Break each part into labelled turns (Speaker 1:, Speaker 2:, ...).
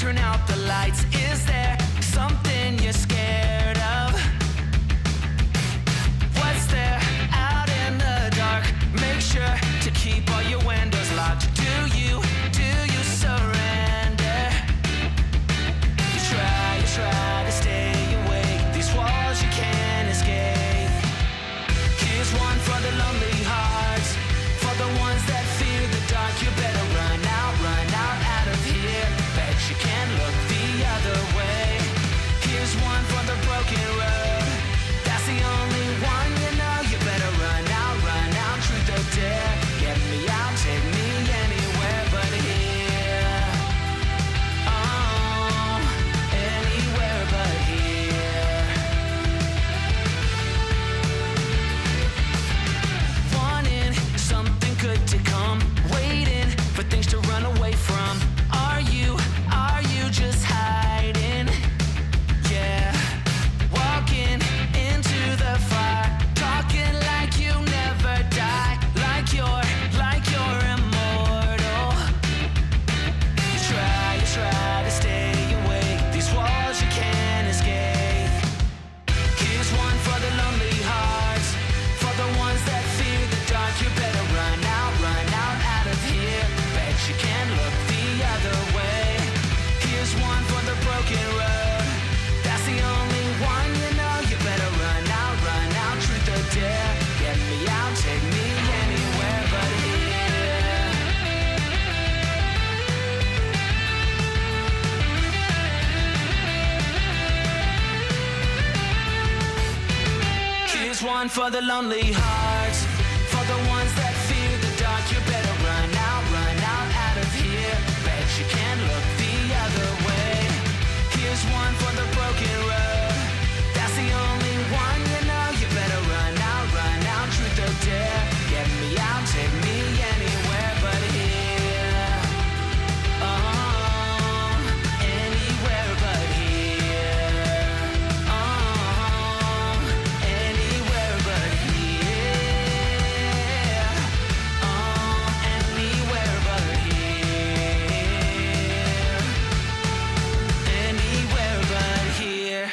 Speaker 1: turn out the lights. Is there something you're scared of? What's there out in the dark? Make sure to keep all your windows locked. Do you surrender? You try to stay awake. These walls you can't escape. Here's one for the lonely hearts, for the ones that fear the dark. You better run out of here. Bet you can't look the other way. Here's one for the broken road. That's the only one you know. You better run out, truth or dare. Get me out, take me anywhere but here. Oh, anywhere but here. Wanting something good to come, waiting for things to run away from. Are you just hiding? Yeah, walking into the fire, talking like you never die, like you're immortal. You try to stay awake. These walls you can't escape. Here's one for the lonely hearts, for the ones that fear the dark. You better run out of here. Bet you can't look the other way. Here's one for the broken road. That's the only one you know. You better run out, truth or dare. Get me out, take me anywhere but here. Here's one for the lonely hearts, for the ones that fear the dark. You better run out of here. Bet you can't look the other way. Here's one for the broken road. That's the only one you know. You better run out, truth or dare. Get me out, take me anywhere but here. Oh, anywhere but here. Oh, anywhere but here. Oh, anywhere but here. Anywhere but here.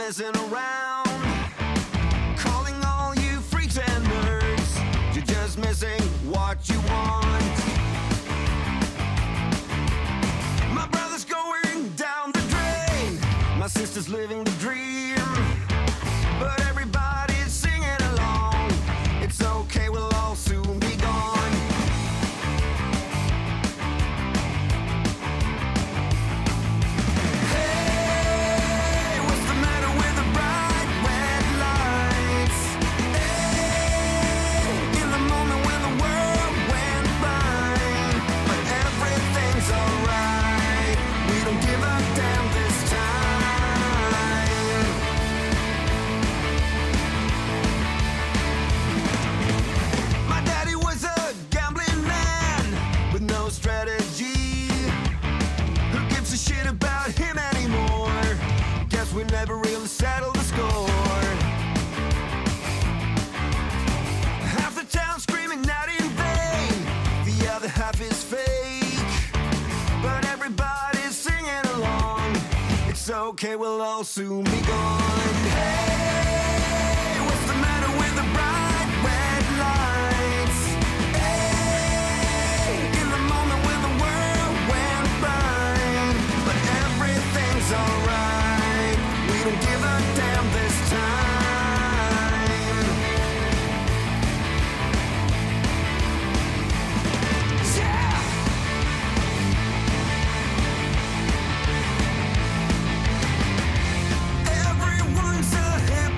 Speaker 1: messing around.
Speaker 2: just as living the dream. But everybody's singing along. It's okay, we'll all soon be gone. Hey, what's the matter with the bright red lights? Hey, in the moment when the world went blind. But everything's alright. We don't give a damn this time. My daddy was a gambling man with no strategy. Who gives a shit about him anymore? Guess we never really settled the score. Half the town screaming out in vain, the other half is fake. But everybody's singing along. It's okay, we'll all soon be gone. Hey, what's the matter with the bright red lights? Hey, in the moment when the world went blind. But everything's alright. We don't give a damn this time. Yeah! Everyone's a hip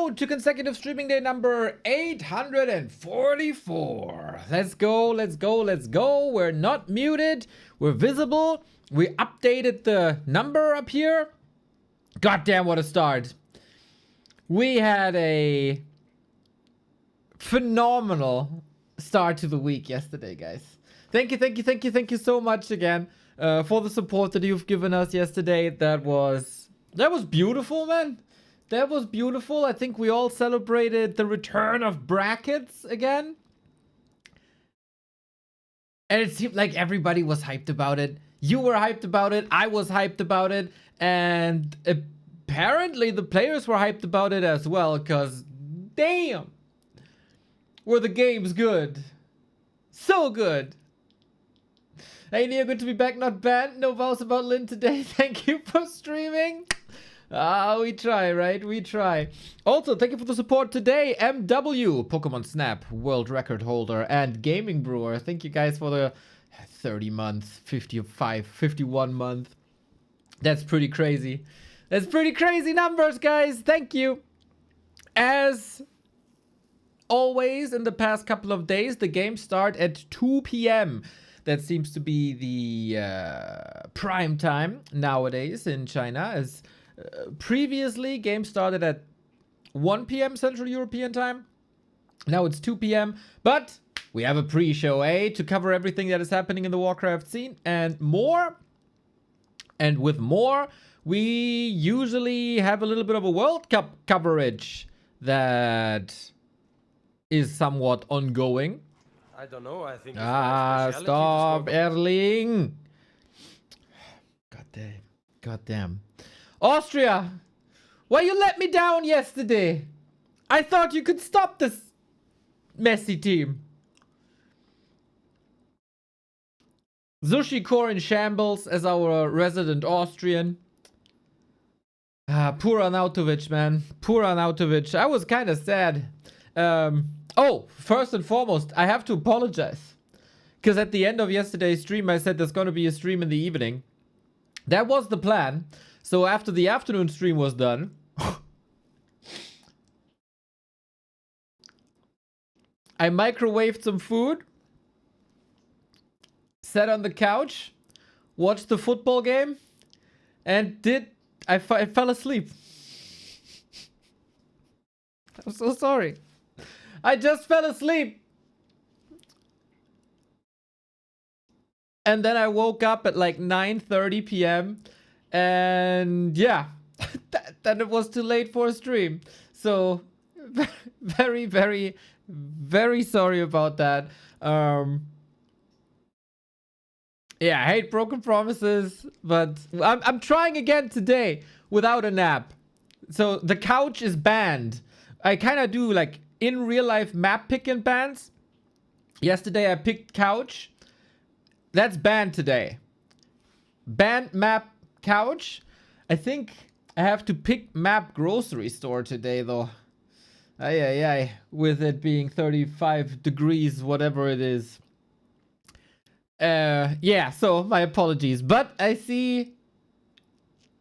Speaker 3: go to consecutive streaming day number 844. Let's go, let's go, let's go. We're not muted. We're visible. We updated the number up here. Goddamn, what a start. We had a phenomenal start to the week yesterday, guys. Thank you so much again for the support that you've given us yesterday. That was beautiful, man. That was beautiful. I think we all celebrated the return of brackets again. And it seemed like everybody was hyped about it. You were hyped about it. I was hyped about it. And apparently the players were hyped about it as well. Because, damn, were the games good. So good. Hey, Neo, good to be back. Not bad. No vows about Lynn today. Thank you for streaming. We try, right? We try. Also, thank you for the support today. MW, Pokemon Snap, world record holder, and Gaming Brewer. Thank you guys for the 30 months, 51 month. That's pretty crazy. That's pretty crazy numbers, guys. Thank you. As always, in the past couple of days, the games start at 2 p.m. That seems to be the prime time nowadays in China. As previously, games started at 1 p.m. Central European time. Now it's 2 p.m. But we have a pre-show, to cover everything that is happening in the Warcraft scene and more. And with more, we usually have a little bit of a World Cup coverage that is somewhat ongoing.
Speaker 4: I don't know. I think.
Speaker 3: Stop, Erling. God damn. Austria, why you let me down yesterday? I thought you could stop this messy team. Sushi Core in shambles as our resident Austrian. Poor Arnautovic, man. Poor Arnautovic. I was kind of sad. Oh, first and foremost, I have to apologize. Because at the end of yesterday's stream, I said there's going to be a stream in the evening. That was the plan. So after the afternoon stream was done, I microwaved some food, sat on the couch, watched the football game, and I fell asleep. I'm so sorry. I just fell asleep. And then I woke up at like 9:30 p.m. And yeah, then it was too late for a stream. So very, very, very sorry about that. Yeah, I hate broken promises, but I'm trying again today without a nap. So the couch is banned. I kind of do like in real life map pick and bans. Yesterday I picked couch. That's banned today. Banned map couch. I think I have to pick map grocery store today though. Ay. With it being 35 degrees, whatever it is. Yeah, so my apologies. But I see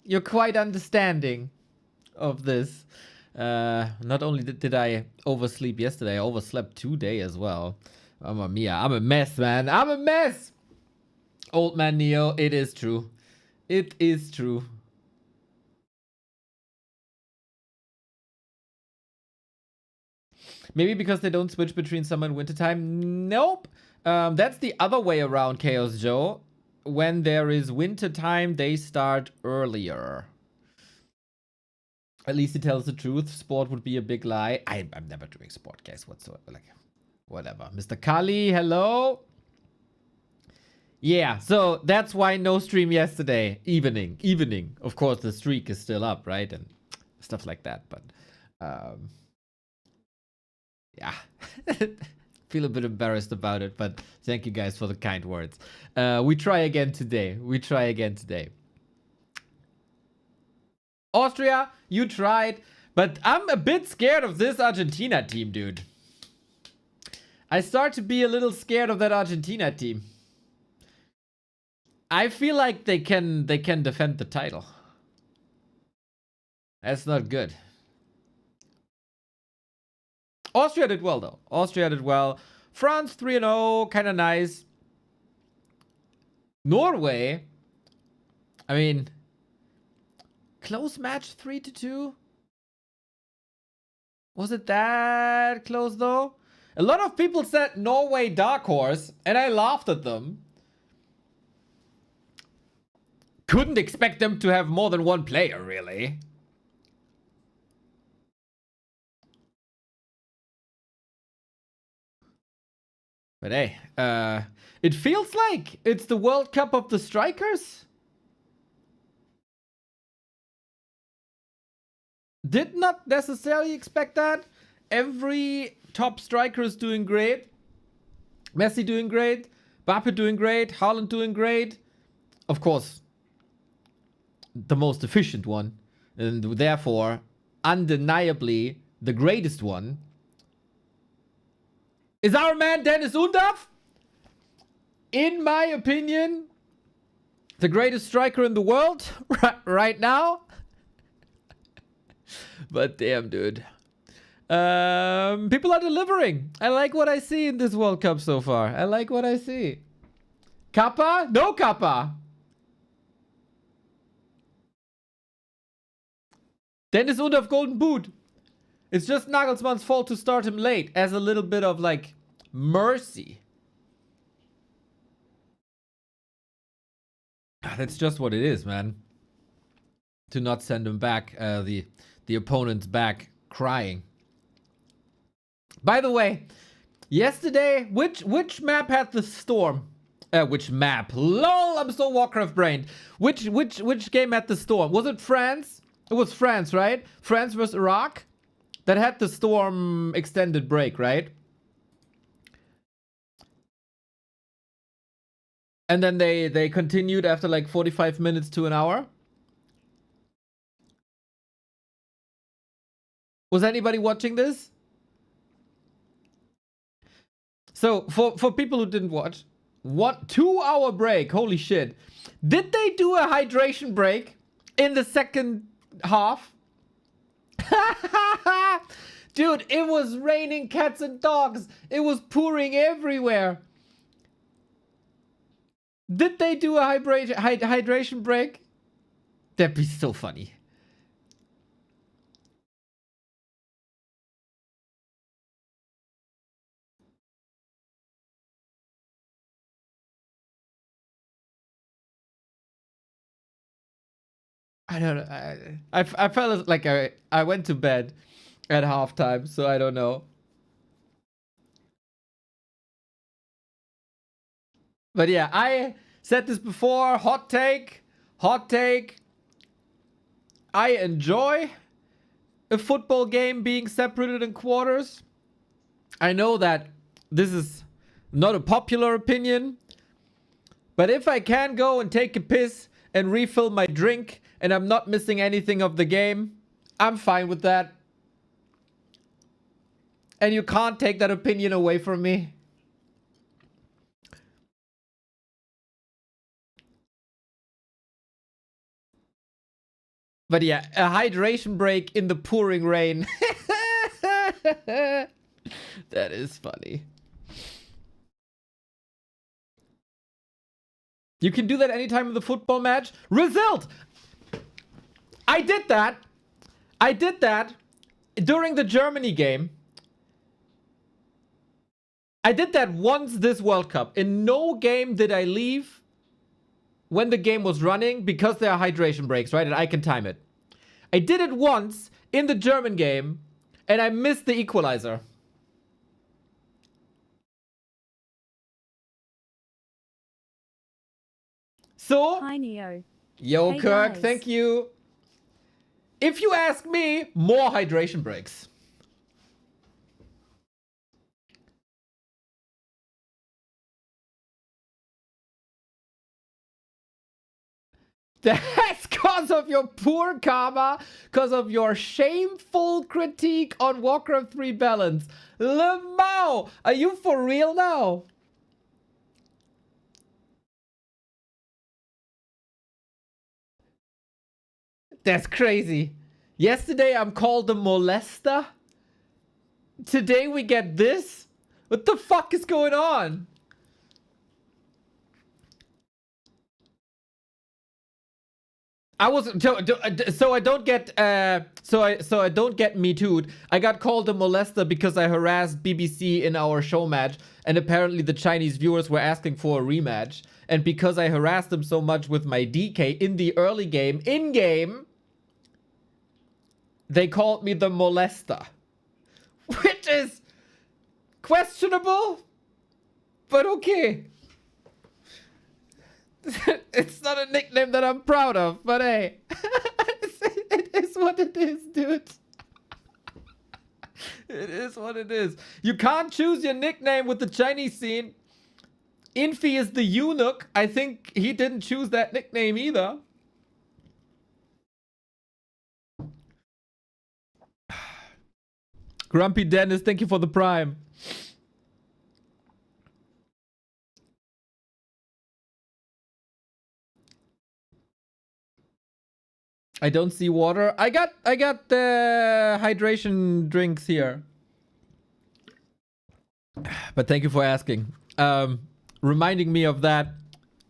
Speaker 3: you're quite understanding of this. Not only did I oversleep yesterday, I overslept today as well. Mamma mia, I'm a mess, man. I'm a mess! Old man Neo, it is true. It is true. Maybe because they don't switch between summer and winter time? Nope. That's the other way around, Chaos Joe. When there is winter time, they start earlier. At least he tells the truth. Sport would be a big lie. I'm never doing sport, guys, whatsoever. Like, whatever. Mr. Kali, hello. Yeah, so that's why no stream yesterday. Evening. Of course, the streak is still up, right? And stuff like that. But, yeah. Feel a bit embarrassed about it, but thank you guys for the kind words. We try again today. Austria, you tried, but I'm a bit scared of this Argentina team, dude. I start to be a little scared of that Argentina team. I feel like they can defend the title. That's not good. Austria did well, though. Austria did well. France 3-0, kind of nice. Norway, I mean, close match 3-2. Was it that close, though? A lot of people said Norway dark horse, and I laughed at them. Couldn't expect them to have more than one player, really. But hey, it feels like it's the World Cup of the strikers. Did not necessarily expect that. Every top striker is doing great. Messi doing great. Mbappe doing great. Haaland doing great. Of course, the most efficient one. And therefore, undeniably, the greatest one is our man Dennis Undav. In my opinion, the greatest striker in the world right now. But damn, dude. People are delivering. I like what I see in this World Cup so far. I like what I see. Kappa? No Kappa. Dennis Undav Golden Boot. It's just Nagelsmann's fault to start him late as a little bit of like mercy. That's just what it is, man. To not send him back, the opponents back crying. By the way, yesterday, which map had the storm? Which map? LOL, I'm so Warcraft brained. Which game had the storm? Was it France? It was France, right? France versus Iraq? That had the storm extended break, right? And then they continued after like 45 minutes to an hour. Was anybody watching this? So for people who didn't watch, 2-hour break, holy shit. Did they do a hydration break in the second half? Dude, it was raining cats and dogs. It was pouring everywhere. Did they do a hydration break? That'd be so funny. I don't know. I felt like I went to bed at halftime, so I don't know. But yeah, I said this before. Hot take. Hot take. I enjoy a football game being separated in quarters. I know that this is not a popular opinion. But if I can go and take a piss and refill my drink and I'm not missing anything of the game, I'm fine with that. And you can't take that opinion away from me. But yeah, a hydration break in the pouring rain. That is funny. You can do that anytime in the football match. Result! I did that. I did that during the Germany game. I did that once this World Cup. In no game did I leave when the game was running because there are hydration breaks, right? And I can time it. I did it once in the German game and I missed the equalizer. So,
Speaker 5: hi Neo.
Speaker 3: Yo,
Speaker 5: Hey,
Speaker 3: Kirk,
Speaker 5: guys.
Speaker 3: thank you. If you ask me, more hydration breaks. That's because of your poor karma, because of your shameful critique on Warcraft 3 balance. Lemao, are you for real now? That's crazy. Yesterday I'm called a molester. Today we get this? What the fuck is going on? I was so I don't get so I don't get me too'd. I got called a molester because I harassed BBC in our show match, and apparently the Chinese viewers were asking for a rematch. And because I harassed them so much with my DK in the early game, in game, they called me the molester, which is questionable, but okay. It's not a nickname that I'm proud of, but hey, it is what it is, dude. It is what it is. You can't choose your nickname with the Chinese scene. Infi is the eunuch. I think he didn't choose that nickname either. Grumpy Dennis, thank you for the prime. I don't see water. I got the hydration drinks here. But thank you for asking. Reminding me of that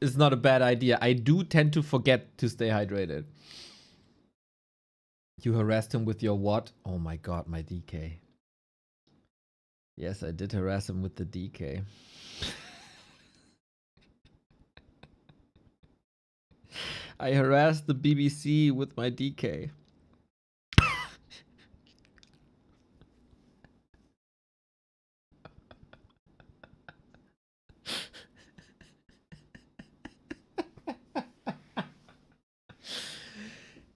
Speaker 3: is not a bad idea. I do tend to forget to stay hydrated. You harassed him with your what? Oh my god, my DK. Yes, I did harass him with the DK. I harassed the BBC with my DK.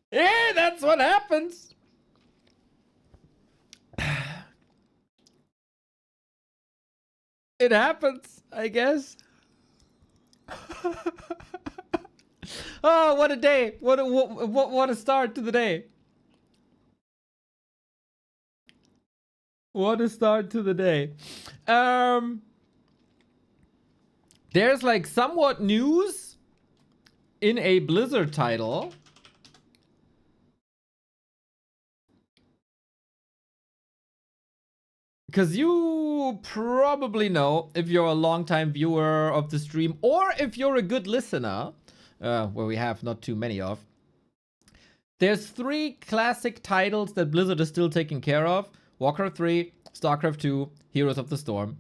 Speaker 3: Yeah, that's what happens. It happens, I guess. Oh, what a day. What a start to the day. What a start to the day. There's like somewhat news in a Blizzard title. Because you probably know, if you're a longtime viewer of the stream, or if you're a good listener, where we have not too many of, there's 3 classic titles that Blizzard is still taking care of. Warcraft 3, StarCraft 2, Heroes of the Storm.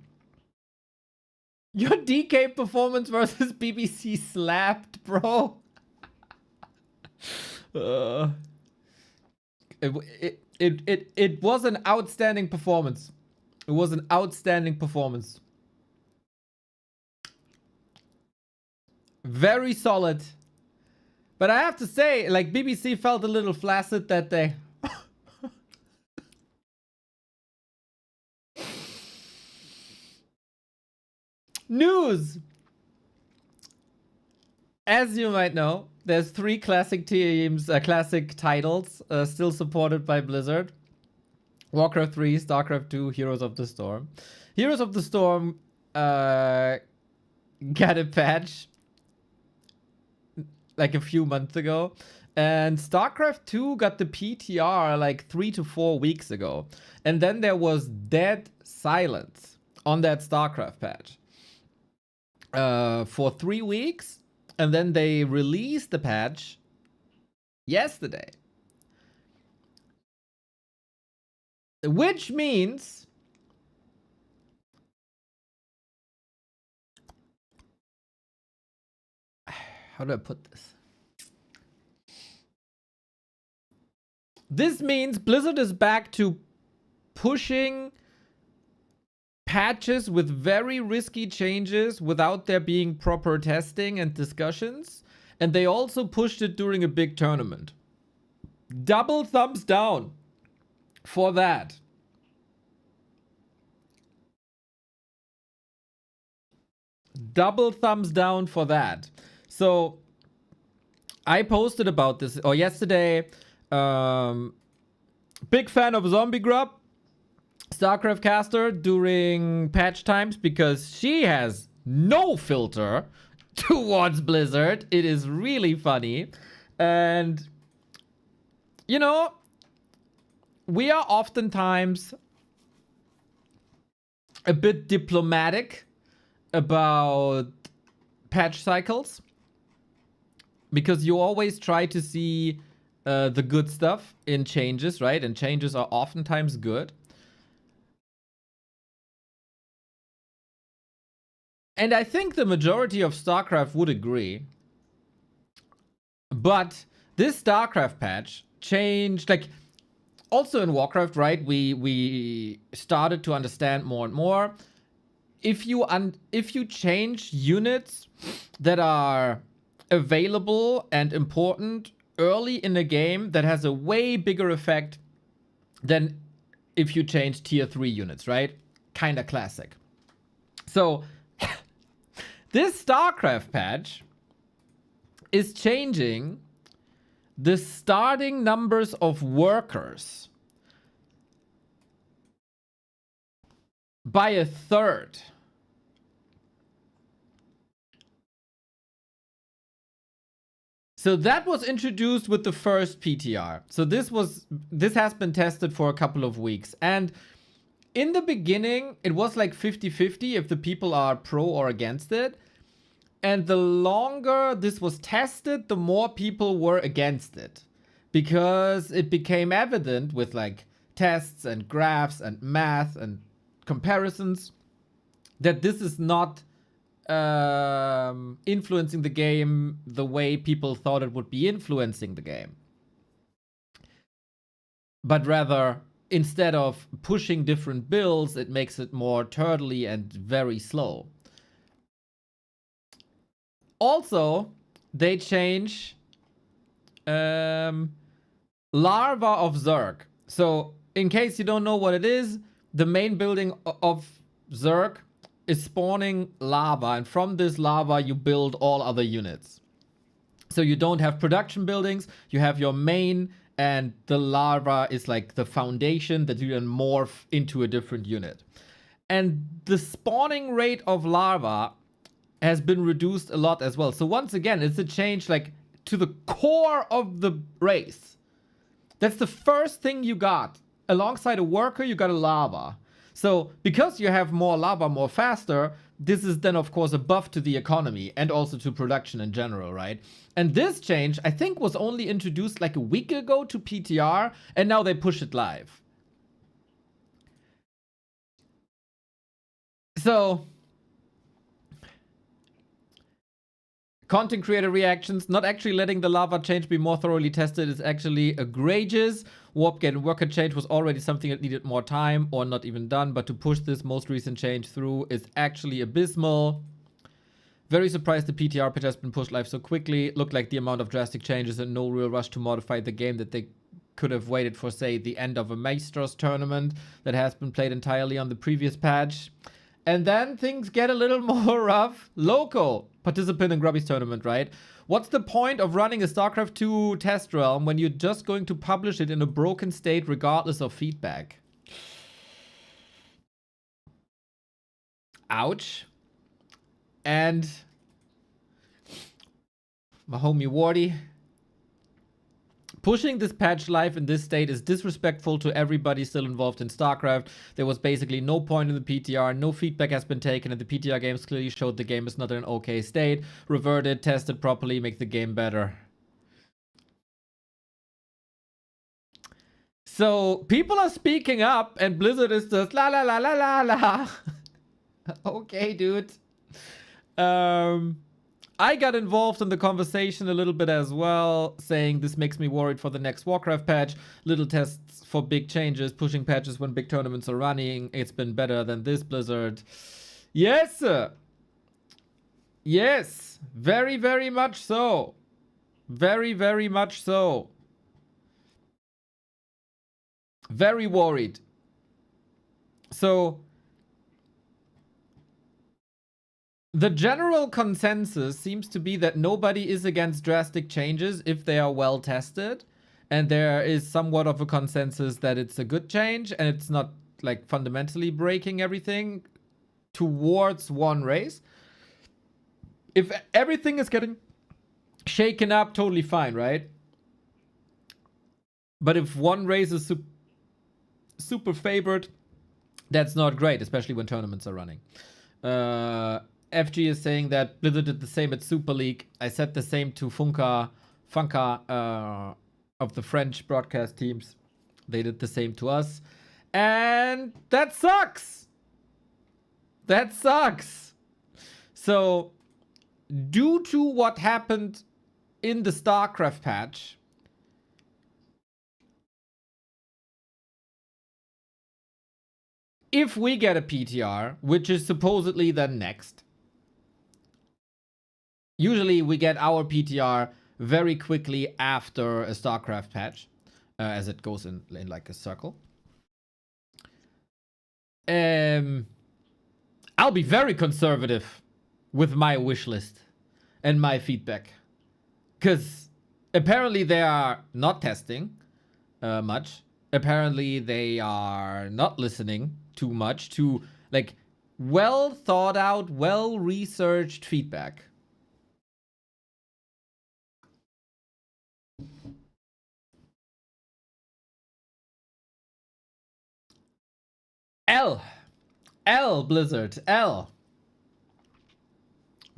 Speaker 3: Your DK performance versus BBC slapped, bro. It was an outstanding performance. It was an outstanding performance. Very solid. But I have to say, like, BBC felt a little flaccid that day. News! As you might know, there's 3 classic teams, classic titles still supported by Blizzard. Warcraft 3, StarCraft 2, Heroes of the Storm. Heroes of the Storm got a patch like a few months ago. And StarCraft 2 got the PTR like 3 to 4 weeks ago. And then there was dead silence on that StarCraft patch for 3 weeks. And then they released the patch yesterday. Which means how do I put this? This means Blizzard is back to pushing patches with very risky changes without there being proper testing and discussions. And they also pushed it during a big tournament. Double thumbs down for that. Double thumbs down for that. So I posted about this yesterday. Big fan of Zombie Grub, StarCraft caster, during patch times, because she has no filter towards Blizzard. It is really funny. And you know, we are oftentimes a bit diplomatic about patch cycles, because you always try to see the good stuff in changes, right? And changes are oftentimes good. And I think the majority of StarCraft would agree. But this StarCraft patch changed, like, also in Warcraft, right? We started to understand more and more. If you change units that are available and important early in the game, that has a way bigger effect than if you change tier 3 units, right? Kinda classic. So this StarCraft patch is changing the starting numbers of workers by a third. So that was introduced with the first PTR. So this has been tested for a couple of weeks. And in the beginning, it was like 50-50 if the people are pro or against it. And the longer this was tested, the more people were against it. Because it became evident with like tests and graphs and math and comparisons that this is not influencing the game the way people thought it would be influencing the game. But rather, instead of pushing different builds, it makes it more turtly and very slow. Also, they change Larva of Zerg. So, in case you don't know what it is, the main building of Zerg is spawning lava, and from this lava you build all other units. So you don't have production buildings, you have your main, and the lava is like the foundation that you then morph into a different unit. And the spawning rate of lava has been reduced a lot as well. So once again, it's a change like to the core of the race. That's the first thing you got. Alongside a worker, you got a lava. So because you have more lava more faster, this is then of course a buff to the economy and also to production in general, right? And this change, I think, was only introduced like a week ago to PTR, and now they push it live. So content creator reactions, not actually letting the lava change be more thoroughly tested is actually egregious. Warp Gate and worker change was already something that needed more time or not even done, but to push this most recent change through is actually abysmal. Very surprised the PTR patch has been pushed live so quickly. Looked like the amount of drastic changes and no real rush to modify the game that they could have waited for, say, the end of a Maestros tournament that has been played entirely on the previous patch. And then things get a little more rough. Local participant in Grubby's tournament, right? What's the point of running a StarCraft 2 test realm when you're just going to publish it in a broken state regardless of feedback? Ouch. And my homie Wardy. Pushing this patch live in this state is disrespectful to everybody still involved in StarCraft. There was basically no point in the PTR, no feedback has been taken, and the PTR games clearly showed the game is not in an okay state. Revert it, test it properly, make the game better. So, people are speaking up, and Blizzard is just la la la la la la. Okay, dude. I got involved in the conversation a little bit as well, saying this makes me worried for the next Warcraft patch. Little tests for big changes, pushing patches when big tournaments are running. It's been better than this, Blizzard. Yes, sir. Yes, very, very much so. Very, very much so. Very worried. So the general consensus seems to be that nobody is against drastic changes if they are well tested. And there is somewhat of a consensus that it's a good change and it's not like fundamentally breaking everything towards one race. If everything is getting shaken up, totally fine, right? But if one race is super favored That's not great, especially when tournaments are running. FG is saying that Blizzard did the same at Super League. I said the same to Funka of the French broadcast teams. They did the same to us. And that sucks. That sucks. So, due to what happened in the StarCraft patch, if we get a PTR, which is supposedly then next, usually we get our PTR very quickly after a StarCraft patch, as it goes in like a circle. I'll be very conservative with my wish list and my feedback, because apparently they are not testing much. Apparently they are not listening too much to like well thought out, well researched feedback. L Blizzard L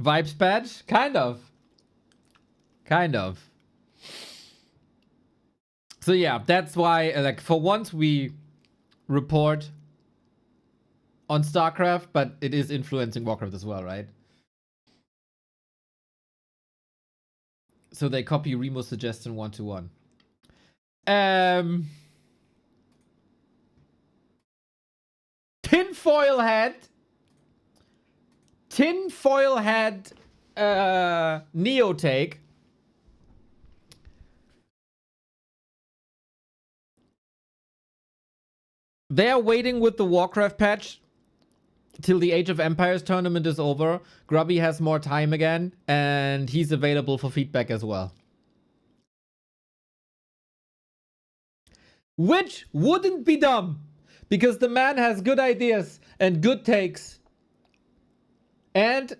Speaker 3: vibes patch, kind of. So yeah, that's why like for once we report on StarCraft, but it is influencing Warcraft as well, right? So they copy Remo's suggestion 1-to-1. Tinfoil head Neo take. They are waiting with the Warcraft patch till the Age of Empires tournament is over. Grubby has more time again, and he's available for feedback as well. Which wouldn't be dumb, because the man has good ideas and good takes. And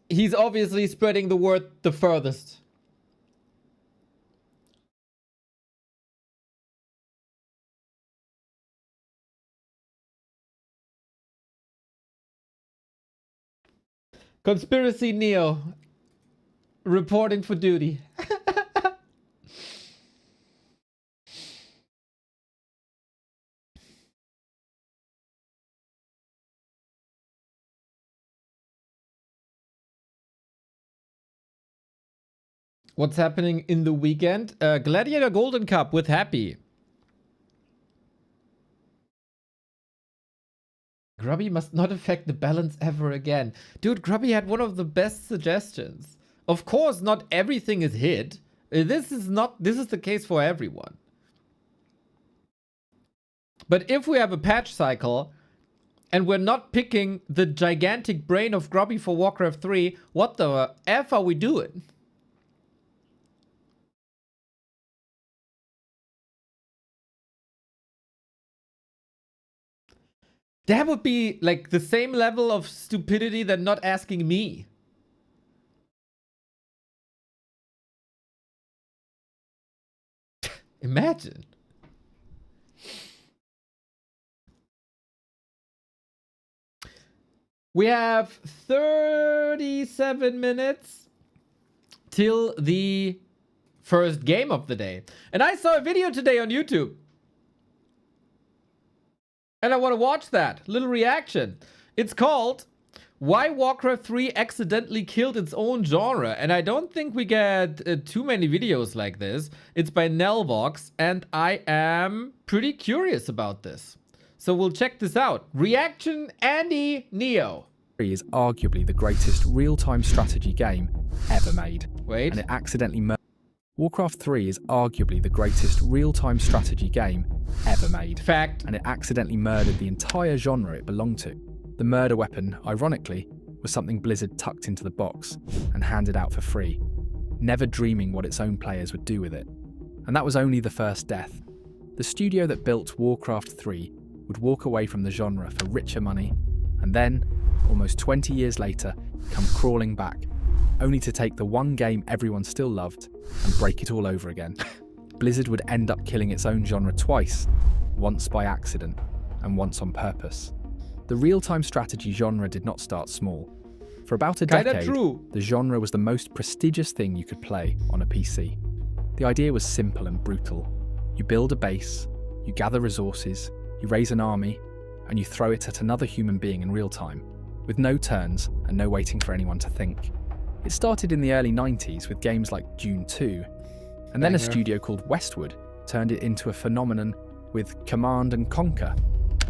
Speaker 3: he's obviously spreading the word the furthest. Conspiracy Neo reporting for duty. What's happening in the weekend? Gladiator Golden Cup with Happy. Grubby must not affect the balance ever again. Dude, Grubby had one of the best suggestions. Of course, not everything is hit. This is the case for everyone. But if we have a patch cycle and we're not picking the gigantic brain of Grubby for Warcraft 3, what the F are we doing? That would be like the same level of stupidity than not asking me. Imagine. We have 37 minutes till the first game of the day. And I saw a video today on YouTube. And I want to watch that. Little reaction. It's called Why Warcraft 3 Accidentally Killed Its Own Genre. And I don't think we get too many videos like this. It's by Nelvox. And I am pretty curious about this. So we'll check this out. Reaction Andy Neo.
Speaker 5: Is arguably the greatest real-time strategy game ever made.
Speaker 3: Wait.
Speaker 5: And it accidentally Warcraft 3 is arguably the greatest real-time strategy game ever made.
Speaker 3: Fact.
Speaker 5: And it accidentally murdered the entire genre it belonged to. The murder weapon, ironically, was something Blizzard tucked into the box and handed out for free, never dreaming what its own players would do with it. And that was only the first death. The studio that built Warcraft 3 would walk away from the genre for richer money, and then, almost 20 years later, come crawling back, only to take the one game everyone still loved and break it all over again. Blizzard would end up killing its own genre twice, once by accident and once on purpose. The real-time strategy genre did not start small. For about a
Speaker 3: Kinda
Speaker 5: decade,
Speaker 3: true.
Speaker 5: the genre was the most prestigious thing you could play on a PC. The idea was simple and brutal. You build a base, you gather resources, you raise an army, and you throw it at another human being in real time, with no turns and no waiting for anyone to think. It started in the early 90s with games like Dune 2, and then a
Speaker 3: Banger.
Speaker 5: studio called Westwood turned it into a phenomenon with Command and Conquer,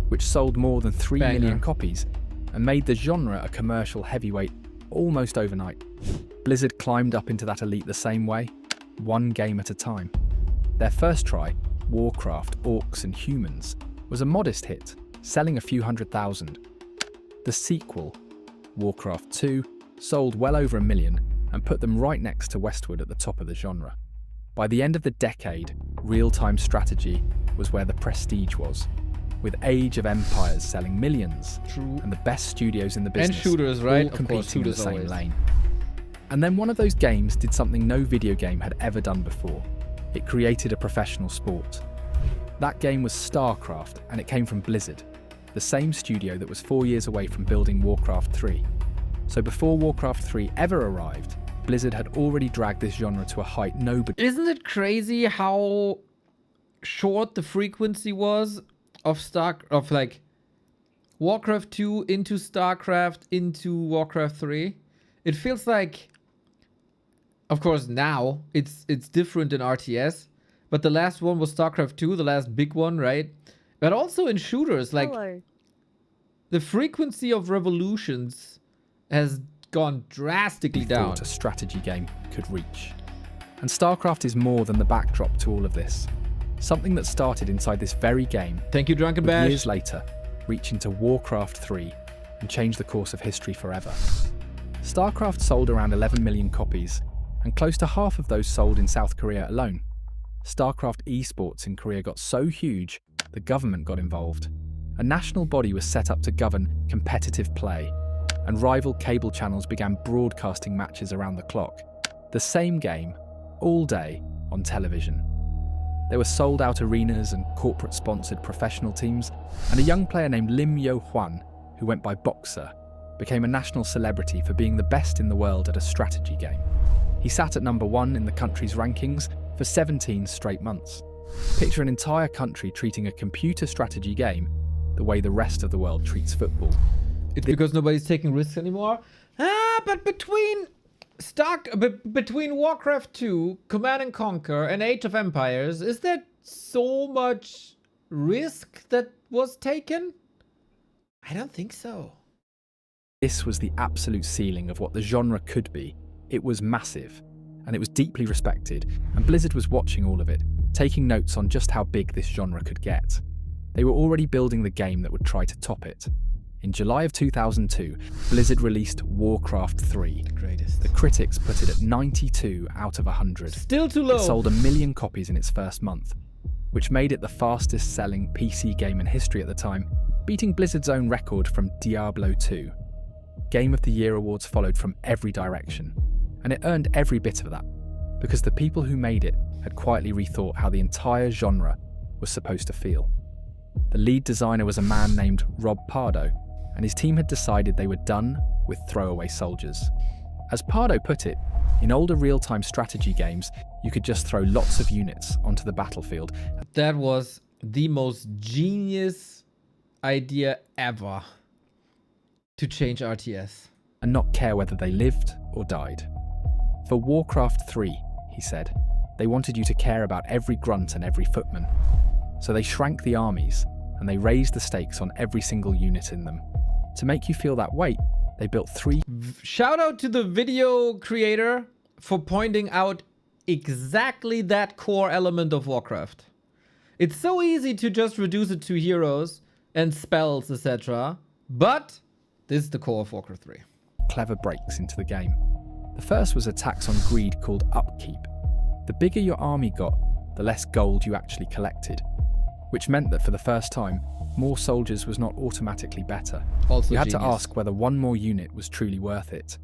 Speaker 5: which sold more than 3
Speaker 3: Banger.
Speaker 5: million copies and made the genre a commercial heavyweight almost overnight. Blizzard climbed up into that elite the same way, one game at a time. Their first try, Warcraft, Orcs and Humans, was a modest hit, selling a few 100,000. The sequel, Warcraft 2, sold well over 1 million and put them right next to Westwood at the top of the genre. By the end of the decade, real-time strategy was where the prestige was, with Age of Empires selling millions,
Speaker 3: True.
Speaker 5: and the best studios in the business
Speaker 3: shooters, right?
Speaker 5: all
Speaker 3: Of course,
Speaker 5: competing in the
Speaker 3: shooters
Speaker 5: same
Speaker 3: always.
Speaker 5: lane. And then one of those games did something no video game had ever done before. It created a professional sport. That game was StarCraft, and it came from Blizzard, the same studio that was 4 years away from building Warcraft 3. So before Warcraft 3 ever arrived, Blizzard had already dragged this genre to a height nobody...
Speaker 3: Isn't it crazy how short the frequency was of like Warcraft 2 into StarCraft into Warcraft 3? It feels like, of course now it's different in RTS, but the last one was StarCraft 2, the last big one, right? But also in shooters, like
Speaker 6: Hello.
Speaker 3: the frequency of revolutions has gone drastically down.
Speaker 5: thought a strategy game could reach. And StarCraft is more than the backdrop to all of this. Something that started inside this very game,
Speaker 3: Thank you, Drunken
Speaker 5: would
Speaker 3: Bash.
Speaker 5: years later reach into Warcraft 3 and change the course of history forever. StarCraft sold around 11 million copies, and close to half of those sold in South Korea alone. StarCraft Esports in Korea got so huge, the government got involved. A national body was set up to govern competitive play, and rival cable channels began broadcasting matches around the clock. The same game, all day, on television. There were sold-out arenas and corporate-sponsored professional teams, and a young player named Lim Yo-hwan, who went by Boxer, became a national celebrity for being the best in the world at a strategy game. He sat at number 1 in the country's rankings for 17 straight months. Picture an entire country treating a computer strategy game the way the rest of the world treats football.
Speaker 3: It's because nobody's taking risks anymore. But between Warcraft 2, Command and Conquer, and Age of Empires, is there so much risk that was taken? I don't think so.
Speaker 5: This was the absolute ceiling of what the genre could be. It was massive, and it was deeply respected, and Blizzard was watching all of it, taking notes on just how big this genre could get. They were already building the game that would try to top it. In July of 2002, Blizzard released Warcraft 3.
Speaker 3: Greatest.
Speaker 5: The critics put it at 92 out of 100.
Speaker 3: Still too low.
Speaker 5: It sold 1 million copies in its first month, which made it the fastest selling PC game in history at the time, beating Blizzard's own record from Diablo 2. Game of the Year awards followed from every direction, and it earned every bit of that, because the people who made it had quietly rethought how the entire genre was supposed to feel. The lead designer was a man named Rob Pardo, and his team had decided they were done with throwaway soldiers. As Pardo put it, in older real-time strategy games, you could just throw lots of units onto the battlefield.
Speaker 3: That was the most genius idea ever to change RTS.
Speaker 5: And not care whether they lived or died. For Warcraft 3, he said, they wanted you to care about every grunt and every footman. So they shrank the armies, and they raised the stakes on every single unit in them. To make you feel that weight, they built 3...
Speaker 3: Shout out to the video creator for pointing out exactly that core element of Warcraft. It's so easy to just reduce it to heroes and spells, etc. But this is the core of Warcraft 3.
Speaker 5: clever breaks into the game. The first was a tax on greed called upkeep. The bigger your army got, the less gold you actually collected, which meant that for the first time, more soldiers was not automatically better.
Speaker 3: Also
Speaker 5: You had to
Speaker 3: genius.
Speaker 5: ask whether one more unit was truly worth it.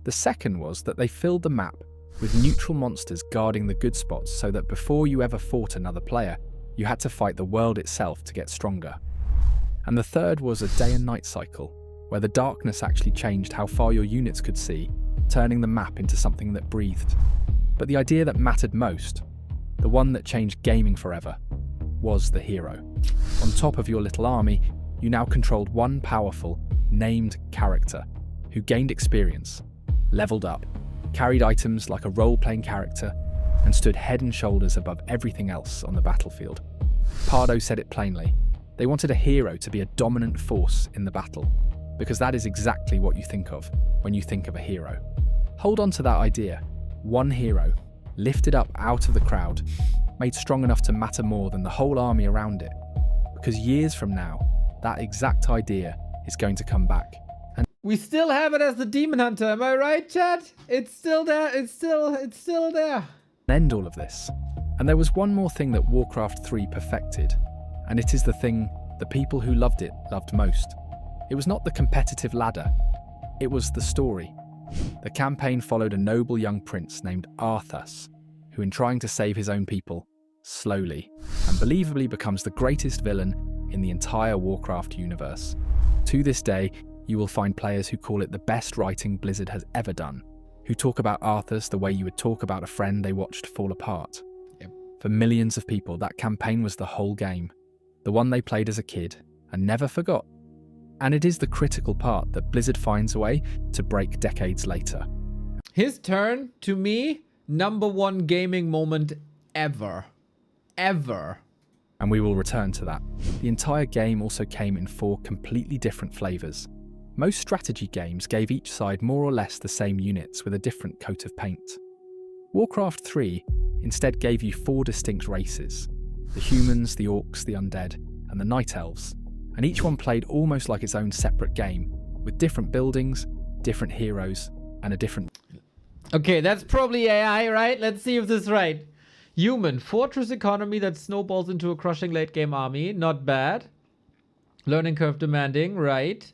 Speaker 5: The second was that they filled the map with neutral monsters guarding the good spots so that before you ever fought another player, you had to fight the world itself to get stronger. And the third was a day and night cycle, where the darkness actually changed how far your units could see, turning the map into something that breathed. But the idea that mattered most, the one that changed gaming forever, was the hero. On top of your little army, you now controlled one powerful, named character, who gained experience, leveled up, carried items like a role-playing character, and stood head and shoulders above everything else on the battlefield. Pardo said it plainly. They wanted a hero to be a dominant force in the battle, because that is exactly what you think of when you think of a hero. Hold on to that idea. One hero, lifted up out of the crowd, made strong enough to matter more than the whole army around it. Because years from now, that exact idea is going to come back. And
Speaker 3: We still have it as the Demon Hunter, am I right, chat? It's still there, it's still there.
Speaker 5: end all of this. And there was one more thing that Warcraft 3 perfected, and it is the thing the people who loved it loved most. It was not the competitive ladder, it was the story. The campaign followed a noble young prince named Arthas, who in trying to save his own people, slowly and believably becomes the greatest villain in the entire Warcraft universe. To this day, you will find players who call it the best writing Blizzard has ever done, who talk about Arthas the way you would talk about a friend they watched fall apart.
Speaker 3: Yep.
Speaker 5: For millions of people, that campaign was the whole game, the one they played as a kid and never forgot. And it is the critical part that Blizzard finds a way to break decades later.
Speaker 3: His turn, to me, #1 gaming moment ever. Ever.
Speaker 5: And we will return to that. The entire game also came in 4 completely different flavours. Most strategy games gave each side more or less the same units with a different coat of paint. Warcraft 3 instead gave you 4 distinct races: the humans, the orcs, the undead, and the night elves. And each one played almost like its own separate game, with different buildings, different heroes, and a different...
Speaker 3: Okay, that's probably AI, right? Let's see if this is right. Human, fortress economy that snowballs into a crushing late game army. Not bad. Learning curve demanding, right.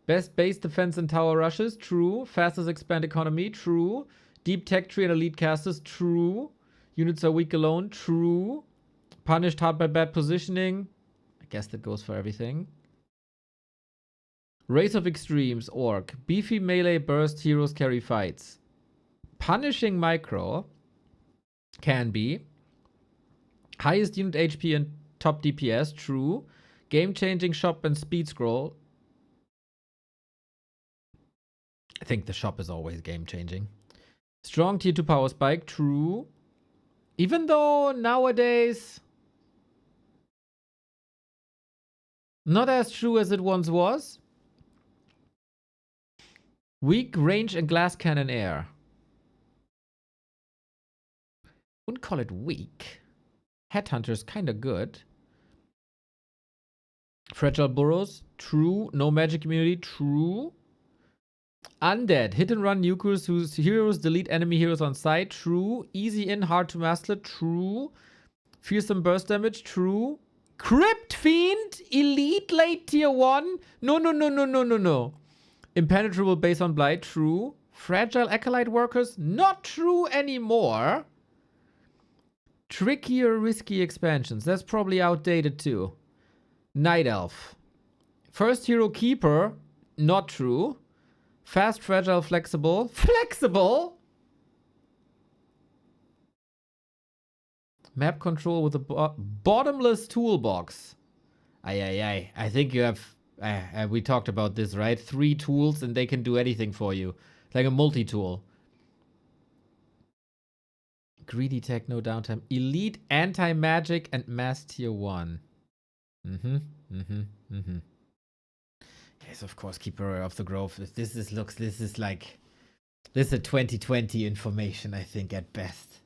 Speaker 3: Best base defense and tower rushes, true. Fastest expand economy, true. Deep tech tree and elite casters, true. Units are weak alone, true. Punished hard by bad positioning. I guess that goes for everything. Race of extremes, orc. Beefy melee burst, heroes carry fights. Punishing micro. Can be. Highest unit HP and top DPS, true. Game changing shop and speed scroll. I think the shop is always game changing. Strong tier 2 power spike, true. Even though nowadays not as true as it once was. Weak range and glass cannon air. Wouldn't call it weak. Headhunter's kinda good. Fragile burrows, true. No magic immunity, true. Undead, hit and run nukers whose heroes delete enemy heroes on sight, true. Easy in, hard to master, true. Fearsome burst damage, true. Crypt Fiend, elite late tier 1. No. Impenetrable base on blight, true. Fragile acolyte workers, not true anymore. Trickier, risky expansions. That's probably outdated too. Night Elf. First hero keeper, not true. Fast, fragile, flexible. Flexible? Map control with a bottomless toolbox. Aye. I think you have... we talked about this, right? 3 tools and they can do anything for you. Like a multi-tool. Greedy tech, no downtime. Elite, anti-magic, and mass tier 1. Yes, of course, Keeper of the Grove. This is 2020 information, I think, at best.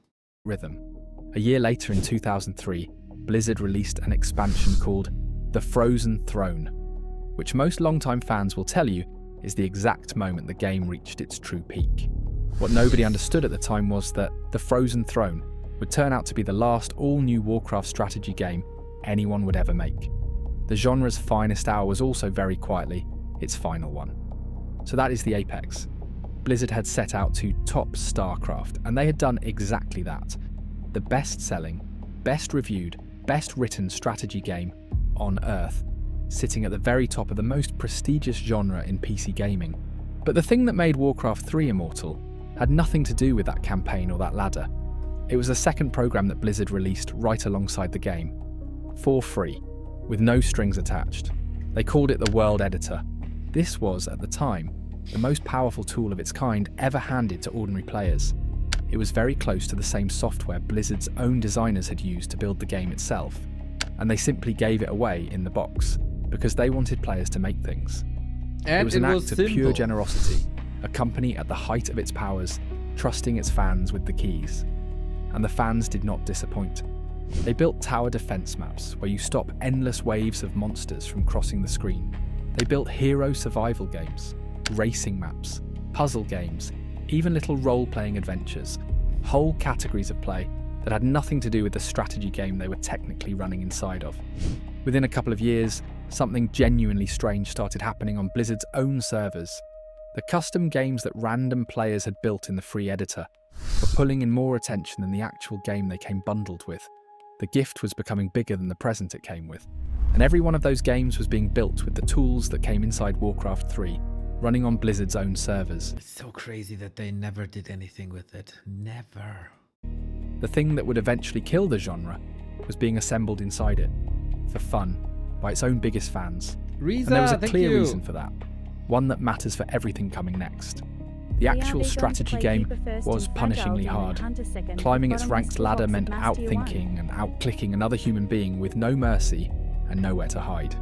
Speaker 5: Rhythm. A year later in 2003, Blizzard released an expansion called The Frozen Throne, which most longtime fans will tell you is the exact moment the game reached its true peak. What nobody understood at the time was that The Frozen Throne would turn out to be the last all-new Warcraft strategy game anyone would ever make. The genre's finest hour was also very quietly its final one. So that is the apex. Blizzard had set out to top StarCraft, and they had done exactly that. The best-selling, best-reviewed, best-written strategy game on Earth sitting at the very top of the most prestigious genre in PC gaming. But the thing that made Warcraft 3 immortal had nothing to do with that campaign or that ladder. It was the second program that Blizzard released right alongside the game, for free, with no strings attached. They called it the World Editor. This was, at the time, the most powerful tool of its kind ever handed to ordinary players. It was very close to the same software Blizzard's own designers had used to build the game itself, and they simply gave it away in the box, because they wanted players to make things.
Speaker 3: And
Speaker 5: it was an act of pure
Speaker 3: simple.
Speaker 5: generosity, a company at the height of its powers, trusting its fans with the keys. And the fans did not disappoint. They built tower defense maps where you stop endless waves of monsters from crossing the screen. They built hero survival games, racing maps, puzzle games, even little role-playing adventures, whole categories of play that had nothing to do with the strategy game they were technically running inside of. Within a couple of years, something genuinely strange started happening on Blizzard's own servers. The custom games that random players had built in the free editor were pulling in more attention than the actual game they came bundled with. The gift was becoming bigger than the present it came with, and every one of those games was being built with the tools that came inside Warcraft 3, running on Blizzard's own servers.
Speaker 3: It's so crazy that they never did anything with it. Never.
Speaker 5: The thing that would eventually kill the genre was being assembled inside it, for fun, by its own biggest fans.
Speaker 3: Reza,
Speaker 5: And there was a
Speaker 3: thank
Speaker 5: clear
Speaker 3: you.
Speaker 5: reason for that, one that matters for everything coming next. The actual strategy game was punishingly hard. Climbing its ranked ladder meant outthinking and outclicking another human being with no mercy and nowhere to hide.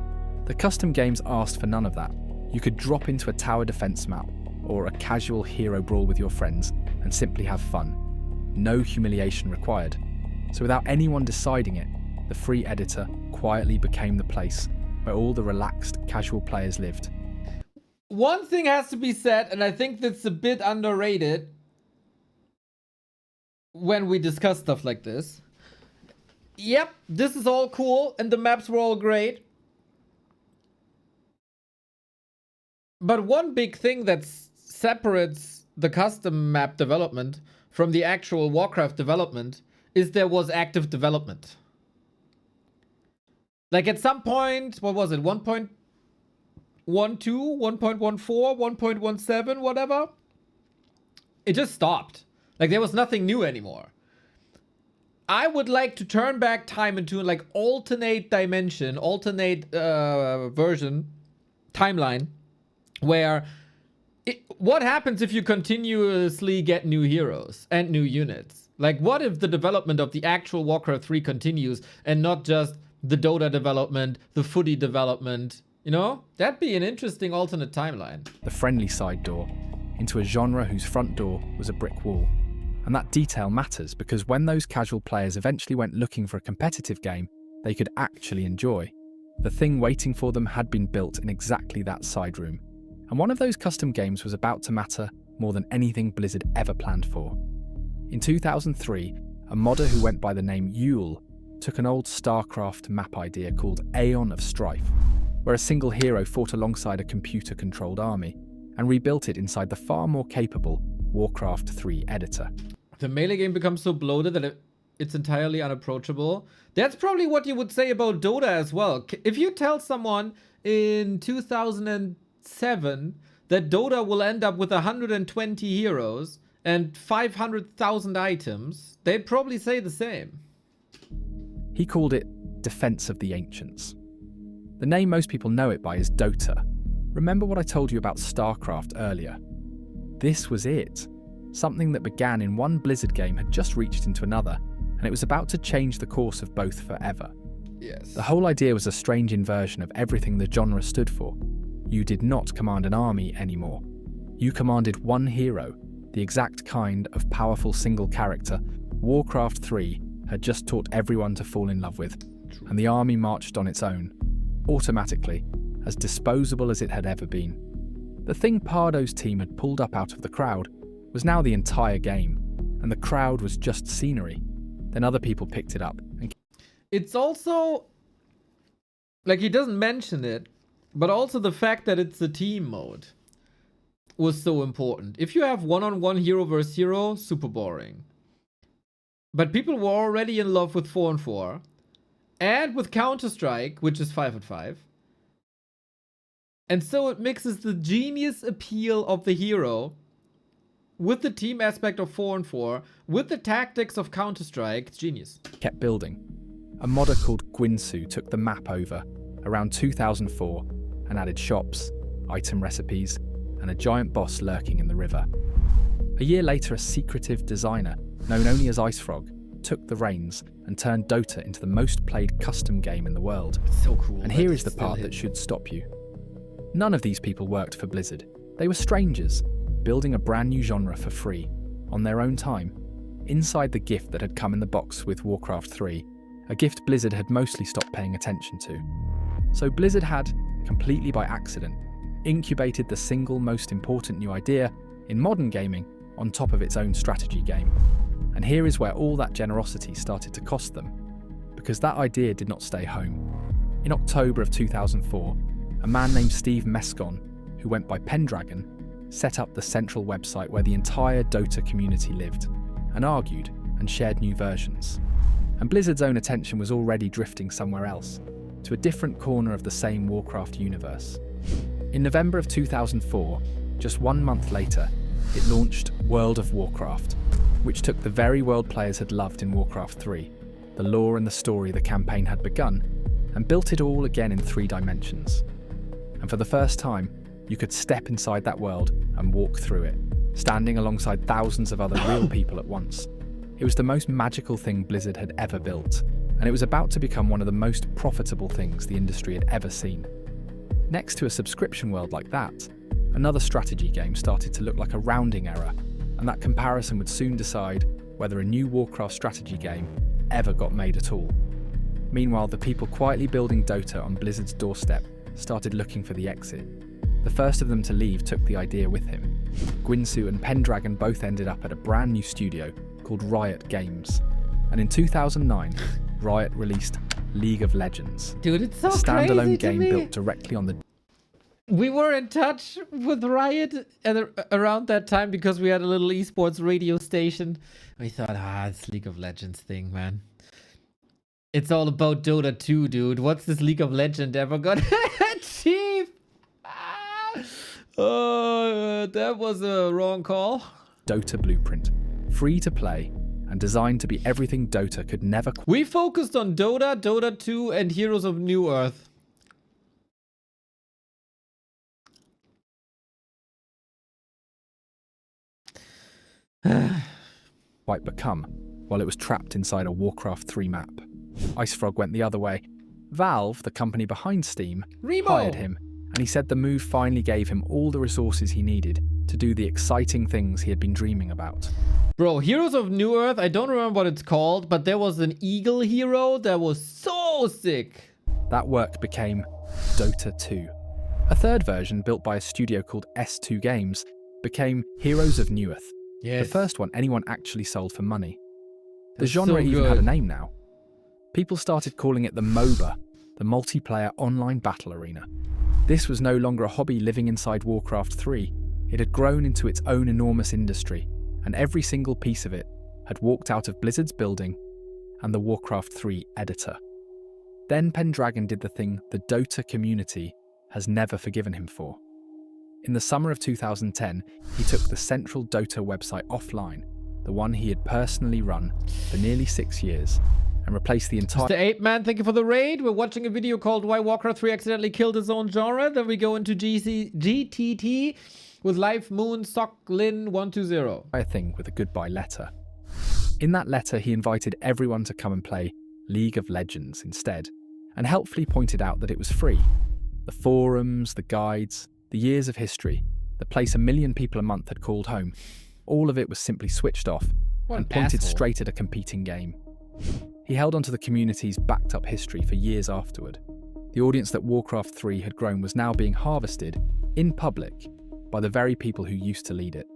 Speaker 5: The custom games asked for none of that. You could drop into a tower defense map or a casual hero brawl with your friends and simply have fun. No humiliation required. So without anyone deciding it, the free editor quietly became the place where all the relaxed, casual players lived.
Speaker 3: One thing has to be said, and I think that's a bit underrated when we discuss stuff like this. Yep, this is all cool, and the maps were all great. But one big thing that separates the custom map development from the actual Warcraft development is there was active development. Like at some point, what was it, 1.12, 1.14, 1.17, whatever? It just stopped. Like there was nothing new anymore. I would like to turn back time into like alternate dimension, alternate version, timeline, where what happens if you continuously get new heroes and new units? Like what if the development of the actual Warcraft 3 continues and not just the Dota development, the footy development, you know? That'd be an interesting alternate timeline.
Speaker 5: The friendly side door into a genre whose front door was a brick wall. And that detail matters because when those casual players eventually went looking for a competitive game they could actually enjoy, the thing waiting for them had been built in exactly that side room. And one of those custom games was about to matter more than anything Blizzard ever planned for. In 2003, a modder who went by the name eer0 took an old StarCraft map idea called Aeon of Strife, where a single hero fought alongside a computer-controlled army, and rebuilt it inside the far more capable Warcraft 3 editor.
Speaker 3: The melee game becomes so bloated that it's entirely unapproachable. That's probably what you would say about Dota as well. If you tell someone in 2007 that Dota will end up with 120 heroes and 500,000 items, they'd probably say the same.
Speaker 5: He called it Defense of the Ancients. The name most people know it by is Dota. Remember what I told you about StarCraft earlier? This was it. Something that began in one Blizzard game had just reached into another, and it was about to change the course of both forever.
Speaker 3: Yes.
Speaker 5: The whole idea was a strange inversion of everything the genre stood for. You did not command an army anymore. You commanded one hero, the exact kind of powerful single character Warcraft 3 had just taught everyone to fall in love with, and the army marched on its own, automatically, as disposable as it had ever been. The thing Pardo's team had pulled up out of the crowd was now the entire game, and the crowd was just scenery. Then other people picked it up. And
Speaker 3: it's also, like he doesn't mention it, but also the fact that it's a team mode was so important. If you have one-on-one hero versus hero, super boring. But people were already in love with 4-on-4 and with Counter-Strike, which is 5-on-5. And so it mixes the genius appeal of the hero with the team aspect of 4-on-4, with the tactics of Counter-Strike. It's genius.
Speaker 5: Kept building. A modder called Gwinsu took the map over around 2004 and added shops, item recipes, and a giant boss lurking in the river. A year later, a secretive designer, known only as Icefrog, took the reins and turned Dota into the most played custom game in the world.
Speaker 3: So cool.
Speaker 5: And here is the part that should stop you. None of these people worked for Blizzard. They were strangers, building a brand new genre for free, on their own time, inside the gift that had come in the box with Warcraft 3, a gift Blizzard had mostly stopped paying attention to. So Blizzard had, completely by accident, incubated the single most important new idea in modern gaming on top of its own strategy game. And here is where all that generosity started to cost them, because that idea did not stay home. In October of 2004, a man named Steve Mescon, who went by Pendragon, set up the central website where the entire Dota community lived, and argued and shared new versions. And Blizzard's own attention was already drifting somewhere else, to a different corner of the same Warcraft universe. In November of 2004, just 1 month later, it launched World of Warcraft, which took the very world players had loved in Warcraft 3, the lore and the story the campaign had begun, and built it all again in 3 dimensions. And for the first time, you could step inside that world and walk through it, standing alongside thousands of other real people at once. It was the most magical thing Blizzard had ever built, and it was about to become one of the most profitable things the industry had ever seen. Next to a subscription world like that, another strategy game started to look like a rounding error, and that comparison would soon decide whether a new Warcraft strategy game ever got made at all. Meanwhile, the people quietly building Dota on Blizzard's doorstep started looking for the exit. The first of them to leave took the idea with him. Gwinsu and Pendragon both ended up at a brand new studio called Riot Games. And in 2009, Riot released League of Legends,
Speaker 3: Dude, it's so
Speaker 5: a
Speaker 3: crazy
Speaker 5: standalone
Speaker 3: to
Speaker 5: game
Speaker 3: me.
Speaker 5: built directly on the
Speaker 3: We were in touch with Riot around that time because we had a little esports radio station. We thought, this League of Legends thing, man. It's all about Dota 2, dude. What's this League of Legends ever gonna achieve? That was a wrong call.
Speaker 5: Dota blueprint, free to play, and designed to be everything Dota could never.
Speaker 3: We focused on Dota, Dota 2, and Heroes of New Earth.
Speaker 5: Quite become, while it was trapped inside a Warcraft 3 map. Icefrog went the other way. Valve, the company behind Steam,
Speaker 3: Remo.
Speaker 5: hired him, and he said the move finally gave him all the resources he needed to do the exciting things he had been dreaming about.
Speaker 3: Bro, Heroes of New Earth, I don't remember what it's called, but there was an eagle hero that was so sick.
Speaker 5: That work became Dota 2. A third version, built by a studio called S2 Games, became Heroes of New Earth.
Speaker 3: Yes.
Speaker 5: The first one anyone actually sold for money. The
Speaker 3: That's
Speaker 5: genre
Speaker 3: so
Speaker 5: even had a
Speaker 3: good.
Speaker 5: name now. People started calling it the MOBA, the Multiplayer Online Battle Arena. This was no longer a hobby living inside Warcraft 3. It had grown into its own enormous industry, and every single piece of it had walked out of Blizzard's building and the Warcraft 3 editor. Then Pendragon did the thing the Dota community has never forgiven him for. In the summer of 2010, he took the central Dota website offline, the one he had personally run for nearly 6 years, and replaced the entire...
Speaker 3: Mr. Ape Man, thank you for the raid. We're watching a video called Why Warcraft 3 Accidentally Killed His Own Genre. Then we go into GTT with Life Sok Triumph 120.
Speaker 5: thing with a goodbye letter. In that letter, he invited everyone to come and play League of Legends instead, and helpfully pointed out that it was free. The forums, the guides, the years of history, the place 1 million people a month had called home, all of it was simply switched off
Speaker 3: What
Speaker 5: and
Speaker 3: an
Speaker 5: pointed
Speaker 3: asshole.
Speaker 5: straight at a competing game. He held onto the community's backed up history for years afterward. The audience that Warcraft 3 had grown was now being harvested, in public, by the very people who used to lead it.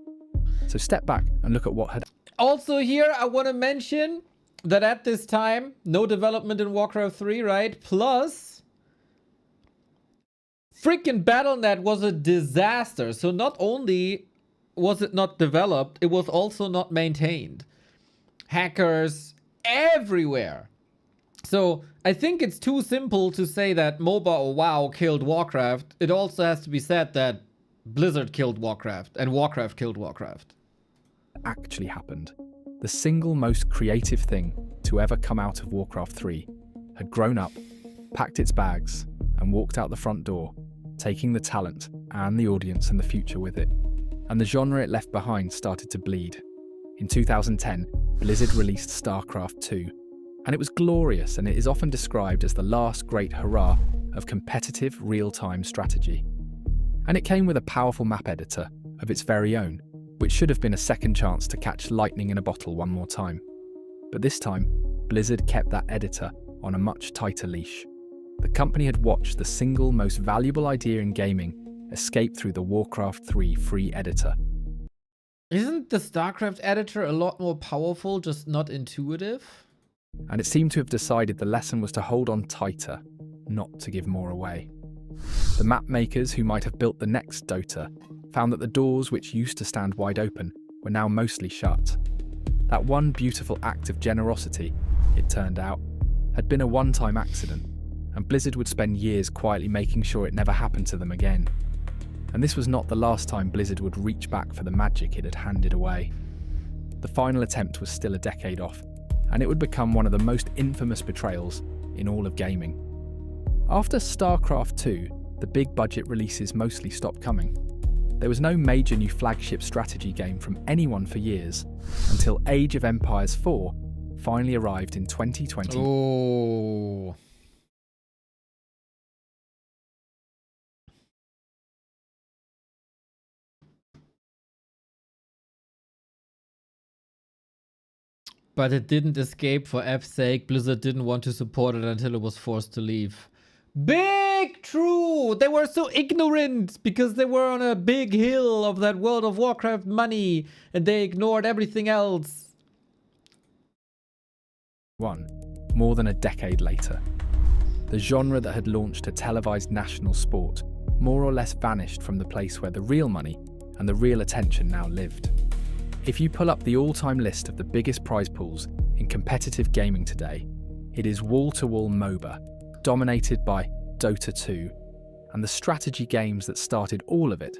Speaker 5: So step back and look at what had...
Speaker 3: Also here, I want to mention that at this time, no development in Warcraft 3, right? Plus, freaking Battle.net was a disaster. So not only was it not developed, it was also not maintained. Hackers everywhere. So I think it's too simple to say that MOBA or WoW killed Warcraft. It also has to be said that Blizzard killed Warcraft and Warcraft killed Warcraft.
Speaker 5: Actually happened. The single most creative thing to ever come out of Warcraft 3 had grown up, packed its bags, and walked out the front door, taking the talent and the audience and the future with it. And the genre it left behind started to bleed. In 2010, Blizzard released StarCraft 2, and it was glorious, and it is often described as the last great hurrah of competitive real-time strategy. And it came with a powerful map editor of its very own, which should have been a second chance to catch lightning in a bottle one more time. But this time, Blizzard kept that editor on a much tighter leash. The company had watched the single most valuable idea in gaming escape through the Warcraft 3 free editor.
Speaker 3: Isn't the StarCraft editor a lot more powerful, just not intuitive?
Speaker 5: And it seemed to have decided the lesson was to hold on tighter, not to give more away. The map makers who might have built the next Dota found that the doors which used to stand wide open were now mostly shut. That one beautiful act of generosity, it turned out, had been a one-time accident, and Blizzard would spend years quietly making sure it never happened to them again. And this was not the last time Blizzard would reach back for the magic it had handed away. The final attempt was still a decade off, and it would become one of the most infamous betrayals in all of gaming. After StarCraft 2, the big budget releases mostly stopped coming. There was no major new flagship strategy game from anyone for years, until Age of Empires 4 finally arrived in 2020.
Speaker 3: Oh. But it didn't escape for F's sake. Blizzard didn't want to support it until it was forced to leave. Big true! They were so ignorant because they were on a big hill of that World of Warcraft money and they ignored everything else.
Speaker 5: More than a decade later. The genre that had launched a televised national sport more or less vanished from the place where the real money and the real attention now lived. If you pull up the all-time list of the biggest prize pools in competitive gaming today, it is wall-to-wall MOBA, dominated by Dota 2, and the strategy games that started all of it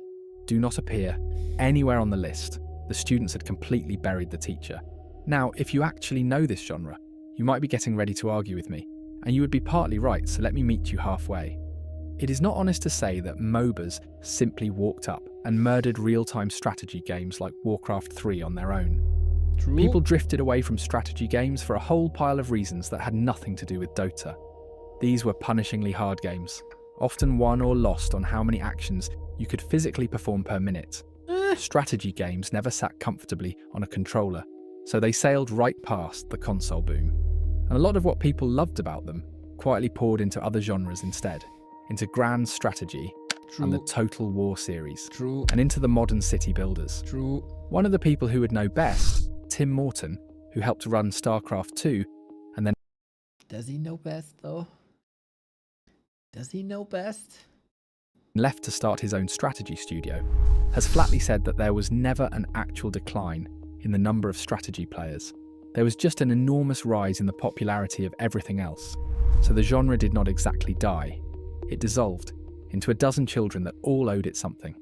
Speaker 5: do not appear anywhere on the list. The students had completely buried the teacher. Now, if you actually know this genre, you might be getting ready to argue with me, and you would be partly right, so let me meet you halfway. It is not honest to say that MOBAs simply walked up and murdered real-time strategy games like Warcraft 3 on their own.
Speaker 3: True.
Speaker 5: People drifted away from strategy games for a whole pile of reasons that had nothing to do with Dota. These were punishingly hard games, often won or lost on how many actions you could physically perform per minute. Strategy games never sat comfortably on a controller, so they sailed right past the console boom. And a lot of what people loved about them quietly poured into other genres instead, into grand strategy
Speaker 3: True.
Speaker 5: and the Total War series,
Speaker 3: True.
Speaker 5: and into the modern city builders.
Speaker 3: True.
Speaker 5: One of the people who would know best, Tim Morton, who helped run StarCraft 2, and then
Speaker 3: Does he know best though? Does he know best?
Speaker 5: left to start his own strategy studio, has flatly said that there was never an actual decline in the number of strategy players. There was just an enormous rise in the popularity of everything else. So the genre did not exactly die. It dissolved into a dozen children that all owed it something.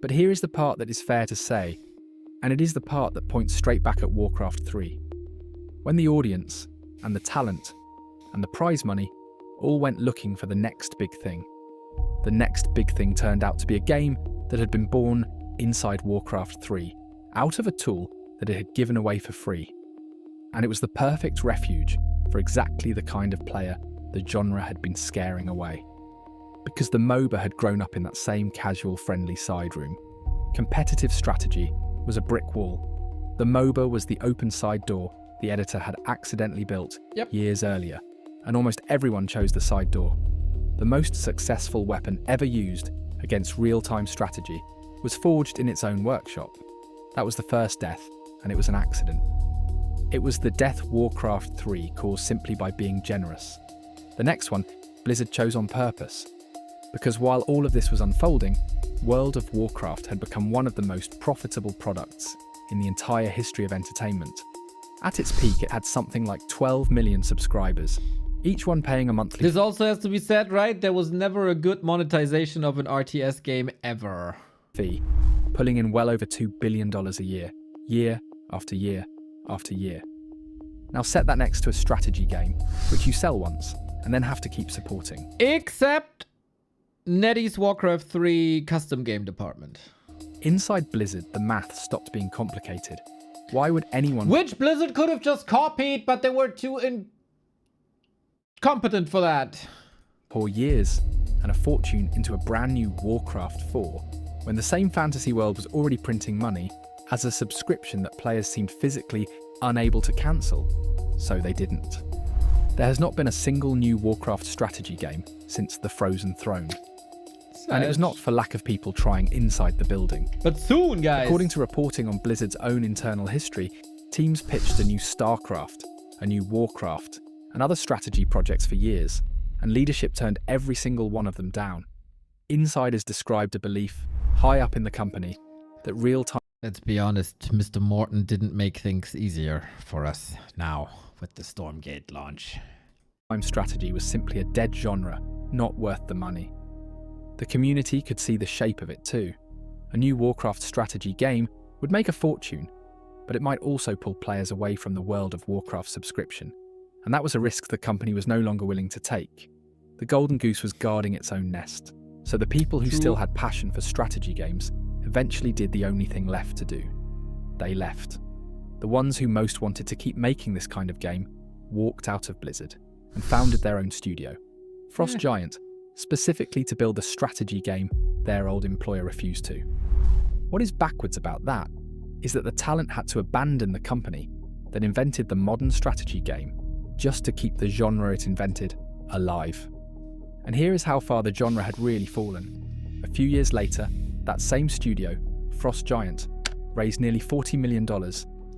Speaker 5: But here is the part that is fair to say, and it is the part that points straight back at Warcraft 3. When the audience, and the talent, and the prize money all went looking for the next big thing, the next big thing turned out to be a game that had been born inside Warcraft 3, out of a tool that it had given away for free. And it was the perfect refuge for exactly the kind of player the genre had been scaring away. Because the MOBA had grown up in that same casual, friendly side room. Competitive strategy was a brick wall. The MOBA was the open side door the editor had accidentally built years earlier, and almost everyone chose the side door. The most successful weapon ever used against real-time strategy was forged in its own workshop. That was the first death, and it was an accident. It was the death Warcraft 3 caused simply by being generous. The next one, Blizzard chose on purpose. Because while all of this was unfolding, World of Warcraft had become one of the most profitable products in the entire history of entertainment. At its peak, it had something like 12 million subscribers, each one paying a monthly
Speaker 3: This also has to be said, right? There was never a good monetization of an RTS game ever.
Speaker 5: fee, pulling in well over $2 billion a year after year after year. Now set that next to a strategy game, which you sell once, and then have to keep supporting.
Speaker 3: Except Netty's Warcraft 3 custom game department.
Speaker 5: Inside Blizzard, the math stopped being complicated. Why would anyone...
Speaker 3: Which Blizzard could have just copied, but they were too incompetent for that.
Speaker 5: pour years and a fortune into a brand new Warcraft 4, when the same fantasy world was already printing money as a subscription that players seemed physically unable to cancel, so they didn't. There has not been a single new Warcraft strategy game since The Frozen Throne. And it was not for lack of people trying inside the building.
Speaker 3: But soon, guys.
Speaker 5: According to reporting on Blizzard's own internal history, teams pitched a new StarCraft, a new Warcraft, and other strategy projects for years, and leadership turned every single one of them down. Insiders described a belief, high up in the company, that real-time...
Speaker 3: Let's be honest, Mr. Morton didn't make things easier for us now with the Stormgate launch.
Speaker 5: strategy was simply a dead genre, not worth the money. The community could see the shape of it too. A new Warcraft strategy game would make a fortune, but it might also pull players away from the world of Warcraft subscription, and that was a risk the company was no longer willing to take. The golden goose was guarding its own nest, so the people who still had passion for strategy games eventually did the only thing left to do. They left. The ones who most wanted to keep making this kind of game walked out of Blizzard and founded their own studio, Frost Giant, specifically to build a strategy game their old employer refused to. What is backwards about that is that the talent had to abandon the company that invented the modern strategy game just to keep the genre it invented alive. And here is how far the genre had really fallen. A few years later, that same studio, Frost Giant, raised nearly $40 million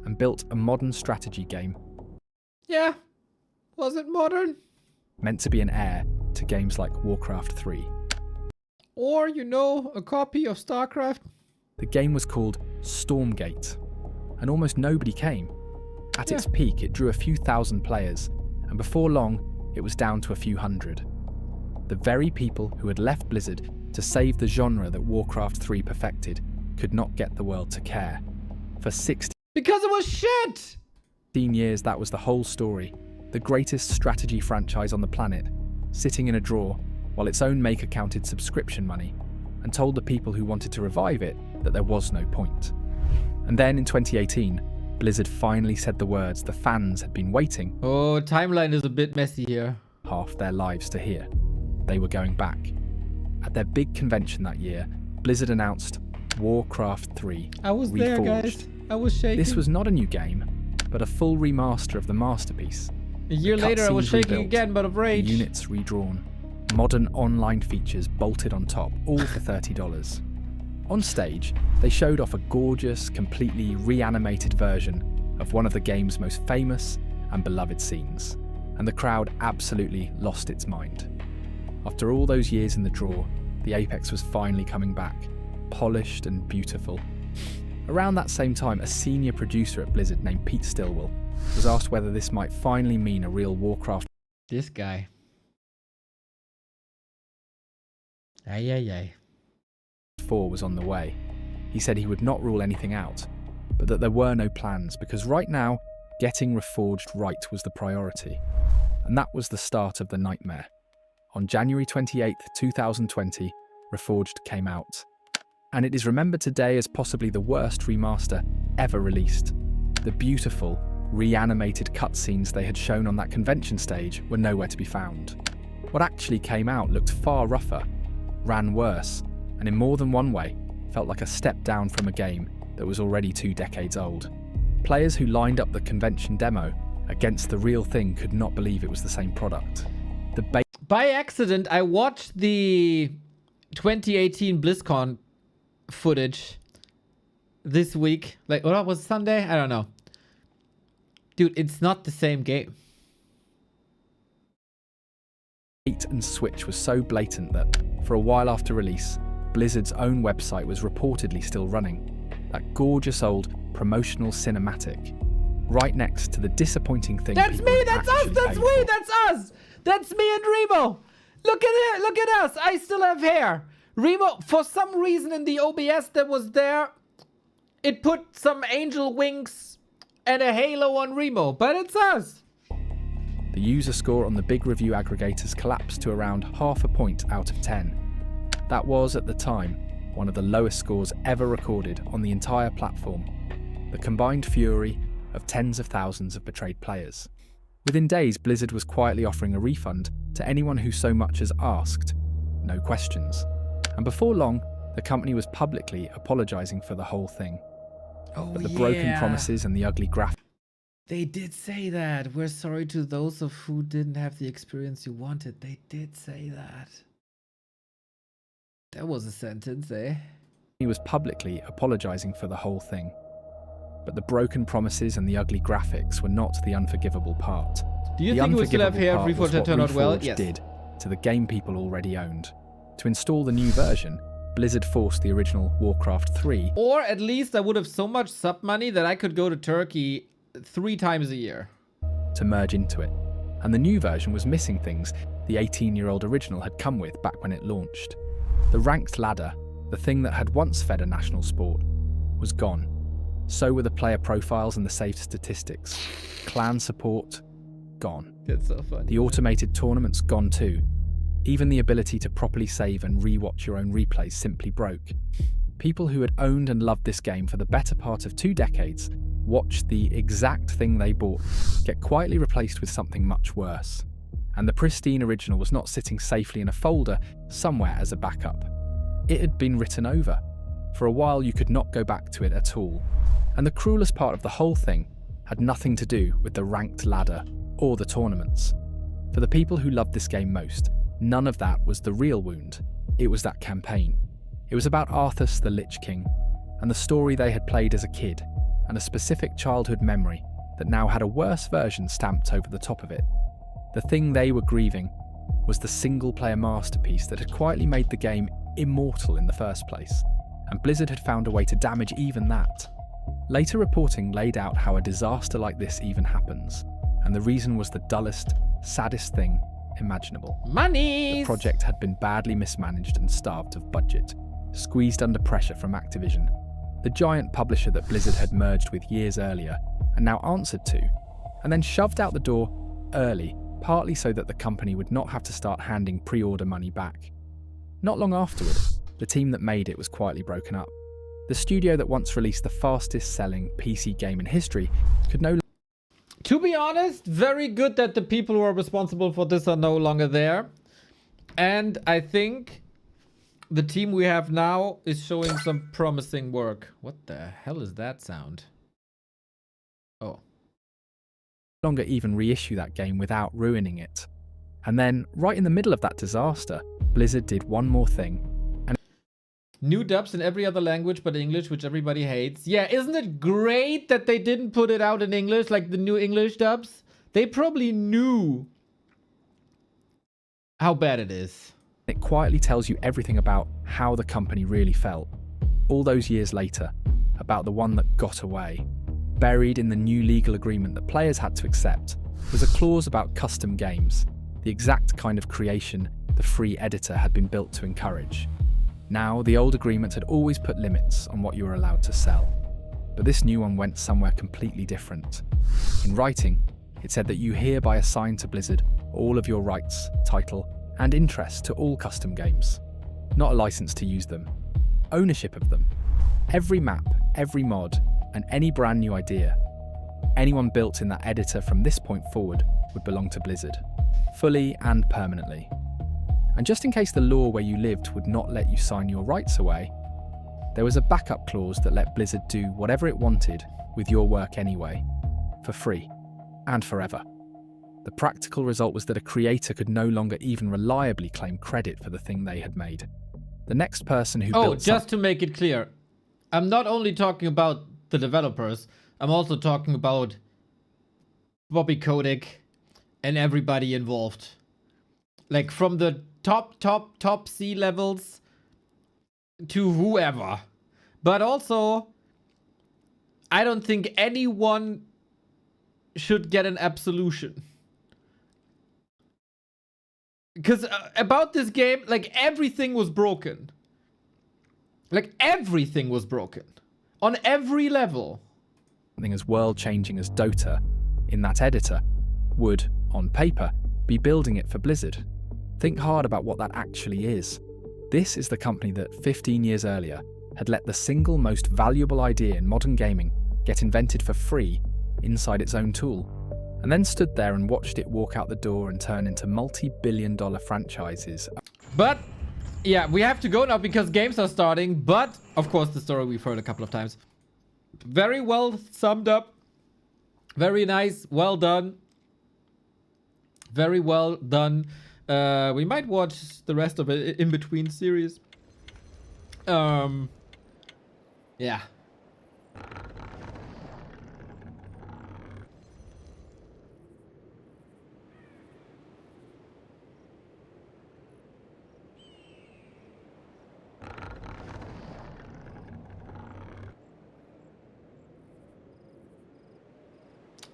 Speaker 5: and built a modern strategy game.
Speaker 3: Yeah, was it modern?
Speaker 5: Meant to be an heir to games like Warcraft 3.
Speaker 3: Or, you know, a copy of StarCraft?
Speaker 5: The game was called Stormgate, and almost nobody came. At its peak, it drew a few thousand players, and before long, it was down to a few hundred. The very people who had left Blizzard to save the genre that Warcraft 3 perfected could not get the world to care. For 16
Speaker 3: Because it was shit!
Speaker 5: years, that was the whole story. The greatest strategy franchise on the planet, sitting in a drawer while its own maker counted subscription money and told the people who wanted to revive it that there was no point. And then in 2018, Blizzard finally said the words the fans had been waiting
Speaker 3: Oh, timeline is a bit messy here.
Speaker 5: half their lives to hear. They were going back. At their big convention that year, Blizzard announced Warcraft 3
Speaker 3: I was there,
Speaker 5: Reforged.
Speaker 3: guys. I was shaking.
Speaker 5: This was not a new game, but a full remaster of the masterpiece.
Speaker 3: A year later, I was
Speaker 5: cutscenes
Speaker 3: shaking
Speaker 5: rebuilt,
Speaker 3: again, but of
Speaker 5: the
Speaker 3: rage.
Speaker 5: units redrawn, modern online features bolted on top, all for $30. On stage, they showed off a gorgeous, completely reanimated version of one of the game's most famous and beloved scenes, and the crowd absolutely lost its mind. After all those years in the drawer, the Apex was finally coming back, polished and beautiful. Around that same time, a senior producer at Blizzard named Pete Stillwell was asked whether this might finally mean a real Warcraft
Speaker 3: This guy. Ay, ay, ay.
Speaker 5: 4 was on the way. He said he would not rule anything out, but that there were no plans because right now, getting Reforged right was the priority. And that was the start of the nightmare. On January 28, 2020, Reforged came out. And it is remembered today as possibly the worst remaster ever released. The beautiful, reanimated cutscenes they had shown on that convention stage were nowhere to be found. What actually came out looked far rougher, ran worse, and in more than one way, felt like a step down from a game that was already 2 decades old. Players who lined up the convention demo against the real thing could not believe it was the same product.
Speaker 3: By accident, I watched the 2018 BlizzCon footage this week. Like, what was it, Sunday? I don't know. Dude, it's not the same game.
Speaker 5: Bait and switch was so blatant that, for a while after release, Blizzard's own website was reportedly still running. That gorgeous old promotional cinematic. right next to the disappointing thing.
Speaker 3: That's
Speaker 5: people
Speaker 3: me,
Speaker 5: had
Speaker 3: that's us,
Speaker 5: actually
Speaker 3: that's
Speaker 5: paid
Speaker 3: we,
Speaker 5: for.
Speaker 3: that's us! That's me and Remo! Look at it, look at us! I still have hair! Remo, for some reason in the OBS that was there, it put some angel wings and a halo on Remo, but it's us!
Speaker 5: The user score on the big review aggregators collapsed to around half a point out of 10. That was, at the time, one of the lowest scores ever recorded on the entire platform. The combined fury of tens of thousands of betrayed players. Within days, Blizzard was quietly offering a refund to anyone who so much as asked, no questions. And before long, the company was publicly apologising for the whole thing.
Speaker 3: Oh,
Speaker 5: But the broken promises and the ugly graphics.
Speaker 3: They did say that. We're sorry to those of who didn't have the experience you wanted. They did say that. That was a sentence, eh?
Speaker 5: He was publicly apologising for the whole thing. But the broken promises and the ugly graphics were not the unforgivable part.
Speaker 3: Do you
Speaker 5: The
Speaker 3: think we still have hair if
Speaker 5: unforgivable part
Speaker 3: Reforged had
Speaker 5: was
Speaker 3: turned out
Speaker 5: what
Speaker 3: well?
Speaker 5: Reforged
Speaker 3: Yes.
Speaker 5: did to the game people already owned. To install the new version, Blizzard forced the original Warcraft 3
Speaker 3: Or at least I would have so much sub money that I could go to Turkey 3 times a year.
Speaker 5: to merge into it. And the new version was missing things the 18-year-old original had come with back when it launched. The ranked ladder, the thing that had once fed a national sport, was gone. So were the player profiles and the saved statistics. Clan support, gone.
Speaker 3: That's so funny.
Speaker 5: The automated tournaments, gone too. Even the ability to properly save and re-watch your own replays simply broke. People who had owned and loved this game for the better part of 2 decades watched the exact thing they bought get quietly replaced with something much worse. And the pristine original was not sitting safely in a folder somewhere as a backup. It had been written over. For a while you could not go back to it at all. And the cruelest part of the whole thing had nothing to do with the ranked ladder or the tournaments. For the people who loved this game most, none of that was the real wound. It was that campaign. It was about Arthas the Lich King, and the story they had played as a kid, and a specific childhood memory that now had a worse version stamped over the top of it. The thing they were grieving was the single-player masterpiece that had quietly made the game immortal in the first place, and Blizzard had found a way to damage even that. Later reporting laid out how a disaster like this even happens, and the reason was the dullest, saddest thing imaginable.
Speaker 3: Money!
Speaker 5: The project had been badly mismanaged and starved of budget, squeezed under pressure from Activision, the giant publisher that Blizzard had merged with years earlier and now answered to, and then shoved out the door early, partly so that the company would not have to start handing pre-order money back. Not long afterward, the team that made it was quietly broken up. The studio that once released the fastest-selling PC game in history could no
Speaker 3: To be honest, very good that the people who are responsible for this are no longer there. And I think the team we have now is showing some promising work. What the hell is that sound? Oh.
Speaker 5: longer even reissue that game without ruining it. And then, right in the middle of that disaster, Blizzard did one more thing.
Speaker 3: New dubs in every other language but English, which everybody hates. Yeah, isn't it great that they didn't put it out in English, like the new English dubs? They probably knew how bad it is.
Speaker 5: It quietly tells you everything about how the company really felt, all those years later, about the one that got away. Buried in the new legal agreement that players had to accept was a clause about custom games, the exact kind of creation the free editor had been built to encourage. Now, the old agreement had always put limits on what you were allowed to sell, but this new one went somewhere completely different. In writing, it said that you hereby assign to Blizzard all of your rights, title, and interest to all custom games, not a license to use them, ownership of them. Every map, every mod, and any brand new idea, anyone built in that editor from this point forward would belong to Blizzard, fully and permanently. And just in case the law where you lived would not let you sign your rights away, there was a backup clause that let Blizzard do whatever it wanted with your work anyway, for free, and forever. The practical result was that a creator could no longer even reliably claim credit for the thing they had made. The next person who built
Speaker 3: just to make it clear, I'm not only talking about the developers, I'm also talking about Bobby Kotick and everybody involved. Like from the top C levels to whoever. But also, I don't think anyone should get an absolution. Because about this game, like, everything was broken. Like, everything was broken. On every level.
Speaker 5: Something as world-changing as Dota, in that editor, would, on paper, be building it for Blizzard. Think hard about what that actually is. This is the company that 15 years earlier had let the single most valuable idea in modern gaming get invented for free inside its own tool, and then stood there and watched it walk out the door and turn into multi-billion-dollar franchises.
Speaker 3: But, yeah, we have to go now because games are starting. But, of course, the story we've heard a couple of times. Very well summed up. Very nice. Well done. Very well done. We might watch the rest of it in between series. Yeah.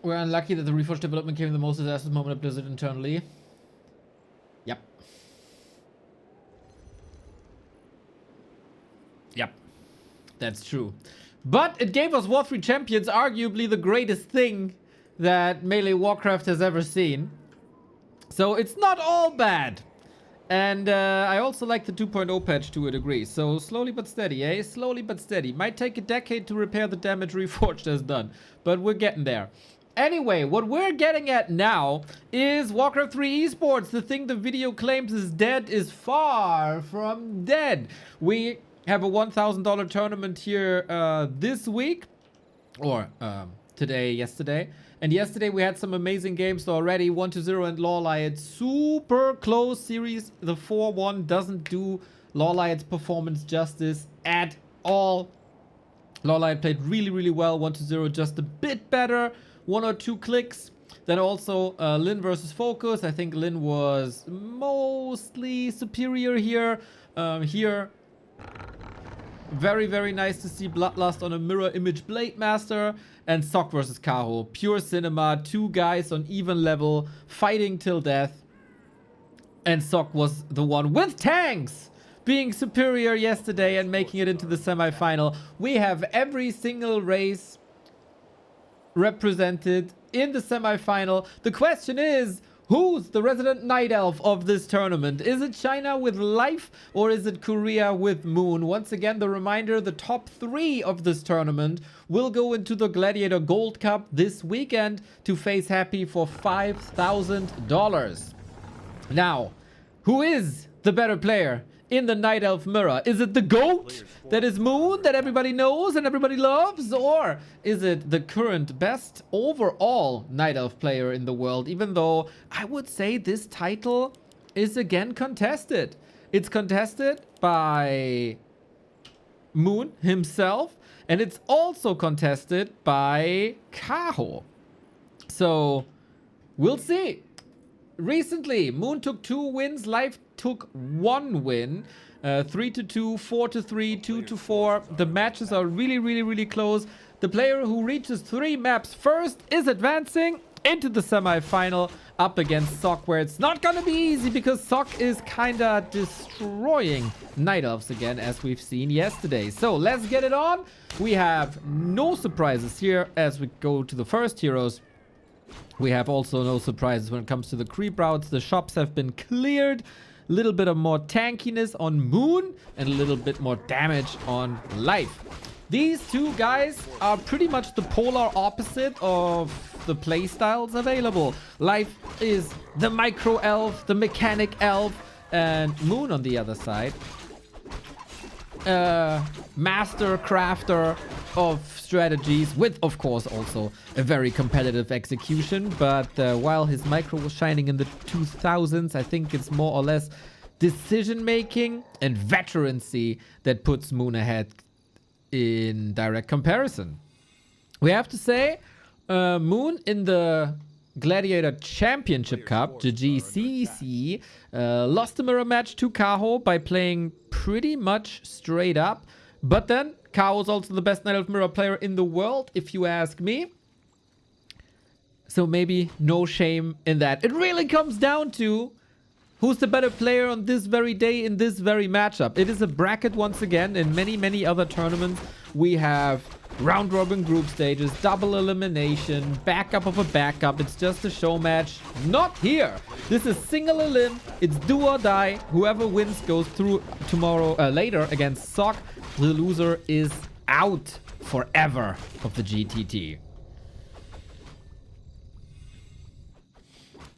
Speaker 3: We're unlucky that the Reforged development came in the most disastrous moment at Blizzard internally. Yep. Yep. That's true. But it gave us War 3 Champions, arguably the greatest thing that Melee Warcraft has ever seen. So it's not all bad. And I also like the 2.0 patch to a degree. So slowly but steady, eh? Slowly but steady. Might take a decade to repair the damage Reforged has done. But we're getting there. Anyway, what we're getting at now is Warcraft 3 Esports. The thing the video claims is dead is far from dead. We have a $1,000 tournament here this week. Or today, yesterday. And yesterday we had some amazing games already. 1-0 and Lawlight. Super close series. The 4-1 doesn't do Lawlight's performance justice at all. Lawlight played really, really well. 1-0 just a bit better. 1 or 2 clicks. Then also Lin versus Focus. I think Lin was mostly superior here. Very, very nice to see Bloodlust on a mirror image Blade Master. And Sok versus Kaho. Pure cinema. 2 guys on even level. Fighting till death. And Sok was the one with tanks being superior yesterday and making it into the semi-final. We have every single race represented in the semi-final. The question is, who's the resident night elf of this tournament? Is it China with Life or is it Korea with Moon? Once again, the reminder, the top 3 of this tournament will go into the Gladiator Gold Cup this weekend to face Happy for $5,000. Now, who is the better player in the Night Elf mirror? Is it the GOAT that is Moon that everybody knows and everybody loves? Or is it the current best overall Night Elf player in the world? Even though I would say this title is again contested. It's contested by Moon himself and it's also contested by Kaho. So we'll see. Recently, Moon took 2 wins, Life took 1 win. 3-2, 4-3, 2-4. The matches are really, really, really close. The player who reaches 3 maps first is advancing into the semi-final up against Sok, where it's not gonna be easy because Sok is kinda destroying Night Elves again, as we've seen yesterday. So let's get it on. We have no surprises here as we go to the first heroes. We have also no surprises when it comes to the creep routes. The shops have been cleared. A little bit of more tankiness on Moon and a little bit more damage on Life. These 2 guys are pretty much the polar opposite of the playstyles available. Life is the micro elf, the mechanic elf, and Moon on the other side. Master crafter of strategies with, of course, also a very competitive execution. But while his micro was shining in the 2000s, I think it's more or less decision making and veterancy that puts Moon ahead in direct comparison. We have to say, Moon in the Gladiator Championship Cup, GGCC, lost the mirror match to Kaho by playing pretty much straight up. But then Kaho is also the best Night Elf mirror player in the world, if you ask me. So maybe no shame in that. It really comes down to who's the better player on this very day in this very matchup. It is a bracket once again. In many, many other tournaments, we have round robin group stages, double elimination, backup of a backup. It's just a show match. Not here. This is single elim. It's do or die. Whoever wins goes through tomorrow, later against Sok. The loser is out forever of the GTT.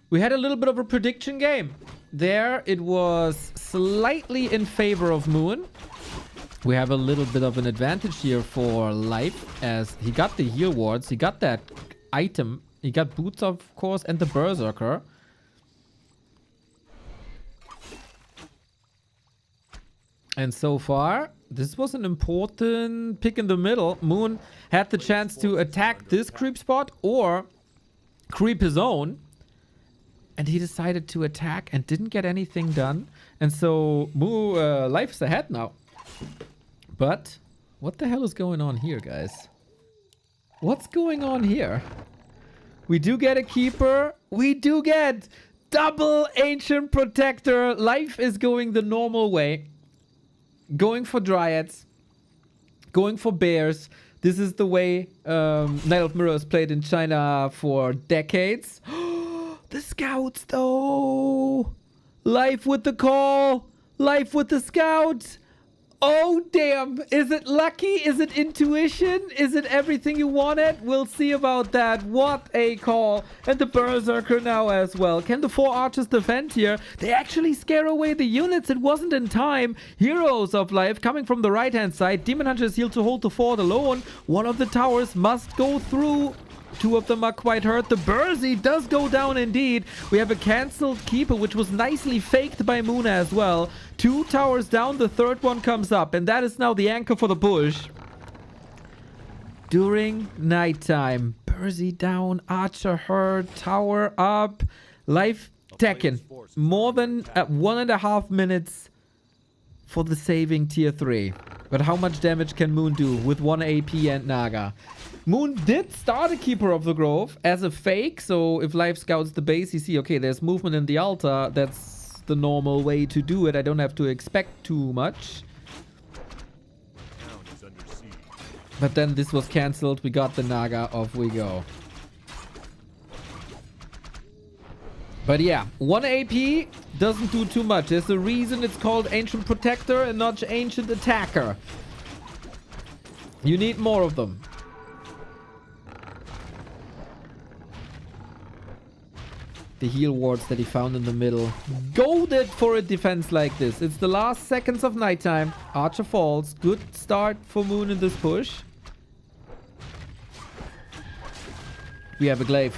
Speaker 3: We had a little bit of a prediction game. There it was slightly in favor of Moon. We have a little bit of an advantage here for Life as he got the heal wards. He got that item. He got boots, of course, and the Berserker. And so far, this was an important pick in the middle. Moon had the chance to attack this creep spot or creep his own. And he decided to attack and didn't get anything done. And so Life's ahead now. But what the hell is going on here, guys? What's going on here? We do get a keeper. We do get double Ancient Protector. Life is going the normal way. Going for Dryads. Going for Bears. This is the way Night of Mirrors played in China for decades. The scouts, though. Life with the call. Life with the scouts. Oh, damn. Is it lucky? Is it intuition? Is it everything you wanted? We'll see about that. What a call. And the Berserker now as well. Can the 4 archers defend here? They actually scare away the units. It wasn't in time. Heroes of Life coming from the right-hand side. Demon Hunter is healed to hold the fort alone. One of the towers must go through. 2 of them are quite hurt. The Bursey does go down indeed. We have a cancelled keeper, which was nicely faked by Moon as well. 2 towers down. The 3rd one comes up. And that is now the anchor for the push. During nighttime. Bursey down. Archer hurt. Tower up. Life taken. More than 1.5 minutes for the saving tier 3. But how much damage can Moon do with 1 AP and Naga? Moon did start a Keeper of the Grove as a fake, so if Life scouts the base, you see, okay, there's movement in the altar. That's the normal way to do it. I don't have to expect too much. But then this was cancelled. We got the Naga. Off we go. But yeah, 1 AP doesn't do too much. There's a reason it's called Ancient Protector and not Ancient Attacker. You need more of them. The heal wards that he found in the middle. Goaded for a defense like this. It's the last seconds of nighttime. Archer falls. Good start for Moon in this push. We have a glaive.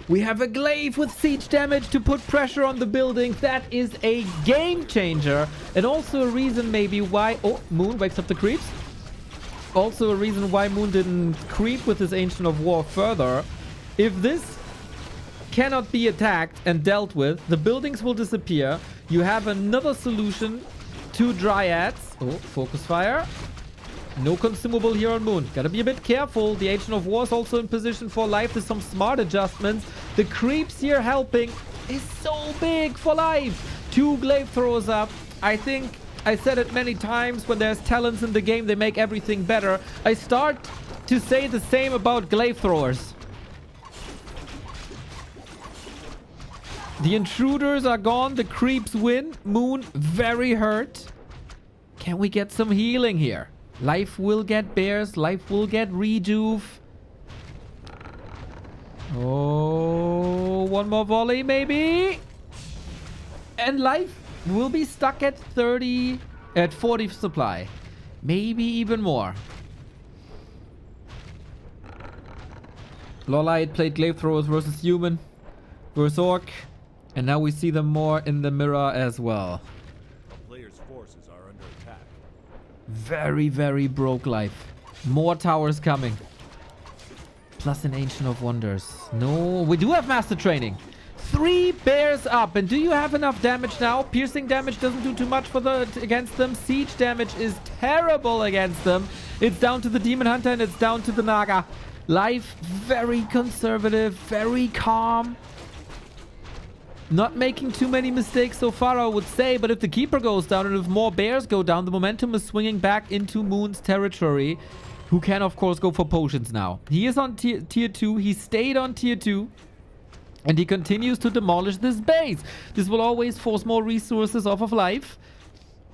Speaker 3: We have a glaive with siege damage to put pressure on the buildings. That is a game changer. And also a reason maybe why... Oh, Moon wakes up the creeps. Also a reason why Moon didn't creep with his Ancient of War further. If this cannot be attacked and dealt with, the buildings will disappear. You have another solution. 2 Dryads. Oh, focus fire. No consumable here on Moon. Gotta be a bit careful. The Ancient of War is also in position for Life. There's some smart adjustments. The creeps here helping is so big for Life. 2 glaive throwers up. I think I said it many times. When there's talents in the game, they make everything better. I start to say the same about glaive throwers. The intruders are gone. The creeps win. Moon very hurt. Can we get some healing here? Life will get bears. Life will get rejuve. Oh, one more volley maybe. And Life will be stuck at 40 supply. Maybe even more. Lolite played glaive throwers versus human. Versus orc. And now we see them more in the mirror as well.
Speaker 6: Players' forces are under attack.
Speaker 3: Very, very broke Life. More towers coming. Plus an Ancient of Wonders. No, we do have Master Training. 3 bears up. And do you have enough damage now? Piercing damage doesn't do too much for against them. Siege damage is terrible against them. It's down to the Demon Hunter and it's down to the Naga. Life very conservative, very calm. Not making too many mistakes so far, I would say, but if the keeper goes down and if more bears go down, the momentum is swinging back into Moon's territory, who can, of course, go for potions now. He is on tier 2. He stayed on tier 2. And he continues to demolish this base. This will always force more resources off of Life.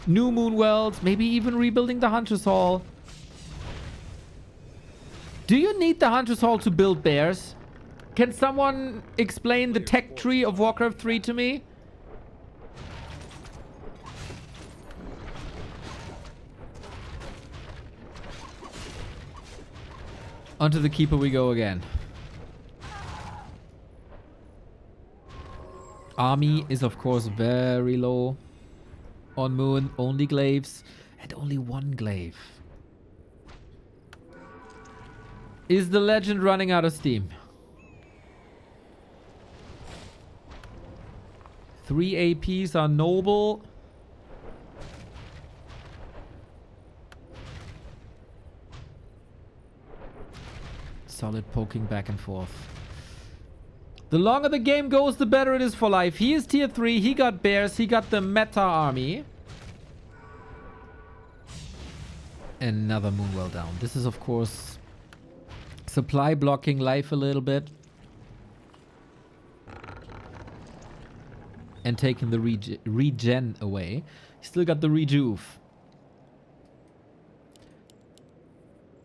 Speaker 3: New Moon Worlds, maybe even rebuilding the Hunter's Hall. Do you need the Hunter's Hall to build bears? Can someone explain the tech tree of Warcraft 3 to me? Onto the keeper we go again. Army is of course very low on Moon. Only glaives and only one glaive. Is the legend running out of steam? 3 APs are noble. Solid poking back and forth. The longer the game goes, the better it is for Life. He is tier 3. He got bears. He got the meta army. Another Moonwell down. This is, of course, supply blocking Life a little bit. And taking the regen away. Still got the rejuve.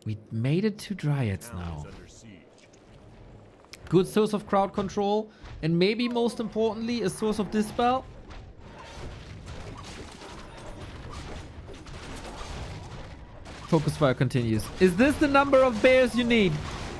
Speaker 3: We made it to Dryads now. Good source of crowd control. And maybe most importantly, a source of dispel. Focus fire continues. Is this the number of bears you need?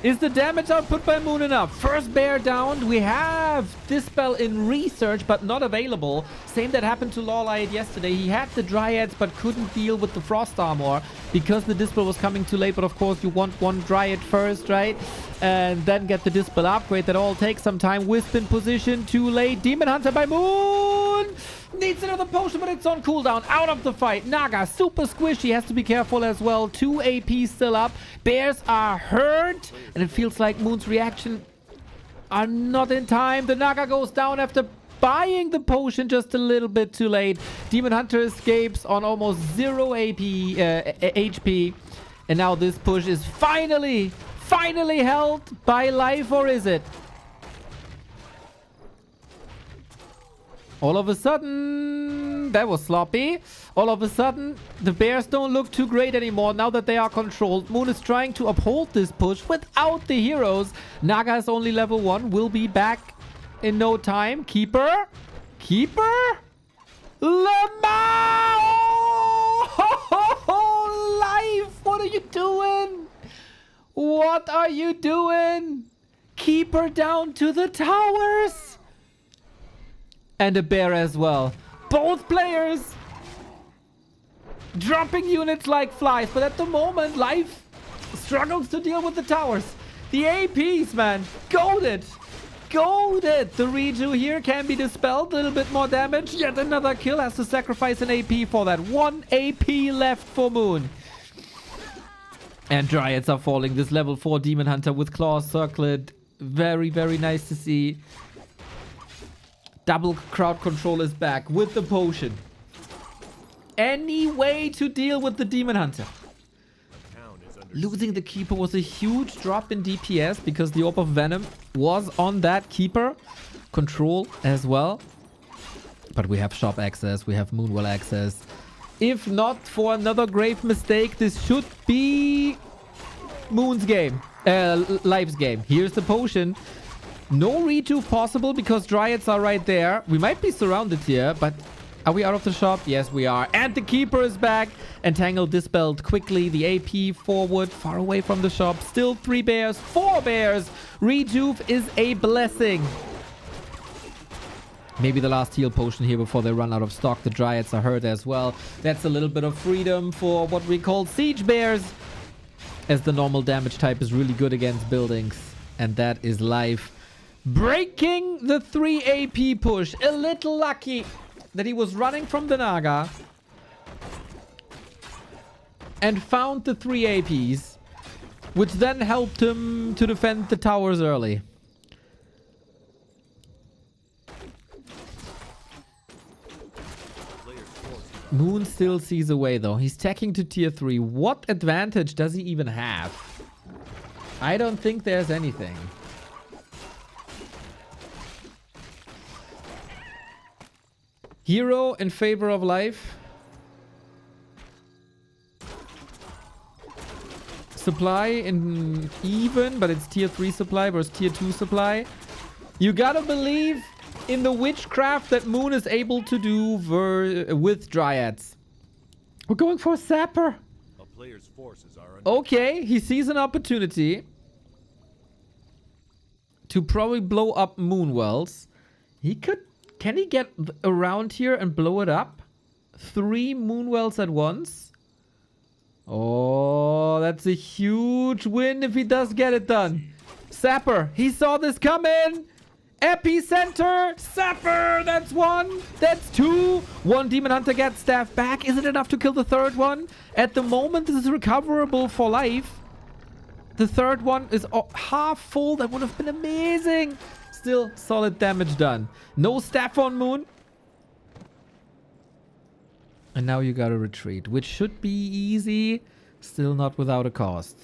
Speaker 3: Is the damage output by Moon enough? First bear down. We have Dispel in research, but not available. Same that happened to Lawlight yesterday. He had the Dryads, but couldn't deal with the Frost Armor because the Dispel was coming too late. But of course, you want one Dryad first, right? And then get the Dispel upgrade. That all takes some time. Wisp in position. Too late. Demon Hunter by Moon. Needs another potion, but it's on cooldown. Out of the fight. Naga, super squishy. Has to be careful as well. 2 AP still up. Bears are hurt. And it feels like Moon's reaction are not in time. The Naga goes down after buying the potion just a little bit too late. Demon Hunter escapes on almost 0 HP. And now this push is finally held by Life, or is it? All of a sudden, that was sloppy. All of a sudden, the bears don't look too great anymore now that they are controlled. Moon is trying to uphold this push without the heroes. Naga is only level 1. Will be back in no time. Keeper? Lamau! Life! What are you doing? What are you doing? Keeper down to the towers! And a bear as well. Both players dropping units like flies. But at the moment, Life struggles to deal with the towers. The APs, man. Goated. The redo here can be dispelled. A little bit more damage. Yet another kill. Has to sacrifice an AP for that. 1 AP left for Moon. And Dryads are falling. This level 4 Demon Hunter with claws circled. Very, very nice to see. Double crowd control is back with the potion. Any way to deal with the Demon Hunter. Losing the Keeper was a huge drop in DPS because the Orb of Venom was on that Keeper. Control as well. But we have shop access. We have Moonwell access. If not for another grave mistake, this should be Moon's game. Life's game. Here's the potion. No rejuve possible because Dryads are right there. We might be surrounded here, but are we out of the shop? Yes, we are. And the Keeper is back. Entangle dispelled quickly. The AP forward, far away from the shop. Still 3 bears, 4 bears. Rejuve is a blessing. Maybe the last heal potion here before they run out of stock. The Dryads are hurt as well. That's a little bit of freedom for what we call siege bears, as the normal damage type is really good against buildings. And that is Life. Breaking the 3 AP push. A little lucky that he was running from the Naga and found the 3 APs. which then helped him to defend the towers early. Moon still sees a way though. He's teching to tier 3. What advantage does he even have? I don't think there's anything. Hero in favor of Life. Supply in even, but it's tier 3 supply versus tier 2 supply. You gotta believe in the witchcraft that Moon is able to do with Dryads. We're going for a Sapper.
Speaker 6: A player's forces are under
Speaker 3: Okay, he sees an opportunity to probably blow up Moonwells. He could... Can he get around here and blow it up? 3 Moonwells at once? Oh, that's a huge win if he does get it done. Sapper, he saw this coming. Epicenter, Sapper, that's 1, that's 2. 1 Demon Hunter gets staff back. Is it enough to kill the third one? At the moment, this is recoverable for Life. The third one is half full. That would have been amazing. Still solid damage done. No staff on Moon. And now you gotta retreat, which should be easy. Still not without a cost.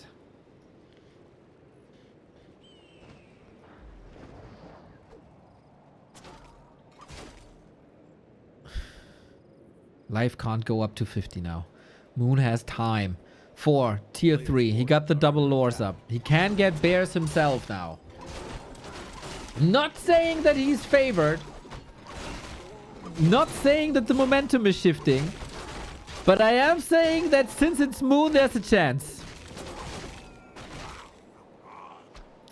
Speaker 3: Life can't go up to 50 now. Moon has time. 4, tier 3. He got the double lures up. He can get bears himself now. Not saying that he's favored. Not saying that the momentum is shifting. But I am saying that since it's Moon, there's a chance.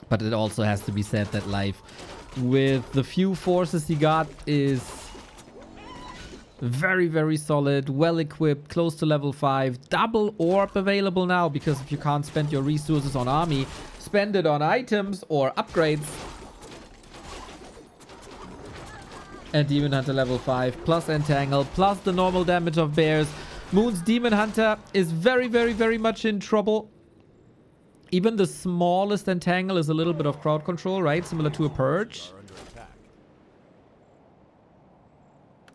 Speaker 3: But it also has to be said that Life, with the few forces he got, is very, very solid, well equipped, close to level 5. Double orb available now, because if you can't spend your resources on army, spend it on items or upgrades. And Demon Hunter level 5, plus Entangle, plus the normal damage of bears. Moon's Demon Hunter is very, very, very much in trouble. Even the smallest Entangle is a little bit of crowd control, right? Similar to a Purge.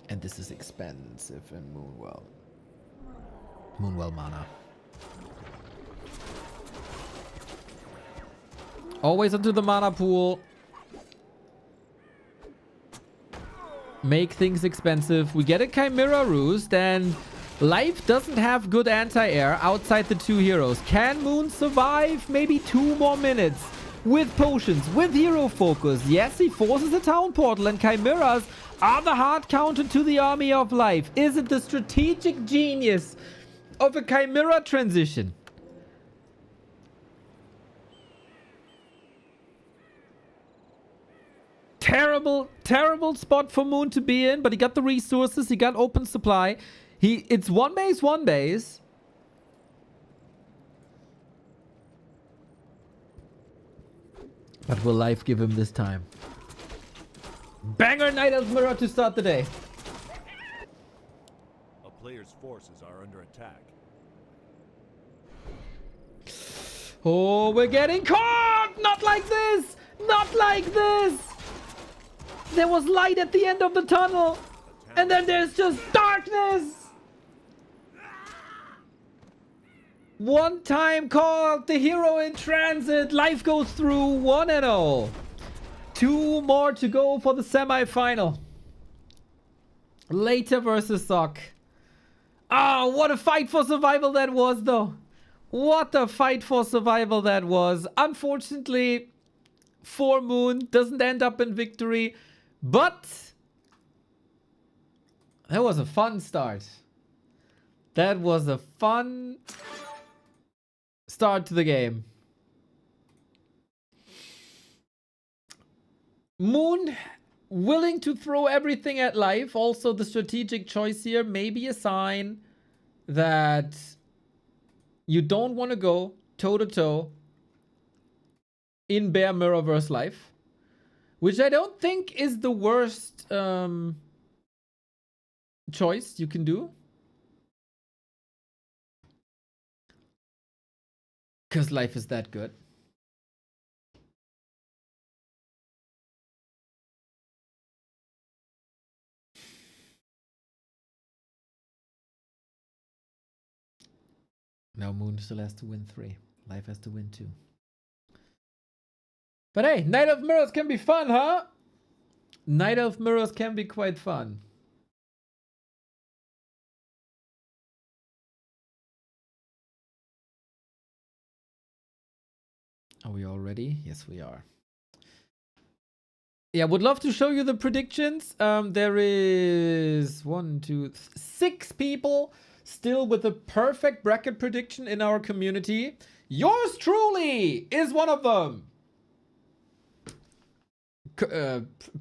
Speaker 3: And this is expensive in Moonwell. Moonwell mana. Always into the mana pool. Make things expensive. We get a Chimera Roost, and Life doesn't have good anti-air outside the 2 heroes. Can Moon survive maybe 2 more minutes with potions, with hero focus? Yes, he forces a town portal, and Chimeras are the hard counter to the army of Life. Is it the strategic genius of a Chimera transition? Terrible, terrible spot for Moon to be in, but he got the resources, he got open supply. It's one base. But will Life give him this time? Banger Night Elf Mirror to start the day.
Speaker 6: A player's forces are under attack.
Speaker 3: Oh, we're getting caught! Not like this! Not like this! There was light at the end of the tunnel. And then there's just darkness! One time called the hero in transit. Life goes through 1-0. 2 more to go for the semi-final. Later versus Sok. Oh, what a fight for survival that was, though. What a fight for survival that was. Unfortunately, for Moon, doesn't end up in victory. But that was a fun start. That was a fun start to the game. Moon willing to throw everything at Life. Also, the strategic choice here may be a sign that you don't want to go toe-to-toe in Bear Mirror vs. Life. Which I don't think is the worst choice you can do. Because life is that good. Now Moon still has to win 3. Life has to win 2. But hey, Night of Mirrors can be fun, huh? Night of Mirrors can be quite fun. Are we all ready? Yes, we are. Yeah, would love to show you the predictions. There is 6 people still with a perfect bracket prediction in our community. Yours truly is one of them.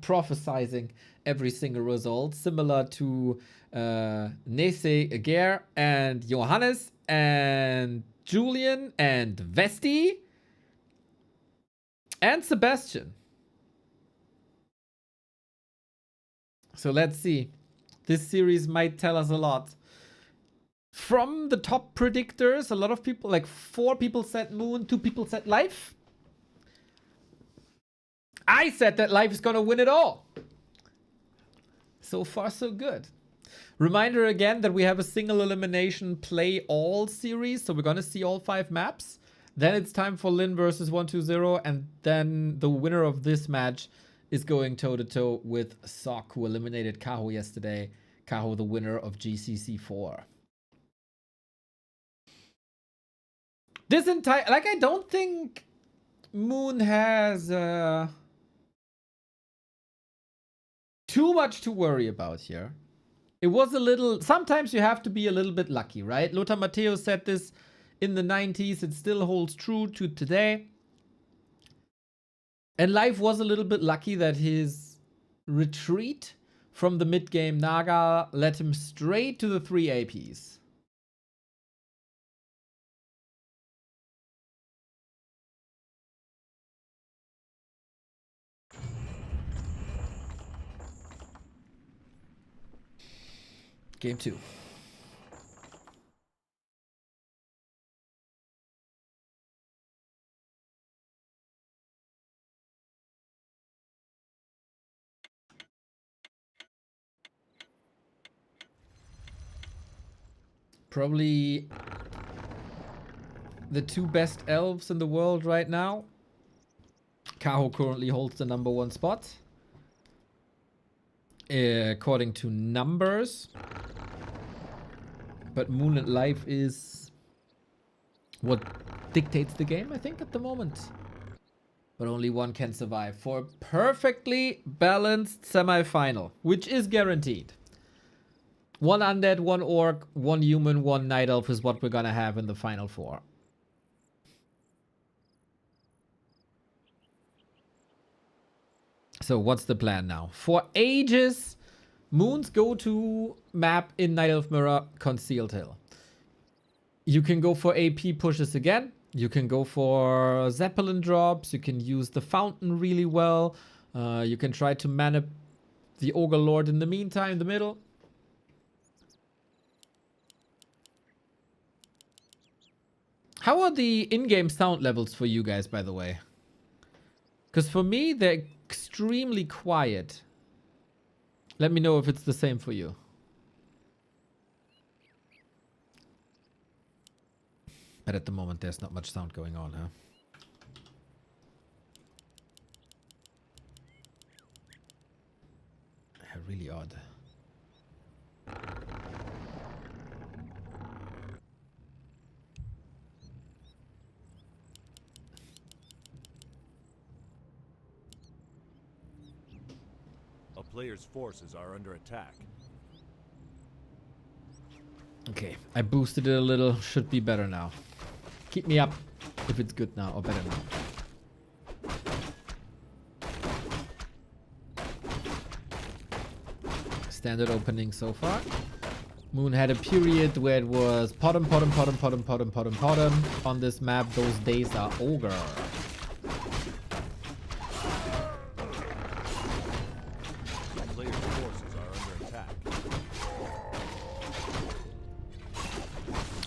Speaker 3: Prophesizing every single result, similar to Nese Ager and Johannes and Julian and Vesti and Sebastian. So let's see. This series might tell us a lot. From the top predictors, a lot of people, like 4 people said Moon, 2 people said Life. I said that Life is gonna win it all. So far, so good. Reminder again that we have a single elimination play all series. So we're gonna see all 5 maps. Then it's time for Lin versus 120. And then the winner of this match is going toe-to-toe with Sok, who eliminated Kaho yesterday. Kaho, the winner of GCC 4. This entire... Like, I don't think Moon has... too much to worry about here. It was a little... Sometimes you have to be a little bit lucky, right? Lothar Matthäus said this in the 90s. It still holds true to today. And Life was a little bit lucky that his retreat from the mid-game Naga led him straight to the 3 APs. Game 2. Probably the 2 best elves in the world right now. Kaho currently holds the #1 spot. According to numbers. But Moon and Life is what dictates the game, I think, at the moment. But only one can survive for a perfectly balanced semi-final, which is guaranteed. 1 undead, 1 orc, 1 human, 1 night elf is what we're gonna have in the final 4. So what's the plan now? For ages, Moon's go-to map in Night Elf Mirror, Concealed Hill. You can go for AP pushes again. You can go for Zeppelin drops. You can use the fountain really well. You can try to mana the Ogre Lord in the meantime, in the middle. How are the in-game sound levels for you guys, by the way? Because for me, they're extremely quiet. Let me know if it's the same for you. But at the moment, there's not much sound going on, huh? Really odd.
Speaker 6: A player's forces are under attack.
Speaker 3: Okay, I boosted it a little. Should be better now. Keep me up if it's good now or better now. Standard opening so far. Moon had a period where it was potom. On this map, those days are over.
Speaker 6: Player's forces are under attack.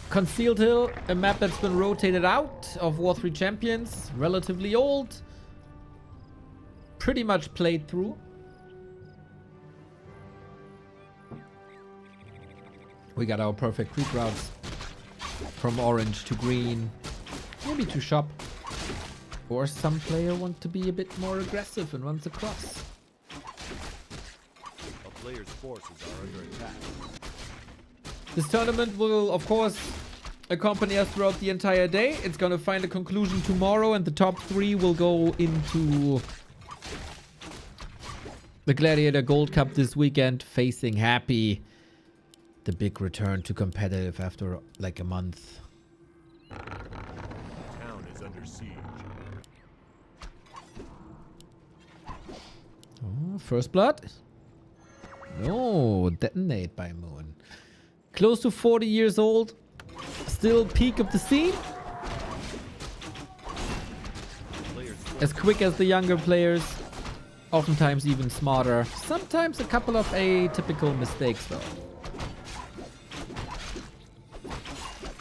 Speaker 3: Concealed Hill, a map that's been rotated out. of War 3 Champions. Relatively old. Pretty much played through. We got our perfect creep routes. From orange to green. Maybe to shop. Or some player want to be a bit more aggressive and runs across.
Speaker 6: A player's forces are under attack.
Speaker 3: This tournament will, of course, accompany us throughout the entire day. It's going to find a conclusion tomorrow, and the top 3 will go into the Gladiator Gold Cup this weekend, facing Happy. The big return to competitive after like a month.
Speaker 6: The town is under siege.
Speaker 3: Oh, first blood? No, detonate by Moon. Close to 40 years old. Still peak of the scene. As quick as the younger players. Oftentimes even smarter. Sometimes a couple of atypical mistakes though.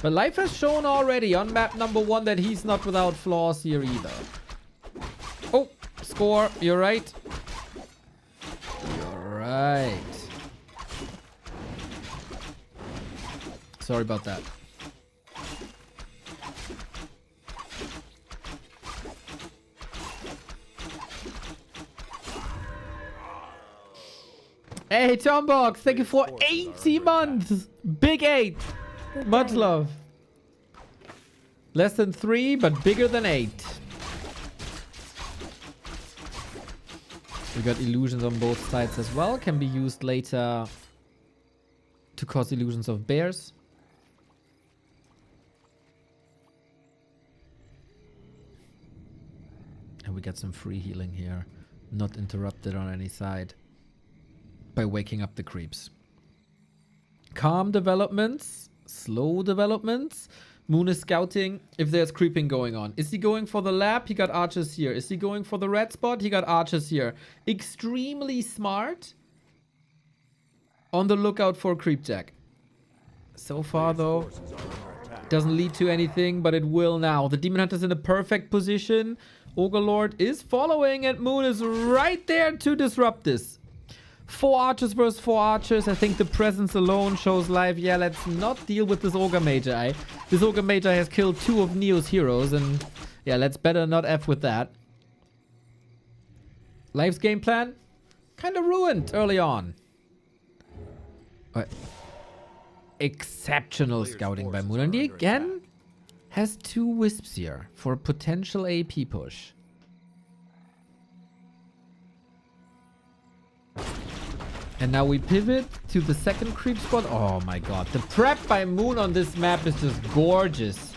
Speaker 3: But Life has shown already on map number 1 that he's not without flaws here either. Oh, score. You're right. You're right. Sorry about that. Hey, Tombox, thank you for 80 months. Big 8. Much love. Less than 3, but bigger than 8. We got illusions on both sides as well. Can be used later to cause illusions of bears. And we get some free healing here. Not interrupted on any side. By waking up the creeps. Calm developments. Slow developments. Moon is scouting if there's creeping going on. Is he going for the lab? He got archers here. Is he going for the red spot? He got archers here. Extremely smart. On the lookout for creepjack. So far though, doesn't lead to anything, but it will now. The Demon Hunter's in a perfect position. Ogre Lord is following and Moon is right there to disrupt this. 4 archers versus 4 archers. I think the presence alone shows Life. Yeah, let's not deal with this Ogre Magi. This Ogre Magi has killed 2 of Neo's heroes. And yeah, let's better not F with that. Life's game plan? Kind of ruined early on. But exceptional scouting by Moon. And he again has 2 wisps here for a potential AP push. And now we pivot to the second creep spot. Oh my god. The prep by Moon on this map is just gorgeous.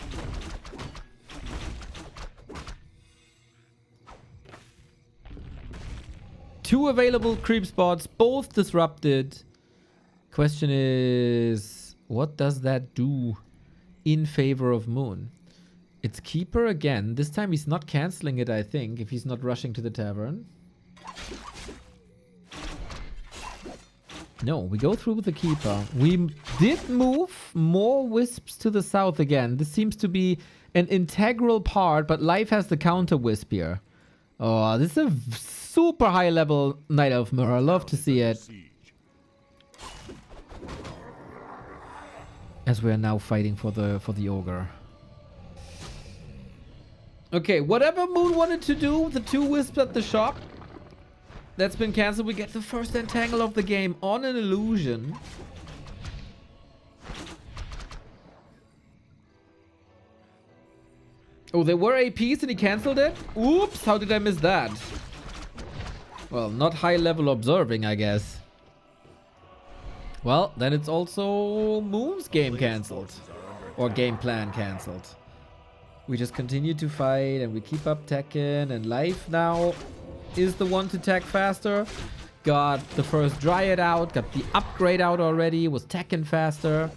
Speaker 3: Two available creep spots, both disrupted. Question is, what does that do in favor of Moon? It's Keeper again. This time he's not cancelling it, I think, if he's not rushing to the tavern. No, we go through with the Keeper. We did move more wisps to the south again. This seems to be an integral part, but Life has the counter wisp here. Oh, this is a super high level Night Elf Mirror. I love to see it. As we are now fighting for the Ogre. Okay, whatever Moon wanted to do, the 2 wisps at the shop. That's been cancelled. We get the first entangle of the game on an illusion. Oh, there were APs and he cancelled it? Oops, how did I miss that? Well, not high level observing, I guess. Well, then it's also Moon's game cancelled. Or game plan cancelled. We just continue to fight and we keep up Tekken, and Life now is the one to tech faster. Got the first Dryad out, got the upgrade out already, was teching faster.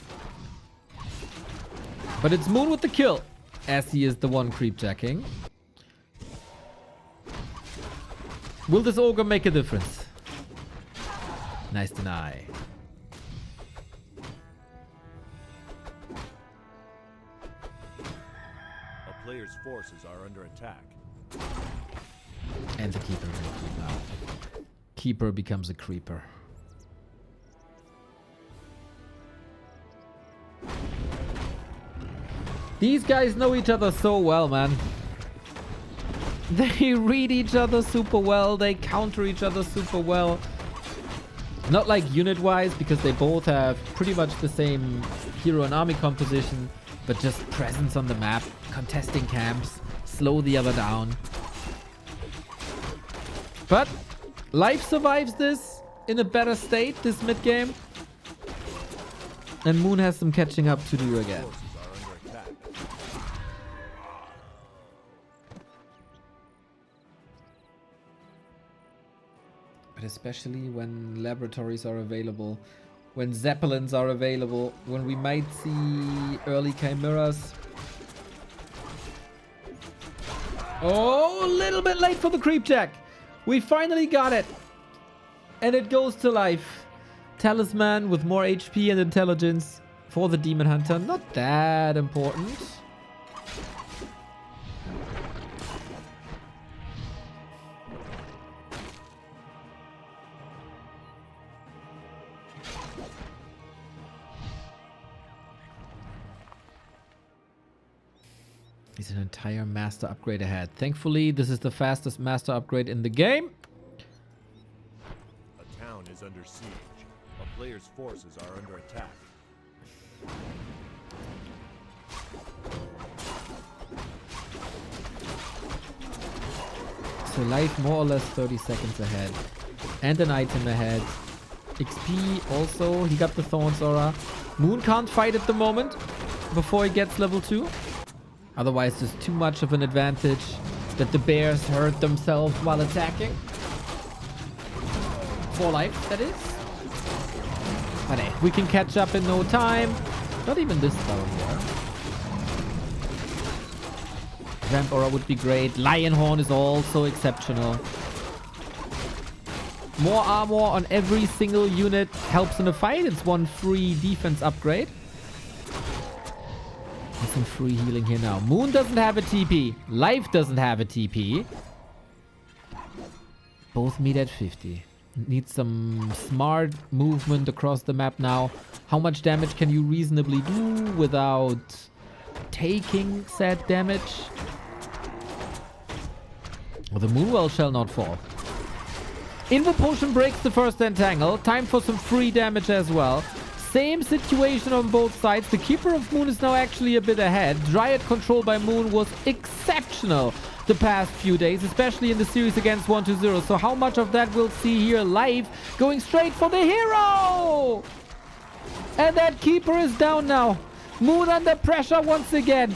Speaker 3: But it's Moon with the kill, as he is the one creep jacking. Will this Ogre make a difference? Nice deny.
Speaker 6: A player's forces are under attack.
Speaker 3: And the keeper will creep now. Keeper becomes a creeper. These guys know each other so well, man. They read each other super well. They counter each other super well. Not like unit-wise, because they both have pretty much the same hero and army composition, but just presence on the map, contesting camps, slow the other down. But Life survives this in a better state, this mid-game. And Moon has some catching up to do again.
Speaker 6: Forces are under attack.
Speaker 3: But especially when laboratories are available, when Zeppelins are available, when we might see early Chimeras. Oh, a little bit late for the creep check. We finally got it. And it goes to Life. Talisman with more HP and intelligence for the Demon Hunter. Not that important. He's an entire master upgrade ahead. Thankfully, this is the fastest master upgrade in the game.
Speaker 6: A town is under siege. A player's forces are under attack.
Speaker 3: So Life more or less 30 seconds ahead. And an item ahead. XP also. He got the Thorns Aura. Moon can't fight at the moment before he gets level 2. Otherwise, there's too much of an advantage that the bears hurt themselves while attacking. For Life, that is. But hey, we can catch up in no time. Not even this though here. Ramp Aura would be great. Lion Horn is also exceptional. More armor on every single unit helps in a fight. It's one free defense upgrade. And some free healing here now. Moon doesn't have a TP. Life doesn't have a TP. Both meet at 50. Need some smart movement across the map now. How much damage can you reasonably do without taking said damage? Well, the Moonwell shall not fall. Invo Potion breaks the first entangle. Time for some free damage as well. Same situation on both sides. The Keeper of Moon is now actually a bit ahead. Dryad control by Moon was exceptional the past few days, especially in the series against 1-0. So how much of that we'll see here live? Going straight for the hero! And that Keeper is down now. Moon under pressure once again.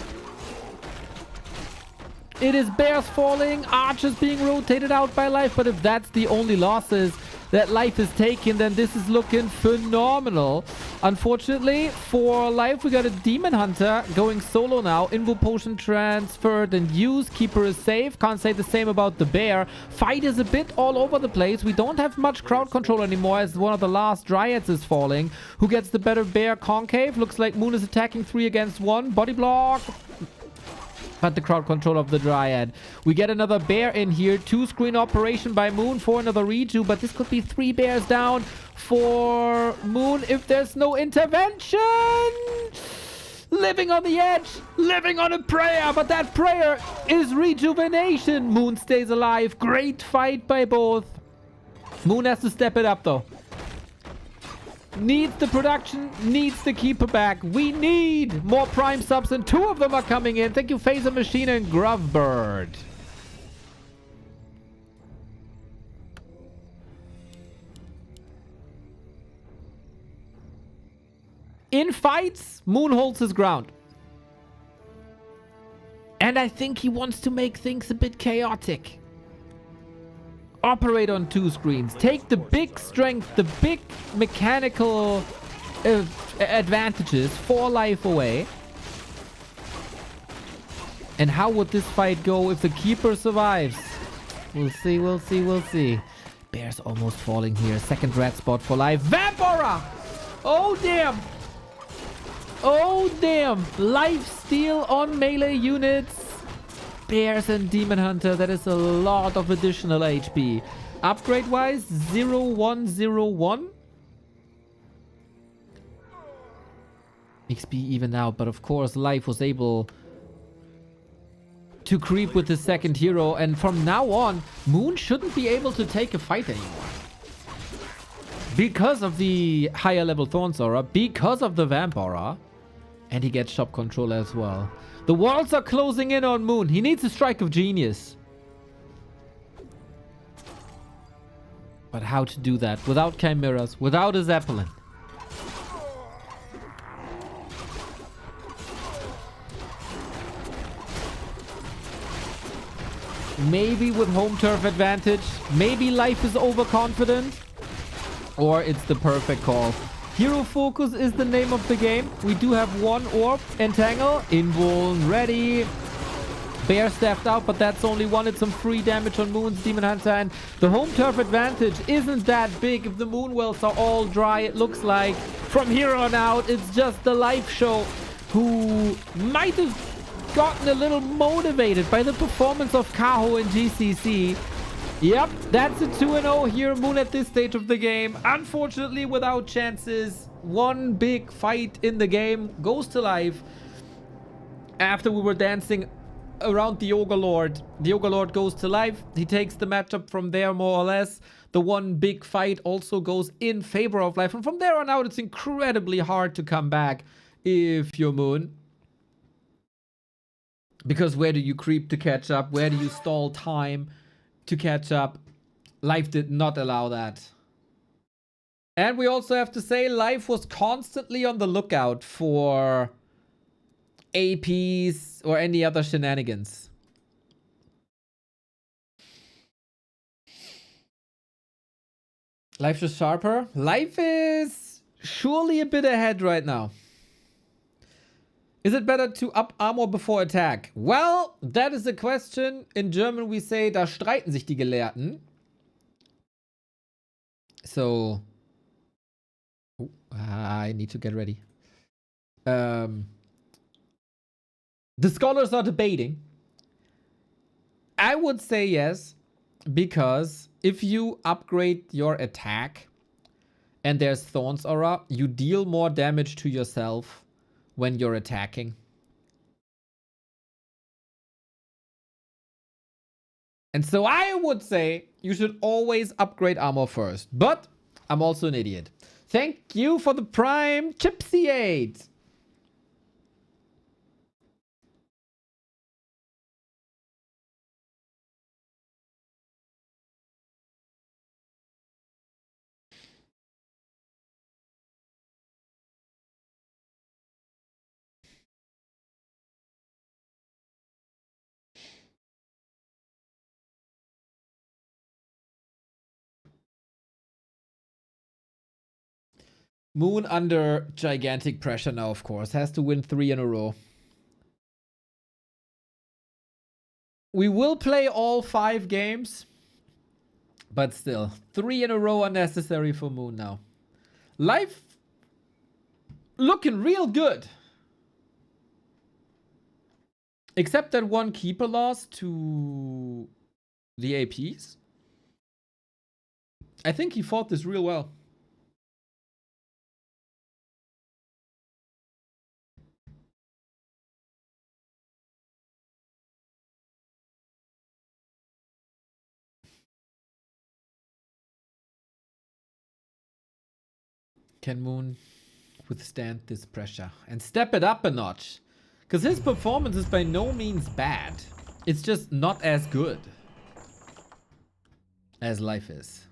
Speaker 3: It is Bears falling, Archers being rotated out by Life, but if that's the only losses that Life is taking, then this is looking phenomenal. Unfortunately, for Life, we got a Demon Hunter going solo now. Invo Potion transferred and used. Keeper is safe. Can't say the same about the Bear. Fight is a bit all over the place. We don't have much crowd control anymore as one of the last Dryads is falling. Who gets the better Bear? Concave. Looks like Moon is attacking 3 against 1. Body block. But the crowd control of the Dryad. We get another bear in here. 2-screen operation by Moon for another redo. But this could be 3 bears down for Moon if there's no intervention. Living on the edge. Living on a prayer. But that prayer is rejuvenation. Moon stays alive. Great fight by both. Moon has to step it up though. Needs the production, needs the Keeper back. We need more Prime subs, and 2 of them are coming in. Thank you, Phaser Machine and Grovebird. In fights, Moon holds his ground. And I think he wants to make things a bit chaotic. Operate on 2 screens. Take the big strength, the big mechanical advantages for Life away. And how would this fight go if the Keeper survives? We'll see, we'll see, we'll see. Bear's almost falling here. Second red spot for Life. Vamp Aura! Oh, damn! Oh, damn! Life steal on melee units. Bears and Demon Hunter. That is a lot of additional HP. Upgrade-wise, 0101. XP even out, but of course Life was able to creep with the second hero, and from now on, Moon shouldn't be able to take a fight anymore. Because of the higher level Thorns aura, because of the Vamp aura, and he gets shop control as well. The walls are closing in on Moon. He needs a strike of genius. But how to do that without Chimeras, without a Zeppelin? Maybe with home turf advantage. Maybe Life is overconfident. Or it's the perfect call. Hero Focus is the name of the game. We do have one orb. Entangle. Invuln ready. Bear staffed out, but that's only one. It's some free damage on Moon's Demon Hunter. And the home turf advantage isn't that big if the Moon wells are all dry. It looks like from here on out, it's just the Life Show who might have gotten a little motivated by the performance of Kaho and GCC. Yep, that's a 2-0 here. Moon at this stage of the game, unfortunately without chances. One big fight in the game goes to Life. After we were dancing around the Ogre Lord, the Ogre Lord goes to Life. He takes the matchup from there more or less. The one big fight also goes in favor of Life. And from there on out, it's incredibly hard to come back if you're Moon. Because where do you creep to catch up? Where do you stall time to catch up? Life did not allow that. And we also have to say Life was constantly on the lookout for APs or any other shenanigans. Life is sharper. Life is surely a bit ahead right now. Is it better to up armor before attack? Well, that is a question. In German we say, da streiten sich die Gelehrten. So, I need to get ready. The scholars are debating. I would say yes, because if you upgrade your attack and there's Thorns aura, you deal more damage to yourself when you're attacking. And so I would say you should always upgrade armor first. But I'm also an idiot. Thank you for the Prime Chipsy8. Moon under gigantic pressure now, of course. Has to win 3 in a row. We will play all 5 games. But still, 3 in a row are necessary for Moon now. Life looking real good. Except that one keeper loss to the APs. I think he fought this real well. Can Moon withstand this pressure and step it up a notch? Because his performance is by no means bad. It's just not as good as Life is.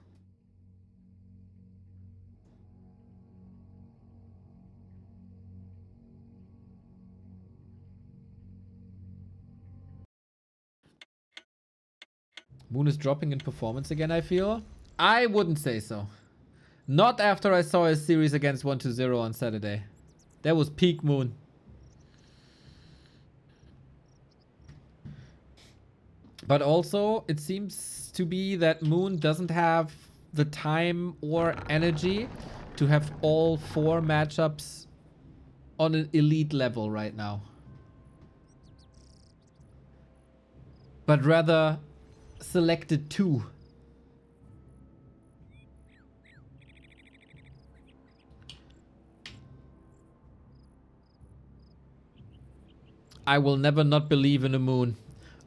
Speaker 3: Moon is dropping in performance again, I feel. I wouldn't say so. Not after I saw his series against 1-0 on Saturday. That was peak Moon. But also, it seems to be that Moon doesn't have the time or energy to have all 4 matchups on an elite level right now. but rather selected 2. I will never not believe in a moon.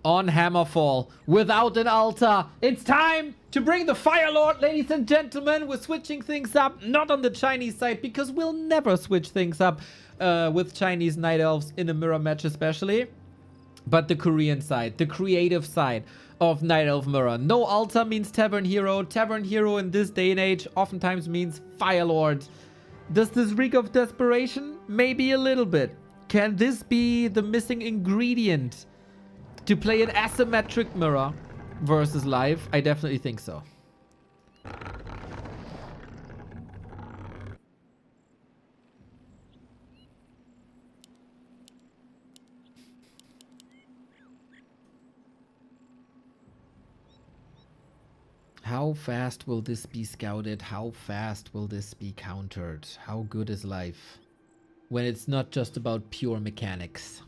Speaker 3: On Hammerfall, without an altar. It's time to bring the Fire Lord, ladies and gentlemen. We're switching things up, not on the Chinese side, because we'll never switch things up with Chinese Night Elves in a mirror match especially. But the Korean side, the creative side of Night Elf Mirror. No altar means Tavern Hero. Tavern Hero in this day and age oftentimes means Fire Lord. Does this reek of desperation? Maybe a little bit. Can this be the missing ingredient to play an asymmetric mirror versus live? I definitely think so. How fast will this be scouted? How fast will this be countered? How good is life when it's not just about pure mechanics?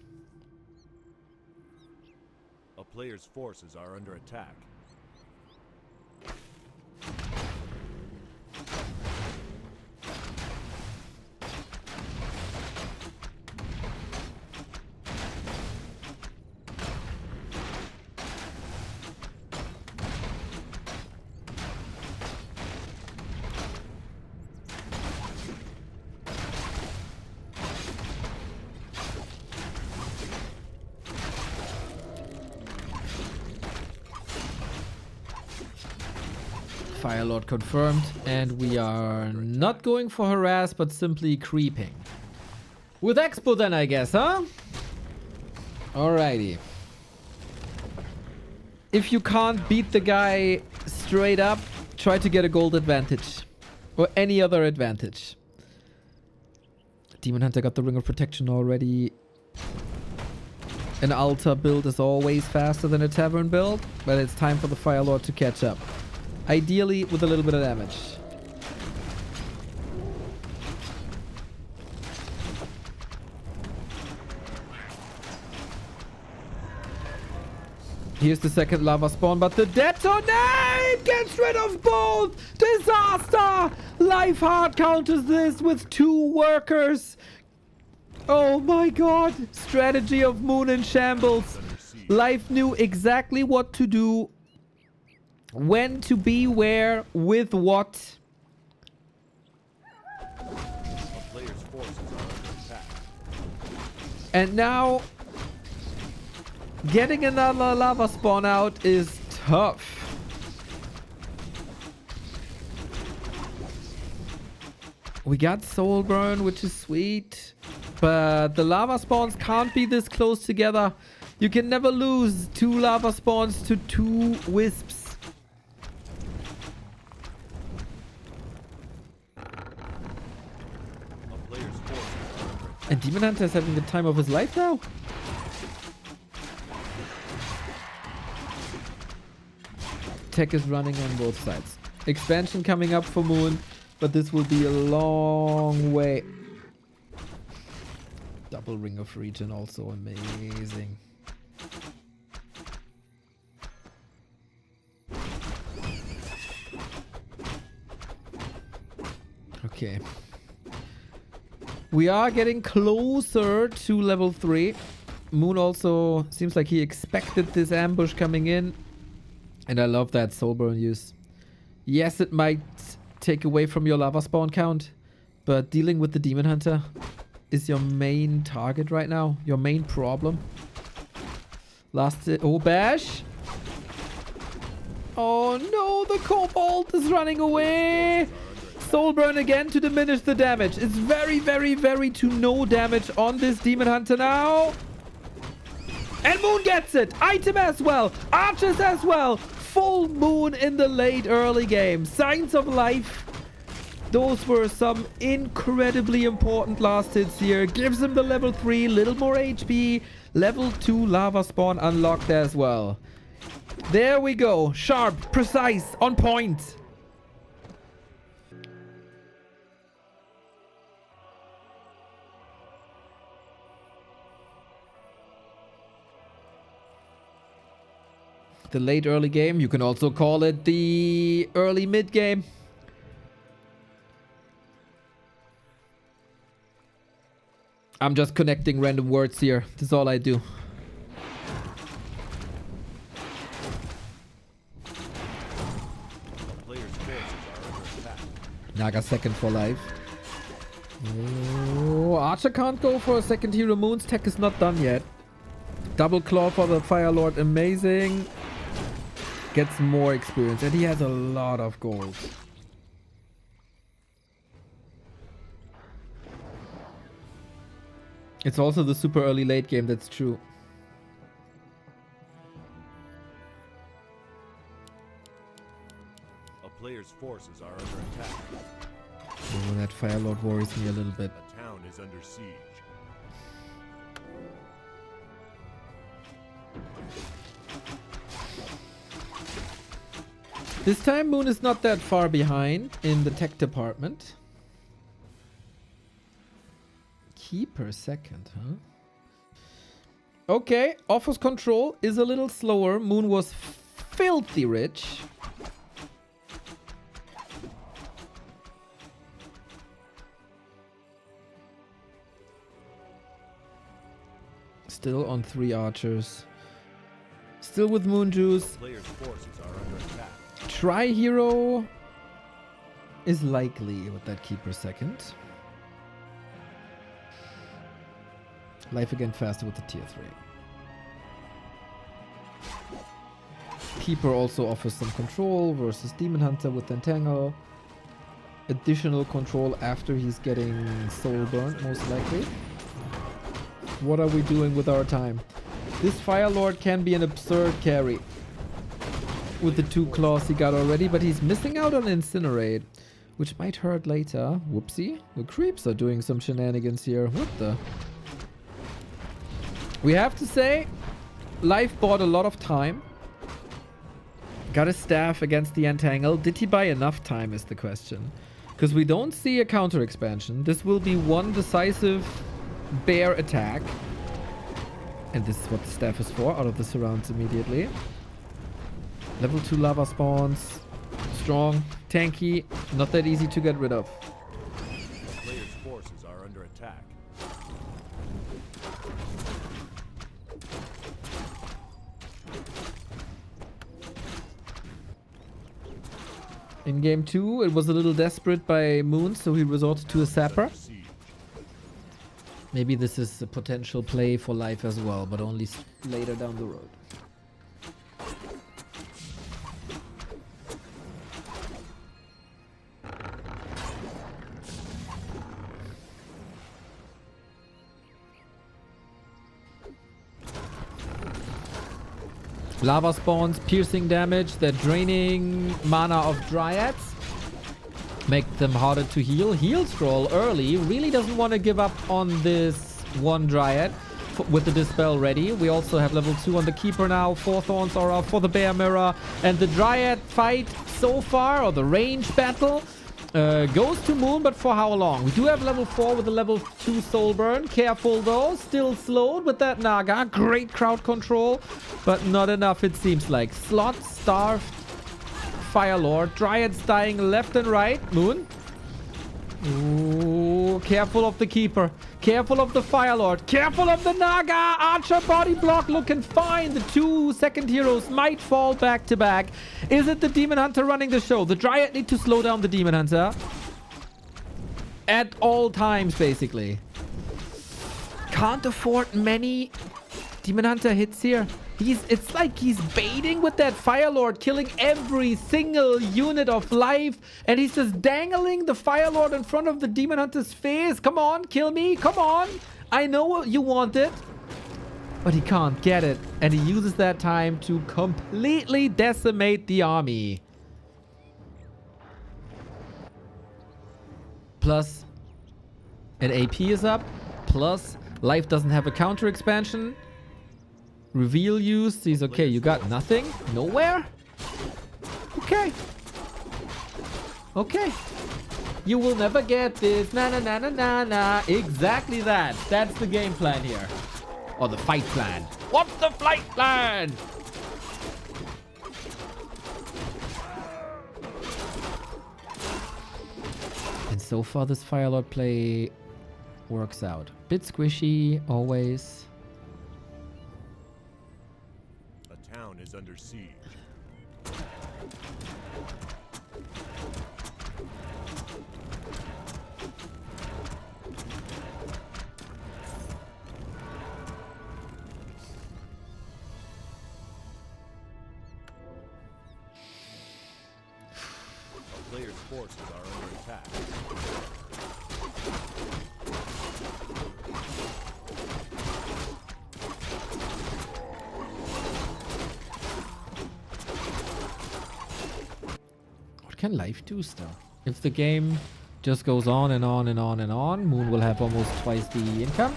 Speaker 6: A player's forces are under attack.
Speaker 3: Fire Lord confirmed, and we are not going for harass, but simply creeping. With Expo then, I guess, huh? Alrighty. If you can't beat the guy straight up, try to get a gold advantage. Or any other advantage. Demon Hunter got the Ring of Protection already. An altar build is always faster than a tavern build, but it's time for the Fire Lord to catch up. Ideally with a little bit of damage. Here's the second lava spawn, but the detonate gets rid of both! Disaster! Life hard counters this with 2 workers. Oh my god. Strategy of Moon in shambles. Life knew exactly what to do. When to be where, with what.
Speaker 6: A player's forces are under attack.
Speaker 3: And now, getting another lava spawn out is tough. We got Soul Burn, which is sweet. But the lava spawns can't be this close together. You can never lose 2 lava spawns to 2 wisps. And Demon Hunter is having the time of his life now. Tech is running on both sides. Expansion coming up for Moon, but this will be a long way. Double Ring of Regen also amazing. Okay. We are getting closer to level 3. Moon also seems like he expected this ambush coming in. And I love that Soulburn use. Yes, it might take away from your lava spawn count, but dealing with the Demon Hunter is your main target right now. Your main problem. Oh, Bash. Oh no, the Cobalt is running away. Soul Burn again to diminish the damage. It's very, very, very to no damage on this Demon Hunter now. And Moon gets it. Item as well. Archers as well. Full Moon in the late early game. Signs of life. Those were some incredibly important last hits here. Gives him the level 3, little more HP. Level 2 lava spawn unlocked as well. There we go. Sharp, precise, on point. The late early game. You can also call it the early mid game. I'm just connecting random words here. That's all I do.
Speaker 6: Players' forces are under attack.
Speaker 3: Naga second for life. Oh, Archer can't go for a second hero. Moon's tech is not done yet. Double claw for the Fire Lord. Amazing. Gets more experience. And he has a lot of gold. It's also the super early late game. That's true.
Speaker 6: A player's forces are under attack.
Speaker 3: Oh, that Fire Lord worries me a little bit.
Speaker 6: A town is under siege.
Speaker 3: This time Moon is not that far behind in the tech department. Key per second, huh? Okay, offers control is a little slower. Moon was filthy rich. Still on 3 archers. Still with Moon Juice.
Speaker 6: Players' forces are under attack.
Speaker 3: Tri-hero is likely with that key per second. Life again faster with the tier 3. Keeper also offers some control versus Demon Hunter with Entangle. Additional control after he's getting soul burnt, most likely. What are we doing with our time? This Fire Lord can be an absurd carry with the 2 claws he got already, but he's missing out on Incinerate, which might hurt later. Whoopsie. The creeps are doing some shenanigans here. What the? We have to say, Life bought a lot of time. Got a staff against the Entangle. Did he buy enough time is the question. Because we don't see a counter expansion. This will be one decisive bear attack. And this is what the staff is for, out of the surrounds immediately. Level 2 lava spawns. Strong, tanky, not that easy to get rid of.
Speaker 6: Players' forces are under attack.
Speaker 3: In game 2, it was a little desperate by Moon, so he resorted to a Sapper.
Speaker 6: Siege.
Speaker 3: Maybe this is a potential play for Life as well, but only later down the road. Lava spawns, piercing damage, they're draining mana of Dryads. Make them harder to heal. Heal scroll early. Really doesn't want to give up on this one Dryad with the Dispel ready. We also have level 2 on the Keeper now. 4 Thorns Aura for the Bear Mirror. And the Dryad fight so far, or the range battle, goes to Moon, but for how long? We do have level 4 with the level 2 Soul Burn. Careful though. Still slowed with that Naga. Great crowd control, but not enough it seems like. Slot starved Fire Lord. Dryads dying left and right. Moon. Ooh, careful of the Keeper. Careful of the Fire Lord. Careful of the Naga. Archer body block looking fine. The 2 second heroes might fall back to back. Is it the Demon Hunter running the show? The Dryad need to slow down the Demon Hunter. At all times, basically. Can't afford many Demon Hunter hits here. It's like he's baiting with that Fire Lord, killing every single unit of life, and he's just dangling the Fire Lord in front of the Demon Hunter's face. Come on, kill me, come on. I know you want it, but he can't get it, and he uses that time to completely decimate the army. Plus, an AP is up, plus Life doesn't have a counter expansion. Reveal use. He's okay. You got nothing? Nowhere? Okay. Okay. You will never get this. Na na na na na na. Exactly that. That's the game plan here. Or the fight plan. What's the flight plan? So far, this Firelord play works out. Bit squishy, always.
Speaker 6: A town is under siege. A player's forces are under attack.
Speaker 3: What can life do still? If the game just goes on and on and on and on, Moon will have almost twice the income.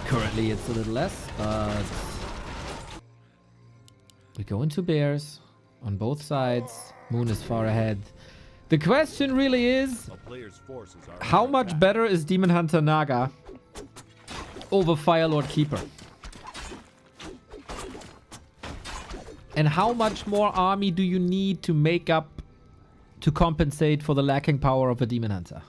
Speaker 3: Currently it's a little less, but we go into bears on both sides. Moon is far ahead. The question really is,
Speaker 6: A player's forces are
Speaker 3: how
Speaker 6: under
Speaker 3: much
Speaker 6: attack.
Speaker 3: better is Demon Hunter Naga over Firelord Keeper? And how much more army do you need to make up, to compensate for the lacking power of a Demon Hunter?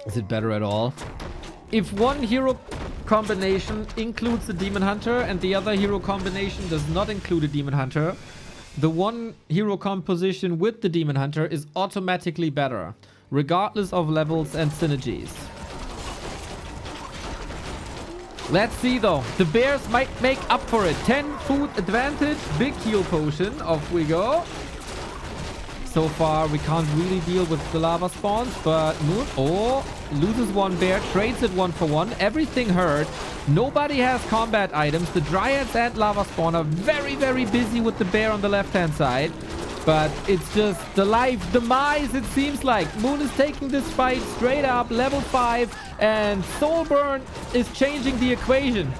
Speaker 3: Is it better at all? If one hero combination includes the Demon Hunter and the other hero combination does not include a Demon Hunter, the one hero composition with the Demon Hunter is automatically better, regardless of levels and synergies. Let's see though. The bears might make up for it. 10 food advantage, big heal potion. Off we go. So far, we can't really deal with the lava spawns, but Moon, loses one bear, trades it 1 for 1. Everything hurt. Nobody has combat items. The Dryads and lava spawn are very, very busy with the bear on the left-hand side. But it's just the life demise, it seems like. Moon is taking this fight straight up, level 5, and Soulburn is changing the equation.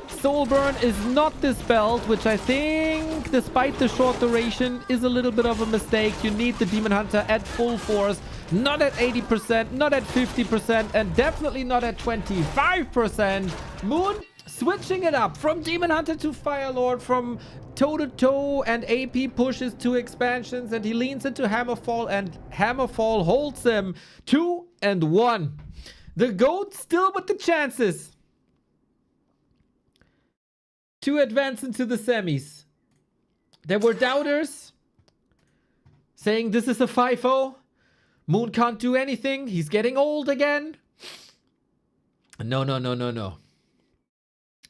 Speaker 3: Soulburn is not dispelled, which I think, despite the short duration, is a little bit of a mistake. You need the Demon Hunter at full force, not at 80%, not at 50%, and definitely not at 25%. Moon switching it up from Demon Hunter to Firelord, from toe-to-toe and AP pushes to expansions, and he leans into Hammerfall, and Hammerfall holds him 2-1. The GOAT still with the chances to advance into the semis. There were doubters saying this is a 5-0. Moon can't do anything. He's getting old again. No, no, no, no, no.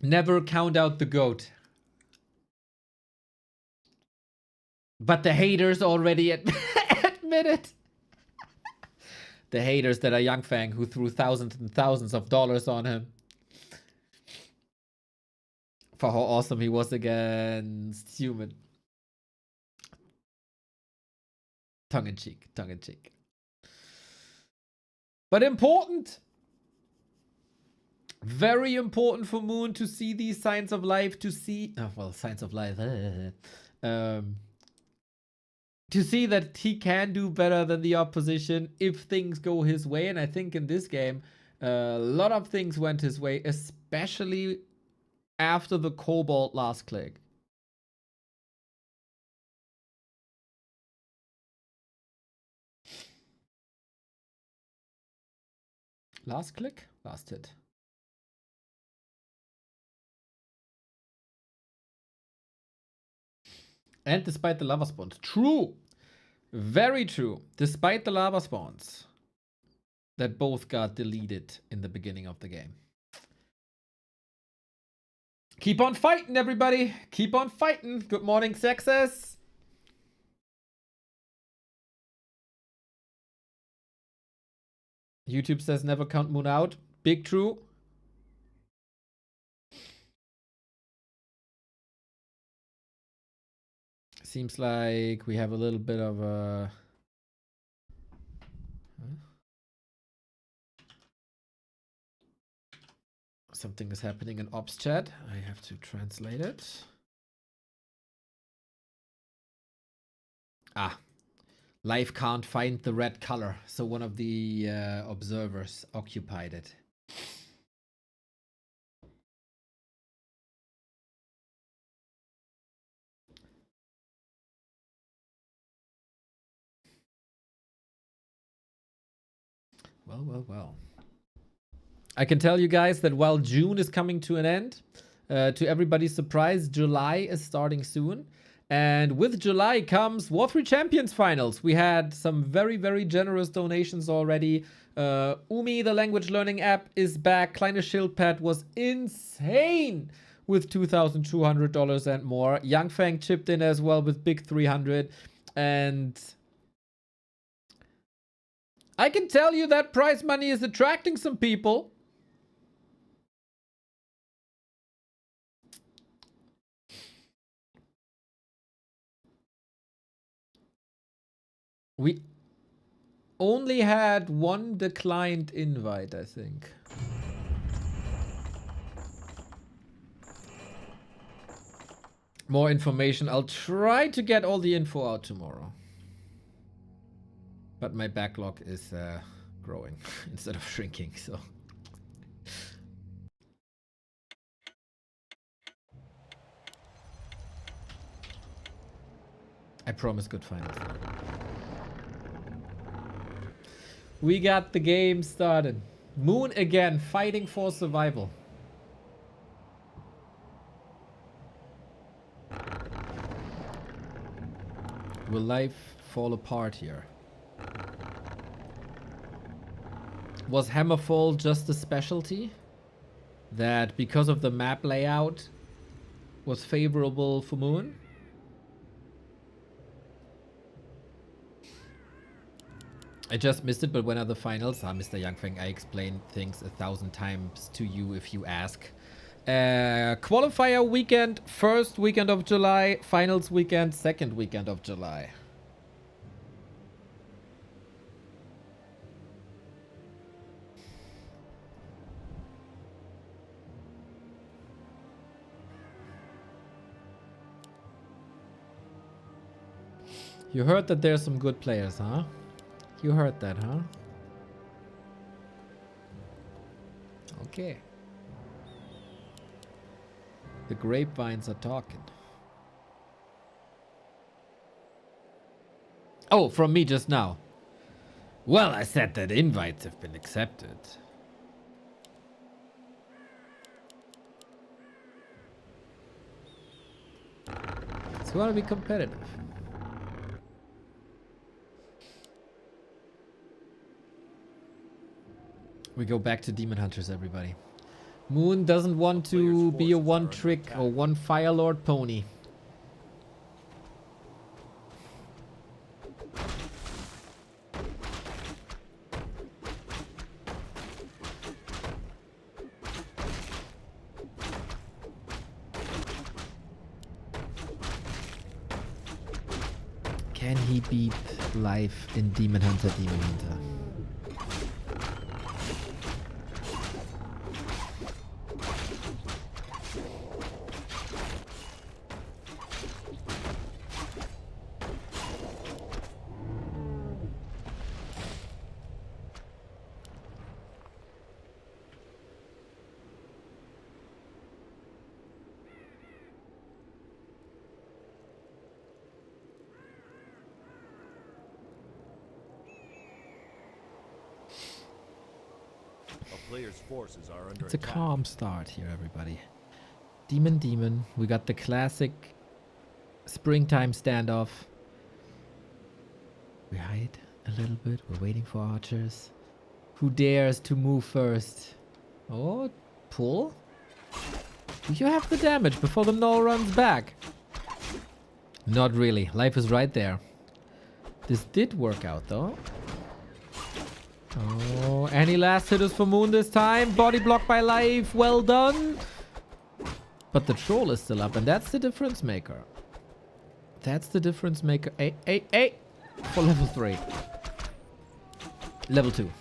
Speaker 3: Never count out the GOAT. But the haters already admit it. The haters that are Young Fang, who threw thousands and thousands of dollars on him for how awesome he was against Human. Tongue in cheek, tongue in cheek. But important. Very important for Moon to see these signs of life, to see, signs of life. To see that he can do better than the opposition if things go his way. And I think in this game, a lot of things went his way, especially after the Cobalt last click. Last click? Last hit. And despite the lava spawns. True. Very true. Despite the lava spawns that both got deleted in the beginning of the game. Keep on fighting, everybody. Keep on fighting. Good morning, sexes. YouTube says never count Moon out. Big true. Seems like we have a little bit of a Something is happening in Ops chat. I have to translate it. Ah. Life can't find the red color, so one of the observers occupied it. Well. I can tell you guys that while June is coming to an end, to everybody's surprise, July is starting soon. And with July comes War 3 Champions Finals. We had some very, very generous donations already. Umi, the language learning app, is back. Kleine Schildpad was insane with $2,200 and more. Young Fang chipped in as well with big 300. And I can tell you that prize money is attracting some people. We only had one declined invite, I think. More information. I'll try to get all the info out tomorrow. But my backlog is growing instead of shrinking, so. I promise good finals. We got the game started. Moon again, fighting for survival. Will life fall apart here? Was Hammerfall just a specialty? That because of the map layout was favorable for Moon? I just missed it, but when are the finals? Mr. Youngfeng, I explained things 1,000 times to you if you ask. Qualifier weekend, first weekend of July. Finals weekend, second weekend of July. You heard that there's some good players, huh? You heard that, huh? Okay. The grapevines are talking. Oh, from me just now. Well, I said that invites have been accepted. It's gonna be competitive. We go back to Demon Hunters, everybody. Moon doesn't want to be a one-trick or one Firelord pony. Can he beat life in Demon Hunter, Demon Hunter?
Speaker 6: Player's forces are under
Speaker 3: It's a
Speaker 6: attack.
Speaker 3: calm start here, everybody. Demon. We got the classic springtime standoff. We hide a little bit. We're waiting for archers. Who dares to move first? Oh, pull? You have the damage before the null runs back. Not really. Life is right there. This did work out, though. Oh, any last hitters for Moon this time? Body block by Life. Well done. But the troll is still up, and that's the difference maker. That's the difference maker. Hey. For level 3. Level 2.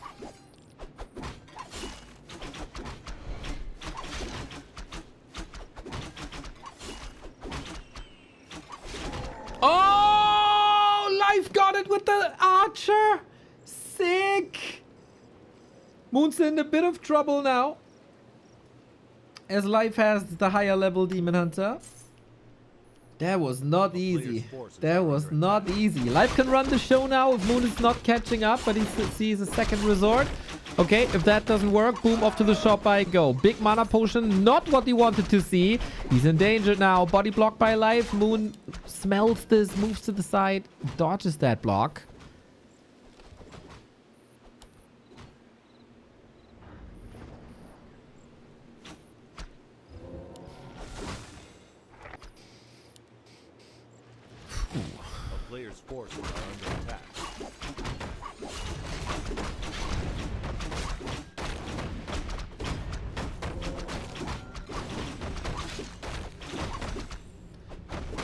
Speaker 3: it with the archer. Sick. Moon's in a bit of trouble now, as Life has the higher level Demon Hunter. That was not easy. That was not easy. Life can run the show now if Moon is not catching up, but he sees a second resort. Okay, if that doesn't work, boom, off to the shop I go. Big mana potion, not what he wanted to see. He's in danger now. Body block by Life. Moon smells this, moves to the side, dodges that block.
Speaker 6: A player's forces are under attack.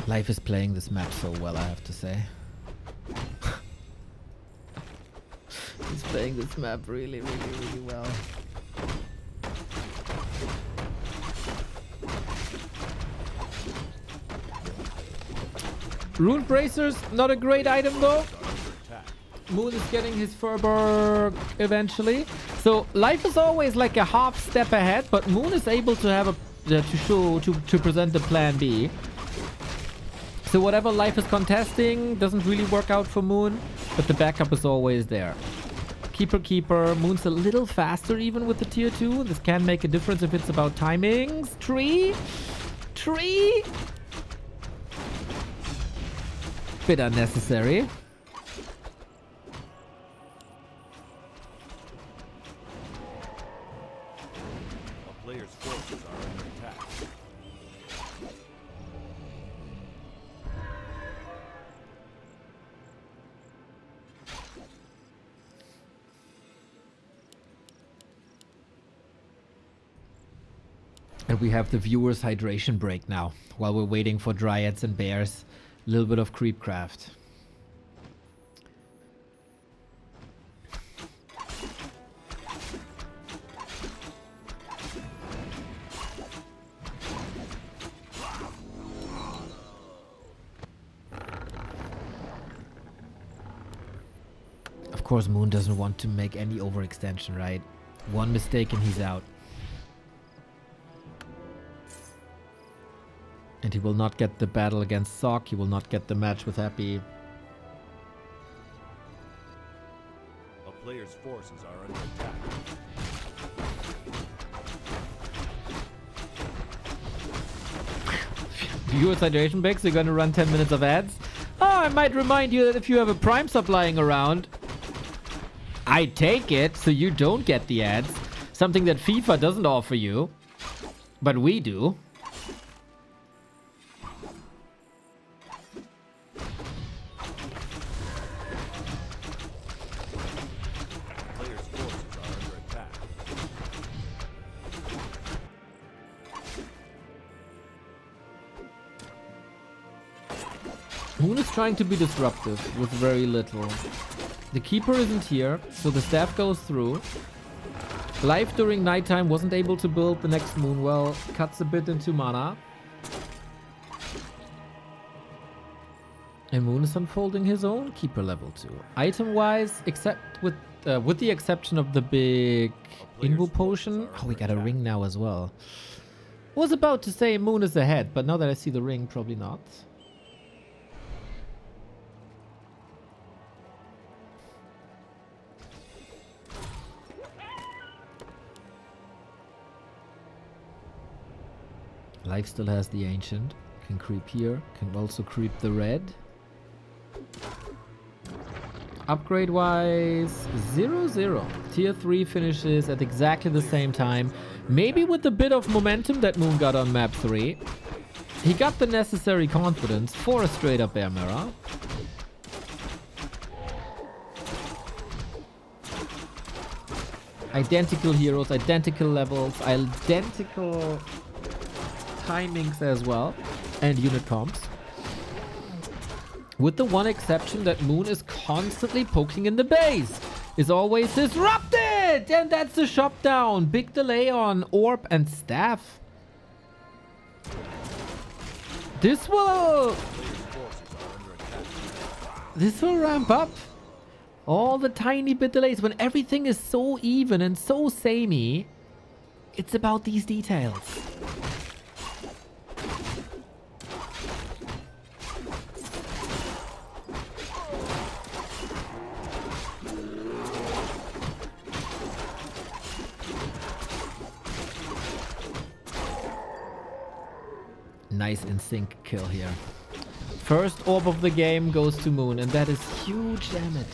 Speaker 3: Life is playing this map so well, I have to say. He's playing this map really, really, really well. Rune Bracers, not a great item though. Moon is getting his Furberg eventually. So Life is always like a half step ahead, but Moon is able to have a to present the plan B. So whatever Life is contesting doesn't really work out for Moon, but the backup is always there. Keeper. Moon's a little faster even with the tier 2. This can make a difference if it's about timings. Tree. Bit unnecessary.
Speaker 6: A player's forces are under attack.
Speaker 3: And we have the viewers' hydration break now, while we're waiting for Dryads and Bears. A little bit of creepcraft. Of course, Moon doesn't want to make any overextension, right? One mistake and he's out. And he will not get the battle against Sok. He will not get the match with Happy.
Speaker 6: A player's forces are under attack.
Speaker 3: Viewer hydration breaks, you're gonna run 10 minutes of ads. Oh, I might remind you that if you have a Prime sub lying around, I take it so you don't get the ads. Something that FIFA doesn't offer you, but we do. Moon is trying to be disruptive with very little. The Keeper isn't here, so the staff goes through. Life during nighttime wasn't able to build the next Moon well, cuts a bit into mana. And Moon is unfolding his own Keeper level 2. Item-wise, except with the exception of the big Invo potion. Oh, we got a ring now as well. Was about to say Moon is ahead, but now that I see the ring, probably not. Life still has the Ancient. Can creep here. Can also creep the red. Upgrade wise, 0-0. Tier 3 finishes at exactly the same time. Maybe with a bit of momentum that Moon got on map 3. He got the necessary confidence for a straight up air mirror. Identical heroes, identical levels, identical timings as well, and unit comps. With the one exception that Moon is constantly poking in the base. Is always disrupted! And that's the shop down. Big delay on Orb and Staff. This will This will ramp up. All the tiny bit delays. When everything is so even and so samey, it's about these details. Nice in sync kill here. First orb of the game goes to Moon, and that is huge damage.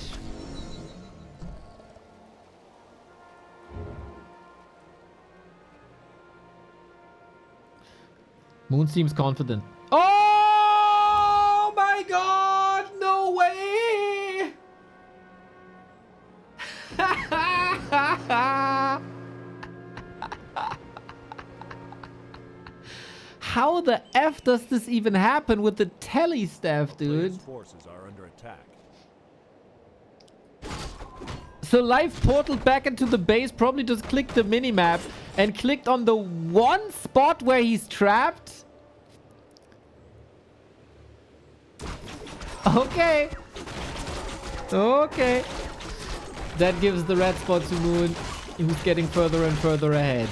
Speaker 3: Moon seems confident. Oh my god! No way! How the F does this even happen with the tele staff, dude?
Speaker 6: Players' forces are under attack.
Speaker 3: So Life portaled back into the base, probably just clicked the minimap and clicked on the one spot where he's trapped. Okay. Okay. That gives the red spot to Moon, who's getting further and further ahead.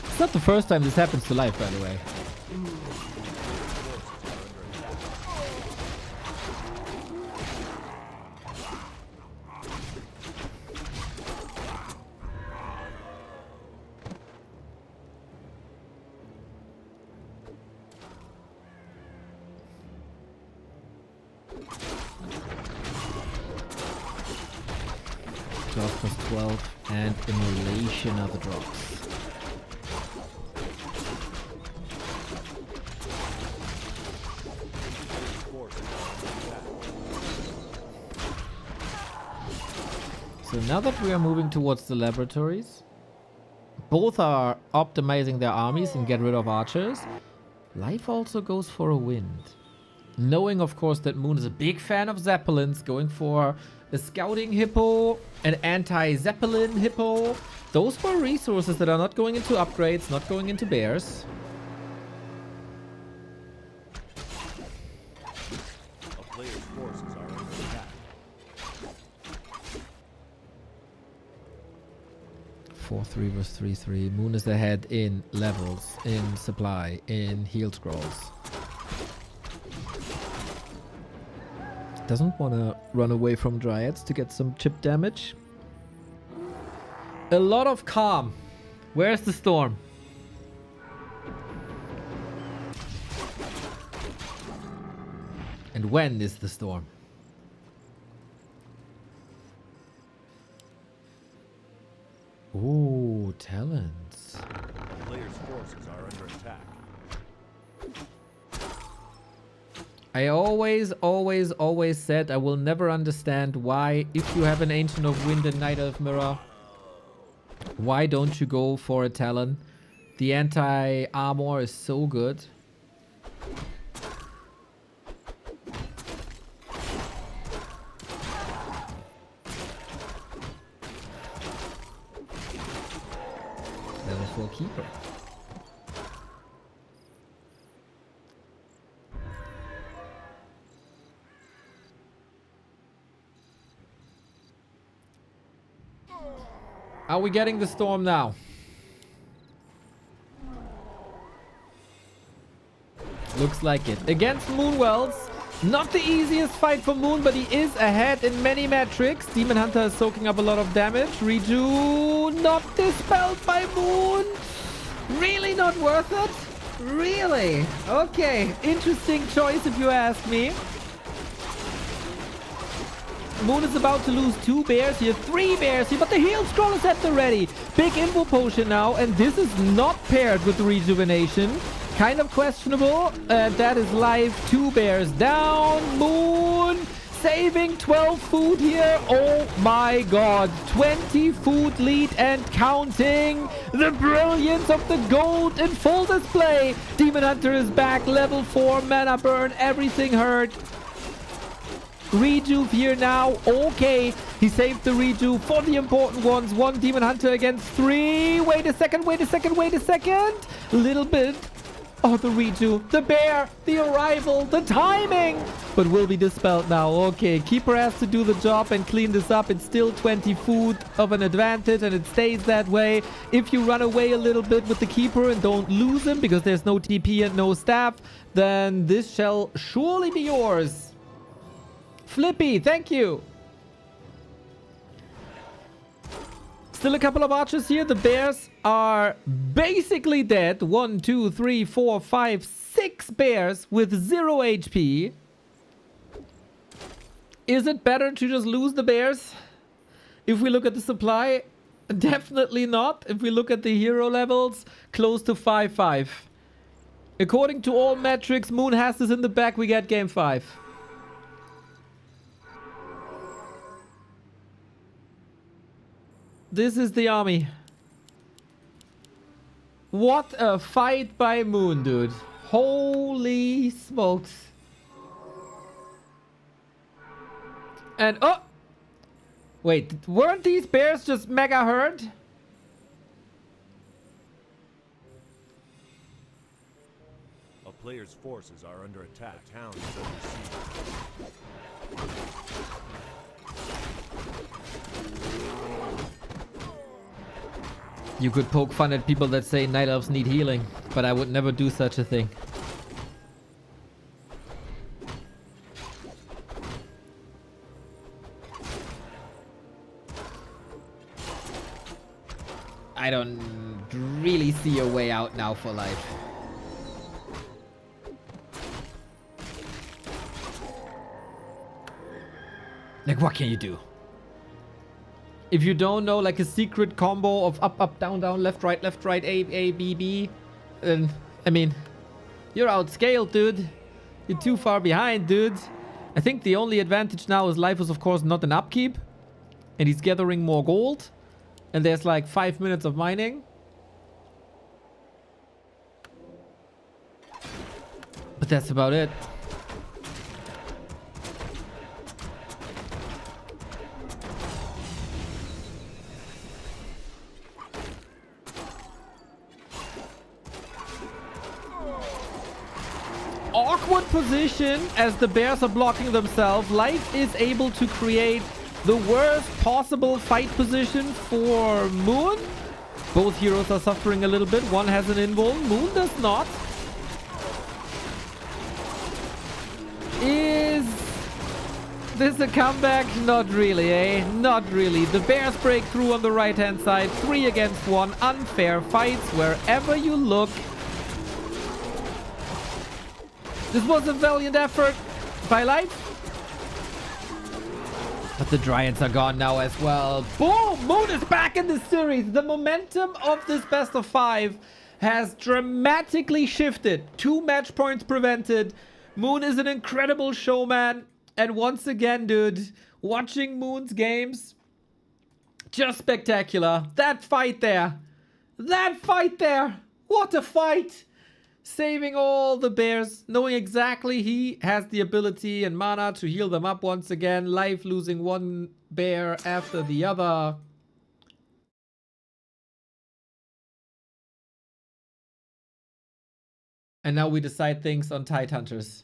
Speaker 3: It's not the first time this happens to Life, by the way. Plus 12 and immolation are the drops. So now that we are moving towards the laboratories, both are optimizing their armies and get rid of archers. Life also goes for a wind. Knowing, of course, that Moon is a big fan of Zeppelins, going for a scouting hippo, an anti-Zeppelin hippo. Those were resources that are not going into upgrades, not going into bears.
Speaker 6: A player's forces are under attack.
Speaker 3: 4-3 versus 3-3. Moon is ahead in levels, in supply, in heal scrolls. Doesn't want to run away from Dryads to get some chip damage. A lot of calm. Where's the storm? And when is the storm? Ooh, talents.
Speaker 6: A player's forces are under attack.
Speaker 3: I always said I will never understand why, if you have an Ancient of Wind and Knight of Mirror, why don't you go for a Talon? The anti-armor is so good. Level 4 Keeper. Are we getting the storm now? Looks like it. Against Moonwells. Not the easiest fight for Moon, but he is ahead in many metrics. Demon Hunter is soaking up a lot of damage. Reju not dispelled by Moon. Really not worth it? Really? Okay. Interesting choice if you ask me. Moon is about to lose 2 bears here, 3 bears here, but the heal scroll is at the ready. Big info potion now, and this is not paired with the rejuvenation. Kind of questionable. That is live. 2 bears down. Moon saving 12 food here. Oh my god. 20 food lead and counting. The brilliance of the gold in full display. Demon Hunter is back. Level 4 mana burn. Everything hurt. Rejuve here now. Okay, he saved the rejuve for the important ones. 1 Demon Hunter against 3. Wait a second. Little bit Oh, the redo, the bear, the arrival, the timing! But will be dispelled now. Okay, Keeper has to do the job and clean this up. It's still 20 food of an advantage, and it stays that way. If you run away a little bit with the Keeper and don't lose him because there's no TP and no staff, then this shall surely be yours. Flippy, thank you. Still a couple of archers here. The bears are basically dead. 1, 2, 3, 4, 5, 6 bears with 0 HP. Is it better to just lose the bears? If we look at the supply, definitely not. If we look at the hero levels, close to 5-5. According to all metrics, Moon has this in the back. We get game 5. This is the army. What a fight by Moon, dude. Holy smokes. And oh! Wait, weren't these bears just mega hurt?
Speaker 6: A player's forces are under attack. Town is under siege.
Speaker 3: You could poke fun at people that say night elves need healing, but I would never do such a thing. I don't really see a way out now for life. Like, what can you do? If you don't know, like, a secret combo of up, up, down, down, left, right, A, B, B, then, I mean, you're outscaled, dude. You're too far behind, dude. I think the only advantage now is life is, of course, not an upkeep. And he's gathering more gold. And there's like 5 minutes of mining. But that's about it. Awkward position as the bears are blocking themselves. Life is able to create the worst possible fight position for Moon. Both heroes are suffering a little bit. One has an invuln. Moon does not. Is this a comeback? Not really, eh? Not really. The bears break through on the right-hand side. 3 against 1. Unfair fights wherever you look. This was a valiant effort by Life. But the Dryads are gone now as well. Boom! Moon is back in the series. The momentum of this best of 5 has dramatically shifted. 2 match points prevented. Moon is an incredible showman. And once again, dude, watching Moon's games, just spectacular. That fight there. That fight there. What a fight. Saving all the bears, knowing exactly he has the ability and mana to heal them up once again. Life losing one bear after the other. And now we decide things on Tidehunters.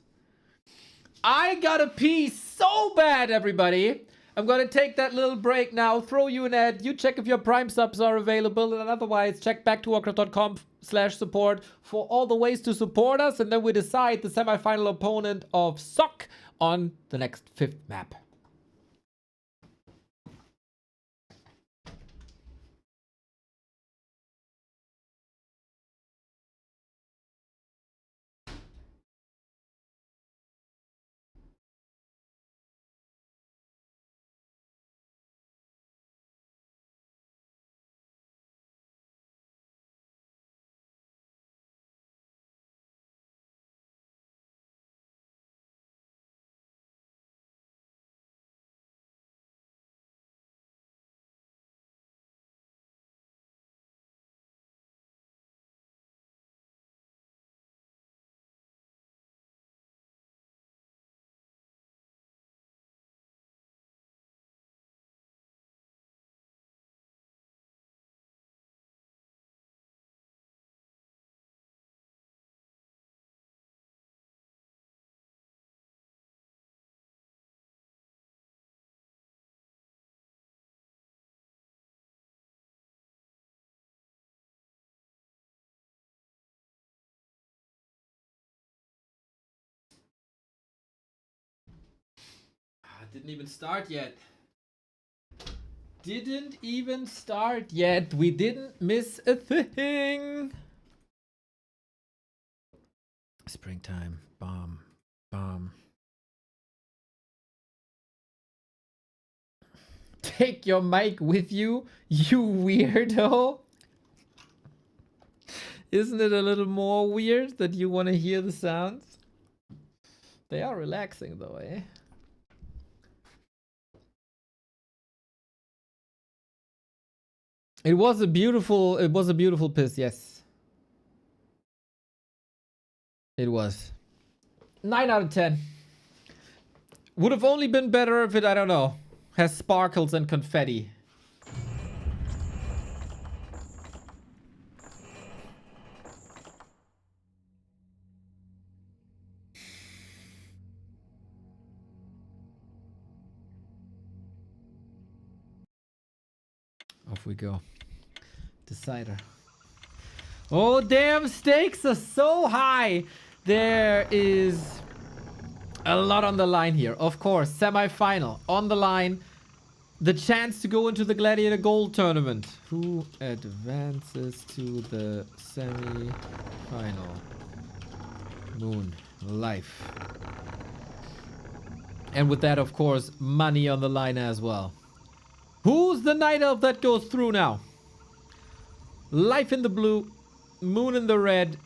Speaker 3: I gotta pee so bad, everybody. I'm gonna take that little break now, throw you an ad. You check if your Prime subs are available, and otherwise check back to warcraft.com/support for all the ways to support us, and then we decide the semi-final opponent of Sok on the next 5th map. Didn't even start yet. Didn't even start yet. We didn't miss a thing. Springtime. Bomb. Bomb. Take your mic with you, you weirdo. Isn't it a little more weird that you want to hear the sounds? They are relaxing though, eh? It was a beautiful piss, yes. It was. 9 out of 10. Would have only been better if it, I don't know, has sparkles and confetti. Off we go. Decider. Oh damn, stakes are so high. There is a lot on the line here. Of course, semi-final on the line. The chance to go into the Gladiator Gold tournament. Who advances to the semi-final? Moon. Life. And with that, of course, money on the line as well. Who's the Night Elf that goes through now? Life in the blue. Moon in the red.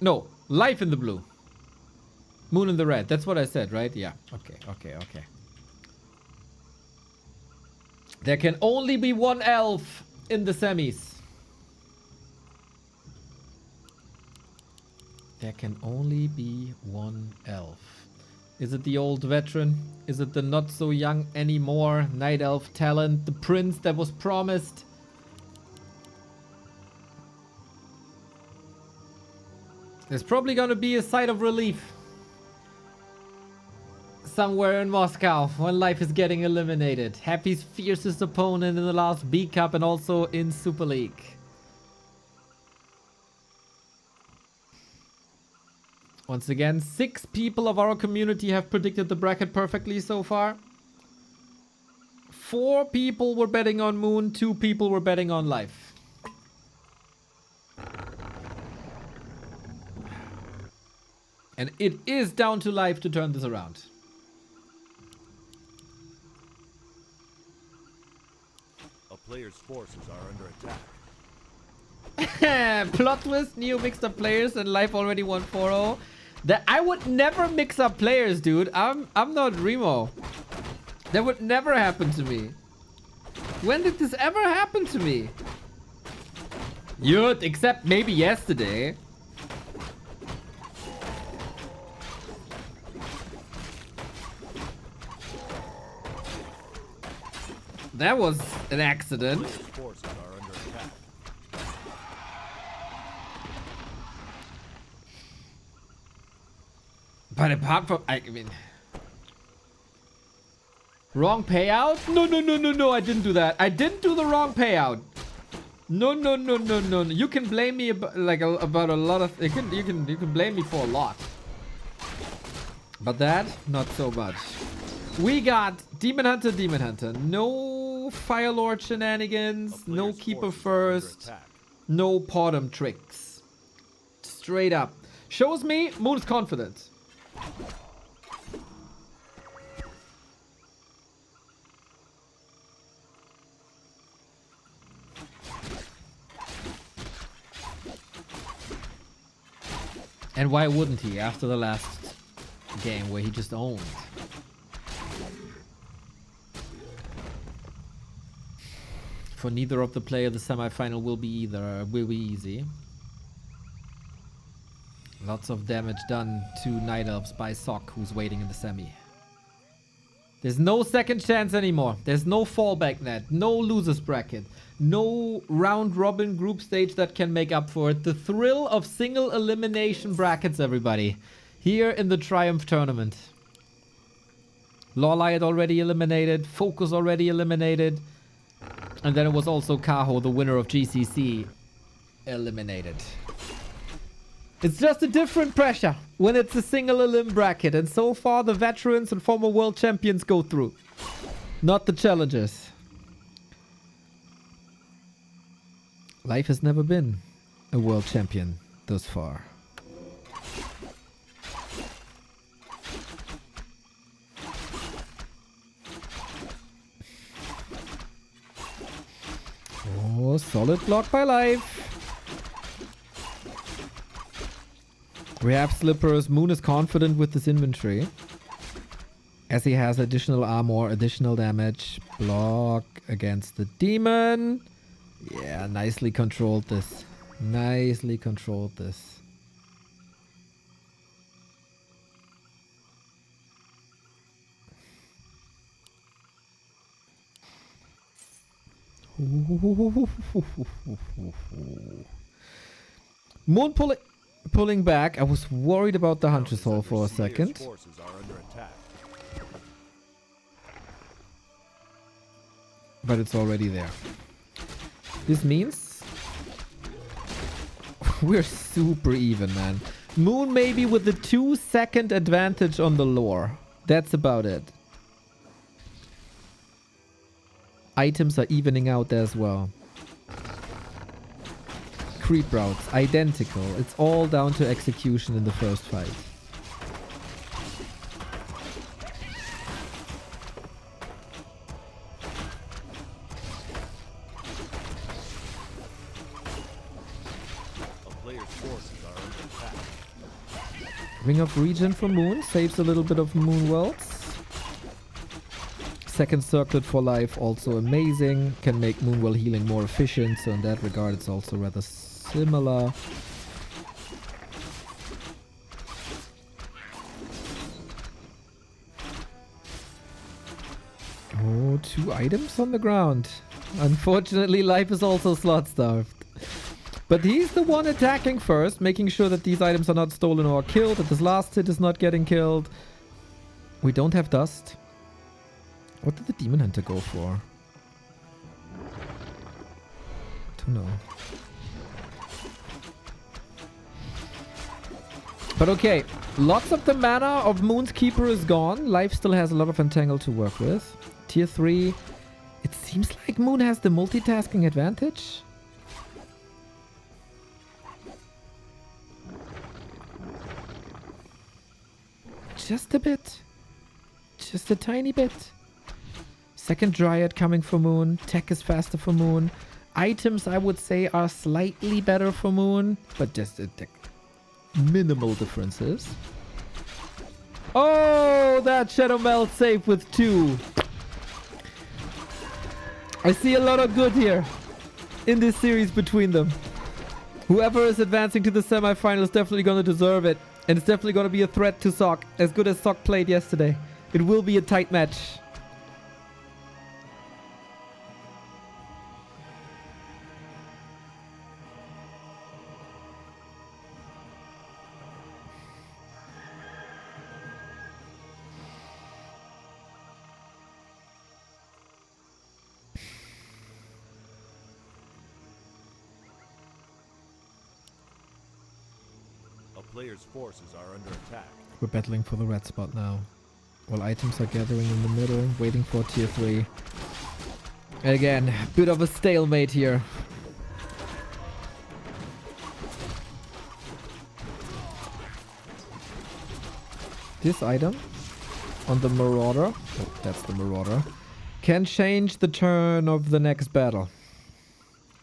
Speaker 3: No, Life in the blue. Moon in the red. That's what I said, right? Yeah. Okay. There can only be one elf in the semis. There can only be one elf. Is it the old veteran? Is it the not so young anymore Night Elf talent? The prince that was promised? There's probably gonna be a sigh of relief somewhere in Moscow when Life is getting eliminated. Happy's fiercest opponent in the last B Cup and also in Super League. Once again, 6 people of our community have predicted the bracket perfectly so far. 4 people were betting on Moon, 2 people were betting on Life. And it is down to Life to turn this around.
Speaker 6: A player's forces are under attack.
Speaker 3: Plot twist, Neo mixed up players and Life already won 4-0. That I would never mix up players, dude. I'm not Remo. That would never happen to me. When did this ever happen to me? Yut, except maybe yesterday. That was an accident.
Speaker 6: Player's forces are under attack.
Speaker 3: But apart from, I mean, wrong payout? No, I didn't do that. I didn't do the wrong payout. No. You can blame me about, about a lot of, you can blame me for a lot. But that, not so much. We got Demon Hunter. No Fire Lord shenanigans. No Keeper first. No Potom tricks. Straight up. Shows me Moon's confident. And why wouldn't he after the last game where he just owned? For neither of the players, the semi-final will be easy. Lots of damage done to Night Elves by Sok, who's waiting in the semi. There's no second chance anymore. There's no fallback net, no losers bracket, no round robin group stage that can make up for it. The thrill of single elimination brackets, everybody. Here in the Triumph Tournament. Lawlight already eliminated, Focus already eliminated. And then it was also Kaho, the winner of GCC, eliminated. It's just a different pressure when it's a single elim bracket. And so far, the veterans and former world champions go through. Not the challengers. Life has never been a world champion thus far. Oh, solid block by Life. We have slippers. Moon is confident with his inventory, as he has additional armor, additional damage. Block against the demon. Yeah, nicely controlled this. Nicely controlled this. Moon pulling back. I was worried about the Huntress Hole for a second.
Speaker 6: Forces are under attack.
Speaker 3: But it's already there. This means we're super even, man. Moon maybe with a 2-second advantage on the lore. That's about it. Items are evening out as well. Creep routes, identical. It's all down to execution in the first fight.
Speaker 6: A player's forces are under attack.
Speaker 3: Ring of Regen for Moon saves a little bit of Moon welts. Second circlet for Life, also amazing. Can make Moonwell healing more efficient, so in that regard it's also rather similar. Oh, 2 items on the ground. Unfortunately, Life is also slot starved. But he's the one attacking first, making sure that these items are not stolen or killed, that this last hit is not getting killed. We don't have dust. What did the Demon Hunter go for? Don't know. But okay, lots of the mana of Moon's Keeper is gone. Life still has a lot of Entangle to work with. Tier 3. It seems like Moon has the multitasking advantage. Just a bit. Just a tiny bit. Second Dryad coming for Moon. Tech is faster for Moon. Items, I would say, are slightly better for Moon, but just minimal differences. Oh, that Shadow Melt save with 2. I see a lot of good here in this series between them. Whoever is advancing to the semifinal is definitely going to deserve it. And it's definitely going to be a threat to Sok, as good as Sok played yesterday. It will be a tight match.
Speaker 6: Players' forces are under attack.
Speaker 3: We're battling for the red spot now. While items are gathering in the middle, waiting for tier 3. And again, bit of a stalemate here. This item on the Marauder, oh, that's the Marauder, can change the turn of the next battle.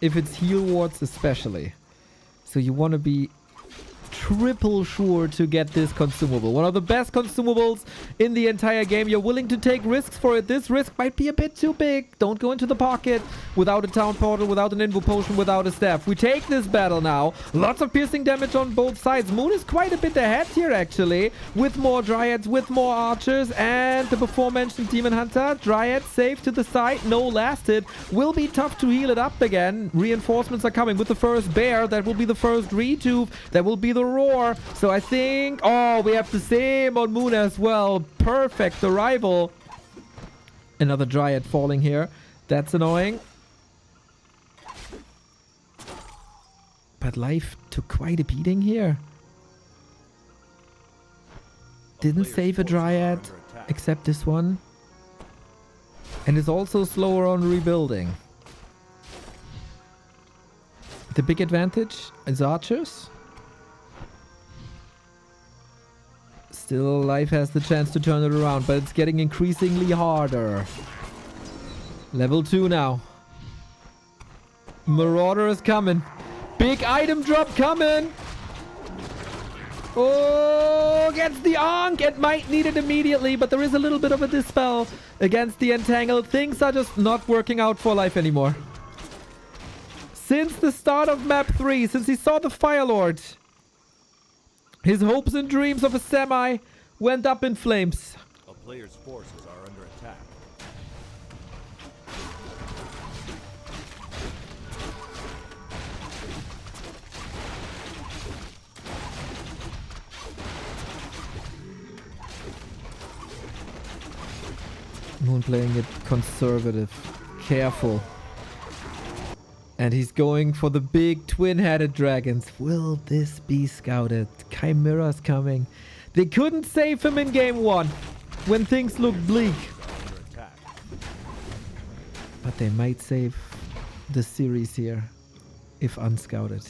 Speaker 3: If it's heal wards especially. So you want to be triple sure to get this consumable. One of the best consumables in the entire game. You're willing to take risks for it. This risk might be a bit too big. Don't go into the pocket without a town portal, without an invo potion, without a staff. We take this battle now. Lots of piercing damage on both sides. Moon is quite a bit ahead here actually, with more Dryads, with more archers, and the before mentioned Demon Hunter. Dryad safe to the side. No last hit. Will be tough to heal it up again. Reinforcements are coming with the first bear. That will be the first rejuve. That will be the roar. So I think, oh, we have the same on Moon as well. Perfect arrival. Another Dryad falling here. That's annoying. But Life took quite a beating here. Didn't
Speaker 6: Player's
Speaker 3: save a
Speaker 6: forces are
Speaker 3: Dryad,
Speaker 6: under attack.
Speaker 3: except this one. And is also slower on rebuilding. The big advantage is archers. Still, Life has the chance to turn it around, but it's getting increasingly harder. Level 2 now. Marauder is coming. Big item drop coming. Oh, gets the Ankh. It might need it immediately, but there is a little bit of a dispel against the Entangled. Things are just not working out for Life anymore. Since the start of map 3, since he saw the Fire Lord, his hopes and dreams of a semi went up in flames.
Speaker 6: A player's forces are under attack.
Speaker 3: Moon playing it conservative, careful. And he's going for the big twin-headed dragons. Will this be scouted? Chimera's coming. They couldn't save him in game 1 when things looked bleak.
Speaker 6: Under attack.
Speaker 3: But they might save the series here if unscouted.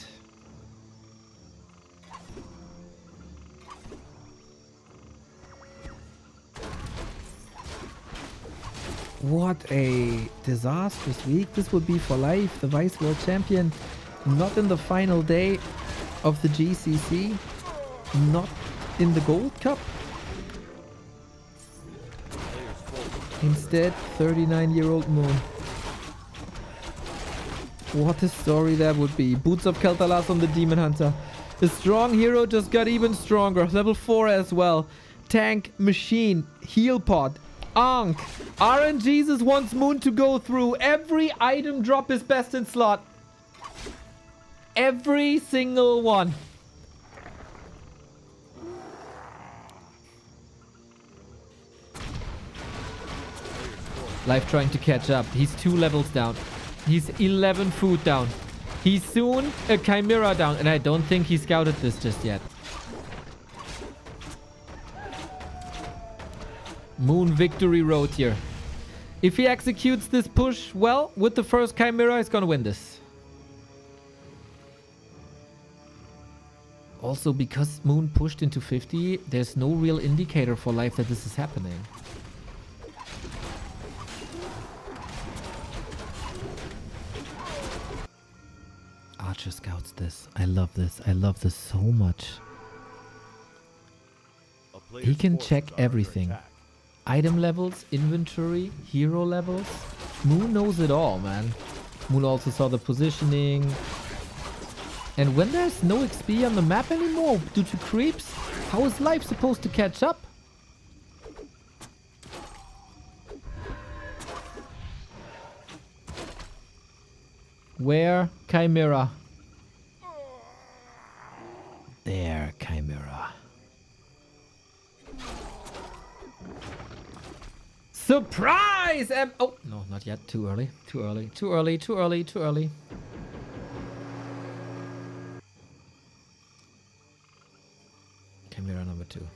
Speaker 3: What a disastrous week this would be for Life, the Vice World Champion. Not in the final day of the GCC. Not in the Gold Cup.
Speaker 6: Player's forces are
Speaker 3: Instead, 39-year-old Moon. What a story that would be. Boots of Keltalas on the Demon Hunter. The strong hero just got even stronger. Level 4 as well. Tank, machine, heal pod, Ankh. RNGesus wants Moon to go through. Every item drop is best in slot. Every single one. Life trying to catch up. He's 2 levels down. He's 11 food down. He's soon a Chimera down. And I don't think he scouted this just yet. Moon victory road here. If he executes this push well with the first Chimera, he's gonna win this. Also, because Moon pushed into 50, there's no real indicator for Life that this is happening. Archer scouts this. I love this. I love this so much.
Speaker 6: A player's
Speaker 3: He can
Speaker 6: forces
Speaker 3: check
Speaker 6: are under
Speaker 3: everything.
Speaker 6: attack.
Speaker 3: Item levels, inventory, hero levels. Moon knows it all, man. Moon also saw the positioning. And when there's no XP on the map anymore due to creeps, how is Life supposed to catch up? Where Chimera? There, Chimera. Surprise! Oh, no, not yet. Too early. Too early. Too early. Too early. Too early. Chimera number 2.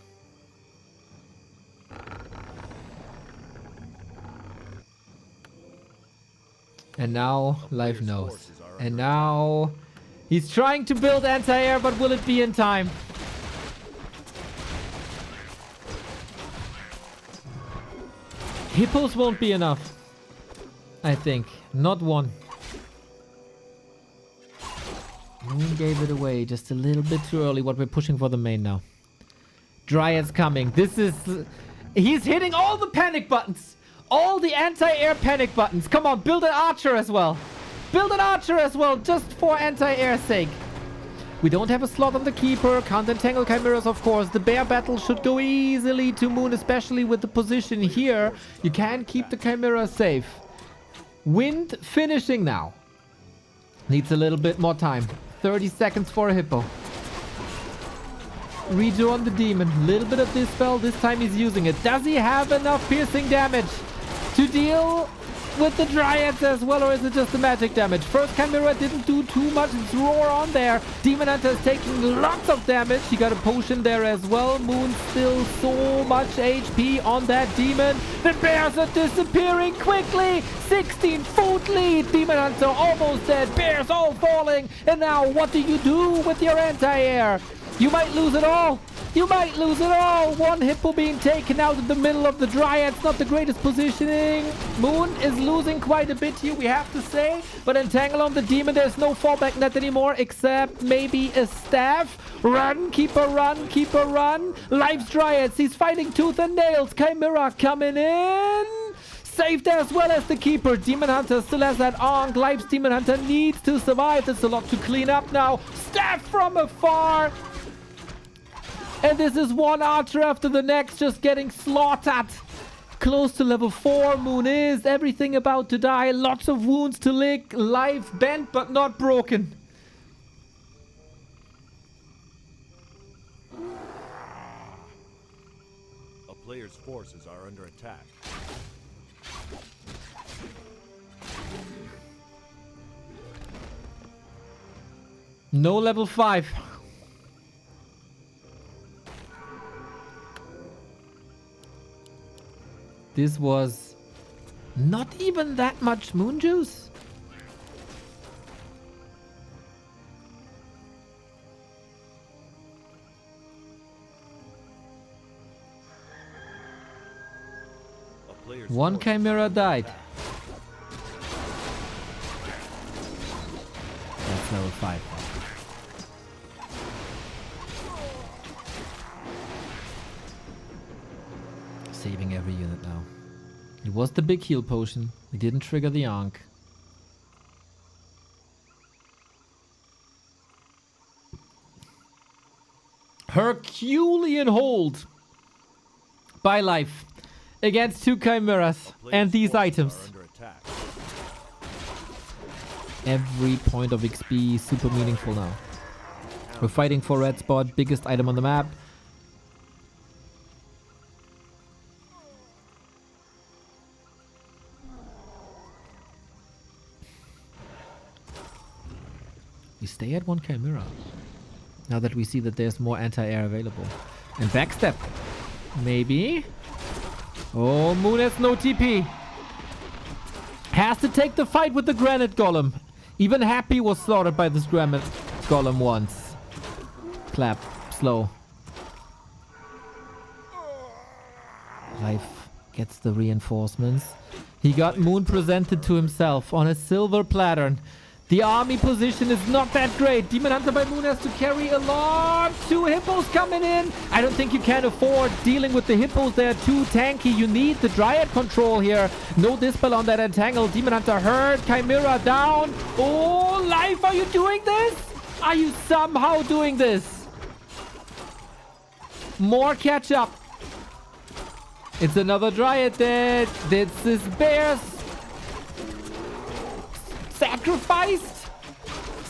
Speaker 3: And now Life knows. And now he's trying to build anti-air, but will it be in time? Hippos won't be enough. I think. Not one. Moon gave it away just a little bit too early. What we're pushing for the main now. Dryad's coming. This is... He's hitting all the panic buttons. All the anti-air panic buttons. Come on, build an archer as well. Build an archer as well, just for anti-air's sake. We don't have a slot on the Keeper. Can't entangle Chimeras, of course. The bear battle should go easily to Moon, especially with the position here. You can keep the Chimera safe. Wind finishing now. Needs a little bit more time. 30 seconds for a Hippo. Redo on the Demon. Little bit of Dispel. This time he's using it. Does he have enough piercing damage to deal with the Dryads as well, or is it just the magic damage? First Chimera didn't do too much. It's Roar on there. Demon Hunter is taking lots of damage. He got a potion there as well. Moon still so much HP on that demon. The bears are disappearing quickly. 16 foot lead. Demon Hunter almost dead. Bears all falling. And now what do you do with your anti-air? You might lose it all. You might lose it all. One Hippo being taken out in the middle of the Dryads. Not the greatest positioning. Moon is losing quite a bit here, we have to say. But Entangle on the Demon, there's no fallback net anymore, except maybe a staff. Run, Keeper, run, Keeper, run. Life's Dryads, he's fighting tooth and nails. Chimera coming in. Saved as well as the Keeper. Demon Hunter still has that Ankh. Life's Demon Hunter needs to survive. There's a lot to clean up now. Staff from afar. And this is one archer after the next, just getting slaughtered. Close to level 4, Moon is. Everything about to die. Lots of wounds to lick. Life bent but not broken.
Speaker 6: A player's forces are under attack.
Speaker 3: No level 5. This was not even that much moon juice. One Chimera died. That's level 5. Saving every unit now. It was the big heal potion. We didn't trigger the Ankh. Herculean hold by Life against 2 Chimeras and these items. Every point of XP is super meaningful now. We're fighting for red spot, biggest item on the map. We stay at 1 Chimera. Now that we see that there's more anti-air available. And backstep. Maybe. Oh, Moon has no TP. Has to take the fight with the Granite Golem. Even Happy was slaughtered by this Granite Golem once. Clap. Slow. Life gets the reinforcements. He got Moon presented to himself on a silver platter. The army position is not that great. Demon Hunter by Moon has to carry a lot. 2 Hippos coming in. I don't think you can afford dealing with the Hippos. They're too tanky. You need the Dryad control here. No Dispel on that Entangle. Demon Hunter hurt. Chimera down. Oh, Life, are you doing this? Are you somehow doing this? More catch up. It's another Dryad dead. This is Bears. Sacrificed,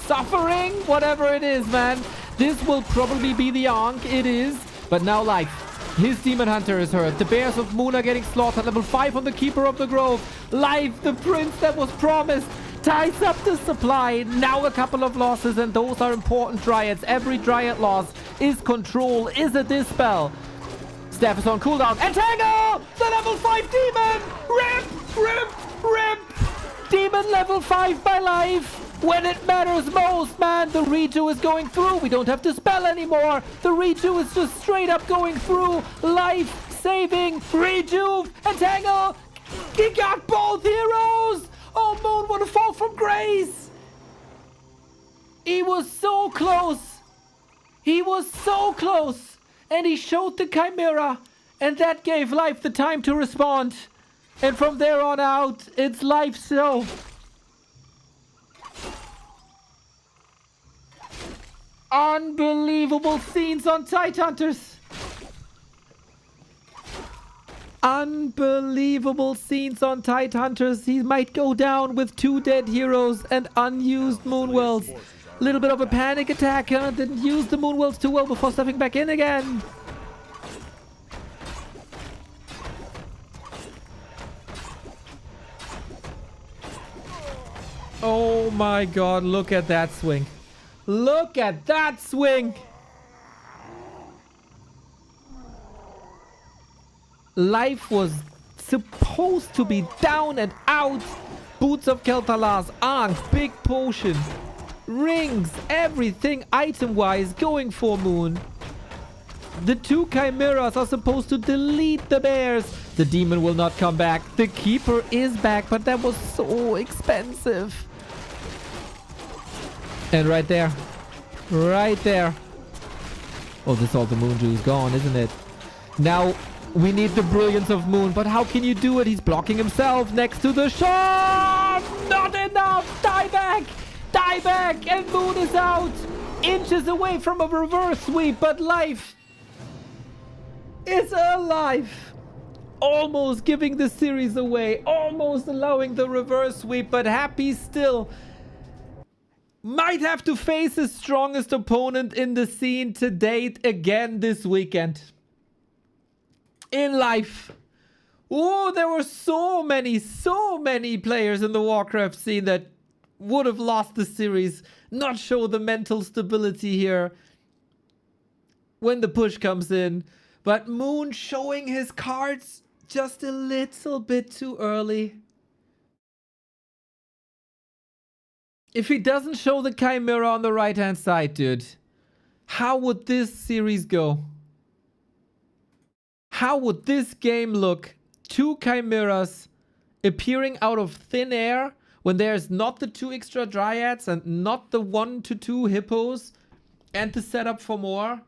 Speaker 3: suffering, whatever it is, man. This will probably be the Ankh. It is. But now Life. His Demon Hunter is hurt. The Bears of Moon are getting slaughtered. Level 5 on the Keeper of the Grove. Life, the prince that was promised, ties up the supply. Now a couple of losses, and those are important Dryads. Every Dryad loss is control, is a Dispel. Staff is on cooldown. Entangle! The level 5 Demon! Rip! Rip! Rip! Demon level 5 by Life. When it matters most, man. The redo is going through. We don't have to spell anymore. The redo is just straight up going through. Life saving. Rejuve. Entangle. He got both heroes. Oh, Moon, what a fall from grace. He was so close. He was so close. And he showed the Chimera. And that gave Life the time to respond. And from there on out, it's Life Sok. Unbelievable scenes on Tidehunters. Unbelievable scenes on Tidehunters. He might go down with 2 dead heroes and unused Moonwells. A little bit of a panic attack, huh? Didn't use the Moonwells too well before stepping back in again. Oh my god, look at that swing. Look at that swing. Life was supposed to be down and out. Boots of Keltalas, Ankh, big potion, rings, everything item-wise going for Moon. The two chimeras are supposed to delete the bears. The demon will not come back. The keeper is back, but that was so expensive. And right there. Right there. Oh, this all the Moon juice gone, isn't it? Now, we need the brilliance of Moon, but how can you do it? He's blocking himself next to the shot. Not enough. Die back. Die back. And Moon is out. Inches away from a reverse sweep, but Life is alive. Almost giving the series away. Almost allowing the reverse sweep, but happy still. Might have to face his strongest opponent in the scene to date again this weekend. In Life. Oh, there were so many players in the Warcraft scene that would have lost the series, not show the mental stability here when the push comes in. But Moon showing his cards just a little bit too early. If he doesn't show the Chimera on the right-hand side, dude, how would this series go? How would this game look? Two Chimeras appearing out of thin air when there's not the 2 extra Dryads and not the 1 to 2 Hippos and the setup for more.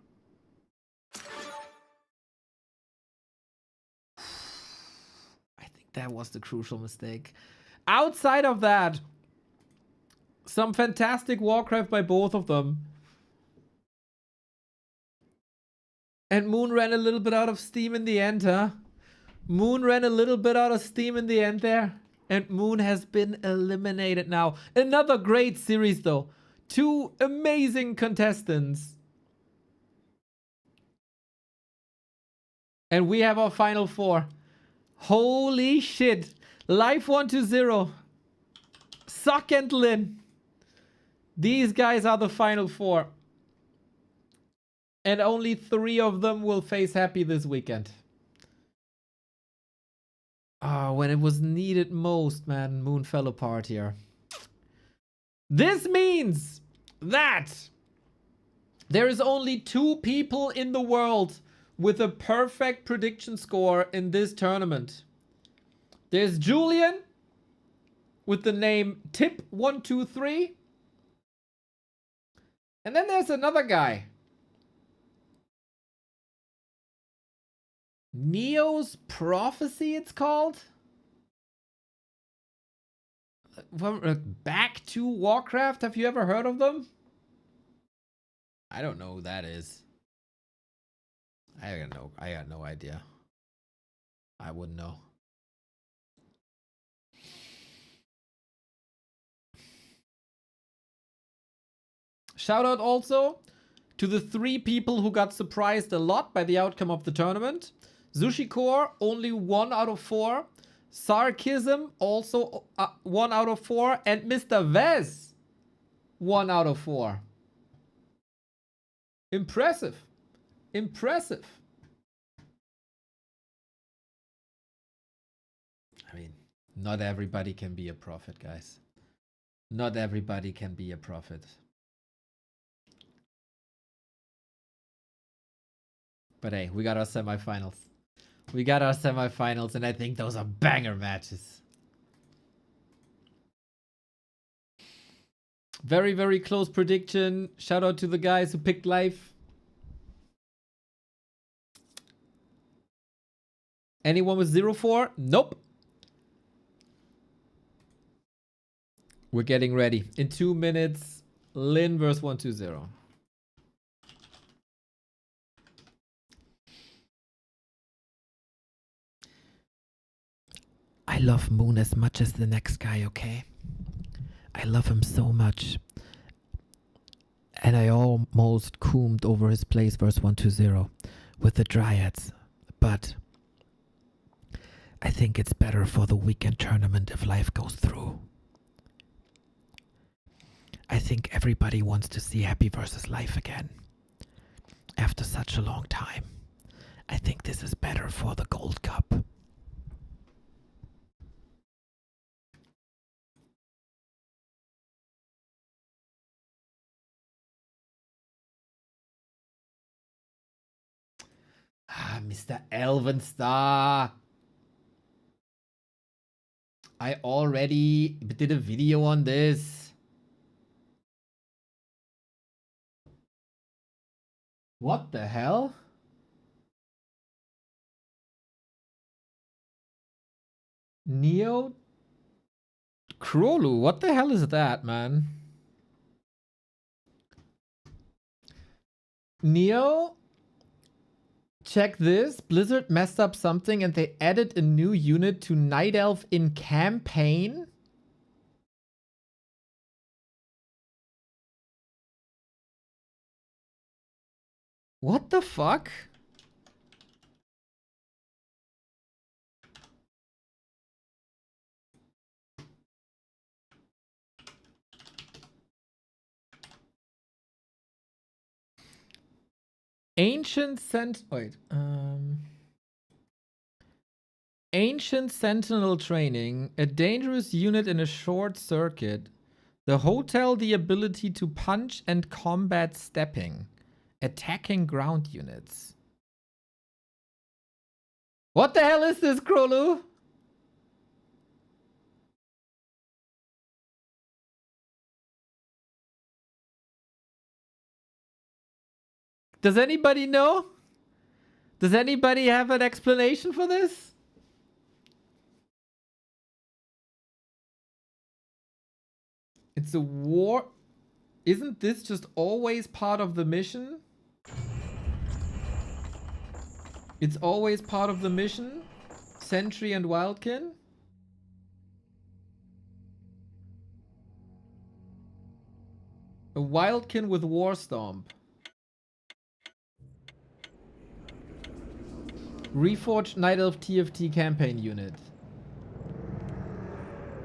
Speaker 3: I think that was the crucial mistake. Outside of that, some fantastic Warcraft by both of them. And Moon ran a little bit out of steam in the end, huh? Moon ran a little bit out of steam in the end there. And Moon has been eliminated now. Another great series though. 2 amazing contestants. And we have our final 4. Holy shit. Life 1-0. Sok and Lin. These guys are the final 4. And only 3 of them will face Happy this weekend. Ah, when it was needed most, man. Moon fell apart here. This means that there is only 2 people in the world with a perfect prediction score in this tournament. There's Julian with the name Tip123. And then there's another guy. Neo's Prophecy, it's called. Back to Warcraft. Have you ever heard of them? I don't know who that is. I got no idea. I wouldn't know. Shout out also to the 3 people who got surprised a lot by the outcome of the tournament. Zushikor, only 1 out of 4. Sarkism, also 1 out of 4. And Mr. Vez, 1 out of 4. Impressive. Impressive. I mean, not everybody can be a prophet, guys. Not everybody can be a prophet. But hey, we got our semifinals. We got our semifinals, and I think those are banger matches. Very, very close prediction. Shout out to the guys who picked Life. Anyone with 0-4? Nope. We're getting ready. In 2 minutes, Lin versus 1-2-0. I love Moon as much as the next guy, okay? I love him so much. And I almost coomed over his place versus 1-2-0 with the Dryads. But I think it's better for the weekend tournament if Life goes through. I think everybody wants to see Happy versus Life again. After such a long time. I think this is better for the Gold Cup. Ah, Mr. Elvenstar. I already did a video on this. What the hell? Neo Krolu, what the hell is that, man? Neo, check this. Blizzard messed up something and they added a new unit to Night Elf in campaign. What the fuck? Ancient Sentinel training, a dangerous unit in a short circuit. The hotel, the ability to punch and combat stepping, attacking ground units. What the hell is this, Krolu? Does anybody know? Does anybody have an explanation for this? It's a war. Isn't this just always part of the mission? It's always part of the mission? Sentry and Wildkin? A Wildkin with War Stomp. Reforged Night Elf TFT campaign unit.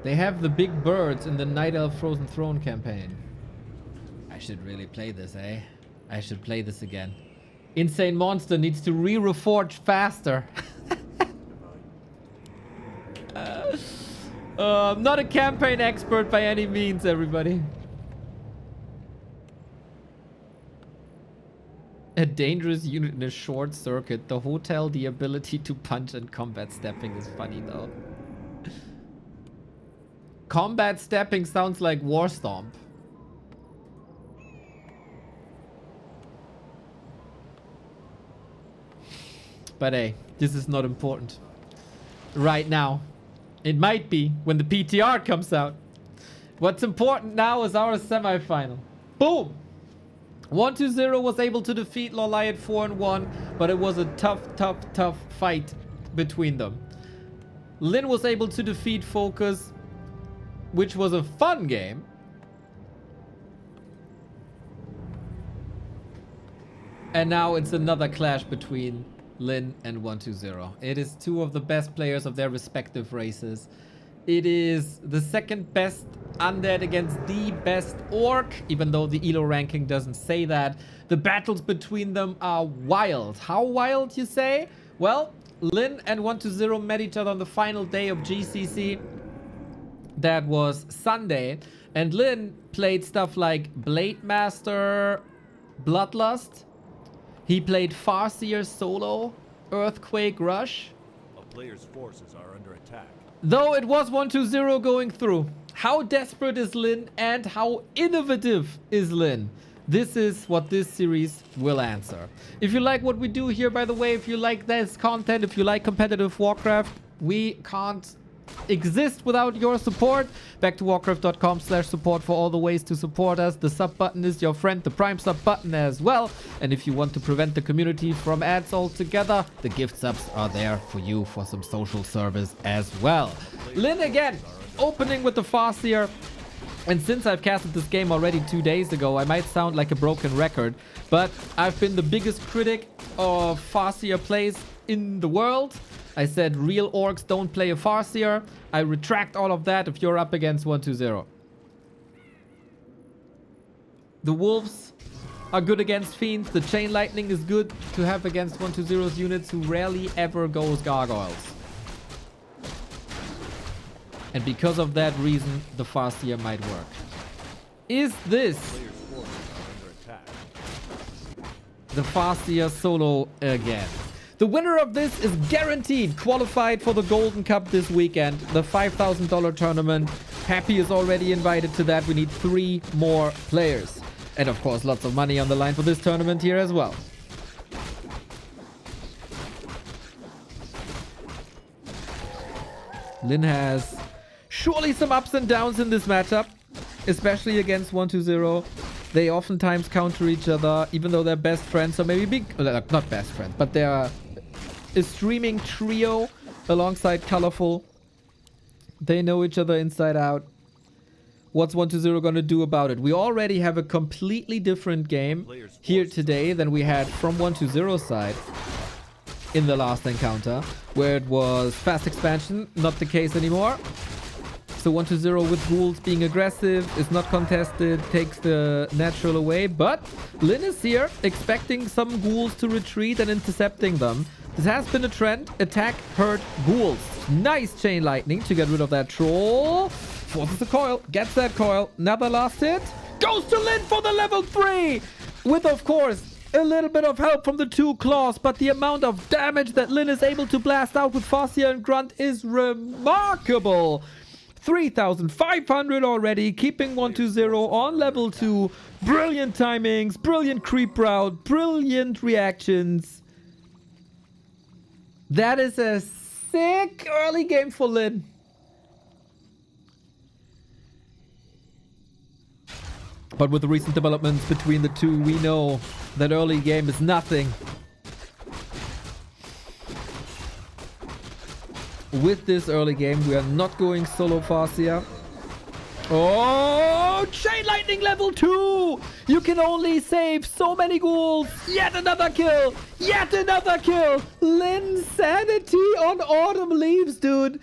Speaker 3: They have the big birds in the Night Elf Frozen Throne campaign. I should really play this, eh? I should play this again. Insane Monster needs to reforge faster. I'm not a campaign expert by any means, everybody. A dangerous unit in a short circuit. The hotel, the ability to punch and combat stepping is funny though. Combat stepping sounds like War Stomp. But hey, this is not important. Right now. It might be when the PTR comes out. What's important now is our semifinal. Boom! 1-2-0 was able to defeat Lolai at 4-1, but it was a tough fight between them. Lin was able to defeat Focus, which was a fun game. And now it's another clash between Lin and 1-2-0. It is two of the best players of their respective races. It is the second best undead against the best orc, even though the ELO ranking doesn't say that. The battles between them are wild. How wild, you say? Well, Lin and 1-2-0 met each other on the final day of GCC. That was Sunday. And Lin played stuff like Blade Master, Bloodlust. He played Farseer solo, Earthquake Rush.
Speaker 6: A player's forces are under attack.
Speaker 3: Though it was 1-2-0 going through. How desperate is Lin and how innovative is Lin? This is what this series will answer. If you like what we do here, by the way, if you like this content, if you like competitive Warcraft, we can't exist without your support. Back to warcraft.com/support for all the ways to support us. The sub button is your friend, the prime sub button as well. And if you want to prevent the community from ads altogether, the gift subs are there for you for some social service as well. Lin again, opening with the Farseer. And since I've casted this game already 2 days ago, I might sound like a broken record, but I've been the biggest critic of Farseer plays in the world. I said real orcs don't play a Farseer. I retract all of that if you're up against 1-2-0. The Wolves are good against Fiends. The Chain Lightning is good to have against 1-2-0's units who rarely ever goes Gargoyles. And because of that reason, the Farseer might work. Is this
Speaker 6: Players' forces are under attack.
Speaker 3: the Farseer solo again? The winner of this is guaranteed qualified for the Golden Cup this weekend, the $5,000 tournament. Happy is already invited to that. We need 3 more players. And of course, lots of money on the line for this tournament here as well. Lin has surely some ups and downs in this matchup, especially against 1-2-0. They oftentimes counter each other, even though they're best friends, or maybe not best friends, but they're a streaming trio alongside Colorful. They know each other inside out. What's 1-2-0 going to do about it? We already have a completely different game here today than we had from 1-2-0's side in the last encounter, where it was fast expansion, not the case anymore. So 1-2-0 with ghouls being aggressive is not contested, takes the natural away, but Lin is here expecting some ghouls to retreat and intercepting them. This has been a trend. Attack, hurt, ghouls. Nice Chain Lightning to get rid of that troll. Forces the coil, gets that coil. Another last hit. Goes to Lin for the level 3. With, of course, a little bit of help from the 2 claws, but the amount of damage that Lin is able to blast out with Farseer and Grunt is remarkable. 3,500 already, keeping 1-2-0 on level 2. Brilliant timings, brilliant creep route, brilliant reactions. That is a sick early game for Lin. But with the recent developments between the two, we know that early game is nothing. With this early game, we are not going solo Farseer. Oh, Chain Lightning level 2! You can only save so many ghouls. Yet another kill! Yet another kill! Lin's sanity on Autumn Leaves, dude.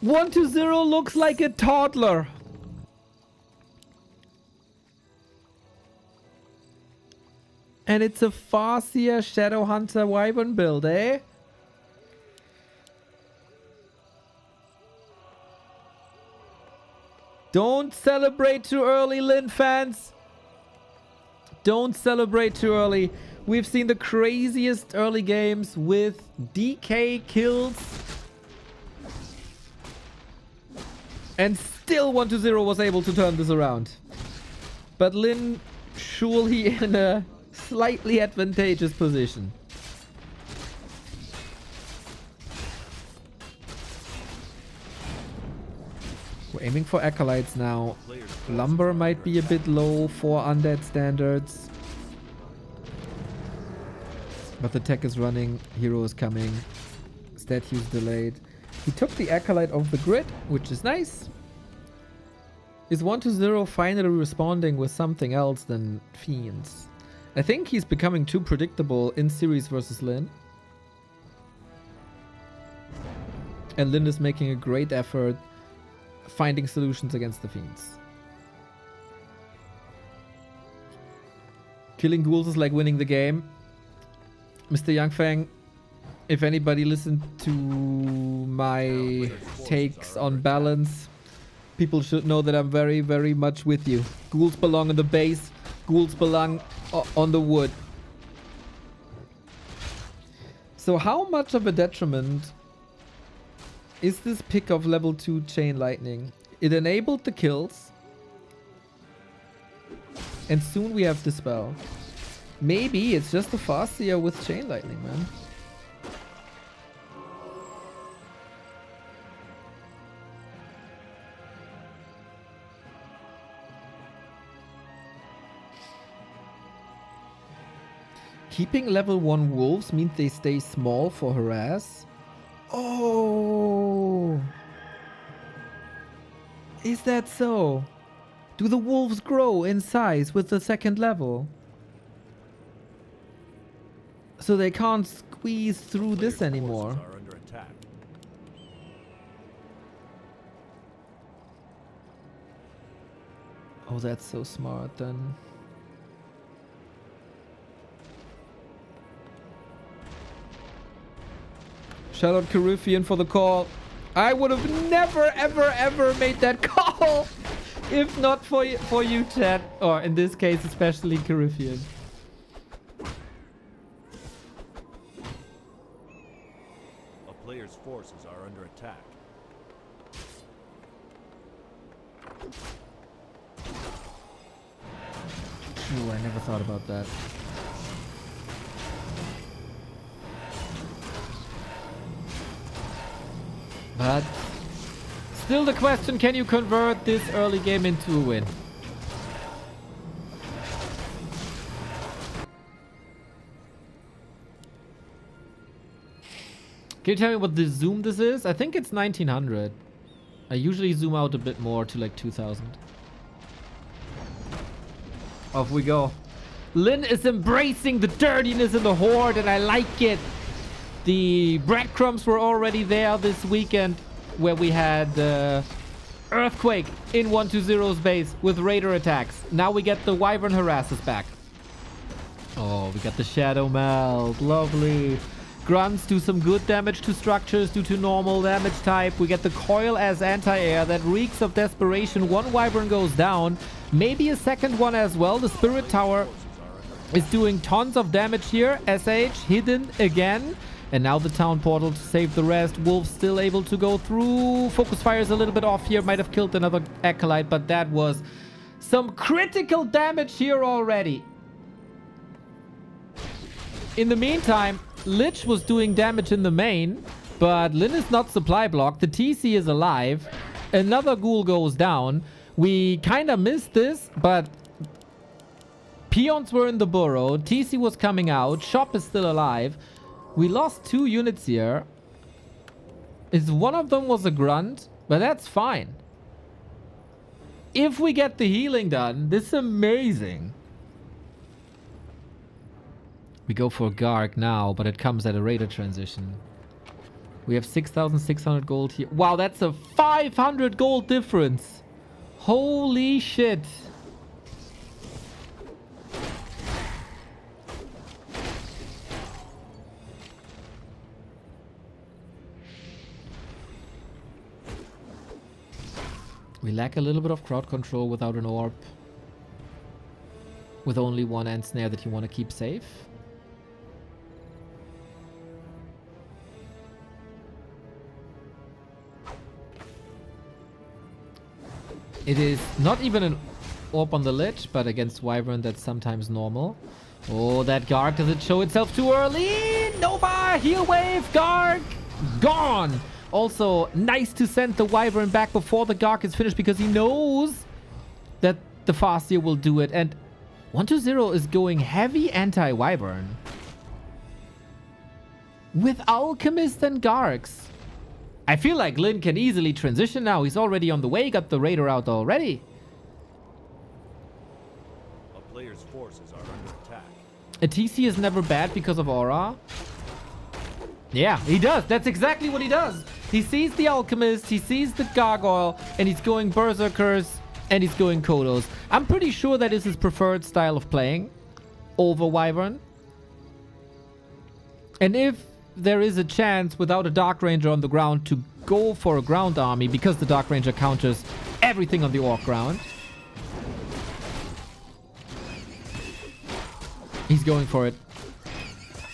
Speaker 3: 1-2-0 looks like a toddler. And it's a Farseer Shadowhunter Wyvern build, eh? Don't celebrate too early, Lin fans. Don't celebrate too early. We've seen the craziest early games with DK kills. And still 1-0 was able to turn this around. But Lin surely in a slightly advantageous position. We're aiming for Acolytes now. Lumber might be a bit low for Undead standards. But the tech is running. Hero is coming. Statues delayed. He took the Acolyte off the grid, which is nice. Is 1-0 finally responding with something else than Fiends? I think he's becoming too predictable in series versus Lin. And Lin is making a great effort finding solutions against the Fiends. Killing ghouls is like winning the game. Mr. Yangfang, if anybody listened to my takes on balance, people should know that I'm very, very much with you. Ghouls belong in the base. Ghouls belong on the wood. So how much of a detriment is this pick of level 2 Chain Lightning? It enabled the kills. And soon we have Dispel. Maybe it's just a Farseer with Chain Lightning, man. Keeping level 1 wolves means they stay small for harass. Oh! Is that so? Do the wolves grow in size with the second level? So they can't squeeze through this anymore.
Speaker 6: Are under attack.
Speaker 3: Oh, that's so smart then. Shout out Caribbean for the call. I would have never, ever, ever made that call if not for you, chat. Or in this case, especially Caribbean.
Speaker 6: A player's forces are under attack.
Speaker 3: Ooh, I never thought about that. But still the question, can you convert this early game into a win? Can you tell me what the zoom this is? I think it's 1900. I usually zoom out a bit more to like 2000. Off we go. Lin is embracing the dirtiness in the horde and I like it. The breadcrumbs were already there this weekend where we had Earthquake in 120's base with Raider attacks. Now we get the Wyvern Harasses back. Oh, we got the Shadow Meld. Lovely. Grunts do some good damage to structures due to normal damage type. We get the Coil as anti-air that reeks of desperation. One Wyvern goes down. Maybe a second one as well. The Spirit Tower is doing tons of damage here. SH hidden again. And now the town portal to save the rest. Wolf still able to go through. Focus fire is a little bit off here. Might have killed another Acolyte, but that was some critical damage here already. In the meantime, Lich was doing damage in the main, but Lin is not supply blocked. The TC is alive. Another ghoul goes down. We kind of missed this, but peons were in the burrow. TC was coming out. Shop is still alive. We lost 2 units here. One of them was a grunt, but that's fine. If we get the healing done, this is amazing. We go for Garg now, but it comes at a Raider transition. We have 6,600 gold here. Wow, that's a 500 gold difference. Holy shit. We lack a little bit of crowd control without an orb. With only one end snare that you want to keep safe. It is not even an orb on the Lich, but against Wyvern that's sometimes normal. Oh, that Garg, does it show itself too early? Nova, heal wave, Garg, gone. Also, nice to send the Wyvern back before the Garg is finished because he knows that the Farseer will do it. And 120 is going heavy anti-Wyvern. With Alchemist and Gargs. I feel like Lin can easily transition now. He's already on the way. Got the Raider out already.
Speaker 6: A player's forces are under attack.
Speaker 3: A TC is never bad because of Aura. Yeah, he does. That's exactly what he does. He sees the Alchemist, he sees the Gargoyle, and he's going Berserkers, and he's going Kodos. I'm pretty sure that is his preferred style of playing over Wyvern. And if there is a chance without a Dark Ranger on the ground to go for a ground army because the Dark Ranger counters everything on the Orc ground. He's going for it.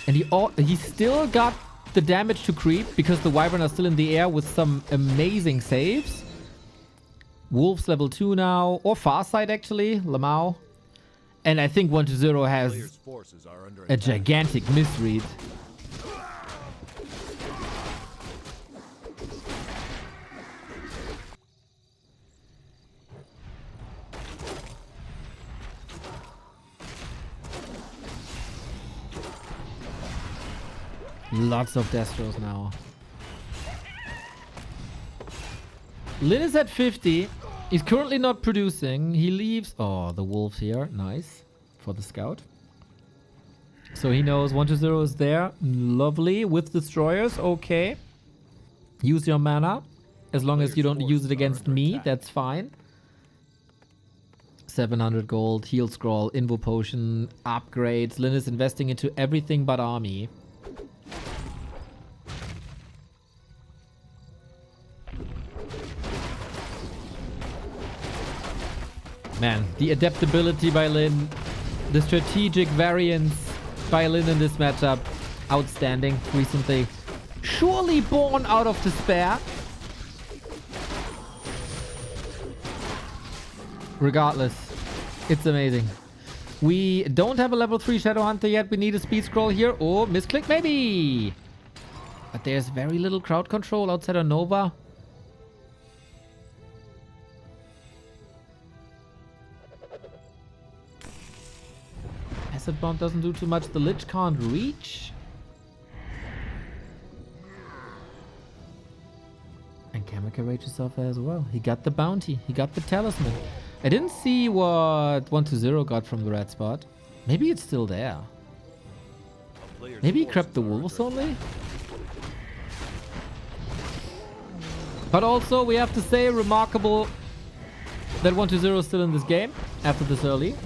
Speaker 3: And he still got the damage to creep because the Wyvern are still in the air with some amazing saves. Wolf's level 2 now, or Farsight actually, Lamau. And I think 120 has a gigantic misread. Lots of Destros now. Lin is at 50. He's currently not producing. He leaves. Oh, the wolves here. Nice. For the scout. So he knows 120 is there. Lovely. With destroyers. Okay. Use your mana. As long as you don't use it against me. That's fine. 700 gold, heal scroll, invo potion, upgrades. Lin is investing into everything but army. Man, the adaptability by Lin, the strategic variance by Lin in this matchup, outstanding recently. Surely born out of despair. Regardless, it's amazing. We don't have a level 3 Shadow Hunter yet. We need a speed scroll here. Or misclick maybe. But there's very little crowd control outside of Nova. Acid Bomb doesn't do too much. The Lich can't reach. And Kamika rages off as well. He got the bounty. He got the talisman. I didn't see what 120 got from the red spot. Maybe it's still there. Maybe he crept the wolves only? But also, we have to say, remarkable that 120 is still in this game after this early.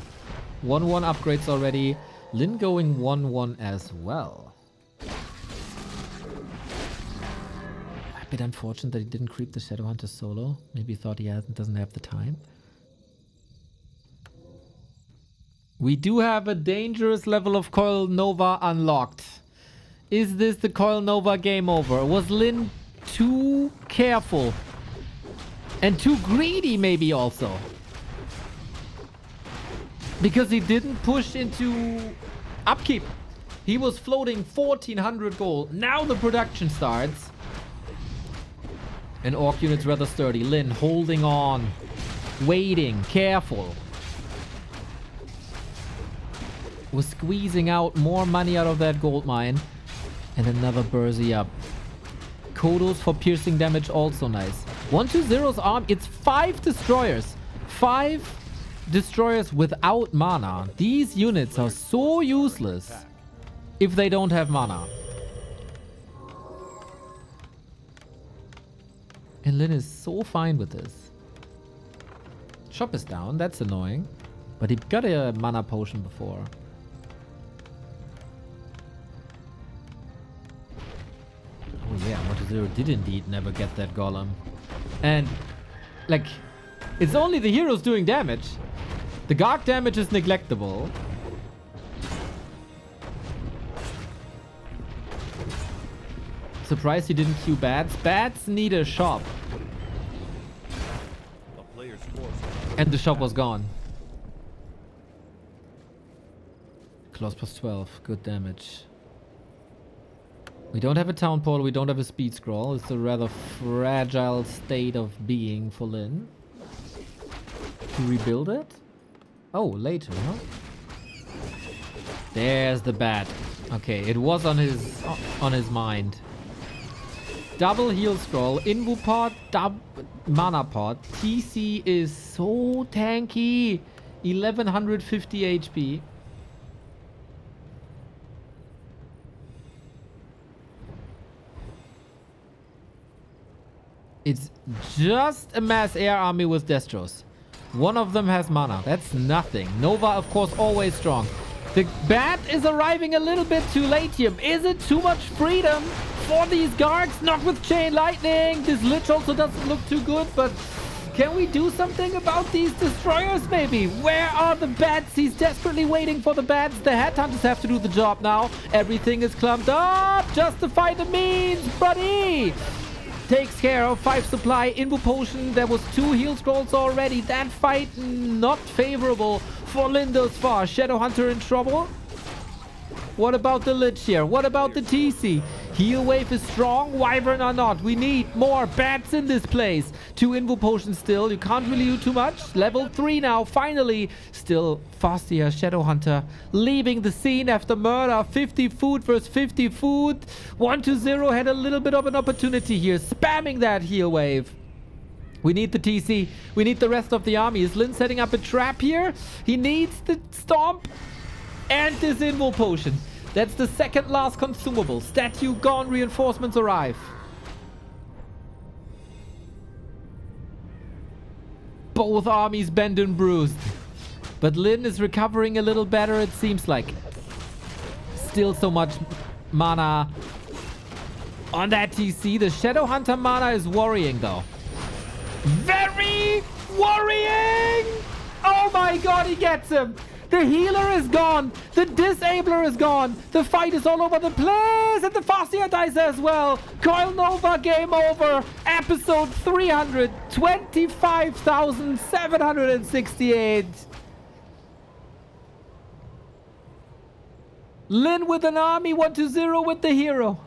Speaker 3: 1-1 upgrades already. Lin going 1-1 as well. A bit unfortunate that he didn't creep the Shadow Hunter solo. Maybe he thought he doesn't have the time. We do have a dangerous level of Coil Nova unlocked. Is this the Coil Nova game over? Was Lin too careful? And too greedy maybe also? Because he didn't push into upkeep. He was floating 1400 gold. Now the production starts. And Orc unit's rather sturdy. Lin holding on. Waiting. Careful. Was squeezing out more money out of that gold mine. And another Bursey up. Kodos for piercing damage, also nice. 120's arm, it's 5 destroyers. 5 destroyers without mana. These units are so useless if they don't have mana. And Lin is so fine with this. Shop is down, that's annoying. But he got a mana potion before. Oh yeah, 120 did indeed never get that golem. And, like, it's only the heroes doing damage. The Garg damage is neglectable. Surprised he didn't queue bats. Bats need a shop. And the shop was gone. Close plus 12. Good damage. We don't have a town portal. We don't have a speed scroll. It's a rather fragile state of being for Lin. To rebuild it? Oh, later, huh? There's the bat. Okay, it was on his mind. Double heal scroll, invo pot, mana pot. TC is so tanky. 1150 HP. It's just a mass air army with Destros. One of them has mana. That's nothing. Nova, of course, always strong. The bat is arriving a little bit too late here. Is it too much freedom for these Gargs? Not with Chain Lightning. This Lich also doesn't look too good, but can we do something about these destroyers maybe? Where are the bats? He's desperately waiting for the bats. The headhunters have to do the job now. Everything is clumped up. Justify the means, buddy. Takes care of 5 supply. Invo potion. There was 2 heal scrolls already. That fight not favorable for Lin thus far. Shadow Hunter in trouble. What about the Lich here? What about the TC? Heal wave is strong. Wyvern or not. We need more bats in this place. 2 invo potions still. You can't really do too much. Level 3 now. Finally. Still Fastia Shadow Hunter leaving the scene after murder. 50 food versus 50 food. 120 had a little bit of an opportunity here. Spamming that heal wave. We need the TC. We need the rest of the army. Is Lin setting up a trap here? He needs the stomp and this invo potion. That's the second last consumable. Statue gone, reinforcements arrive. Both armies bent and bruised. But Lin is recovering a little better, it seems like. Still so much mana on that TC. The Shadow Hunter mana is worrying though. Very worrying! Oh my god, he gets him! The healer is gone! The disabler is gone! The fight is all over the place! And the Farseer dies as well! Coil Nova, game over! Episode 325,768! Lin with an army, 1-0 with the hero.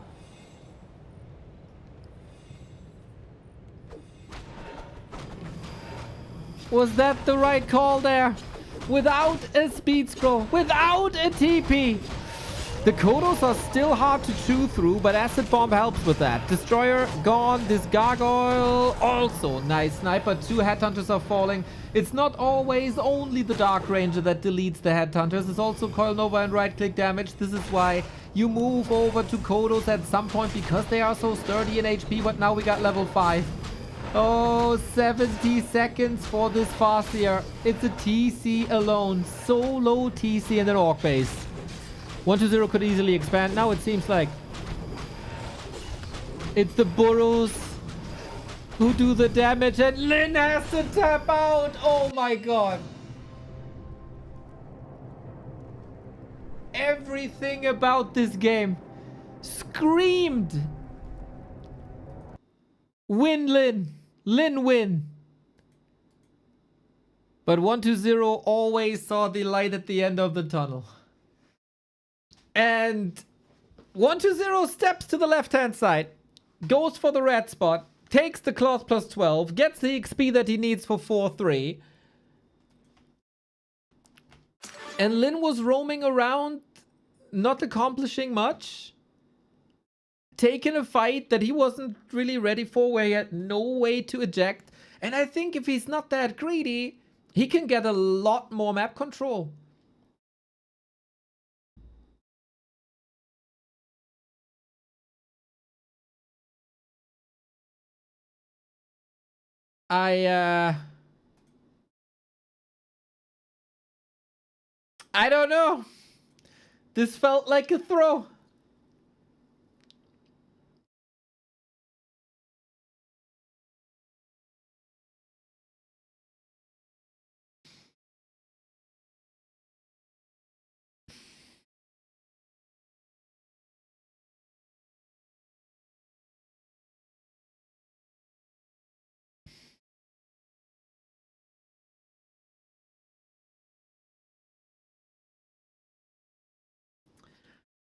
Speaker 3: Was that the right call there? Without a speed scroll, without a TP. The Kodos are still hard to chew through, but Acid Bomb helps with that. Destroyer gone, this Gargoyle also. Nice sniper, 2 Headhunters are falling. It's not always only the Dark Ranger that deletes the Headhunters. It's also Coil Nova and right-click damage. This is why you move over to Kodos at some point because they are so sturdy in HP, but now we got level 5. Oh, 70 seconds for this Farseer. It's a TC alone. So low TC in an Orc base. 1-0 could easily expand. Now it seems like it's the Burrows who do the damage, and Lin has to tap out. Oh my god. Everything about this game screamed win, Lin. Lin win. But 1-0 always saw the light at the end of the tunnel. And 1-0 steps to the left-hand side, goes for the red spot, takes the cloth plus 12, gets the XP that he needs for 4-3. And Lin was roaming around, not accomplishing much. Taking a fight that he wasn't really ready for, where he had no way to eject. And I think if he's not that greedy, he can get a lot more map control. I don't know. This felt like a throw.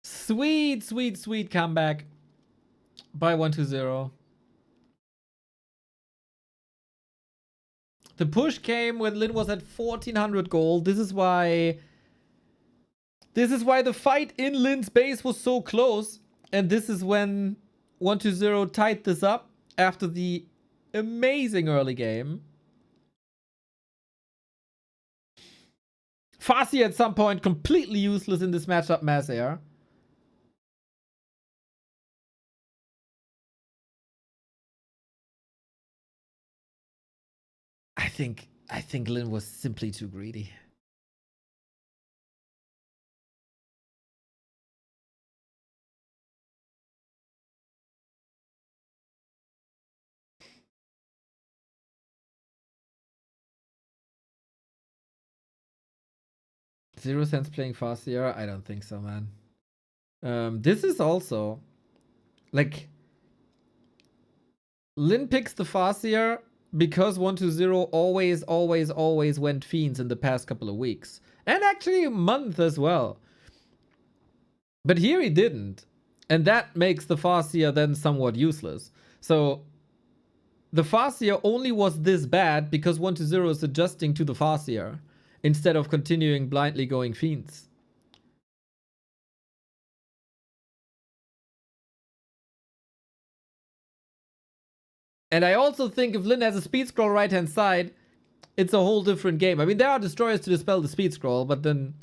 Speaker 3: Sweet, sweet, sweet comeback by 1-0. The push came when Lin was at 1400 gold. This is why the fight in Lin's base was so close. And this is when 1-0 tied this up after the amazing early game. Farseer at some point completely useless in this matchup, Mass Air. I think Lin was simply too greedy. Zero sense playing Farseer? I don't think so, man. This is also like Lin picks the Farseer because 1-0 always went Fiends in the past couple of weeks. And actually a month as well. But here he didn't. And that makes the Farseer then somewhat useless. So the Farseer only was this bad because 1-0 is adjusting to the Farseer instead of continuing blindly going Fiends. And I also think if Lin has a speed scroll right hand side, it's a whole different game. I mean, there are destroyers to dispel the speed scroll, but then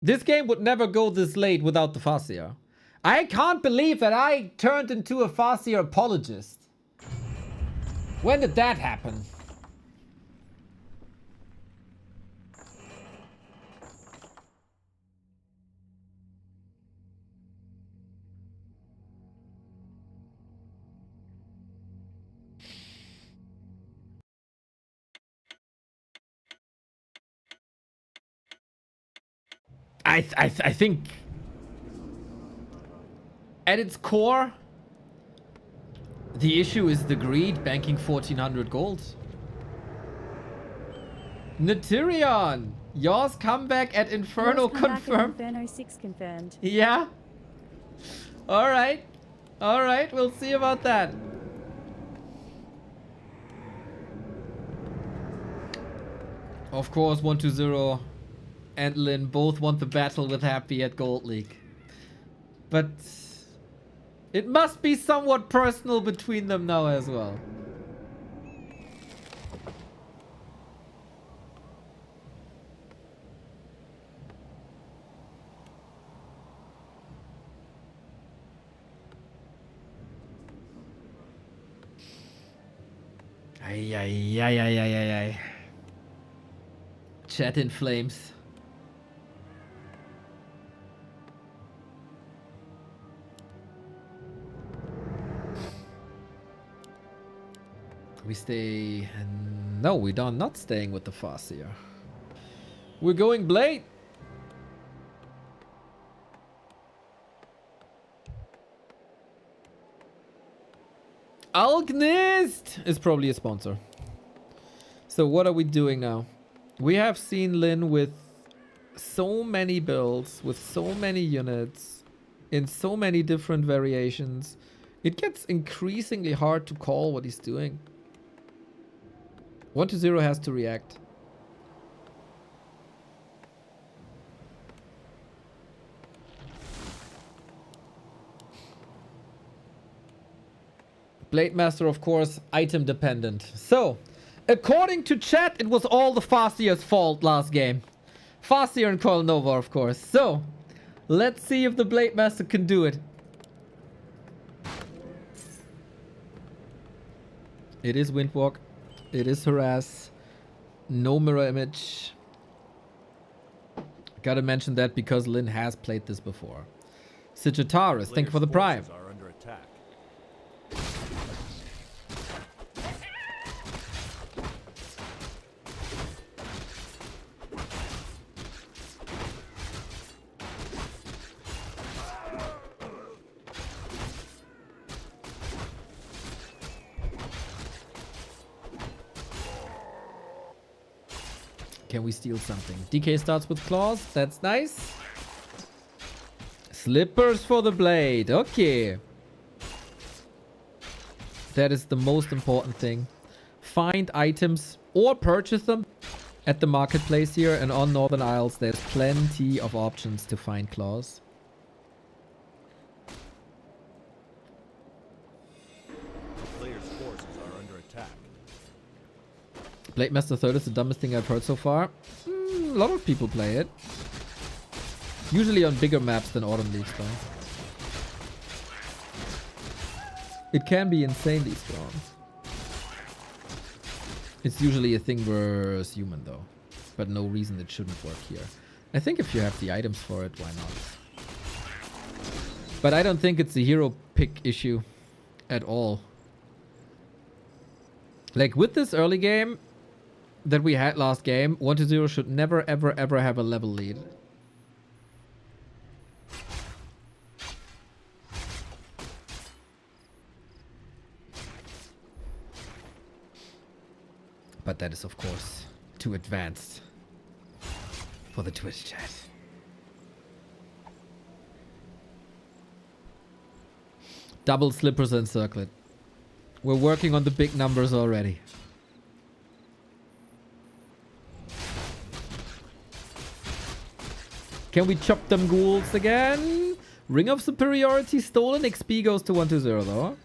Speaker 3: this game would never go this late without the Farseer. I can't believe that I turned into a Farseer apologist. When did that happen? I think at its core, the issue is the greed, banking 1400 gold. Naturion, yours comeback at Inferno
Speaker 7: Yours comeback at
Speaker 3: confirmed.
Speaker 7: Inferno 6 confirmed.
Speaker 3: Yeah. All right. All right. We'll see about that. Of course, 120 and Lin both want the battle with Happy at Gold League. But it must be somewhat personal between them now as well. Ay, ay, ay, ay, ay, ay, ay. Chat in flames. We stay... No, we are not staying with the Farseer. We're going Blade. Algnist is probably a sponsor. So what are we doing now? We have seen Lin with so many builds, with so many units, in so many different variations. It gets increasingly hard to call what he's doing. 120 has to react. Blade Master, of course, item dependent. So, according to chat, it was all the Farseer's fault last game. Farseer and Coil Nova, of course. So, let's see if the Blade Master can do it. It is Windwalk. It is Harass. No mirror image. Gotta mention that because Lin has played this before. Sigitaris, thank you for the prime.
Speaker 6: Are under attack.
Speaker 3: Can we steal something? DK starts with claws. That's nice. Slippers for the blade. Okay. That is the most important thing. Find items or purchase them at the marketplace here. And on Northern Isles, there's plenty of options to find claws.
Speaker 6: Players' forces are under attack.
Speaker 3: Blade Master 3rd is the dumbest thing I've heard so far. A lot of people play it. Usually on bigger maps than Autumn Leagues though. It can be insanely strong. It's usually a thing versus human though. But no reason it shouldn't work here. I think if you have the items for it, why not? But I don't think it's a hero pick issue at all. Like with this early game that we had last game, 120 should never ever ever have a level lead. But that is of course too advanced for the Twitch chat. Double slippers and circlet. We're working on the big numbers already. Can we chop them ghouls again? Ring of Superiority stolen. XP goes to 120 though.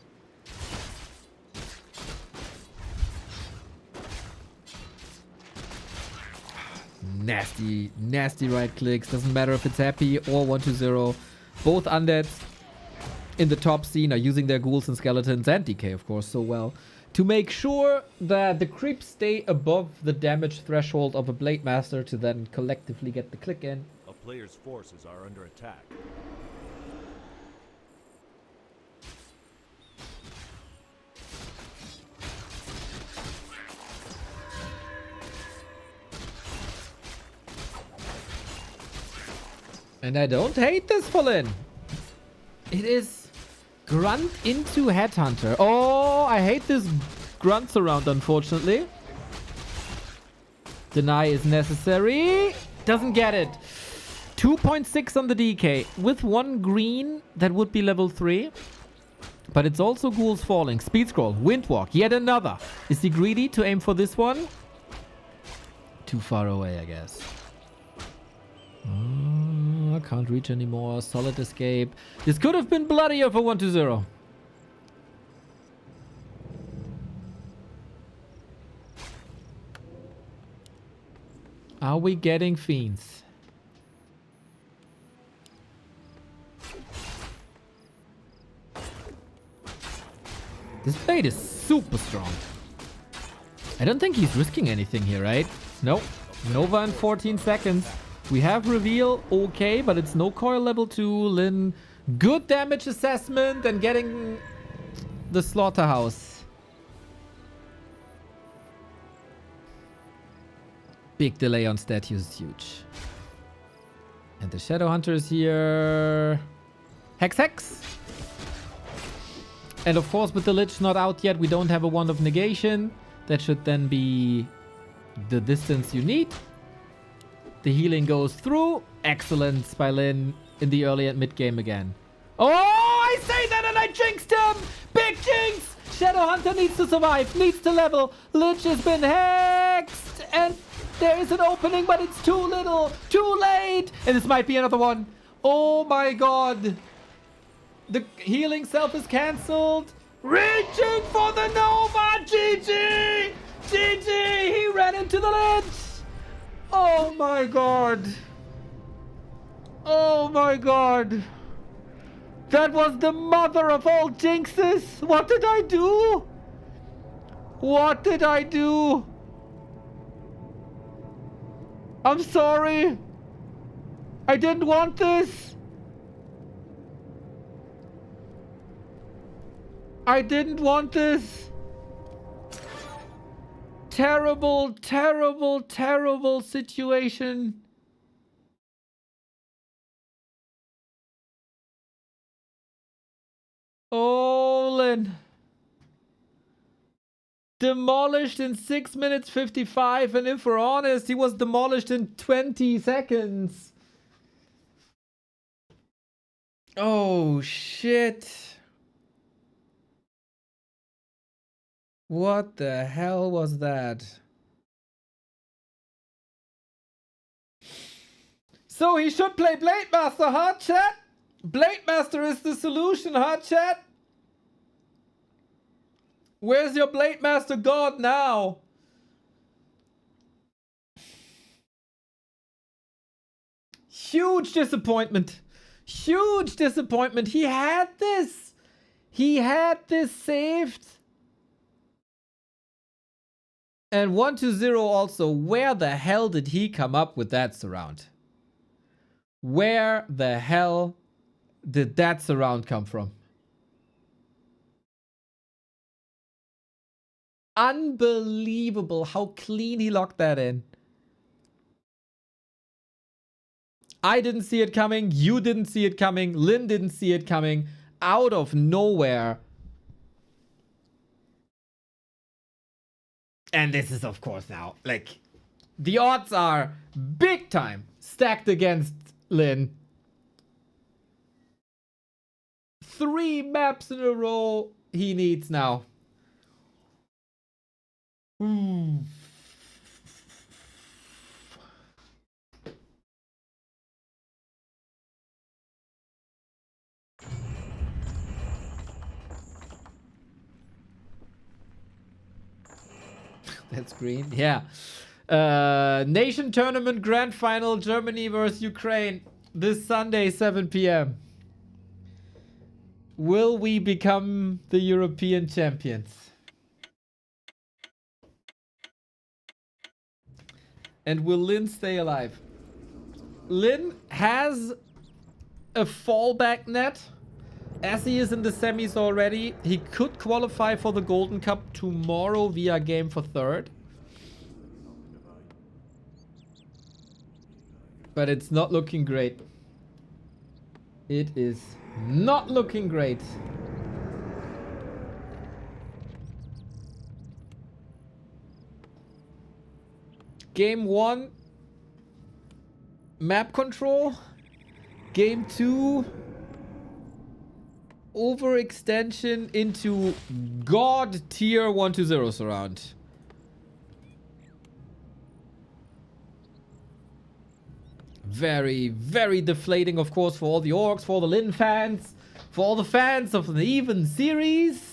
Speaker 3: Nasty, nasty right clicks. Doesn't matter if it's Happy or 120. Both undeads in the top scene are using their ghouls and skeletons and DK, of course, so well to make sure that the creeps stay above the damage threshold of a Blade Master to then collectively get the click in.
Speaker 6: A player's forces are under attack.
Speaker 3: And I don't hate this for Lin. It is Grunt into Headhunter. Oh, I hate this Grunt surround, unfortunately. Deny is necessary. Doesn't get it. 2.6 on the DK. With 1 green, that would be level 3. But it's also Ghouls Falling. Speed Scroll. Windwalk. Yet another. Is he greedy to aim for this one? Too far away, I guess. I can't reach anymore. Solid escape. This could have been bloodier for 1-0. Are we getting fiends? This blade is super strong. I don't think he's risking anything here, right? Nope. Nova in 14 seconds. We have reveal, okay, but it's no coil level 2. Lin, good damage assessment and getting the slaughterhouse. Big delay on statues is huge. And the Shadow Hunter is here. Hex Hex. And of course, with the Lich not out yet, we don't have a Wand of Negation. That should then be the distance you need. The healing goes through. Excellent by Lin in the early and mid game again. Oh, I say that and I jinxed him! Big jinx! Shadow Hunter needs to survive, needs to level. Lich has been hexed and there is an opening, but it's too little, too late. And this might be another one. Oh my god. The healing self is cancelled. Reaching for the Nova. GG! GG! He ran into the Lich. Oh my god. Oh my god. That was the mother of all jinxes. What did I do? What did I do? I'm sorry. I didn't want this. I didn't want this. Terrible, terrible, terrible situation. Olin. Demolished in 6 minutes 55, and if we're honest, he was demolished in 20 seconds. Oh shit. What the hell was that? So he should play Blade Master, huh, chat? Blade Master is the solution, huh, chat? Where's your Blade Master god now? Huge disappointment. Huge disappointment. He had this. He had this saved. And 1-0 also. Where the hell did he come up with that surround? Where the hell did that surround come from? Unbelievable how clean he locked that in. I didn't see it coming. You didn't see it coming. Lin didn't see it coming. Out of nowhere. And this is, of course, now, like, the odds are big time stacked against Lin. 3 maps in a row he needs now. That's green. Yeah. Nation Tournament Grand Final, Germany versus Ukraine. This Sunday, 7 p.m. Will we become the European champions? And will Lin stay alive? Lin has a fallback net. As he is in the semis already, he could qualify for the Golden Cup tomorrow via game for 3rd. But it's not looking great. It is not looking great. Game 1, map control. Game 2, overextension into god tier 1-0 surround. Very, very deflating, of course, for all the orcs, for all the Lin fans, for all the fans of the Even series.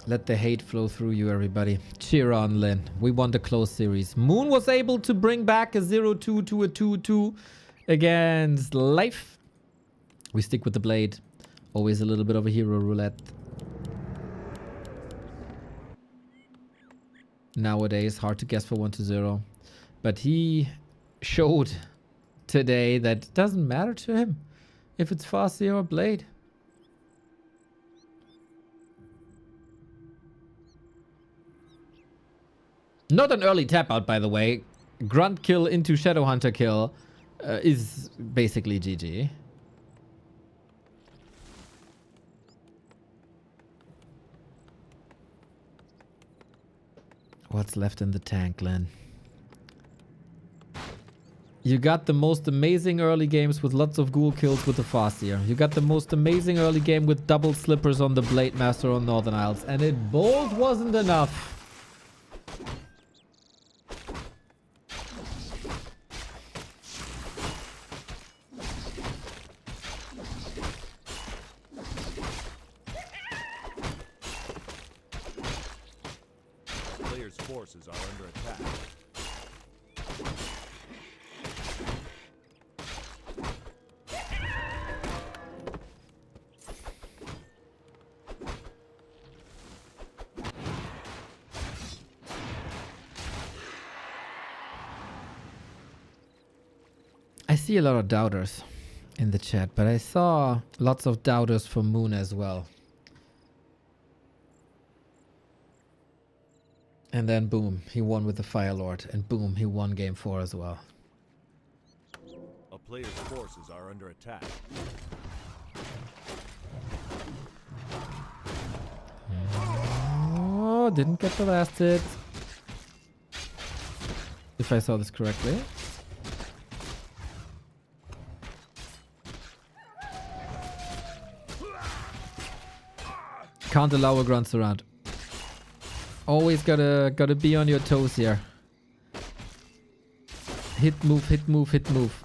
Speaker 3: Let the hate flow through you, everybody. Cheer on, Lin. We won the close series. Moon was able to bring back a 0-2 to a 2-2 against Life. We stick with the blade. Always a little bit of a hero roulette. Nowadays, hard to guess for 1-0. But he showed today that it doesn't matter to him if it's Farseer or blade. Not an early tap out, by the way. Grunt kill into Shadowhunter kill is basically GG. What's left in the tank, Len? You got the most amazing early games with lots of ghoul kills with the Farseer. You got the most amazing early game with double slippers on the Blade Master on Northern Isles. And it both wasn't enough.
Speaker 6: Forces are under attack.
Speaker 3: I see a lot of doubters in the chat, but I saw lots of doubters for Moon as well. And then boom, he won with the Fire Lord, and boom, he won game 4 as well.
Speaker 6: A player's forces are under attack.
Speaker 3: Oh, didn't get the last hit. If I saw this correctly. Can't allow a grunt surround. Always gotta be on your toes here. Hit, move, hit, move, hit, move.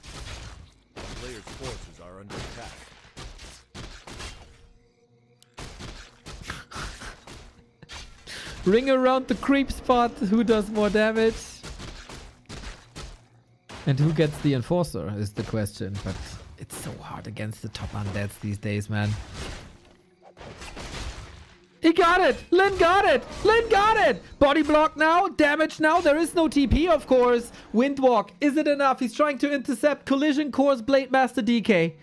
Speaker 6: Player's forces are under attack.
Speaker 3: Ring around the creep spot. Who does more damage? And who gets the enforcer is the question. But it's so hard against the top undeads these days, man. He got it! Lin got it! Lin got it! Body block now, damage now, there is no TP of course. Windwalk, is it enough? He's trying to intercept Collision Course Blade Master DK.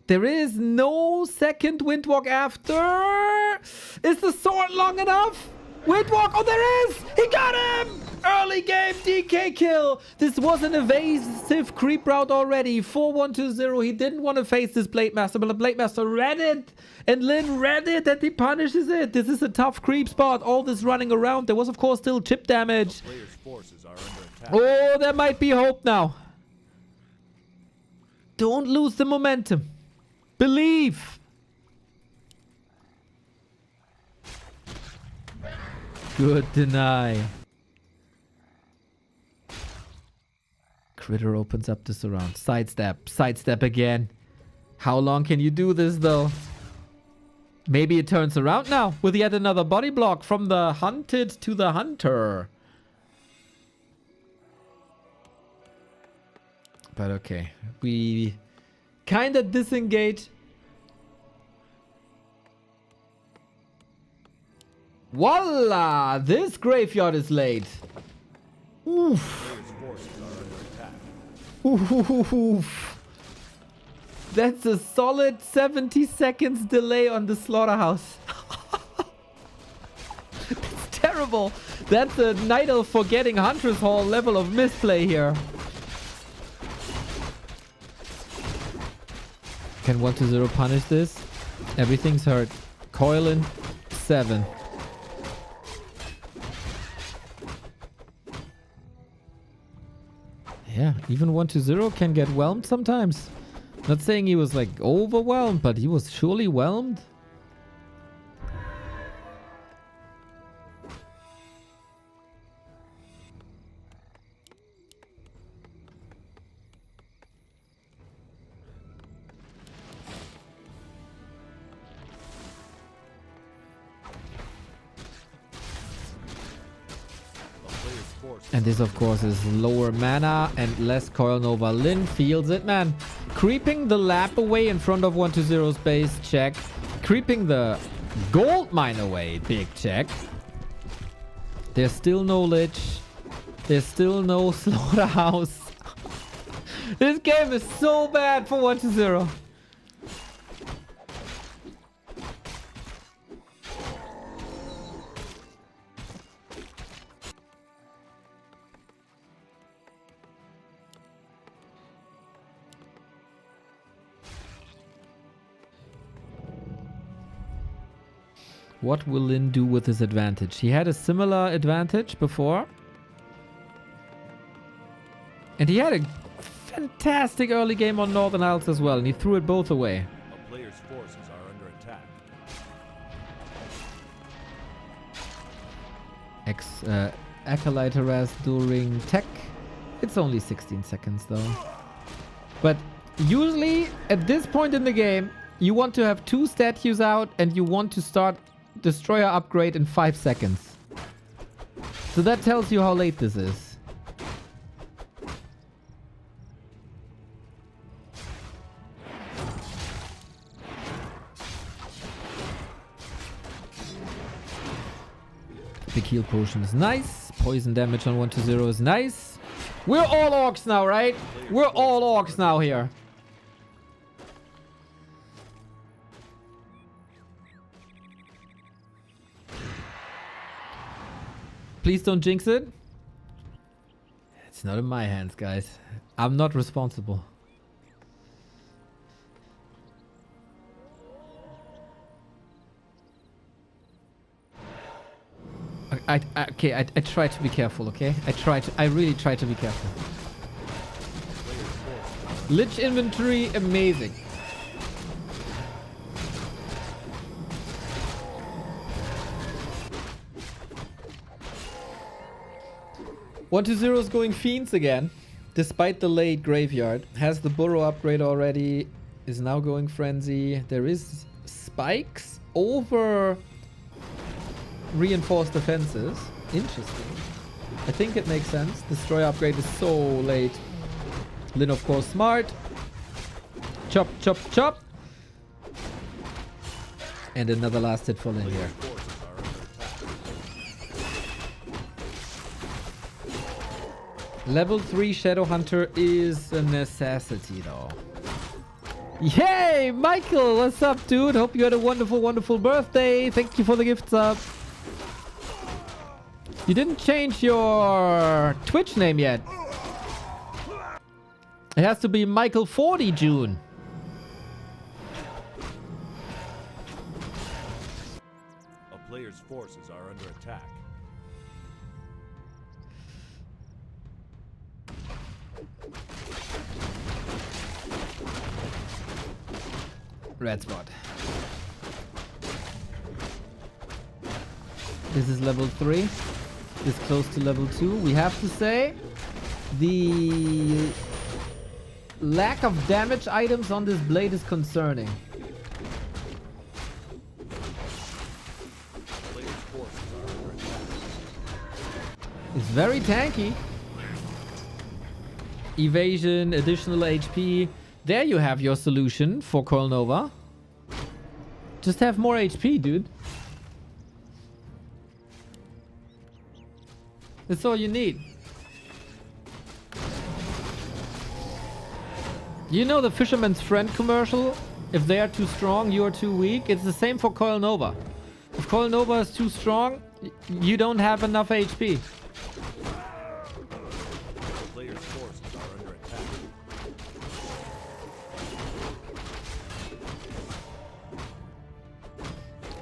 Speaker 3: There is no second Windwalk after. Is the sword long enough? Windwalk, oh there is! He got him! Early game DK kill. This was an evasive creep route already. 4-1-2-0. He didn't want to face this Blade Master, but the Blade Master read it. And Lin read it and he punishes it. This is a tough creep spot. All this running around. There was of course still chip damage.
Speaker 6: Player's forces are under attack.
Speaker 3: Oh, there might be hope now. Don't lose the momentum. Believe. Good deny. Critter opens up the surround. Sidestep. Sidestep again. How long can you do this though? Maybe it turns around now with yet another body block from the hunted to the hunter. But okay. We kind of disengage. Voila! This graveyard is late. Oof.
Speaker 6: Player's forces are under attack.
Speaker 3: Oof. That's a solid 70 seconds delay on the slaughterhouse. It's terrible. That's a Night Elf forgetting Hunter's Hall level of misplay here. Can 1-0 punish this? Everything's hurt. Coil in 7. Yeah, even 1-0 can get whelmed sometimes. Not saying he was like overwhelmed, but he was surely whelmed. And this, of course, is lower mana and less Coil Nova. Lin feels it, man. Creeping the lap away in front of 1-0's base, check. Creeping the gold mine away, big check. There's still no Lich. There's still no slaughterhouse. This game is so bad for 1-0. What will Lin do with his advantage? He had a similar advantage before. And he had a fantastic early game on Northern Isles as well. And he threw it both away.
Speaker 6: A player's forces are under attack.
Speaker 3: Acolyte harass during tech. It's only 16 seconds though. But usually at this point in the game, you want to have 2 statues out and you want to start Destroyer upgrade in 5 seconds. So that tells you how late this is. Big heal potion is nice. Poison damage on 1-0 is nice. We're all orcs now, right? We're all orcs now here. Please don't jinx it. It's not in my hands, guys. I'm not responsible. I try to be careful, okay? I really try to be careful. Lich inventory, amazing. One to zero is going Fiends again, despite the late graveyard. Has the Burrow upgrade already, is now going Frenzy. There is spikes over reinforced defenses. Interesting. I think it makes sense. Destroyer upgrade is so late. Lin, of course, smart. Chop, chop, chop. And another last hit for Lin here. Level 3 Shadow Hunter is a necessity though. Yay! Michael, what's up, dude? Hope you had a wonderful, wonderful birthday. Thank you for the gift sub. You didn't change your Twitch name yet. It has to be Michael 40 June.
Speaker 6: A player's forces are under attack.
Speaker 3: Red spot. This is level 3. This close to level 2. We have to say the lack of damage items on this blade is concerning. It's very tanky. Evasion, additional HP. There you have your solution for Coil Nova. Just have more HP, dude. That's all you need. You know the Fisherman's Friend commercial? If they are too strong, you are too weak. It's the same for Coil Nova. If Coil Nova is too strong, you don't have enough HP.
Speaker 6: Players' forces are under attack.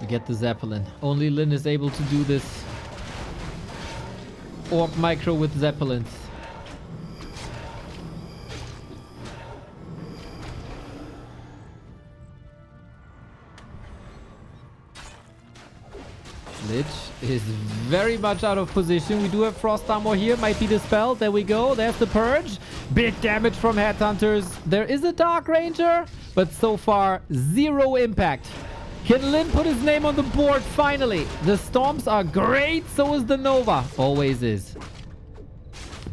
Speaker 3: We get the Zeppelin. Only Lin is able to do this. Orb micro with Zeppelins. Lich is very much out of position. We do have Frost Armor here. Might be dispelled. There we go. There's the Purge. Big damage from Headhunters. There is a Dark Ranger, but so far, 0 impact. Can Lin put his name on the board finally? The Storms are great. So is the Nova. Always is.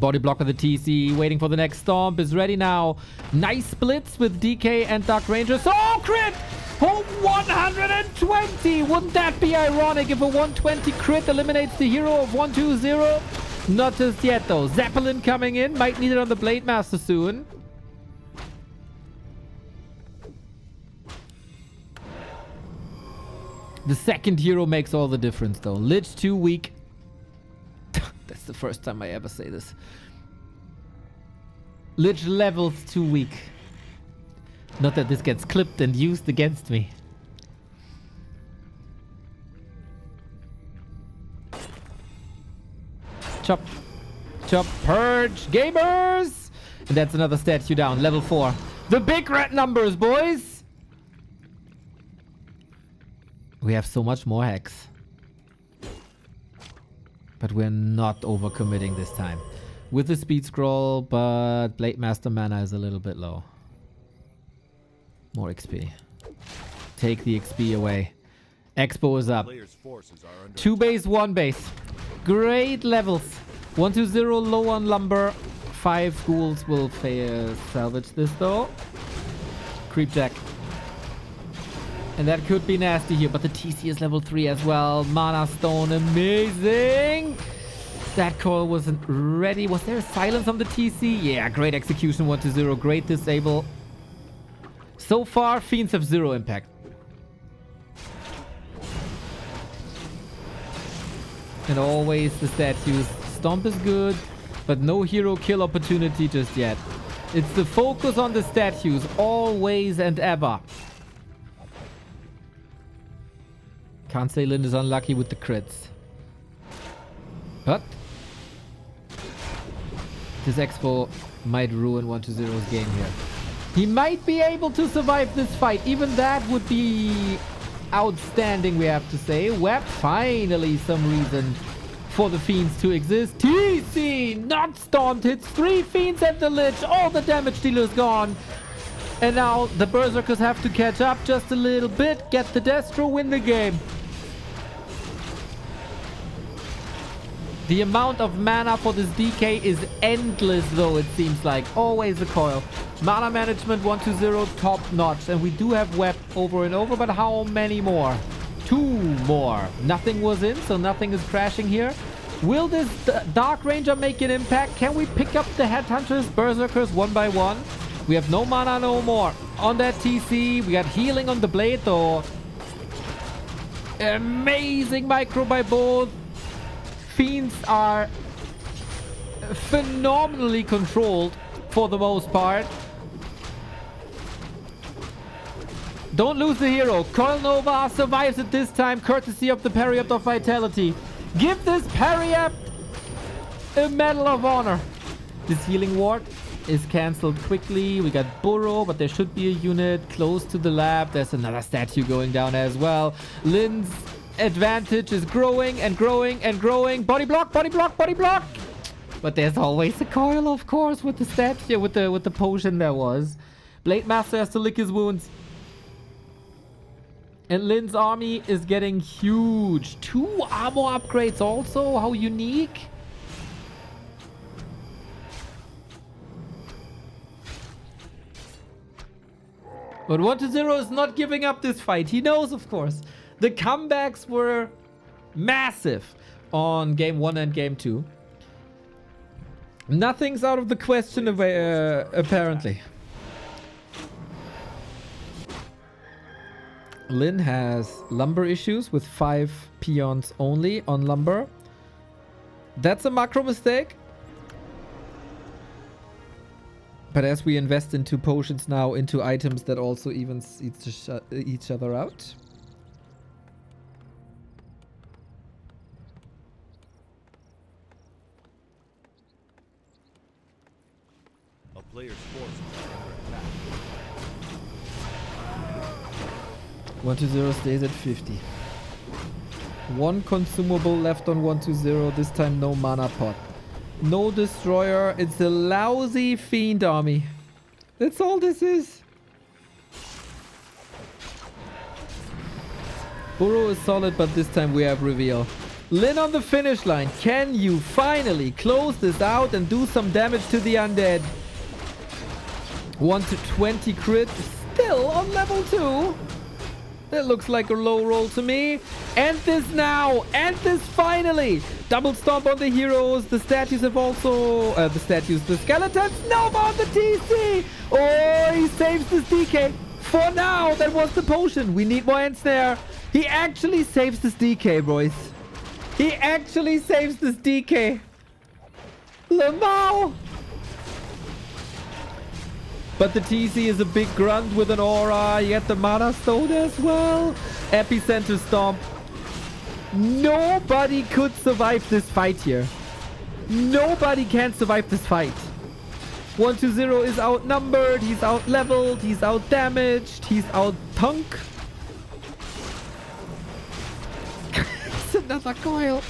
Speaker 3: Body block of the TC. Waiting for the next Stomp. Is ready now. Nice splits with DK and Dark Ranger. Oh, crit! Oh, 120! Wouldn't that be ironic if a 120 crit eliminates the hero of 120? Not just yet, though. Zeppelin coming in. Might need it on the Blade Master soon. The second hero makes all the difference, though. Lich too weak. That's the first time I ever say this. Lich levels too weak. Not that this gets clipped and used against me. Chop. Chop. Purge. Gamers! And that's another statue down. Level 4. The big red numbers, boys! We have so much more hex. But we're not overcommitting this time. With the speed scroll, but Blade Master mana is a little bit low. More XP. Take the XP away. Expo is up.
Speaker 6: Players' forces are under
Speaker 3: 2 base, 1 base. Great levels. 120 low on lumber. 5 ghouls will salvage this though. Creep Jack. And that could be nasty here, but the TC is level 3 as well. Mana Stone, amazing. That coil wasn't ready. Was there a silence on the TC? Yeah, great execution, 120. Great disable. So far, Fiends have 0 impact. And always the statues. Stomp is good, but no hero kill opportunity just yet. It's the focus on the statues, always and ever. Can't say Lin is unlucky with the crits. But this Expo might ruin 120's game here. He might be able to survive this fight. Even that would be outstanding, we have to say. Web, finally some reason for the Fiends to exist. TC, not Stomped, hits 3 Fiends at the Lich. All the damage dealers gone. And now the Berserkers have to catch up just a little bit. Get the Destro, win the game. The amount of mana for this DK is endless, though, it seems like. Always a coil. Mana management 120 top notch. And we do have web over and over, but how many more? 2 more. Nothing was in, so nothing is crashing here. Will this Dark Ranger make an impact? Can we pick up the Headhunters, Berserkers one by one? We have no mana no more. On that TC, we got healing on the blade, though. Amazing micro by both. Fiends are phenomenally controlled for the most part. Don't lose the hero. Coil Nova survives it this time, courtesy of the Periapt of Vitality. Give this Periapt a Medal of Honor. This healing ward is cancelled quickly. We got Burrow, but there should be a unit close to the lab. There's another statue going down as well. Lin's advantage is growing and growing and growing. Body block, body block, body block. But there's always a coil, of course, with the statue, with the potion there was. Blade Master has to lick his wounds. And Lin's army is getting huge. 2 armor upgrades also. How unique. But 120 is not giving up this fight. He knows, of course. The comebacks were massive on game 1 and game 2. Nothing's out of the question apparently. Lin has lumber issues with 5 peons only on lumber. That's a macro mistake. But as we invest into potions now, into items that also evens each other out.
Speaker 6: A player's forces are under attack.
Speaker 3: 120 stays at 50. One consumable left on 120. This time no mana pot. No destroyer. It's a lousy fiend army. That's all this is. Burrow is solid, but this time we have reveal. Lin on the finish line. Can you finally close this out and do some damage to the undead? 1 to 20 crit. Still on level 2. That looks like a low roll to me. End this now. End this finally. Double stomp on the heroes. The statues have also... the skeletons. No more on the TC. Oh, he saves this DK. For now, that was the potion. We need more ensnare. He actually saves this DK, boys. He actually saves this DK. Lamau. But the TC is a big grunt with an aura. You get the mana stone as well. Epicenter stomp. Nobody could survive this fight here. Nobody can survive this fight. 120 is outnumbered. He's out leveled. He's out damaged. He's out punk. It's another coil.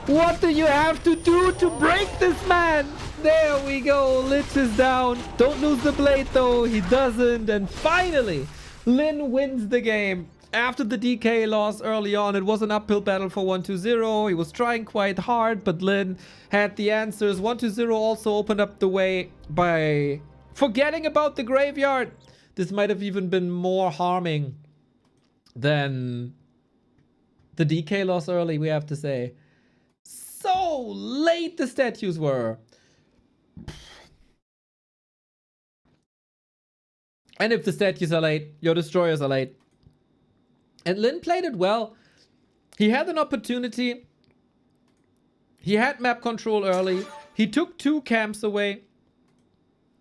Speaker 3: What do you have to do to break this man? There we go. Lich is down. Don't lose the blade though. He doesn't. And finally, Lin wins the game. After the DK loss early on, it was an uphill battle for 120. He was trying quite hard, but Lin had the answers. 120 also opened up the way by forgetting about the graveyard. This might have even been more harming than the DK loss early, we have to say. So late the statues were. And if the statues are late, your destroyers are late. And Lin played it well. He had an opportunity. He had map control early. He took 2 camps away.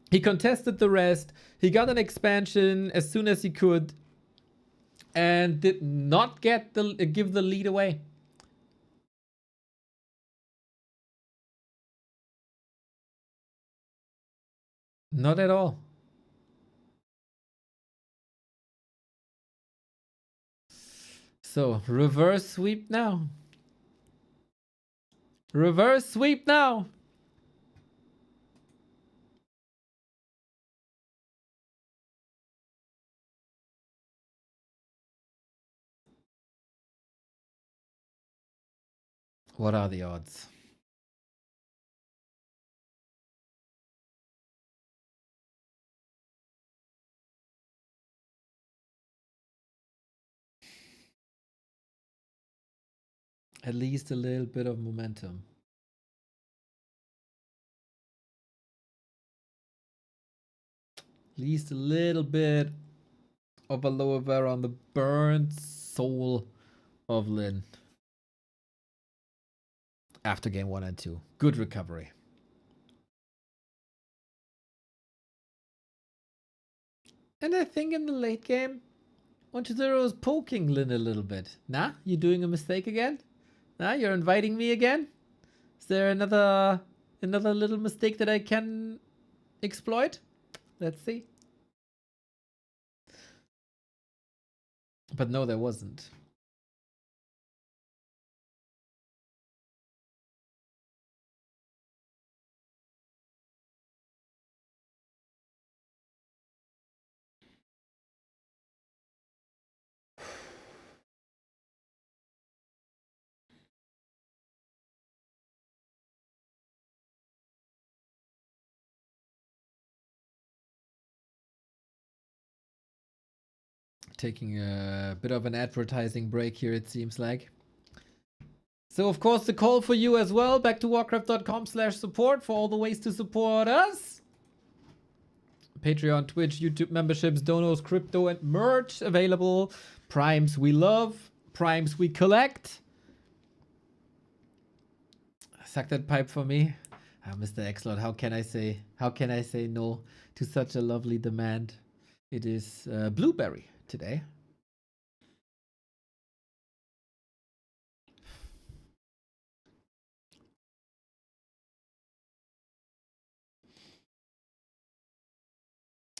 Speaker 3: He contested the rest. He got an expansion as soon as he could. And did not give the lead away. Not at all. So, reverse sweep now. Reverse sweep now. What are the odds? At least a little bit of momentum. At least a little bit of a lower bear on the burnt soul of Lin. After game 1 and 2. Good recovery. And I think in the late game, 120 is poking Lin a little bit. Nah, you doing a mistake again? Nah, you're inviting me again? Is there another little mistake that I can exploit? Let's see. But no, there wasn't. Taking a bit of an advertising break here, it seems like. So, of course, the call for you as well. Back to warcraft.com/support for all the ways to support us. Patreon, Twitch, YouTube memberships, donos, crypto, and merch available. Primes we love. Primes we collect. Suck that pipe for me. Mr. Xlord, how can I say no to such a lovely demand? It is blueberry today.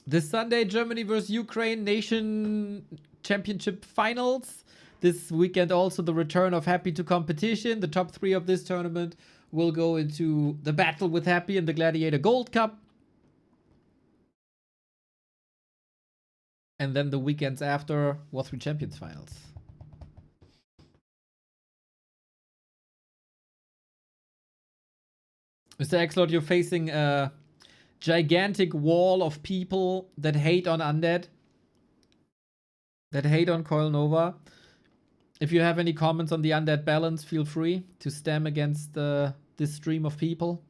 Speaker 3: This Sunday, Germany versus Ukraine Nation Championship Finals. This weekend also the return of Happy to competition. The top 3 of this tournament will go into the battle with Happy in the Gladiator Gold Cup. And then the weekends after, War 3 Champions Finals. Mr. Xlord, you're facing a gigantic wall of people that hate on Undead. That hate on Coil Nova. If you have any comments on the Undead balance, feel free to stem against this stream of people.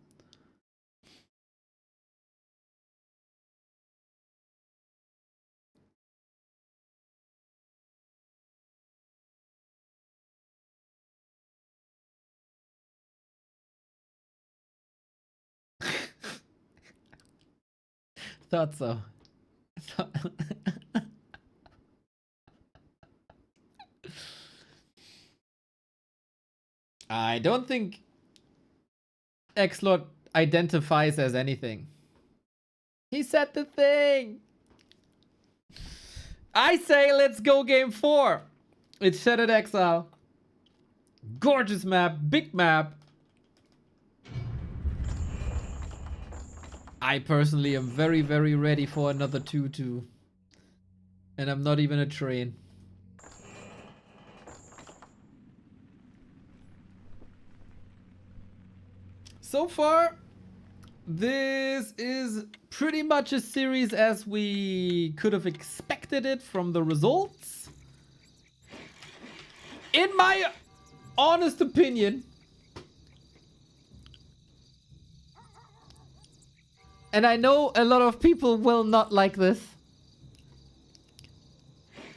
Speaker 3: Thought so. I don't think Xlord identifies as anything. He said the thing. I say let's go game 4. It's Shattered Exile. Gorgeous map, big map. I personally am very, very ready for another 2-2. And I'm not even a train. So far, this is pretty much a series as we could have expected it from the results. In my honest opinion. And I know a lot of people will not like this.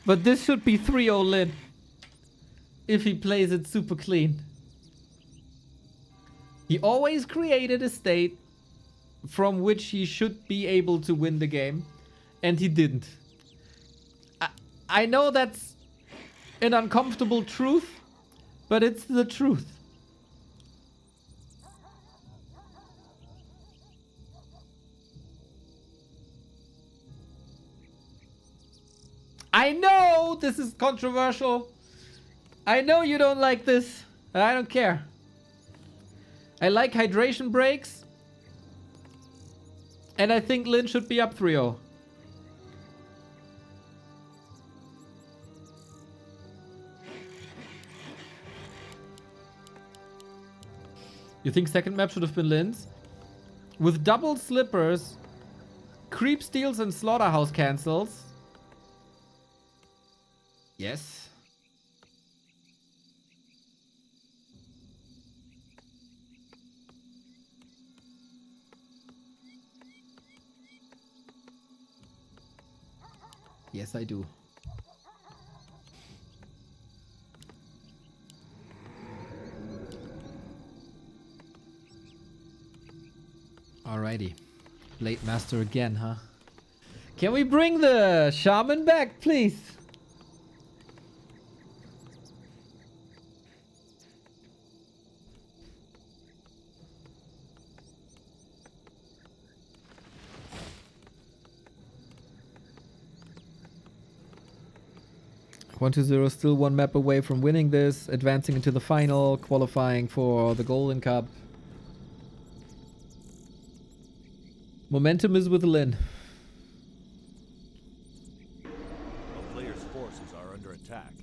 Speaker 3: But this should be 3-0 Lin. If he plays it super clean. He always created a state from which he should be able to win the game. And he didn't. I know that's an uncomfortable truth. But it's the truth. I know this is controversial. I know you don't like this. I don't care. I like hydration breaks. And I think Lin should be up 3-0. You think second map should have been Lin's? With double slippers, creep steals and slaughterhouse cancels. Yes. Yes, I do. Alrighty. Blade Master again, huh? Can we bring the shaman back, please? (1-0) still one map away from winning this, advancing into the final, qualifying for the Golden Cup. Momentum is with Lin.
Speaker 6: A player's forces are under attack.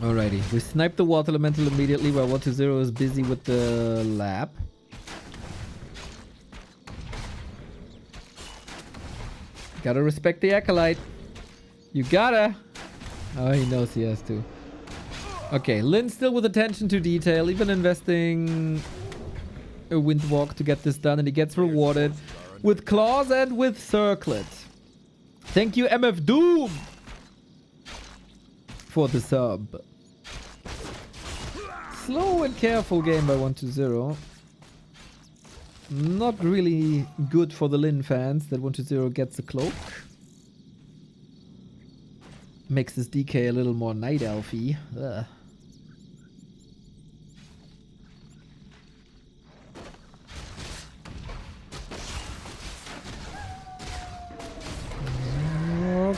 Speaker 3: Alrighty, we sniped the water elemental immediately while 1-0 is busy with the lab. Gotta respect the acolyte. You gotta. Oh, he knows he has to. Okay, Lin still with attention to detail, even investing a Windwalk to get this done, and he gets rewarded with Claws and with Circlet. Thank you, MF Doom, for the sub. Slow and careful game by 1-0. Not really good for the Lin fans that 1-0 gets a cloak. Makes this DK a little more Night Elfy. Ugh.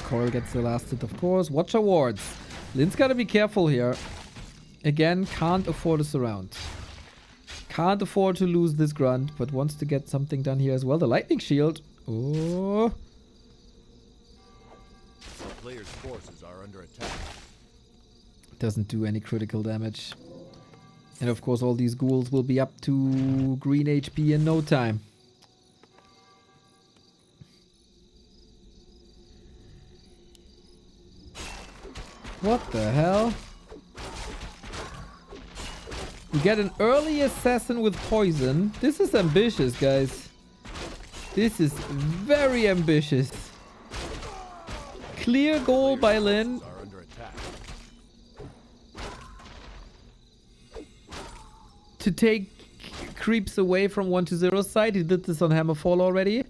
Speaker 3: Coil gets the last hit, of course. Watch awards. Lin's gotta be careful here. Again, can't afford a surround. Can't afford to lose this grunt, but wants to get something done here as well. The lightning shield. Oh.
Speaker 6: The player's forces are under attack.
Speaker 3: Doesn't do any critical damage. And of course all these ghouls will be up to green HP in no time. What the hell? You get an early assassin with poison. This is ambitious, guys. This is very ambitious. Clear goal by Lin.
Speaker 6: Are under attack.
Speaker 3: To take creeps away from 1-0's side. He did this on Hammerfall already.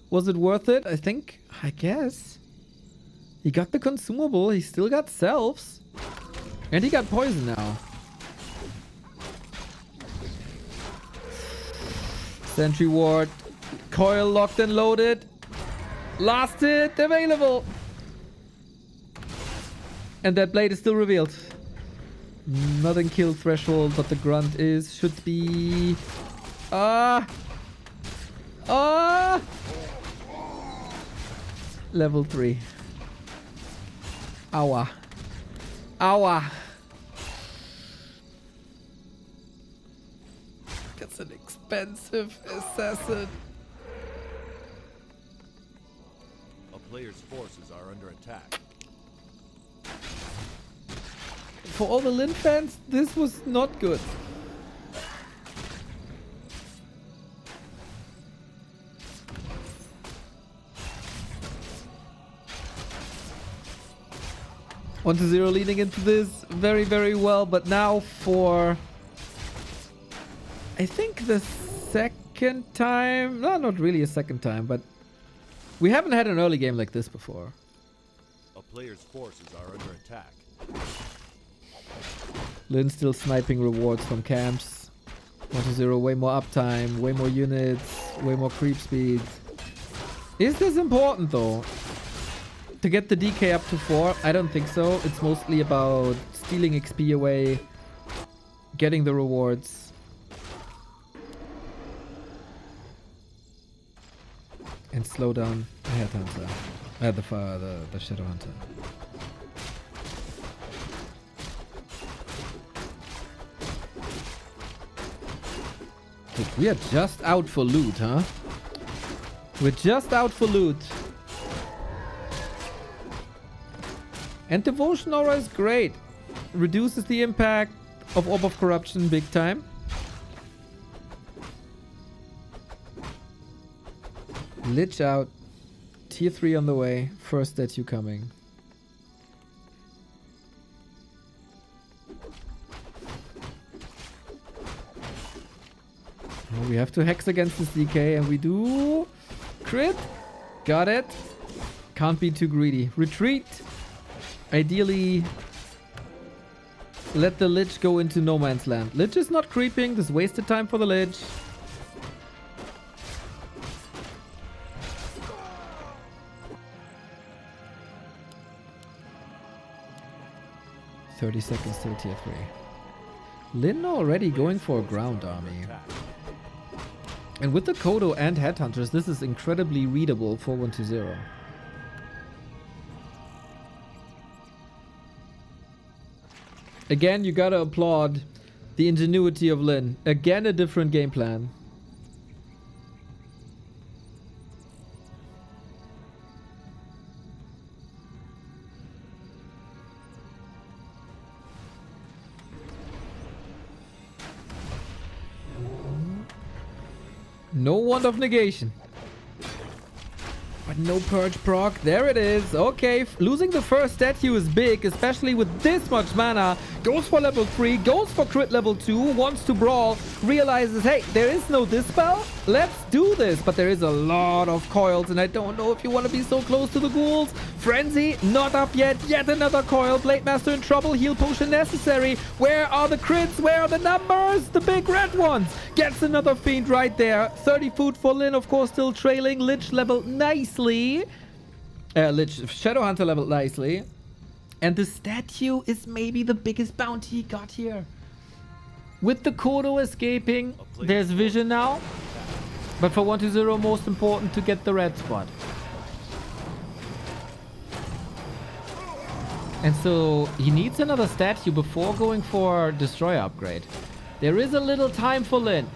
Speaker 3: Was it worth it? I guess. He got the consumable. He still got selves. And he got poison now. Sentry ward. Coil locked and loaded. Last hit available. And that blade is still revealed. Not in kill threshold, but the grunt should be... Level 3. Aua. Aua. That's an expensive assassin.
Speaker 6: A player's forces are under attack.
Speaker 3: For all the Lin fans, this was not good. 1-0 leading into this very, very well, but now for I think the second time, no, not really a second time, but we haven't had an early game like this before.
Speaker 6: A player's forces are under attack.
Speaker 3: Lin still sniping rewards from camps. 1-0, way more uptime, way more units, way more creep speed. Is this important though? To get the DK up to 4? I don't think so. It's mostly about stealing XP away, getting the rewards. And slow down the Headhunter. The Shadow Hunter. Dude, we are just out for loot, huh? We're just out for loot. And Devotion Aura is great. Reduces the impact of Orb of Corruption big time. Lich out. Tier 3 on the way. First statue coming. Oh, we have to hex against this DK and we do. Crit. Got it. Can't be too greedy. Retreat. Ideally, let the Lich go into no man's land. Lich is not creeping. This wasted time for the Lich. $30 seconds till tier 3. Lin already going for a ground army. And with the Kodo and Headhunters, this is incredibly readable for 1-0. Again, you gotta applaud the ingenuity of Lin. Again, a different game plan. No Wand of Negation. But no Purge proc. There it is. Okay, losing the first statue is big, especially with this much mana. Goes for level 3, goes for crit level 2, wants to brawl, realizes, hey, there is no dispel. Let's do this. But there is a lot of coils, and I don't know if you want to be so close to the ghouls. Frenzy, not up yet. Yet another coil. Blade Master in trouble. Heal potion necessary. Where are the crits? Where are the numbers? The big red ones. Gets another Fiend right there. 30 food for Lin, of course, still trailing. Lich leveled nicely. Lich Shadowhunter leveled nicely. And the statue is maybe the biggest bounty he got here. With the Kodo escaping, there's vision now. But for 1-0, most important to get the red spot. And so he needs another statue before going for Destroyer upgrade. There is a little time for Lin.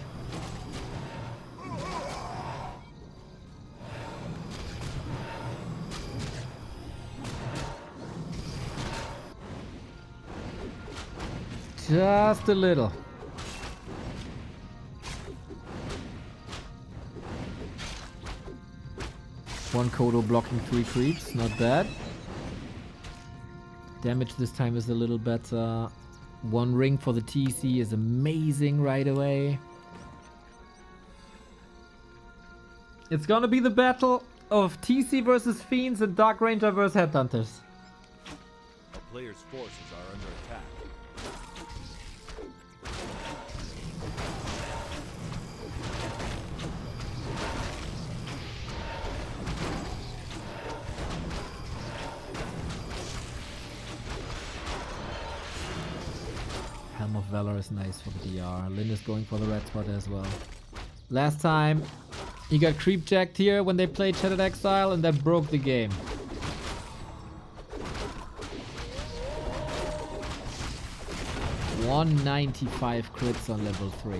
Speaker 3: Just a little. One Kodo blocking 3 creeps, not bad. Damage this time is a little better. One ring for the TC is amazing right away. It's gonna be the battle of TC versus Fiends and Dark Ranger versus Headhunters.
Speaker 6: A player's forces are under attack.
Speaker 3: Helm of Valor is nice for the DR. Lin is going for the red spot as well. Last time, he got creep jacked here when they played Shattered Exile, and that broke the game. $195 crits on level 3.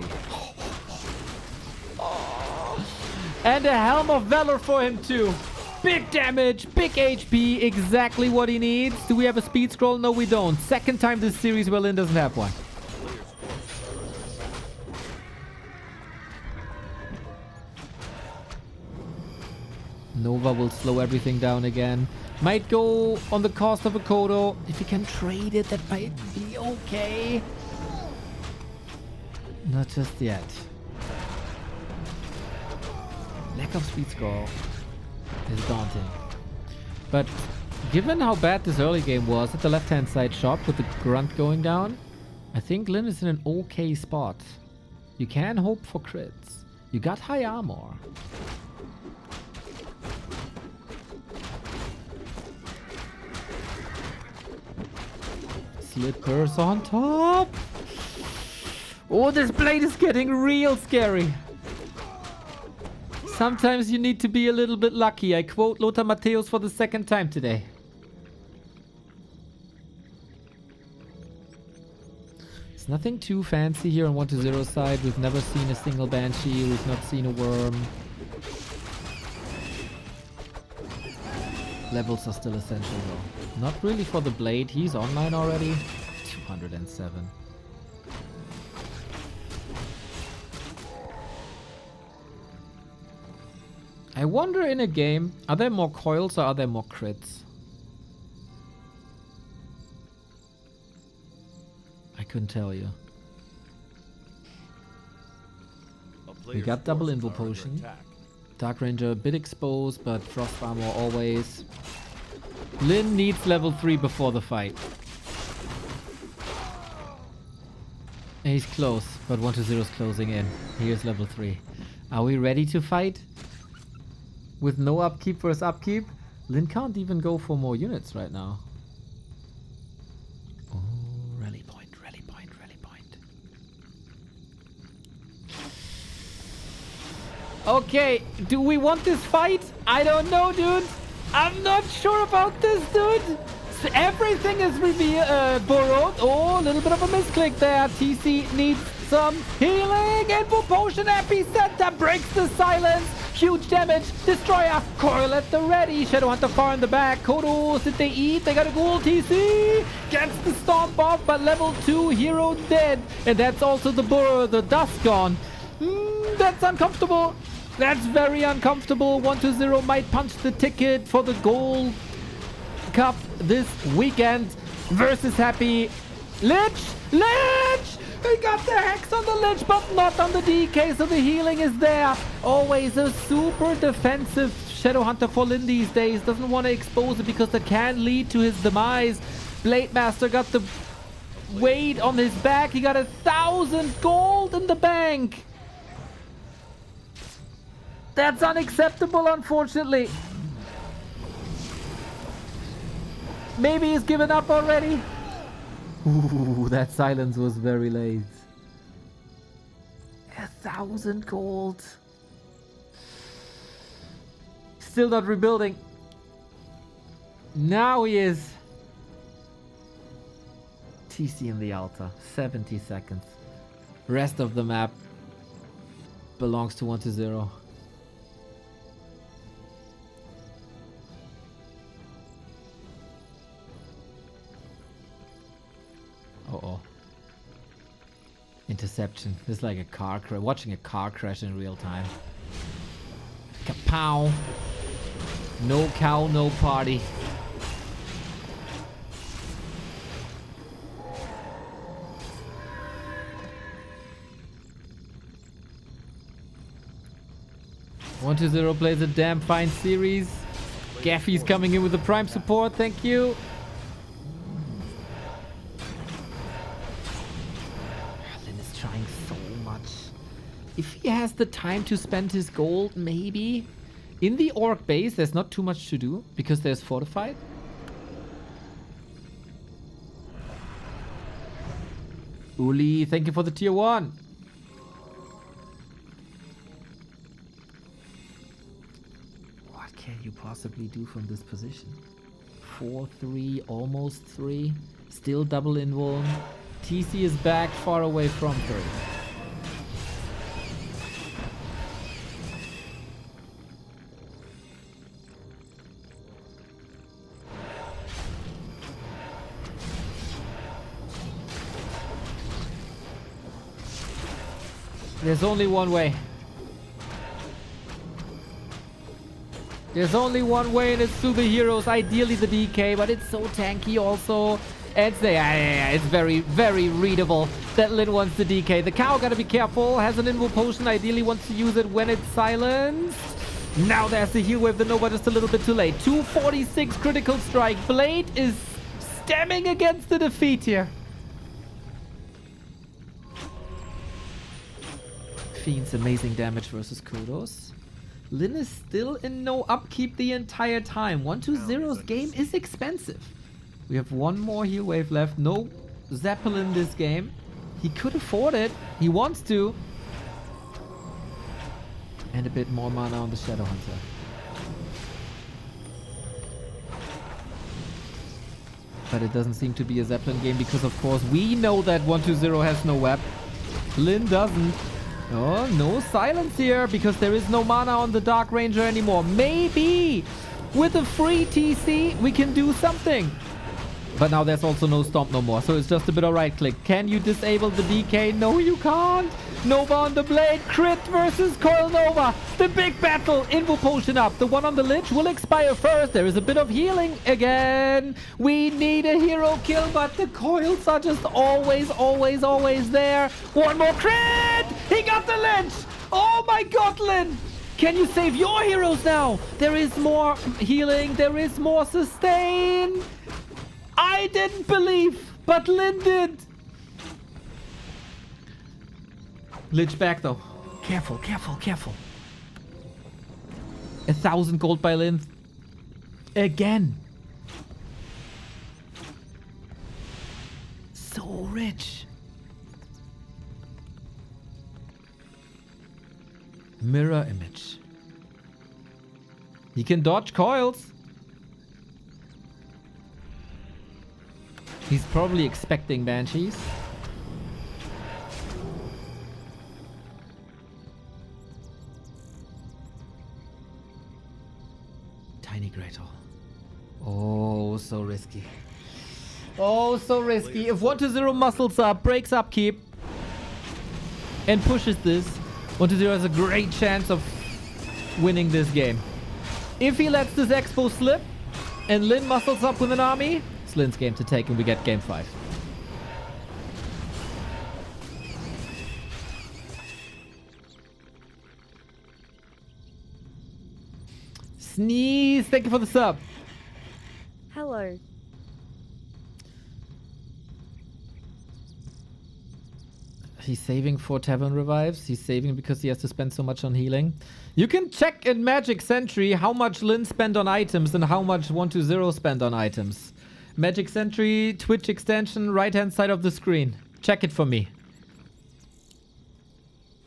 Speaker 3: And a Helm of Valor for him too. Big damage, big HP, exactly what he needs. Do we have a speed scroll? No, we don't. Second time this series where Lin doesn't have one. Nova will slow everything down again. Might go on the cost of a Kodo. If you can trade it, that might be okay. Not just yet. Lack of speed score is daunting. But given how bad this early game was at the left-hand side shop with the grunt going down, I think Lin is in an okay spot. You can hope for crits. You got high armor. Slippers on top. Oh, this blade is getting real scary. Sometimes you need to be a little bit lucky. I quote Lothar Matthäus for the second time today. It's nothing too fancy here on 1-0 side. We've never seen a single Banshee. We've not seen a Worm. Levels are still essential though. Not really for the blade. He's online already. 207. I wonder in a game, are there more coils or are there more crits? I couldn't tell you. We got double Invo Potion. Dark Ranger a bit exposed, but Frost Armor always. Lin needs level 3 before the fight. He's close, but 1-0 is closing in. Here's level 3. Are we ready to fight? With no upkeep versus upkeep? Lin can't even go for more units right now. Oh, rally point, rally point, rally point. Okay, do we want this fight? I don't know, dude. I'm not sure about this, dude. So everything is borrowed. Oh, a little bit of a misclick there. TC needs some healing. Invo Potion Epicenter breaks the silence. Huge damage. Destroyer. Coil at the ready. Shadowhunter far in the back. Kodos, did they eat? They got a ghoul. TC gets the stomp off, but level 2 hero dead. And that's also the burrow, the dust gone. The That's uncomfortable. That's very uncomfortable. 1-0 might punch the ticket for the Gold Cup this weekend versus Happy. Lich! Lich! He got the Hex on the Lich, but not on the DK, so the healing is there. Always a super defensive Shadowhunter for Lin these days. Doesn't want to expose it because that can lead to his demise. Blade Master got the weight on his back. He got 1,000 gold in the bank. That's unacceptable, unfortunately. Maybe he's given up already. Ooh, that silence was very late. 1,000 gold. Still not rebuilding. Now he is. TC in the altar. 70 seconds. Rest of the map belongs to 1-0. Uh-oh. Interception. This is like a car crash. Watching a car crash in real time. Kapow. No cow, no party. One to 0 plays a damn fine series. Gaffy's coming in with the prime support. Thank you. Trying so much. If he has the time to spend his gold, maybe. In the orc base, there's not too much to do because there's fortified. Uli, thank you for the tier 1. What can you possibly do from this position? 4-3, almost 3. Still double invuln. TC is back far away from 3. There's only one way. There's only one way, and it's through the heroes. Ideally the DK, but it's so tanky also. It's very, very readable that Lin wants the DK. The cow gotta be careful. Has an invul potion. Ideally wants to use it when it's silenced. Now there's the heal wave. The Nova just a little bit too late. 246 critical strike. Blade is stemming against the defeat here. Fiend's amazing damage versus Kodos. Lin is still in no upkeep the entire time. 1-0's game is expensive. We have one more heal wave left. No Zeppelin this game. He could afford it. He wants to. And a bit more mana on the Shadowhunter. But it doesn't seem to be a Zeppelin game because, of course, we know that 1-0 has no web. Lin doesn't. Oh, no silence here because there is no mana on the Dark Ranger anymore. Maybe with a free TC we can do something. But now there's also no stomp no more, so it's just a bit of right click. Can you disable the DK? No, you can't. Nova on the blade. Crit versus Coil Nova. The big battle. Invul potion up. The one on the Lich will expire first. There is a bit of healing again. We need a hero kill, but the coils are just always, always, always there. One more crit. He got the Lich. Oh my god, Lin. Can you save your heroes now? There is more healing. There is more sustain. I didn't believe, but Lin did. Lich back though. Careful, careful, careful. 1,000 gold by Lin. Again. So rich. Mirror image. He can dodge coils. He's probably expecting banshees. Tiny Great Hall. Oh, so risky. Oh, so risky. If 1-0 muscles up, breaks upkeep, and pushes this, 1-0 has a great chance of winning this game. If he lets this expo slip and Lin muscles up with an army, it's Lin's game to take and we get game 5. Sneeze, thank you for the sub.
Speaker 7: Hello.
Speaker 3: He's saving for Tavern Revives. He's saving because he has to spend so much on healing. You can check in Magic Sentry how much Lin spent on items and how much 120 spent on items. Magic Sentry, Twitch extension, right-hand side of the screen. Check it for me.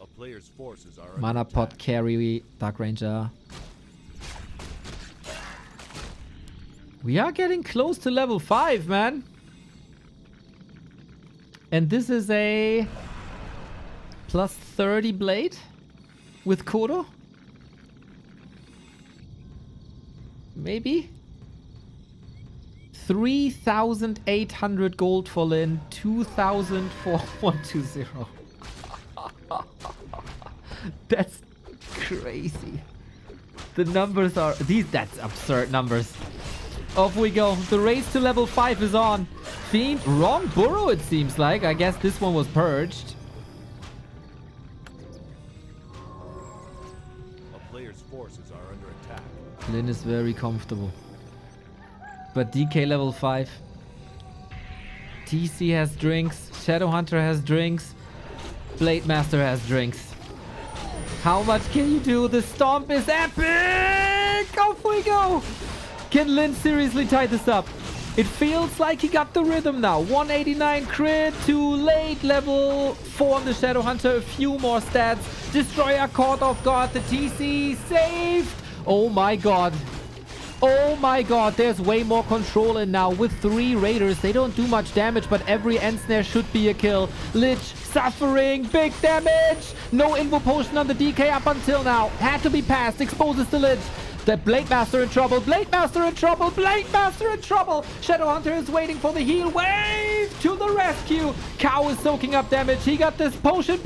Speaker 6: A player's forces are
Speaker 3: Mana
Speaker 6: under
Speaker 3: Pot,
Speaker 6: attack.
Speaker 3: Carry, Dark Ranger. We are getting close to level 5, man. And this is a plus 30 blade with Kodo. Maybe. 3,800 gold for Lin, 2,000 for 120. That's crazy. The numbers are that's absurd numbers. Off we go. The race to level 5 is on. Fiend, wrong burrow it seems like. I guess this one was purged.
Speaker 6: A player's forces are under attack.
Speaker 3: Lin is very comfortable. But DK level 5. TC has drinks. Shadowhunter has drinks. Blade Master has drinks. How much can you do? The stomp is epic! Off we go! Can Lin seriously tie this up? It feels like he got the rhythm now. 189 crit, too late. Level 4 on the Shadowhunter. A few more stats. Destroyer caught off guard. The TC saved. Oh my god. Oh my god, there's way more control in now. With 3 Raiders, they don't do much damage, but every end snare should be a kill. Lich suffering big damage. No Invo Potion on the DK up until now. Had to be passed. Exposes the Lich. The Blade Master in trouble. Blade Master in trouble. Blade Master in trouble. Shadowhunter is waiting for the heal. Wave to the rescue. Cow is soaking up damage. He got this potion.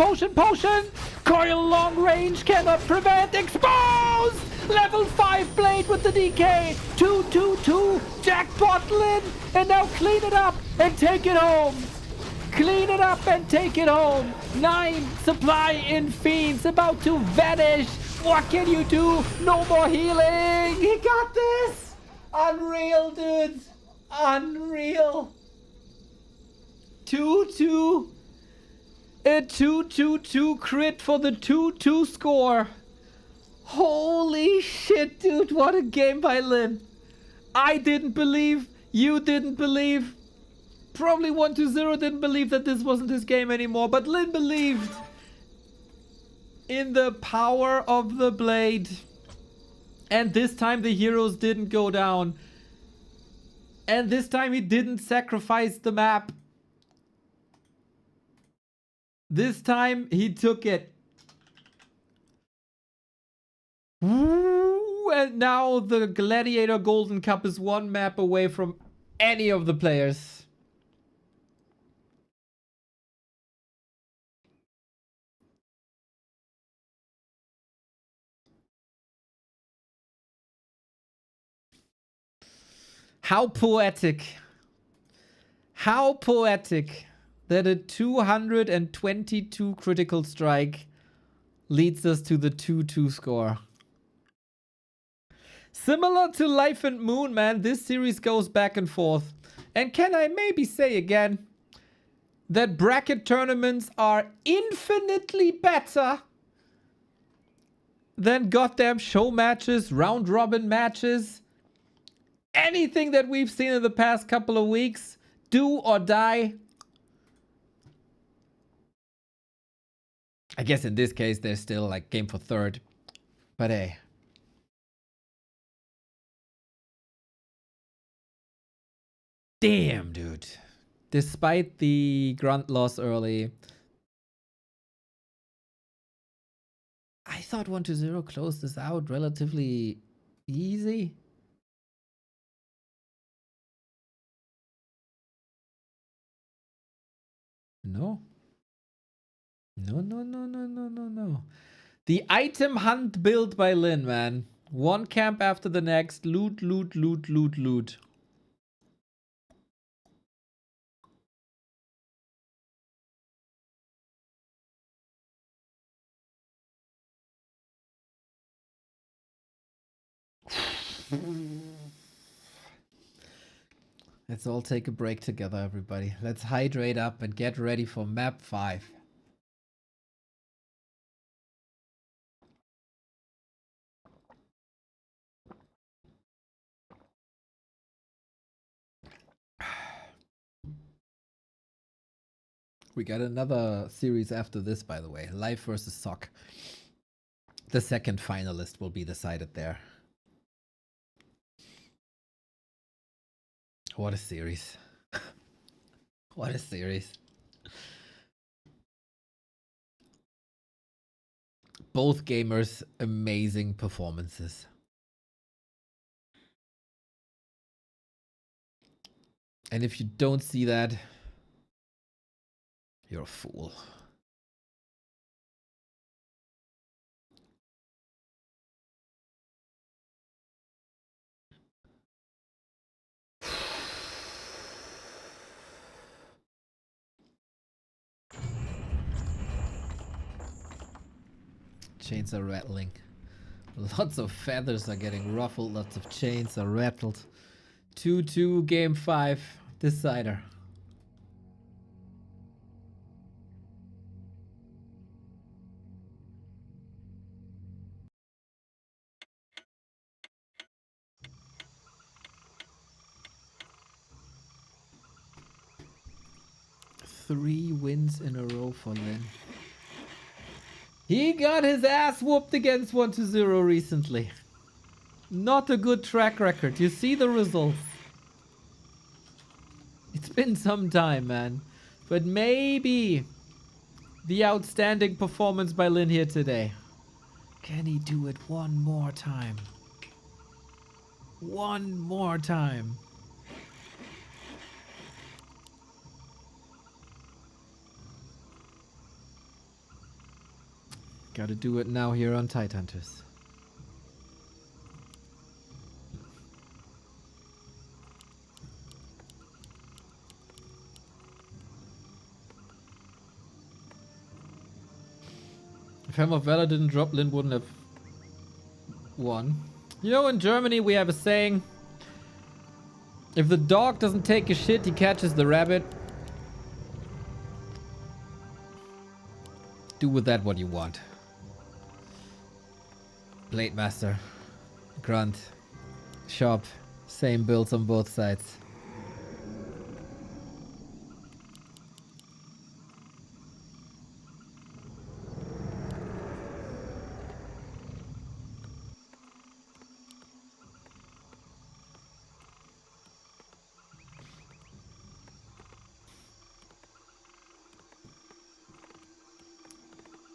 Speaker 3: Coil long range cannot prevent. Exposed. Level 5 Blade with the DK. 2-2-2. Jackpot Lin. And now clean it up and take it home. Clean it up and take it home. 9 supply in Fiends about to vanish. What can you do? No more healing. He got this. Unreal, dude. Unreal. 2-2. A 2-2-2 crit for the 2-2 score. Holy shit, dude. What a game by Lin. I didn't believe. You didn't believe. Probably 1-0 didn't believe that this wasn't his game anymore. But Lin believed in the power of the blade. And this time the heroes didn't go down. And this time he didn't sacrifice the map. This time he took it. Woo! And now the Gladiator Golden Cup is 1 map away from any of the players. How poetic. How poetic that a 222 critical strike leads us to the 2-2 score. Similar to Life and Moon, man, this series goes back and forth. And can I maybe say again that bracket tournaments are infinitely better than goddamn show matches, round robin matches, anything that we've seen in the past couple of weeks. Do or die. I guess in this case there's still like game for third. But hey. Damn, dude. Despite the grunt loss early, I thought 1-0 closed this out relatively easy. No. No. The item hunt build by Lin, man. One camp after the next. Loot, loot, loot, loot, loot. Let's all take a break together, everybody. Let's hydrate up and get ready for map 5. We got another series after this, by the way. Life versus Sok. The second finalist will be decided there. What a series. What a series. Both gamers, amazing performances. And if you don't see that, you're a fool. Chains are rattling. Lots of feathers are getting ruffled. Lots of chains are rattled. 2-2 game 5 decider. Three wins in a row for Lin. He got his ass whooped against 1-0 recently. Not a good track record. You see the results. It's been some time, man. But maybe the outstanding performance by Lin here today. Can he do it one more time? One more time. Gotta do it now here on Tidehunters. If Helm of Valor didn't drop, Lin wouldn't have won. You know, in Germany we have a saying, if the dog doesn't take a shit, he catches the rabbit. Do with that what you want. Blade Master, Grunt, Shop, same builds on both sides.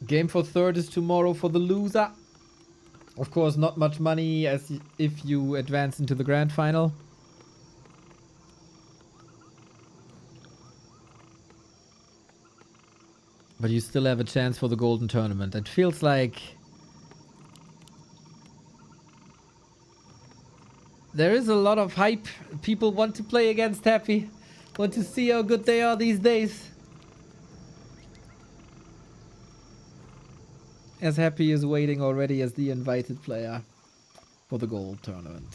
Speaker 3: Game for third is tomorrow for the loser. Of course, not much money as if you advance into the grand final. But you still have a chance for the golden tournament. It feels like there is a lot of hype. People want to play against Happy. Want to see how good they are these days. As Happy is waiting already as the invited player for the gold tournament.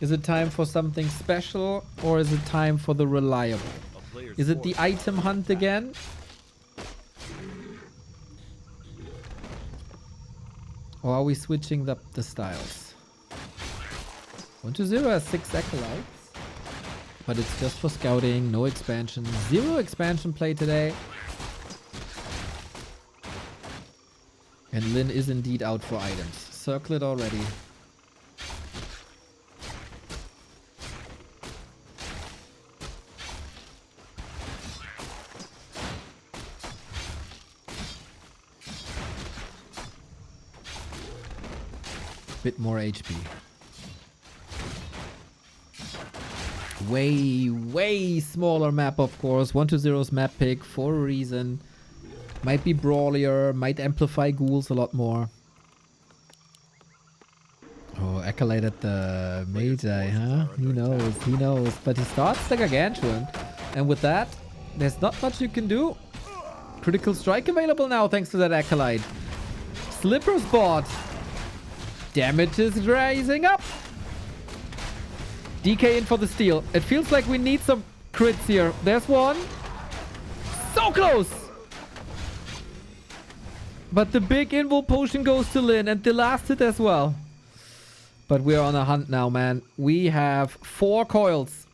Speaker 3: Is it time for something special or is it time for the reliable? Is it the item hunt again? Or are we switching up the styles? 1-0 has 6 acolytes. But it's just for scouting, no expansion. 0 expansion play today. And Lin is indeed out for items. Circle it already. Bit more HP. Way smaller map, of course. 1-0's map pick for a reason. Might be brawlier, might amplify ghouls a lot more. Oh, Acolyte at the Magi, huh? He knows. But he starts the Gargantuan. And with that, there's not much you can do. Critical strike available now thanks to that Acolyte. Slippers bought. Damage is rising up. DK in for the steal. It feels like we need some crits here. There's one. So close! But the big invul potion goes to Lin and the last hit as well. But we're on a hunt now, man. We have 4 coils.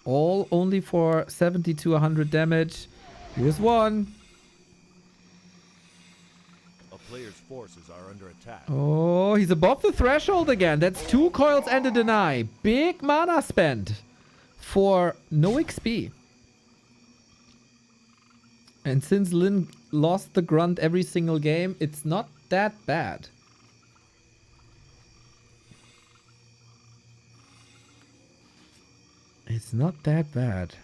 Speaker 3: All only for 70 to 100 damage. Here's one.
Speaker 6: A player's forces are under attack.
Speaker 3: Oh, he's above the threshold again. That's 2 coils and a deny. Big mana spend for no XP. And since Lin lost the grunt every single game, it's not that bad. It's not that bad.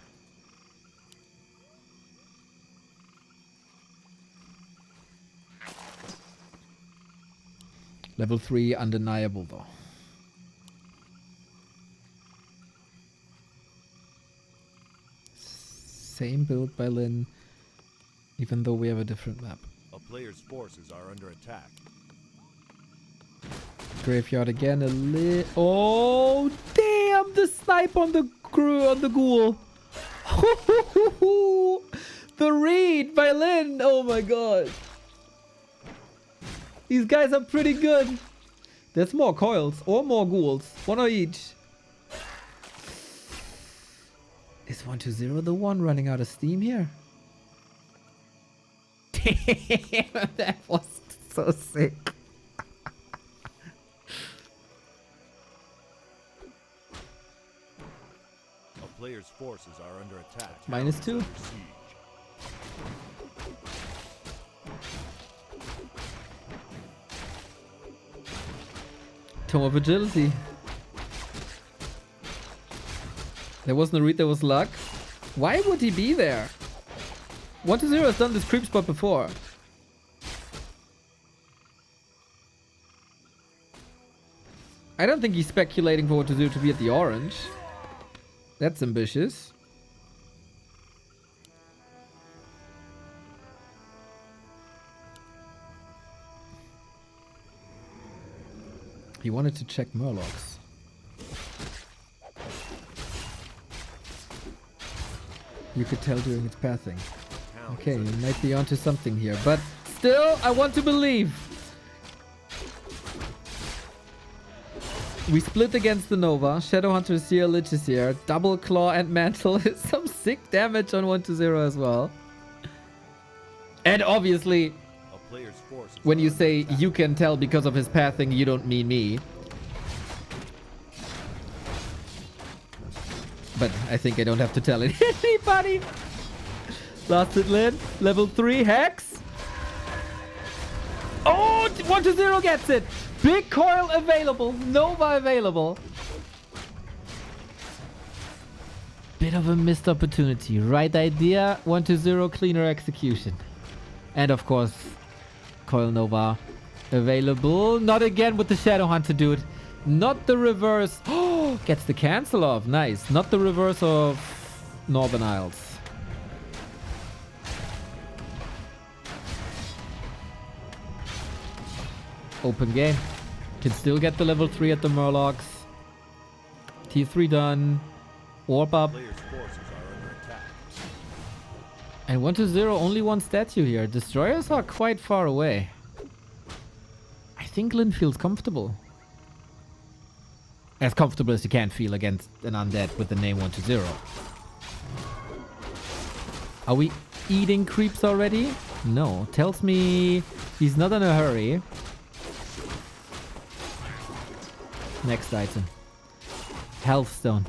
Speaker 3: Level 3 undeniable though. Same build by Lin, even though we have a different map.
Speaker 6: A player's forces are under attack.
Speaker 3: Graveyard again, a lit. Oh damn! The snipe on the crew on the ghoul. The read by Lin. Oh my god. These guys are pretty good. There's more coils or more ghouls. One of each. Is 120 the one running out of steam here? Damn, that was so sick.
Speaker 6: A player's forces are under attack.
Speaker 3: -2. Tome of Agility. There wasn't a read, there was luck. Why would he be there? 120 has done this creep spot before. I don't think he's speculating for 120 to be at the orange. That's ambitious. He wanted to check Murlocs. You could tell during its pathing. Okay, you might be onto something here, but still, I want to believe. We split against the Nova. Shadowhunter is here, Lich is here. Double Claw and Mantle is some sick damage on 120 as well. And obviously, when you say you can tell because of his pathing, you don't mean me. But I think I don't have to tell anybody. Last hit Lin. Level 3 Hex. Oh, 120 gets it. Big coil available. Nova available. Bit of a missed opportunity. Right idea. 120 cleaner execution. And of course, Coil Nova available. Not again with the Shadowhunter, dude. Not the reverse. Oh, gets the cancel off. Nice. Not the reverse of Northern Isles. Open game. Can still get the level 3 at the Murlocs. Tier 3 done. Orb up. And 120 only one statue here. Destroyers are quite far away. I think Lin feels comfortable. As comfortable as you can feel against an undead with the name 120. Are we eating creeps already? No. Tells me he's not in a hurry. Next item. Healthstone.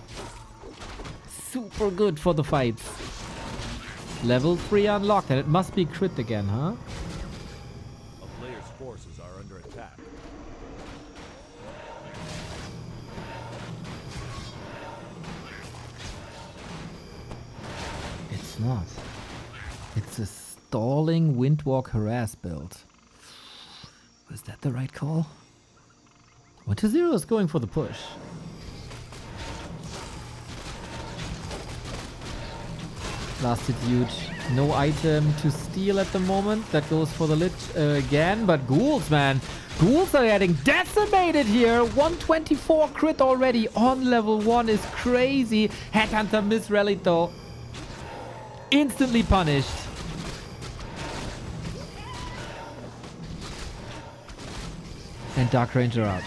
Speaker 3: Super good for the fights. Level 3 unlocked, and it must be crit again, huh?
Speaker 6: A player's forces are under attack.
Speaker 3: It's not. It's a Stalling Windwalk Harass build. Was that the right call? 1-0 is going for the push. Blasted huge. No item to steal at the moment. That goes for the Lich again. But ghouls, man. Ghouls are getting decimated here. 124 crit already on level 1 is crazy. Headhunter misrallied though. Instantly punished. And Dark Ranger out.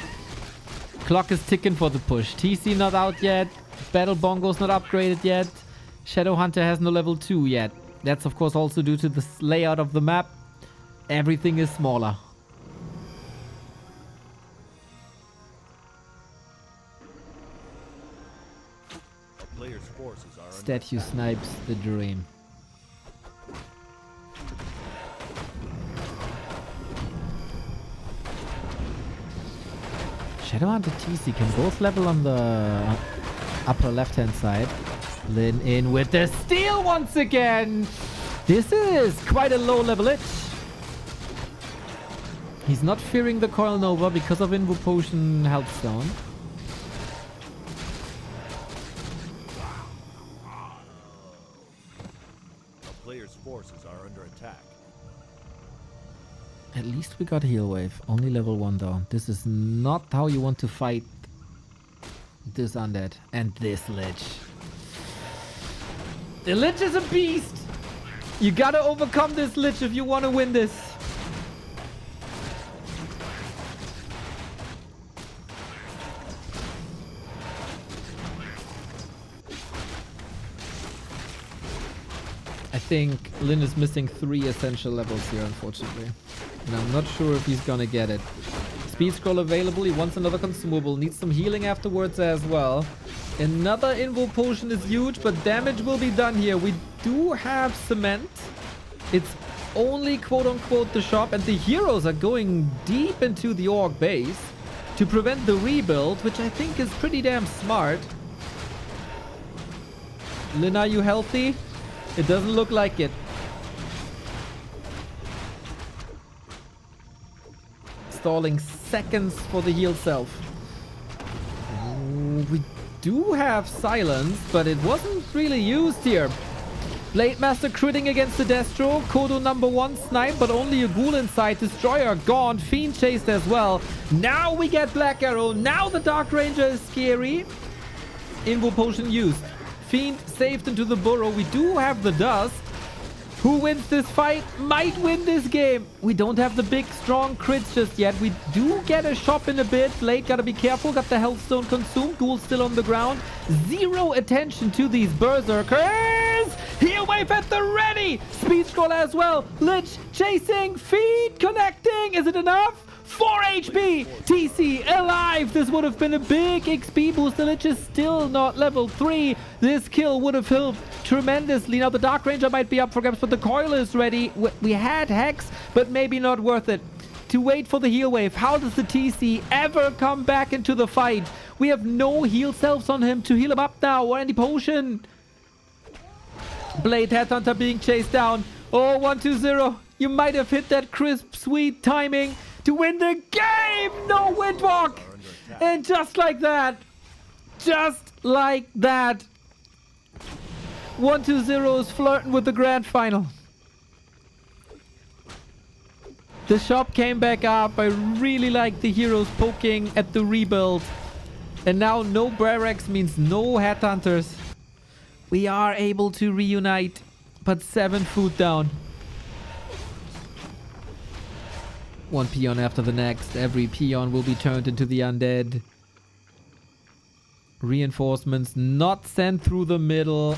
Speaker 3: Clock is ticking for the push. TC not out yet. Battle Bongo's not upgraded yet. Shadowhunter has no level 2 yet. That's of course also due to the layout of the map. Everything is smaller.
Speaker 6: A player's forces are under
Speaker 3: Statue snipes the dream. Shadowhunter TC can both level on the upper left hand side. Lin in with the steal once again. This is quite a low level Lich. He's not fearing the Coil Nova because of Invo Potion Health Stone.
Speaker 6: A player's forces are under attack.
Speaker 3: At least we got Heal Wave. Only level 1 though. This is not how you want to fight this undead and this Lich. The Lich is a beast! You gotta overcome this Lich if you want to win this. I think Lin is missing 3 essential levels here, unfortunately. And I'm not sure if he's gonna get it. Speed scroll available, he wants another consumable, needs some healing afterwards as well. Another Invo Potion is huge, but damage will be done here. We do have cement. It's only quote-unquote the shop, and the heroes are going deep into the orc base to prevent the rebuild, which I think is pretty damn smart. Lin, are you healthy? It doesn't look like it. Stalling seconds for the heal self. We do have silence, but it wasn't really used here. Blade Master critting against the Destro. Kodo number 1 snipe, but only a ghoul inside. Destroyer gone. Fiend chased as well. Now we get Black Arrow. Now the Dark Ranger is scary. Invo Potion used. Fiend saved into the burrow. We do have the dust. Who wins this fight might win this game. We don't have the big strong crits just yet. We do get a shop in a bit. Blade gotta be careful. Got the Healthstone consumed. Ghoul still on the ground. Zero attention to these berserkers. Heal wave at the ready. Speed scroll as well. Lich chasing. Feed connecting. Is it enough? 4 HP! TC alive! This would have been a big XP boost. The Lich is still not level 3. This kill would have helped tremendously. Now the Dark Ranger might be up for grabs, but the coil is ready. We had Hex, but maybe not worth it. To wait for the heal wave. How does the TC ever come back into the fight? We have no heal selves on him to heal him up now or any potion. Blade Headhunter being chased down. Oh, 1-2-0. You might have hit that crisp, sweet timing to win the game! No Windwalk! And just like that, 1-2-0 is flirting with the grand final. The shop came back up. I really like the heroes poking at the rebuild. And now no Brarax means no Headhunters. We are able to reunite, but 7 food down. One peon after the next. Every peon will be turned into the undead. Reinforcements not sent through the middle.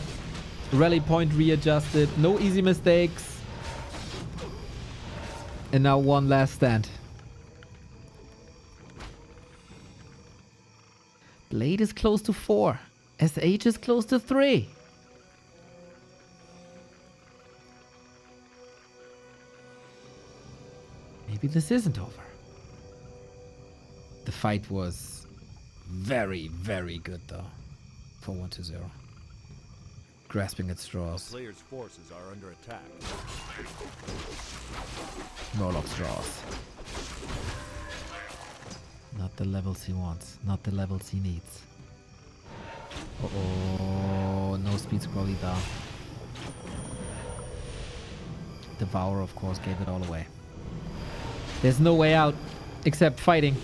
Speaker 3: Rally point readjusted. No easy mistakes. And now one last stand. Blade is close to 4. SH is close to 3. Maybe this isn't over. The fight was very, very good though for 1-0. grasping at straws.
Speaker 6: Players' forces are under attack.
Speaker 3: Warlock straws. Not the levels he wants. Not the levels he needs. Uh-oh. No speed scroll either. Devour, of course, gave it all away. There's no way out except fighting.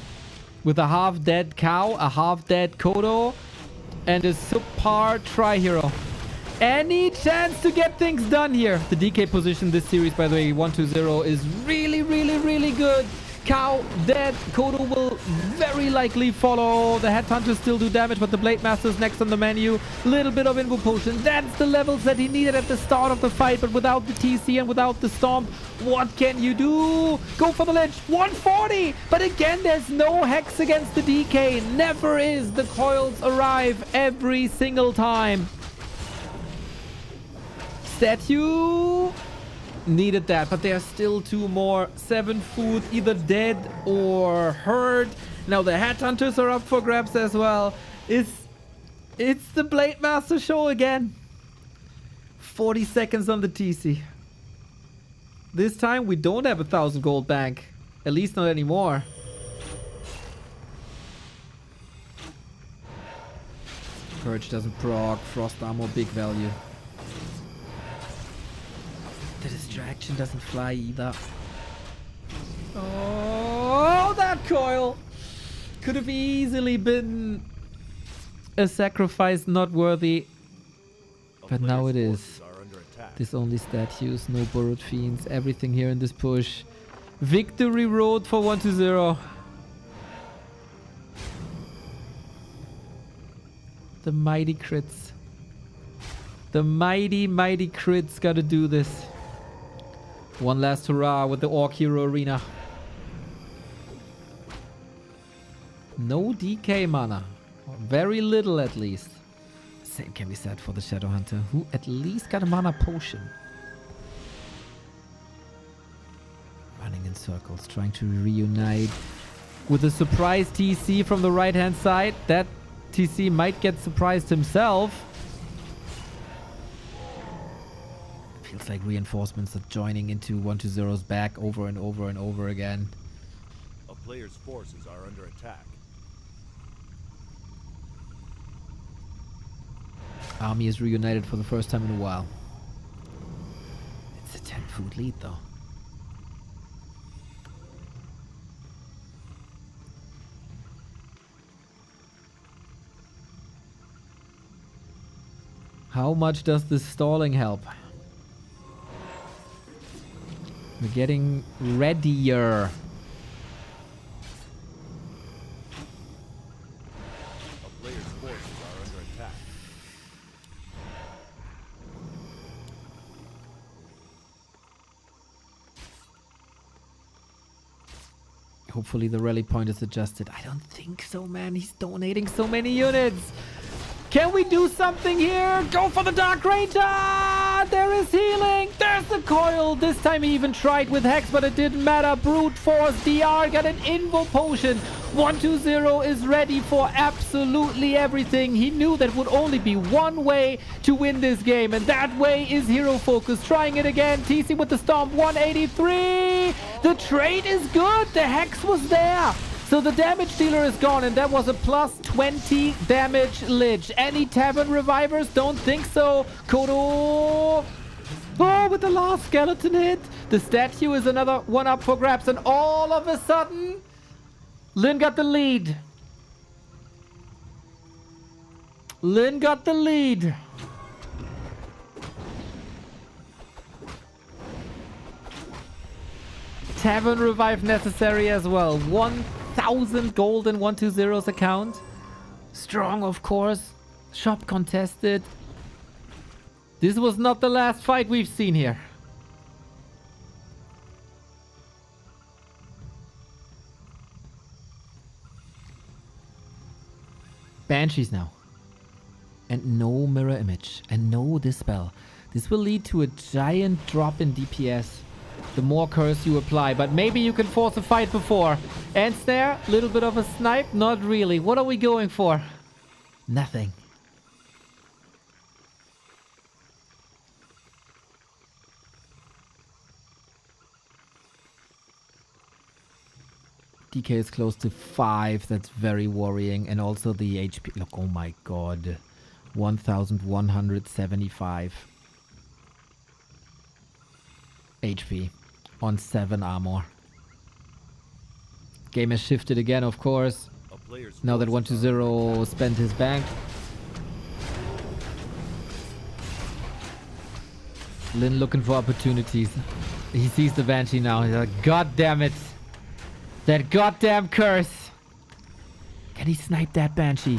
Speaker 3: With a half-dead cow, a half-dead Kodo, and a subpar tri-hero. Any chance to get things done here? The DK position this series, by the way, 1-2-0, is really, really, really good. Cow dead. Kodo will very likely follow. The Headhunters still do damage, but the Blade Master's next on the menu. Little bit of Invo Potion. That's the levels that he needed at the start of the fight, but without the TC and without the Stomp, what can you do? Go for the Lich. 140! But again, there's no Hex against the DK. Never is. The coils arrive every single time. Statue needed that, but there are still two more. 7 food, either dead or hurt. Now the Headhunters are up for grabs as well. It's the Blade Master show again. 40 seconds on the TC. This time we don't have 1,000 gold bank. At least not anymore. Purge doesn't proc. Frost armor, big value. The distraction doesn't fly either. Oh, that coil could have easily been a sacrifice not worthy. But now it is. This only statues, no borrowed fiends, everything here in this push. Victory road for 1-0. The mighty crits. The mighty, mighty crits gotta do this. One last hurrah with the Orc Hero Arena. No DK mana. Very little at least. Same can be said for the Shadowhunter, who at least got a mana potion. Running in circles, trying to reunite. With a surprise TC from the right hand side. That TC might get surprised himself. Feels like reinforcements are joining into 1-0's back over and over and over again.
Speaker 6: A player's forces are under attack.
Speaker 3: Army is reunited for the first time in a while. It's a 10 food lead though. How much does this stalling help? We're getting readier.
Speaker 6: A player's forces are under attack.
Speaker 3: Hopefully the rally point is adjusted. I don't think so, man. He's donating so many units. Can we do something here? Go for the Dark Ranger! There is healing! There's the coil! This time he even tried with Hex, but it didn't matter. Brute Force, DR got an Invo Potion. 1-0 is ready for absolutely everything. He knew that would only be one way to win this game, and that way is Hero Focus. Trying it again. TC with the Stomp, 183! The trade is good! The Hex was there! So the damage dealer is gone, and that was a plus 20 damage Lich. Any Tavern Revivers? Don't think so. Kodo. Oh, with the last skeleton hit. The statue is another one up for grabs, and all of a sudden, Lin got the lead. Lin got the lead. Tavern Revive necessary as well. 1,000 gold in 1-2-0's account. Strong, of course. Shop contested. This was not the last fight we've seen here. Banshees now. And no mirror image. And no dispel. This will lead to a giant drop in DPS. The more curse you apply, but maybe you can force a fight before. And snare, little bit of a snipe, not really. What are we going for? Nothing. DK is close to 5. That's very worrying. And also the HP. Look, oh my god. 1,175 HP on 7 armor. Game has shifted again, of course.
Speaker 6: A player's
Speaker 3: Now that
Speaker 6: forces
Speaker 3: 120 spent his bank. Lin looking for opportunities. He sees the Banshee now. He's like, God damn it. That goddamn curse. Can he snipe that Banshee?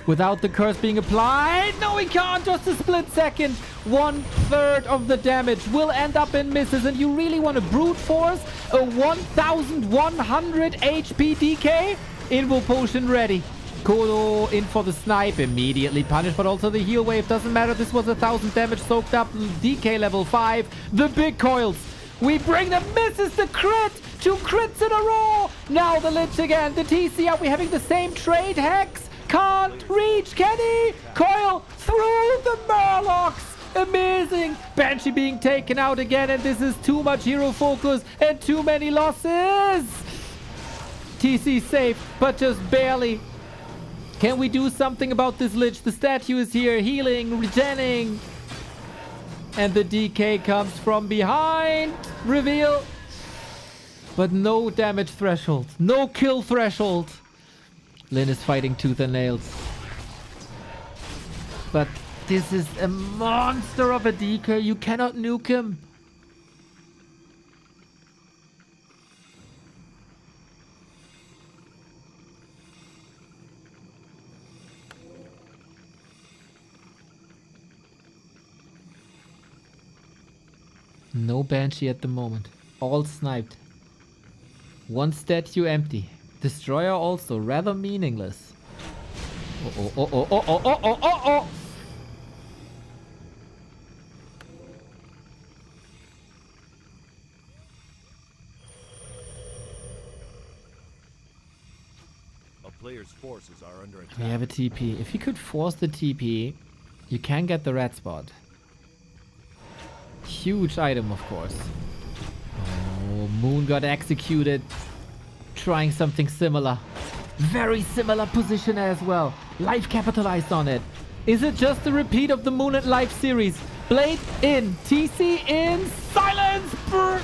Speaker 3: Without the curse being applied? No, he can't. Just a split second. 1/3 of the damage will end up in misses. And you really want to brute force a 1,100 HP DK? Invo potion ready. Kodo in for the snipe. Immediately punished, but also the heal wave. Doesn't matter. This was 1,000 damage soaked up. DK level 5. The big coils. We bring the misses, the crit. 2 crits in a row. Now the Lich again. The TC, are we having the same trade? Hex can't reach. Can he? Coil through the Murlocs. Amazing. Banshee being taken out again. And this is too much hero focus and too many losses. TC safe, but just barely. Can we do something about this Lich? The statue is here. Healing, regenning. And the DK comes from behind. Reveal. But no damage threshold. No kill threshold. Lin is fighting tooth and nails. But this is a monster of a DK. You cannot nuke him. No Banshee at the moment. All sniped. One statue empty. Destroyer also rather meaningless. Oh.
Speaker 6: A player's forces are under attack.
Speaker 3: We have a TP. If you could force the TP, you can get the red spot. Huge item, of course. Oh, Moon got executed. Trying something similar. Very similar position as well. Life capitalized on it. Is it just a repeat of the Moon and Life series? Blade in. TC in. Silence.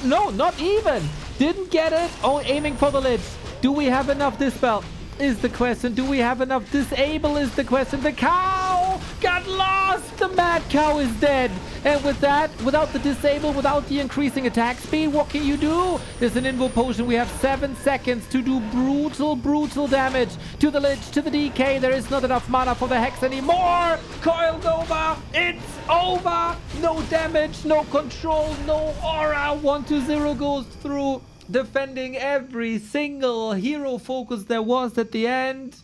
Speaker 3: No, not even. Didn't get it. Oh, aiming for the Lich. Do we have enough Dispel? Is the question. Do we have enough Disable is the question. The cow got lost. The mad cow is dead. And with that, without the Disable, without the increasing attack speed, what can you do? There's an Invo potion. We have 7 seconds to do brutal damage to the Lich, to the DK. There is not enough mana for the Hex anymore. Coiled over. It's over. No damage, no control, no aura. 1-0 goes through. Defending every single hero focus there was at the end.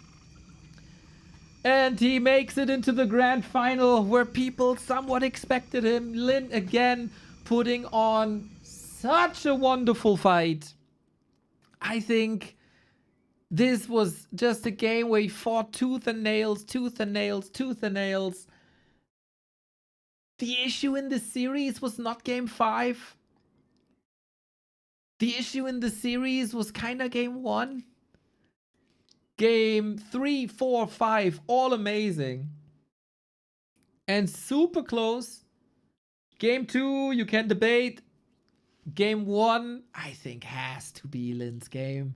Speaker 3: And he makes it into the grand final where people somewhat expected him. Lin again putting on such a wonderful fight. I think this was just a game where he fought tooth and nails. The issue in the series was not game 5. The issue in the series was kind of game 1. Game 3, 4, 5, all amazing. And super close. Game 2, you can debate. Game 1, I think, has to be Lin's game.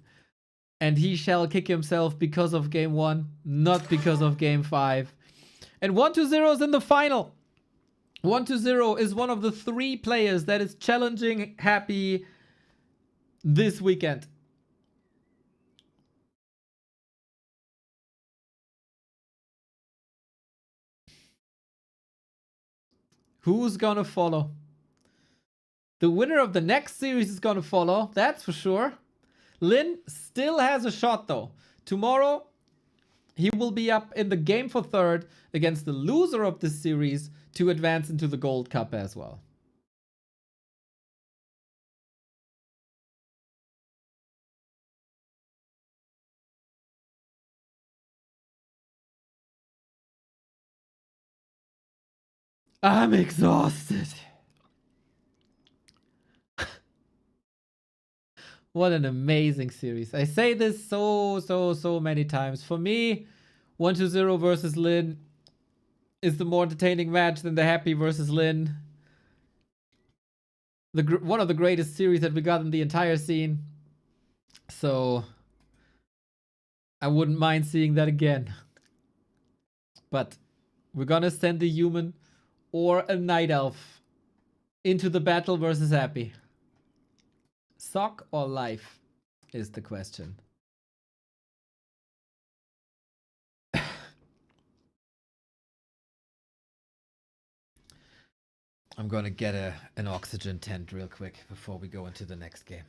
Speaker 3: And he shall kick himself because of game 1, not because of game 5. And 1-0 is in the final. 1-0 is one of the 3 players that is challenging Happy this weekend. Who's gonna follow? The winner of the next series is gonna follow, that's for sure. Lin still has a shot though. Tomorrow, he will be up in the game for 3rd against the loser of this series to advance into the Gold Cup as well. I'm exhausted. What an amazing series. I say this so many times. For me, 1-0 versus Lin is the more entertaining match than the Happy versus Lin. One of the greatest series that we got in the entire scene. So I wouldn't mind seeing that again. But we're gonna send the human or a night elf into the battle versus Happy. Sok or Life is the question. I'm gonna get an oxygen tent real quick before we go into the next game.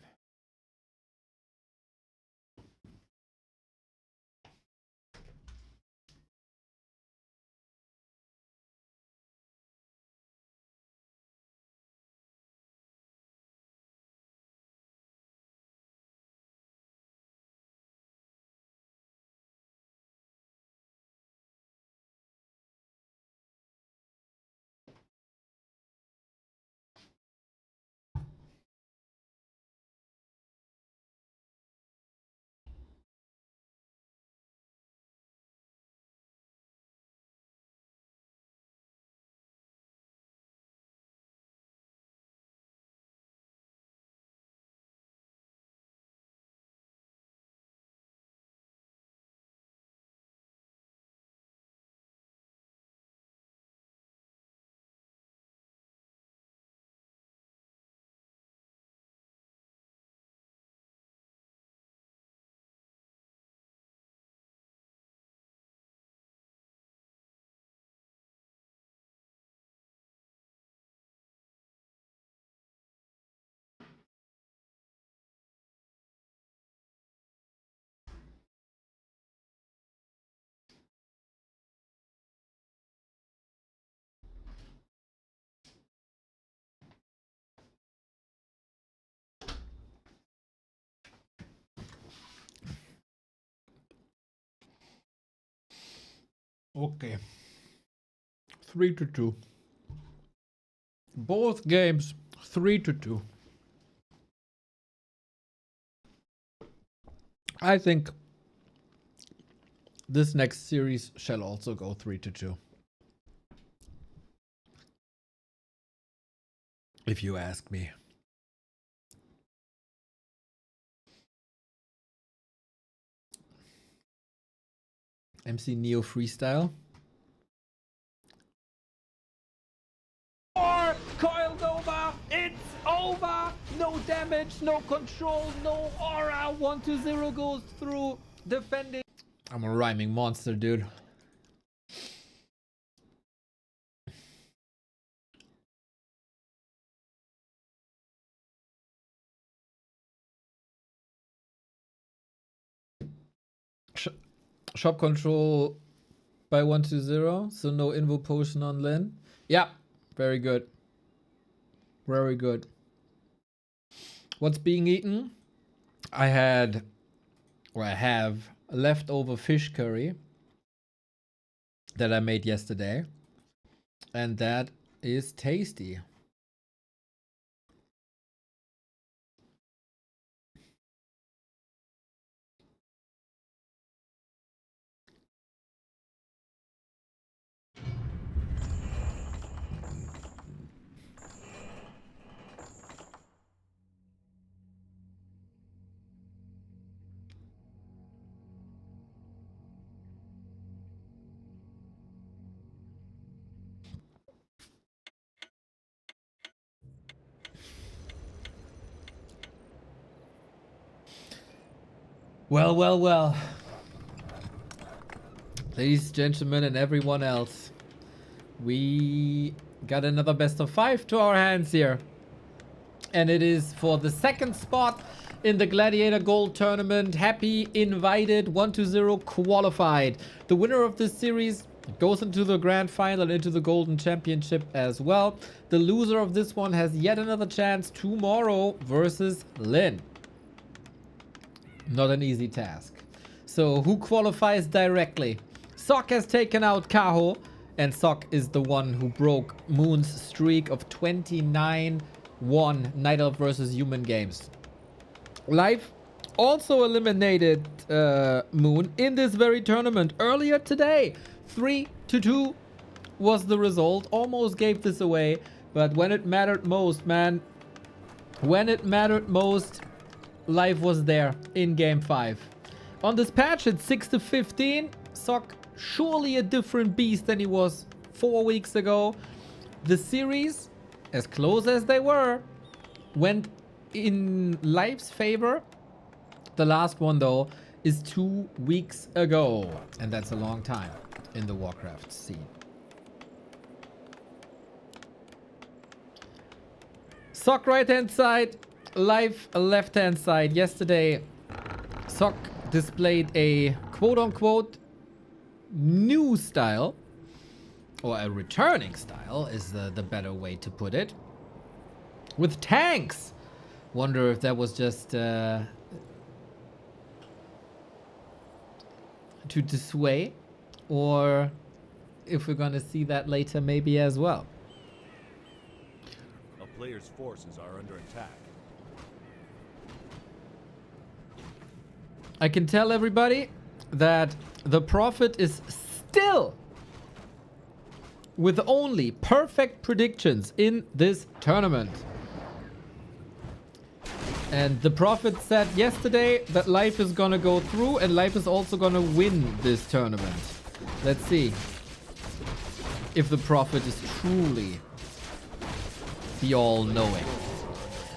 Speaker 3: Okay. 3-2. Both games 3-2. I think this next series shall also go 3-2. If you ask me. MC Neo Freestyle. Or coiled over, it's over. No damage, no control, no aura. 1-0 goes through defending. I'm a rhyming monster, dude. Shop control by 1-0, so no invo potion on Lin. Yeah, very good. Very good. What's being eaten? I have a leftover fish curry that I made yesterday, and that is tasty. Well. Ladies, gentlemen, and everyone else, we got another best of 5 to our hands here. And it is for the second spot in the Gladiator Gold Tournament. Happy invited, 1-0 qualified. The winner of this series goes into the grand final and into the Golden Championship as well. The loser of this one has yet another chance tomorrow versus Lin. Not an easy task. So who qualifies directly? Sok has taken out Kaho, and Sok is the one who broke Moon's streak of 29-1 Night Elf versus Human games. Life also eliminated Moon in this very tournament earlier today. 3-2 was the result. Almost gave this away, but when it mattered most, man, when it mattered most, Life was there in game 5. On this patch, it's 6-15. Sok surely a different beast than he was 4 weeks ago. The series, as close as they were, went in Life's favor. The last one, though, is 2 weeks ago. And that's a long time in the Warcraft scene. Sok right-hand side, Life left-hand side. Yesterday, Sok displayed a quote-unquote new style. Or a returning style is the better way to put it. With tanks. Wonder if that was just to dissuade, or if we're gonna see that later maybe as well.
Speaker 6: A player's forces are under attack.
Speaker 3: I can tell everybody that the Prophet is still with only perfect predictions in this tournament. And the Prophet said yesterday that Life is gonna go through and Life is also gonna win this tournament. Let's see if the Prophet is truly the all-knowing.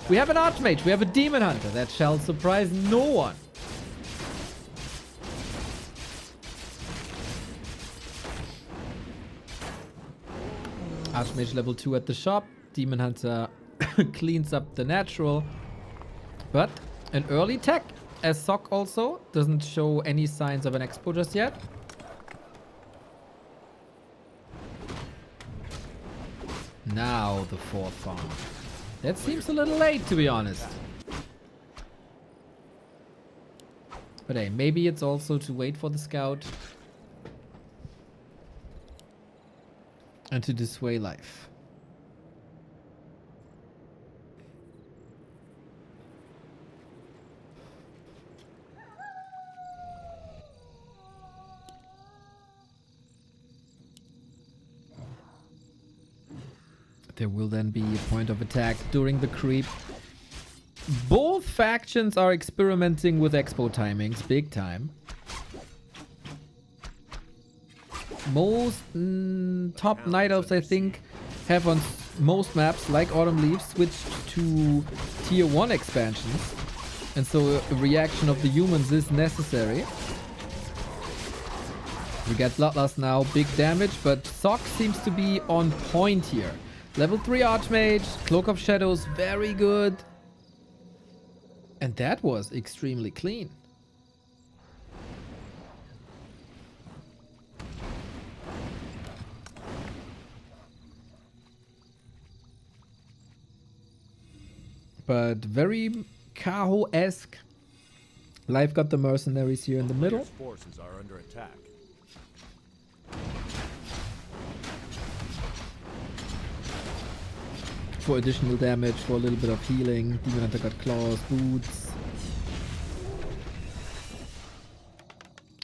Speaker 3: We have an Archmage, we have a Demon Hunter. That shall surprise no one. Archmage level 2 at the shop. Demon Hunter cleans up the natural. But an early tech, as Sok also doesn't show any signs of an expo just yet. Now the 4th farm. That seems a little late, to be honest. But hey, maybe it's also to wait for the scout. And to dissuade Life. There will then be a point of attack during the creep. Both factions are experimenting with expo timings, big time. Most top Night Elves, I think, have on most maps, like Autumn Leaves, switched to tier 1 expansions. And so a reaction of the humans is necessary. We get Bloodlust now, big damage, but Sok seems to be on point here. Level 3 Archmage, Cloak of Shadows, very good. And that was extremely clean. But very Kaho-esque. Life got the mercenaries here in the middle.
Speaker 6: Player's forces are under attack.
Speaker 3: For additional damage, for a little bit of healing. Demon Hunter got claws, boots.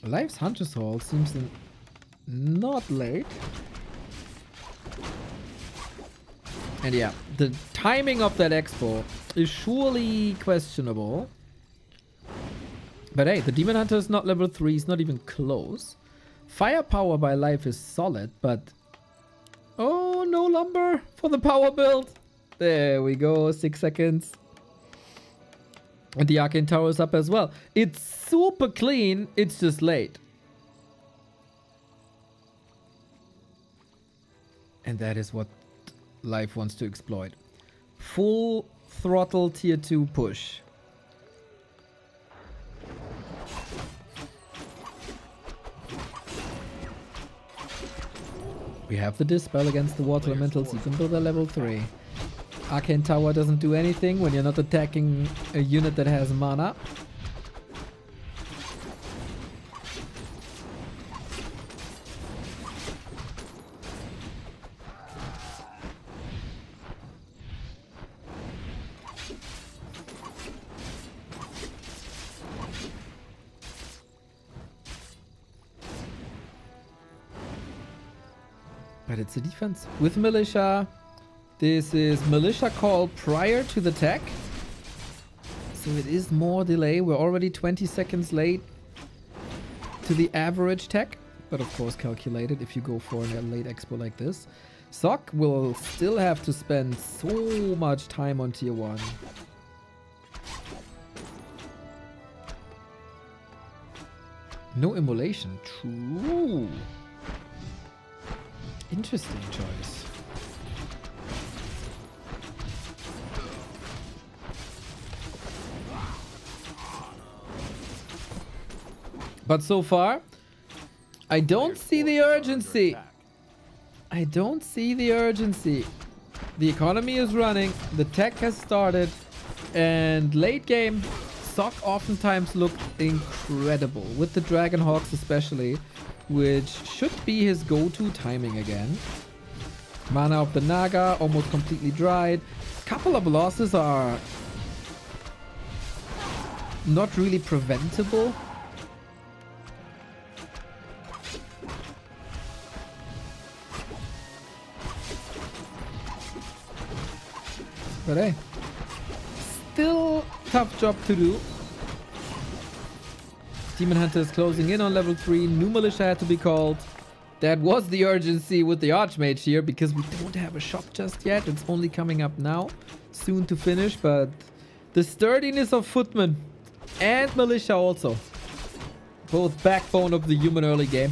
Speaker 3: Life's Hunter's Hall seems not late. And yeah, the timing of that expo is surely questionable. But hey, the Demon Hunter is not level 3, he's not even close. Firepower by Life is solid, but... Oh, no lumber for the power build. There we go, 6 seconds. And the Arcane Tower is up as well. It's super clean, it's just late. And that is what Life wants to exploit. Full throttle tier 2 push. We have the Dispel against the Water Elementals, even though they're level 3. Arcane Tower doesn't do anything when you're not attacking a unit that has mana. But it's a defense with militia. This is militia call prior to the tech. So it is more delay. We're already 20 seconds late to the average tech. But of course calculated if you go for a late expo like this. Sok will still have to spend so much time on tier 1. No immolation. True. Interesting choice. But so far, I don't see the urgency. I don't see the urgency. The economy is running. The tech has started. And late game, Sok oftentimes looked incredible. With the Dragonhawks especially. Which should be his go-to timing again. Mana of the Naga almost completely dried. Couple of losses are not really preventable. But hey, still tough job to do. Demon Hunter is closing in on level 3. New militia had to be called. That was the urgency with the Archmage here because we don't have a shop just yet. It's only coming up now. Soon to finish, but the sturdiness of Footman and militia also. Both backbone of the human early game.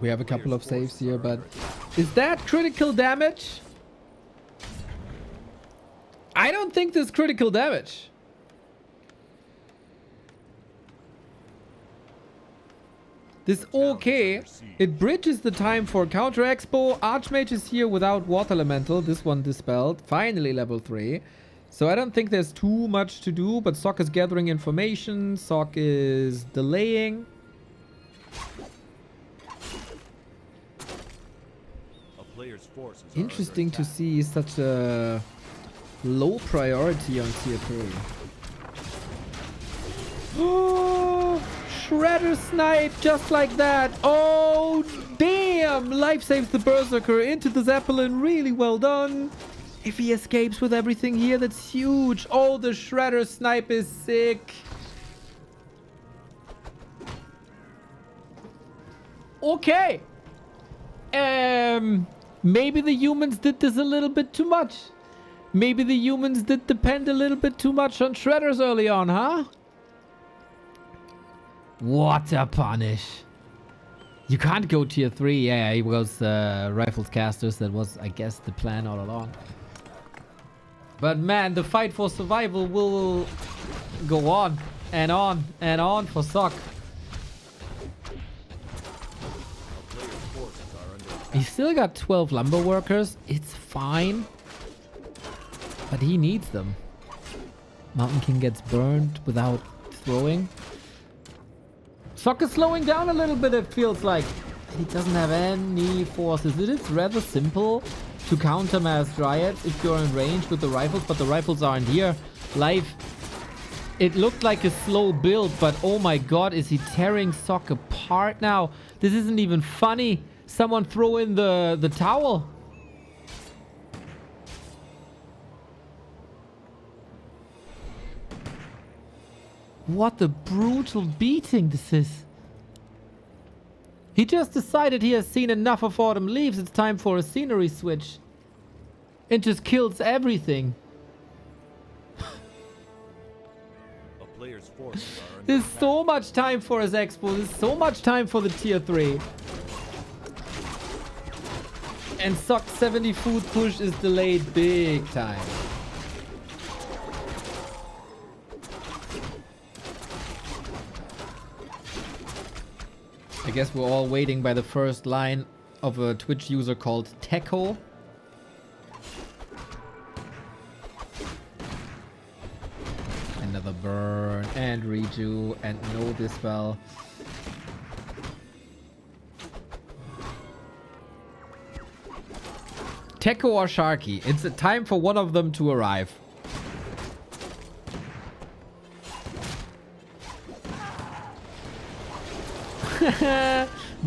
Speaker 3: We have a couple of saves here, but is that critical damage? I don't think this critical damage. This okay. It bridges the time for counter expo. Archmage is here without water elemental. This one dispelled. Finally level 3. So I don't think there's too much to do, but Sok is gathering information. Sok is delaying. Interesting to see such a low priority on tier 3. Oh, Shredder snipe just like that. Oh, damn. Life saves the Berserker into the Zeppelin. Really well done. If he escapes with everything here, that's huge. Oh, the Shredder snipe is sick. Okay. Maybe the humans did this a little bit too much. Maybe the humans did depend a little bit too much on Shredders early on, huh? What a punish. You can't go tier 3. Yeah, he was Rifles Casters. That was, I guess, the plan all along. But man, the fight for survival will go on and on and on for Sok. He's still got 12 lumber workers. It's fine. But he needs them. Mountain King gets burned without throwing. Sok is slowing down a little bit, it feels like. He doesn't have any forces. It is rather simple to counter Mass Dryads if you're in range with the rifles, but the rifles aren't here. Life, it looked like a slow build, but oh my god, is he tearing Sok apart now? This isn't even funny. Someone throw in the towel. What a brutal beating this is. He just decided he has seen enough of autumn leaves. It's time for a scenery switch. And just kills everything. There's so much time for his expo. There's so much time for the tier 3. And Sok's 70 food push is delayed big time. I guess we're all waiting by the first line of a Twitch user called Techo. redo and no dispel. Teko or Sharky? It's a time for one of them to arrive.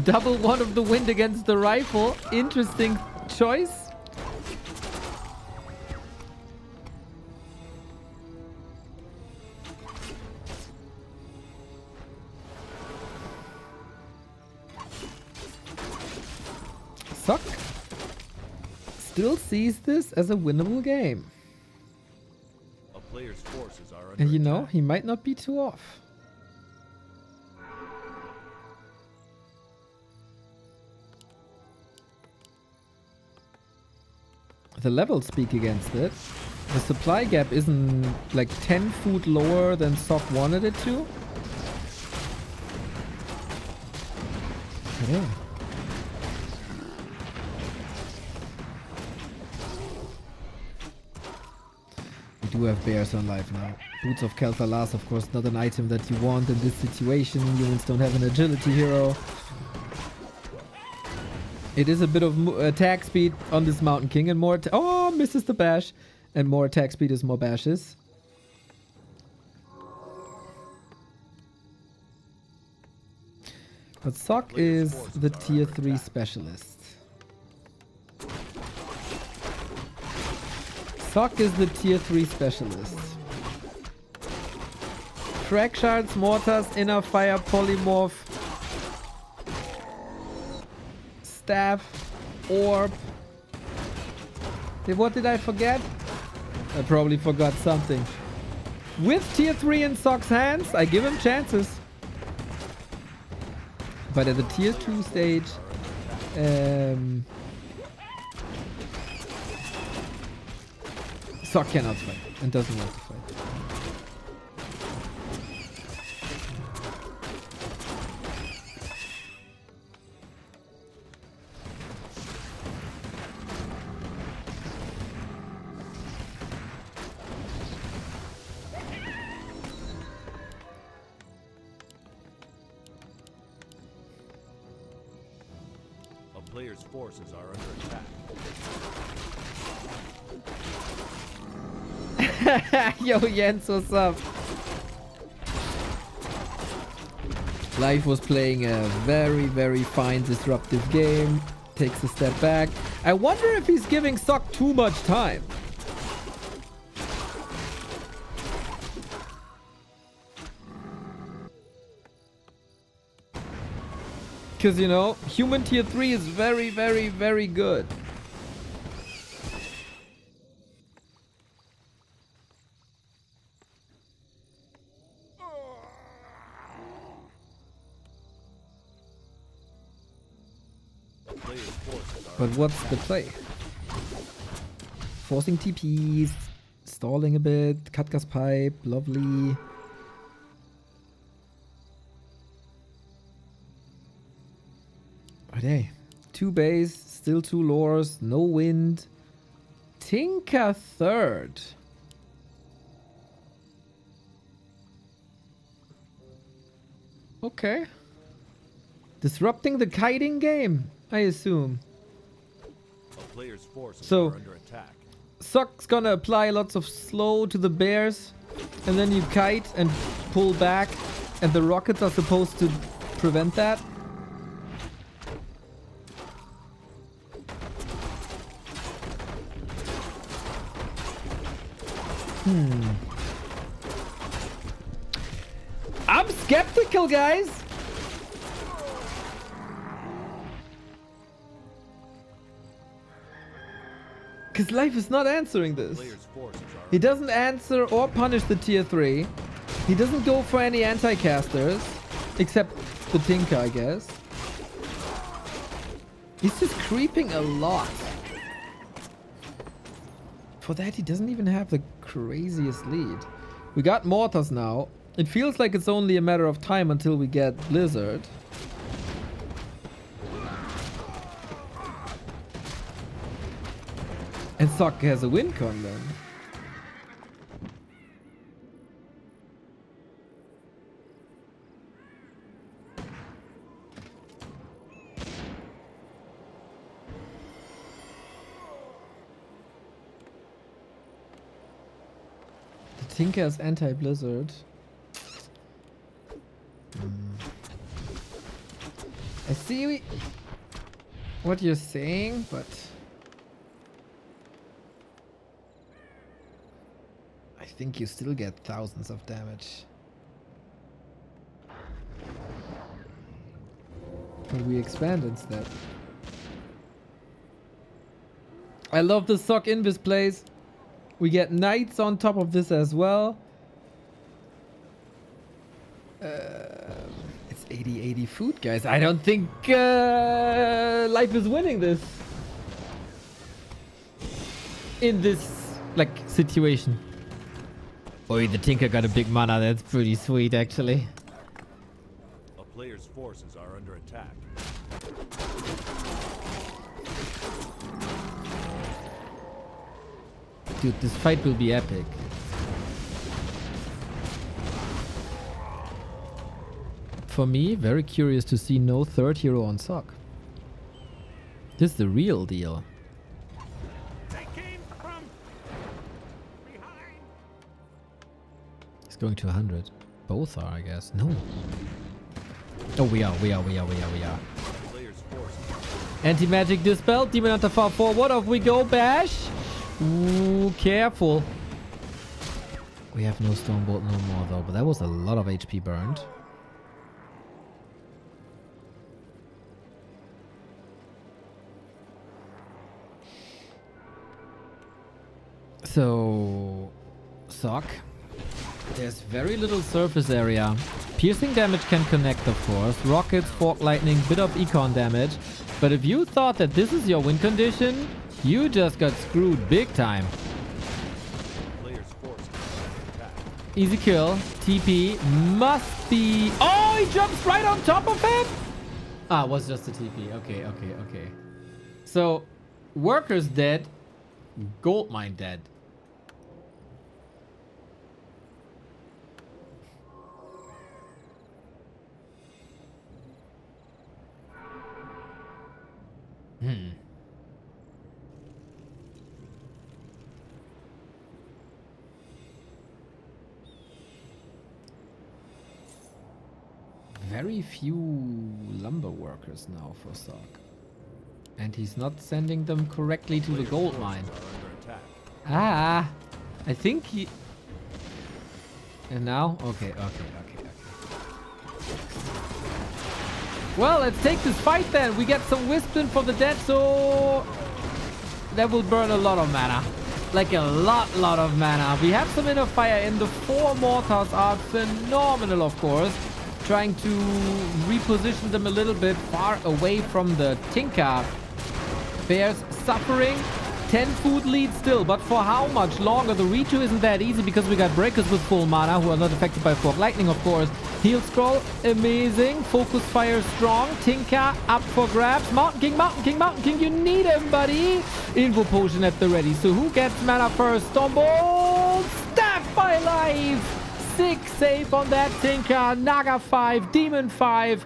Speaker 3: Double one of the wind against the rifle. Interesting choice. Sok still sees this as a winnable game.
Speaker 6: A player's forces are under
Speaker 3: And you know,
Speaker 6: attack.
Speaker 3: he might not be too off. The levels speak against it. The supply gap isn't like 10 food lower than Sok wanted it to. Yeah. We do have bears on life now. Boots of Kel'Thalas, of course, not an item that you want in this situation. Humans don't have an agility hero. It is a bit of attack speed on this Mountain King and more... Oh, misses the bash. And more attack speed is more bashes. But Sok is the tier 3 specialist. Sok is the tier 3 specialist. Crack shards, mortars, inner fire, polymorph, staff, orb. What did I forget? I probably forgot something. With tier 3 in Sok's hands, I give him chances. But at the tier 2 stage, Sok cannot fight and doesn't want to fight.
Speaker 6: A player's forces are under attack.
Speaker 3: Yo, Jens, what's up? Life was playing a very, very fine disruptive game. Takes a step back. I wonder if he's giving Sok too much time. Because, you know, human tier 3 is very, very, very good.
Speaker 6: A player's forces are
Speaker 3: But what's the play? Forcing TPs, stalling a bit, Katka's pipe, lovely. But hey, 2 base, still 2 lores, no wind. Tinka third. Okay. Disrupting the kiting game, I assume.
Speaker 6: a player's forces
Speaker 3: So-
Speaker 6: are under attack.
Speaker 3: Sok's gonna apply lots of slow to the bears, and then you kite and pull back, and the rockets are supposed to prevent that. I'm skeptical, guys. Because Life is not answering this.
Speaker 6: Player's forces are
Speaker 3: He doesn't answer or punish the tier 3. He doesn't go for any anti-casters. Except the Tinka, I guess. He's just creeping a lot. For that, he doesn't even have the craziest lead. We got Mortars now. It feels like it's only a matter of time until we get Blizzard. And Sok has a win con then. Tinker's anti-blizzard. I see what you're saying, but I think you still get thousands of damage. But we expand instead. I love the Sok Invis plays. We get knights on top of this as well. It's 80-80 food, guys. I don't think Life is winning this. In this, like, situation. Boy, the Tinker got a big mana. That's pretty sweet, actually.
Speaker 6: A player's forces are under attack.
Speaker 3: Dude, this fight will be epic. For me, very curious to see no third hero on Sok. This is the real deal. He's going to 100. Both are, I guess. No. Oh, we are.
Speaker 6: Player's forces.
Speaker 3: Anti-magic dispel. Demon Hunter far forward. Off we go. Bash. Ooh, careful. We have no Stormbolt no more though, but that was a lot of HP burned. So, Sok. There's very little surface area. Piercing damage can connect, of course. Rockets, Fork Lightning, bit of econ damage. But if you thought that this is your win condition, you just got screwed big time.
Speaker 6: Player's forces are under attack.
Speaker 3: Easy kill. TP must be... Oh, he jumps right on top of him? Ah, it was just a TP. Okay. So, Worker's dead. Goldmine dead. Very few lumber workers now for Sok. And he's not sending them correctly to the gold mine. Ah, I think he... And now? Okay. Well, let's take this fight then. We get some Wisdom for the dead, so... That will burn a lot of mana. Like a lot of mana. We have some Inner Fire in. The 4 mortars are phenomenal, of course. Trying to reposition them a little bit far away from the Tinker. Bears suffering. 10 food lead still, but for how much longer? The redo isn't that easy because we got breakers with full mana who are not affected by Fork Lightning, of course. Heal Scroll, amazing. Focus Fire strong. Tinker up for grabs. Mountain King, you need him, buddy. Info Potion at the ready. So who gets mana first? Stormbolt, staffed by Life. 6 save on that Tinker. Naga 5, Demon 5.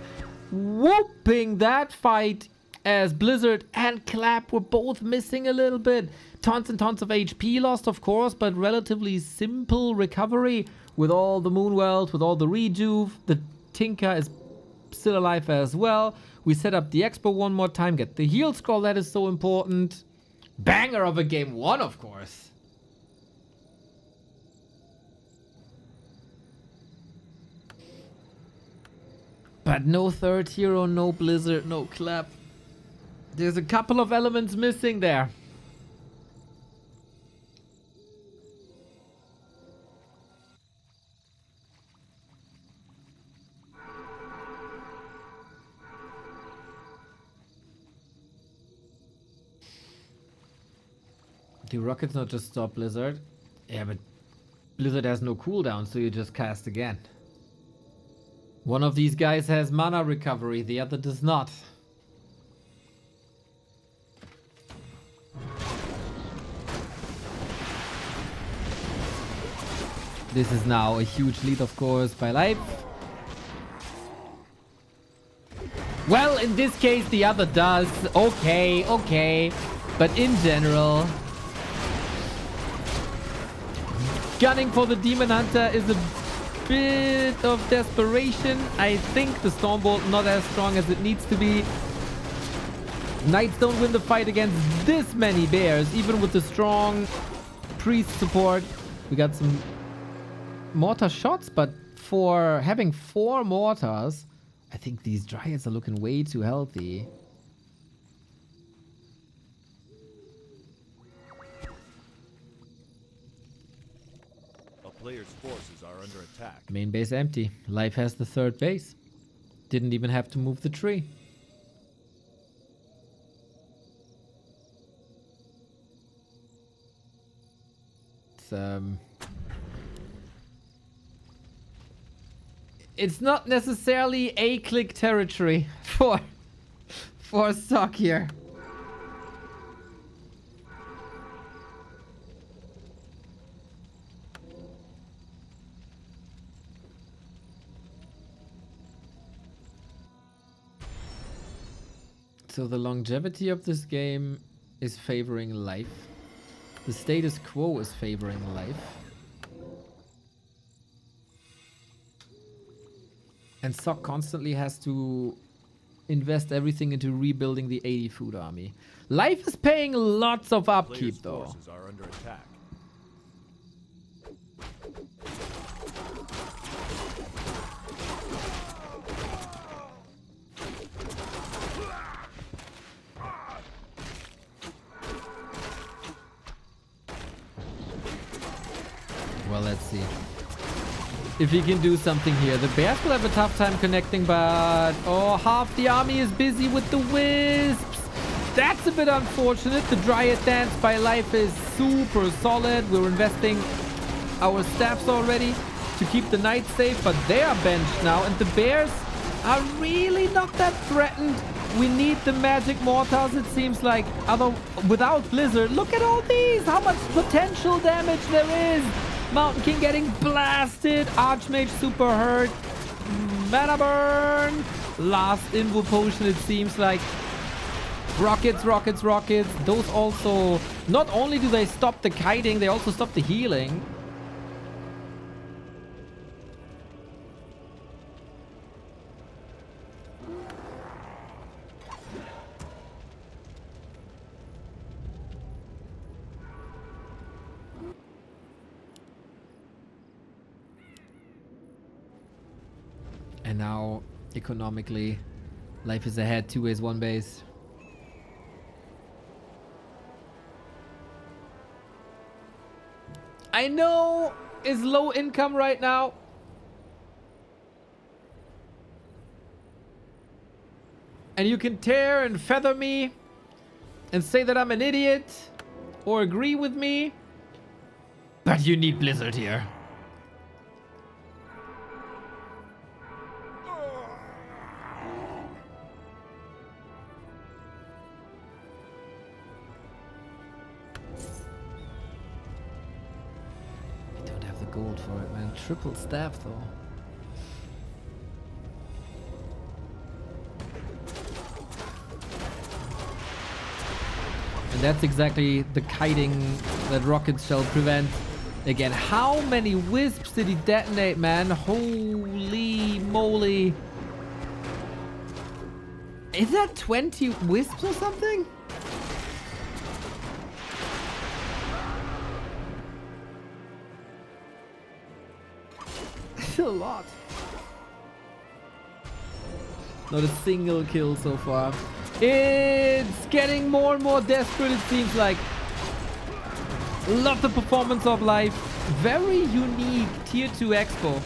Speaker 3: Whooping that fight as Blizzard and Clap were both missing a little bit. Tons and tons of HP lost, of course, but relatively simple recovery with all the Moonwelt, with all the rejuve. The Tinker is still alive as well. We set up the Expo one more time, get the heal scroll, that is so important. Banger of a game 1, of course. But no third hero, no Blizzard, no Clap. There's a couple of elements missing there. The rockets not just stop Blizzard. Yeah, but Blizzard has no cooldown, so you just cast again. One of these guys has mana recovery, the other does not. This is now a huge lead, of course, by Life. Well, in this case, the other does. Okay. But in general... Gunning for the Demon Hunter is a bit of desperation. I think the Stormbolt not as strong as it needs to be. Knights don't win the fight against this many bears, even with the strong priest support. We got some mortar shots, but for having 4 mortars, I think these dryads are looking way too healthy.
Speaker 6: A player's forces are under attack.
Speaker 3: Main base empty. Life has the 3rd base. Didn't even have to move the tree. It's not necessarily A-click territory for Sok here. So the longevity of this game is favoring Life. The status quo is favoring Life. And Sok constantly has to invest everything into rebuilding the 80 food army. Life is paying lots of upkeep though.
Speaker 6: Forces are under attack.
Speaker 3: Well, let's see if he can do something here. The bears will have a tough time connecting, but oh, half the army is busy with the wisps. That's a bit unfortunate. The Dryad Dance by Life is super solid. We're investing our staffs already to keep the knights safe, but they are benched now, and the bears are really not that threatened. We need the magic mortars, it seems like. Without Blizzard, look at all these! How much potential damage there is! Mountain King getting blasted. Archmage super hurt. Mana burn. Last Invo potion, it seems like. Rockets, rockets, rockets. Those also... Not only do they stop the kiting, they also stop the healing. And now, economically, Life is ahead. 2 ways, 1 base. I know it's low income right now. And you can tear and feather me and say that I'm an idiot or agree with me. But you need Blizzard here. Gold for it, man. Triple staff though. And that's exactly the kiting that rockets shall prevent. Again, how many wisps did he detonate, man? Holy moly. Is that 20 wisps or something? A lot. Not a single kill so far. It's getting more and more desperate, it seems like. Love the performance of Life. Very unique tier 2 expo.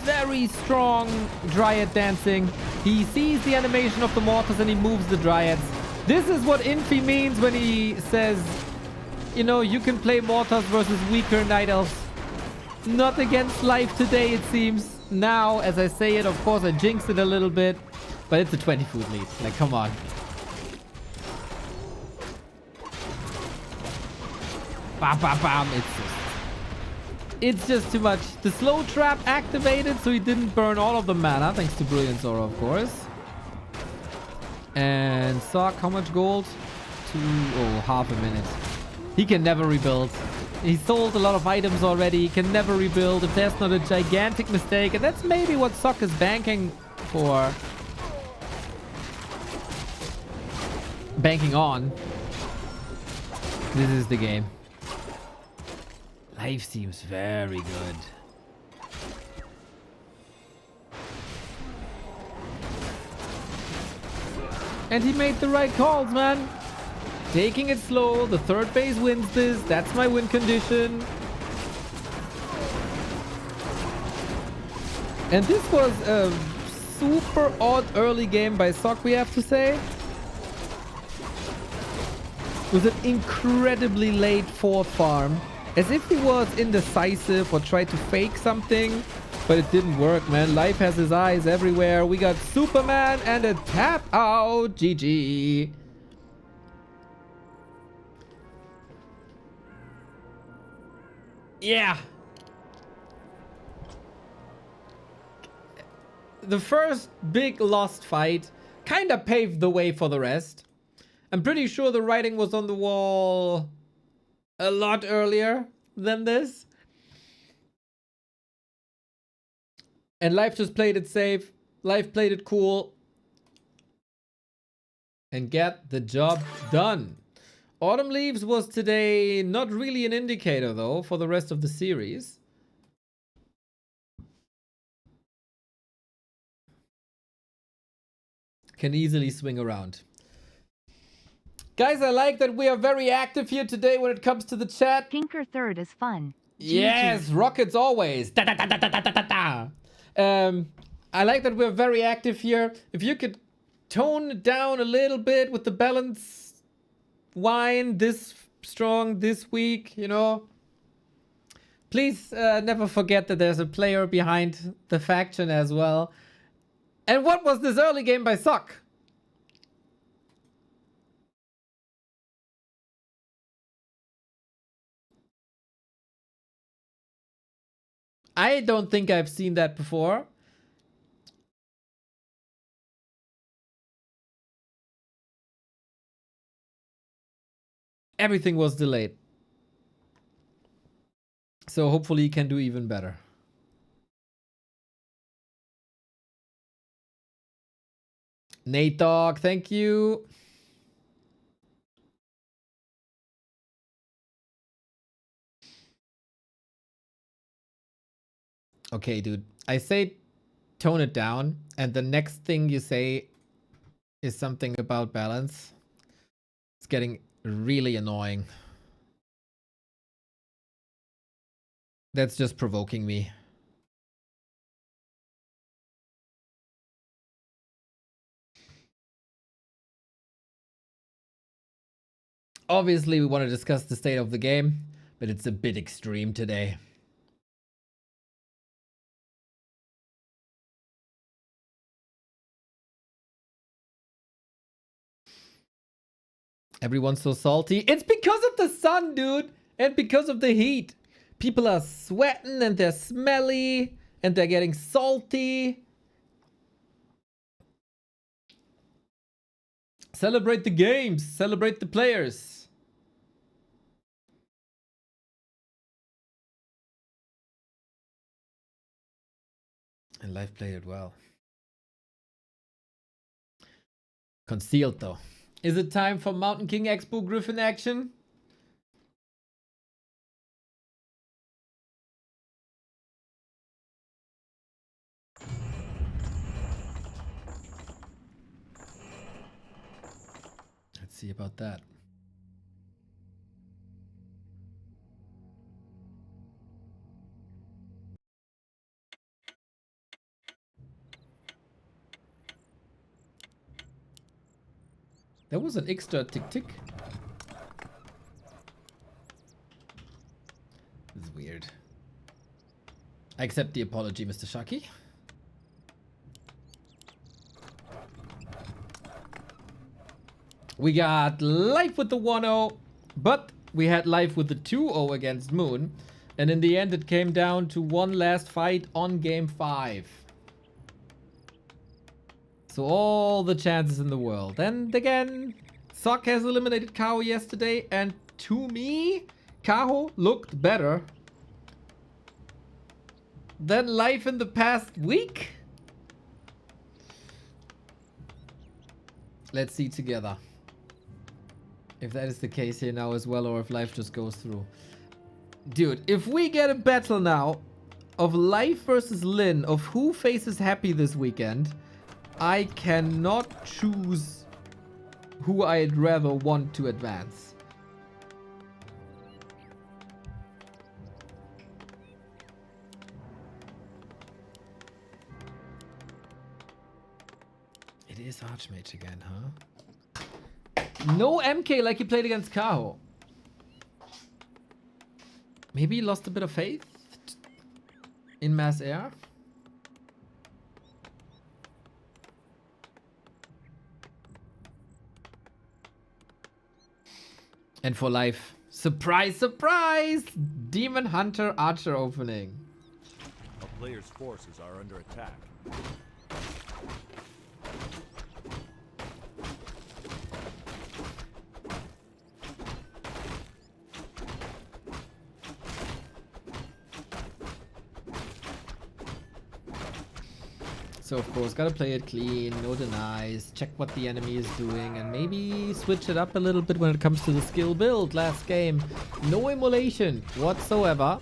Speaker 3: Very strong Dryad dancing. He sees the animation of the mortars and he moves the Dryads. This is what Infi means when he says, you know, you can play mortars versus weaker Night Elves. Not against Life today, it seems. Now, as I say it, of course, I jinxed it a little bit. But it's a 20 food lead. Like, come on. Bam, bam, bam. It's just too much. The slow trap activated, so he didn't burn all of the mana, thanks to Brilliant Aura, of course. And Sok, how much gold? Half a minute. He can never rebuild. He sold a lot of items already. He can never rebuild if there's not a gigantic mistake. And that's maybe what Sok is banking for. Banking on. This is the game. Life seems very good. And he made the right calls, man. Taking it slow. The third base wins this. That's my win condition. And this was a super odd early game by Sok, we have to say. With an incredibly late fourth farm. As if he was indecisive or tried to fake something. But it didn't work, man. Life has his eyes everywhere. We got Superman and a tap out. GG. Yeah. The first big lost fight kind of paved the way for the rest. I'm pretty sure the writing was on the wall a lot earlier than this. And Life just played it safe. Life played it cool. And get the job done. Autumn Leaves was today not really an indicator though for the rest of the series. Can easily swing around. Guys, I like that we are very active here today when it comes to the chat.
Speaker 7: Tinker third is fun.
Speaker 3: Yes, rockets always. Da, da, da, da, da, da, da, da. I like that we're very active here. If you could tone it down a little bit with the balance wine this strong this week, you know. Please never forget that there's a player behind the faction as well. And what was this early game by Sok? I don't think I've seen that before. Everything was delayed. So hopefully he can do even better. Nate Dog, thank you. Okay, dude. I say tone it down, and the next thing you say is something about balance. It's getting really annoying. That's just provoking me. Obviously, we want to discuss the state of the game, but it's a bit extreme today. Everyone's so salty. It's because of the sun, dude. And because of the heat. People are sweating and they're smelly. And they're getting salty. Celebrate the games. Celebrate the players. And Life played it well. Concealed though. Is it time for Mountain King Expo Griffin action? Let's see about that. That was an extra tick tick. This is weird. I accept the apology, Mr. Shaki. We got Life with the 1-0, but we had Life with the 2-0 against Moon. And in the end, it came down to one last fight on game 5. So all the chances in the world. And again, Sok has eliminated Kao yesterday. And to me, Kaho looked better than Life in the past week? Let's see together if that is the case here now as well, or if Life just goes through. Dude, if we get a battle now of Life versus Lin, of who faces Happy this weekend, I cannot choose who I'd rather want to advance. It is Archmage again, huh? No MK like he played against Kaho. Maybe he lost a bit of faith in Mass Air. And for Life, surprise, surprise! Demon Hunter Archer opening.
Speaker 6: A player's forces are under attack.
Speaker 3: So of course, gotta play it clean, no denies, check what the enemy is doing, and maybe switch it up a little bit when it comes to the skill build. Last game, no immolation whatsoever.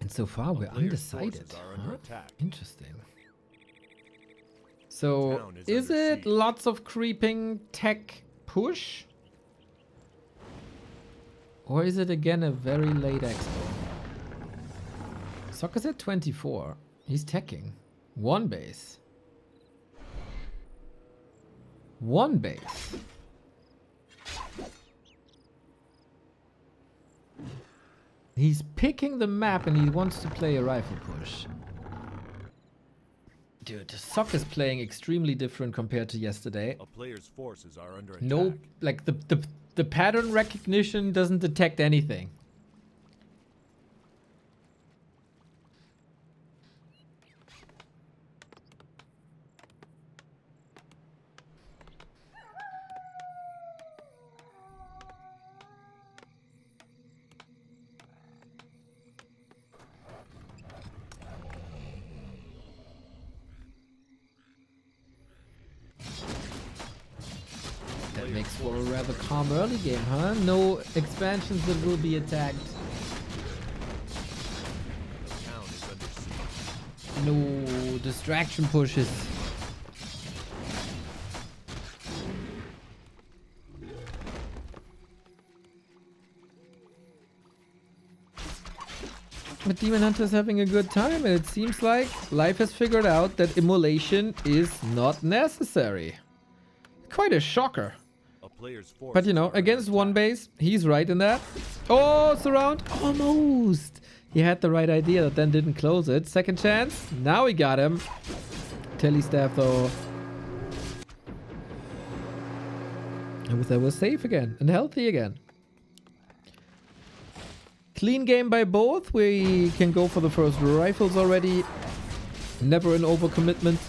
Speaker 3: So far, we're undecided. Huh? Interesting. So, is it lots of creeping tech push? Or is it again a very late expo? Soccer's at 24. He's teching. One base. One base. He's picking the map and he wants to play a rifle push. Dude, Sok is playing extremely different compared to yesterday.
Speaker 6: A player's forces are under attack.
Speaker 3: No, like the pattern recognition doesn't detect anything. That makes for a rather calm early game, huh? No expansions that will be attacked.
Speaker 6: Town is under siege.
Speaker 3: No distraction pushes. But Demon Hunter is having a good time, and it seems like Life has figured out that immolation is not necessary. Quite a shocker. But you know, against one base, he's right in that. Oh, surround! Almost! He had the right idea, but then didn't close it. Second chance. Now he got him. Telestaff though. And with that, we're safe again and healthy again. Clean game by both. We can go for the first rifles already. Never an overcommitment.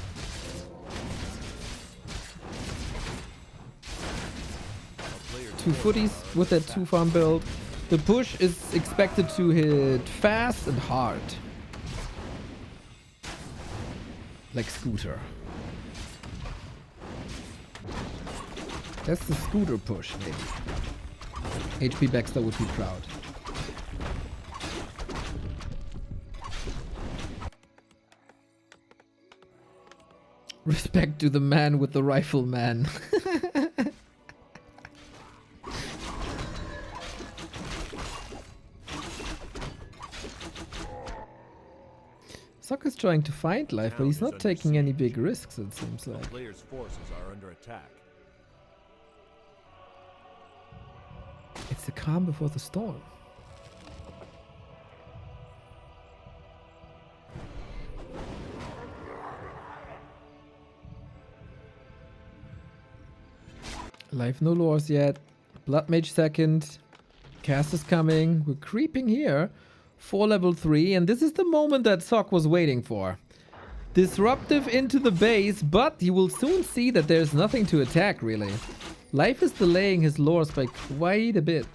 Speaker 3: Two footies with that 2-farm build. The push is expected to hit fast and hard. Like Scooter. That's the Scooter push, maybe. HP Baxter would be proud. Respect to the man with the rifle, man. Sok is trying to find Life, but he's not taking any big risks, it seems like.
Speaker 6: Players' forces are under attack.
Speaker 3: It's the calm before the storm. Life no lures yet. Blood Mage second. Cast is coming. We're creeping here for level 3. And this is the moment that Sok was waiting for. Disruptive into the base, but you will soon see that there's nothing to attack, really. Life is delaying his lures by quite a bit.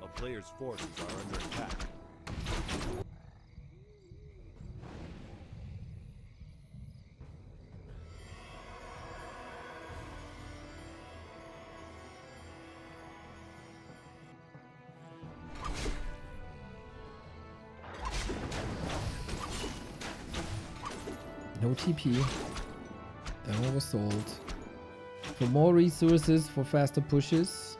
Speaker 6: A player's forces are under attack.
Speaker 3: No TP. That one was sold. For more resources, for faster pushes.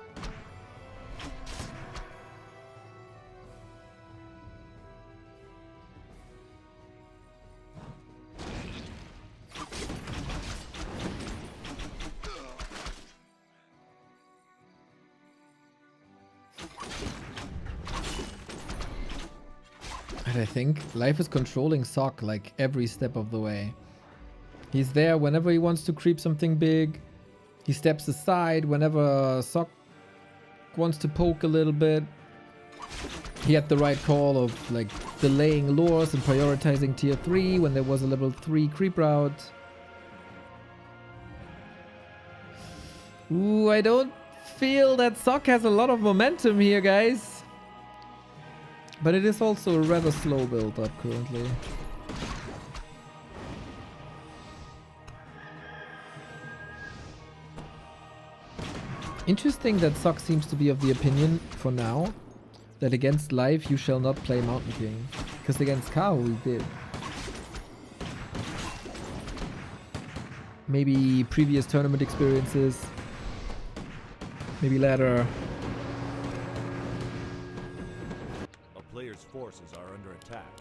Speaker 3: And I think Life is controlling Sok like every step of the way. He's there whenever he wants to creep something big. He steps aside whenever Sok wants to poke a little bit. He had the right call of like delaying lures and prioritizing tier 3 when there was a level 3 creep route. Ooh, I don't feel that Sok has a lot of momentum here, guys. But it is also a rather slow build up currently. Interesting that Sok seems to be of the opinion, for now, that against Life you shall not play Mountain King. Because against Kao we did. Maybe previous tournament experiences. Maybe ladder.
Speaker 6: A player's forces are under attack.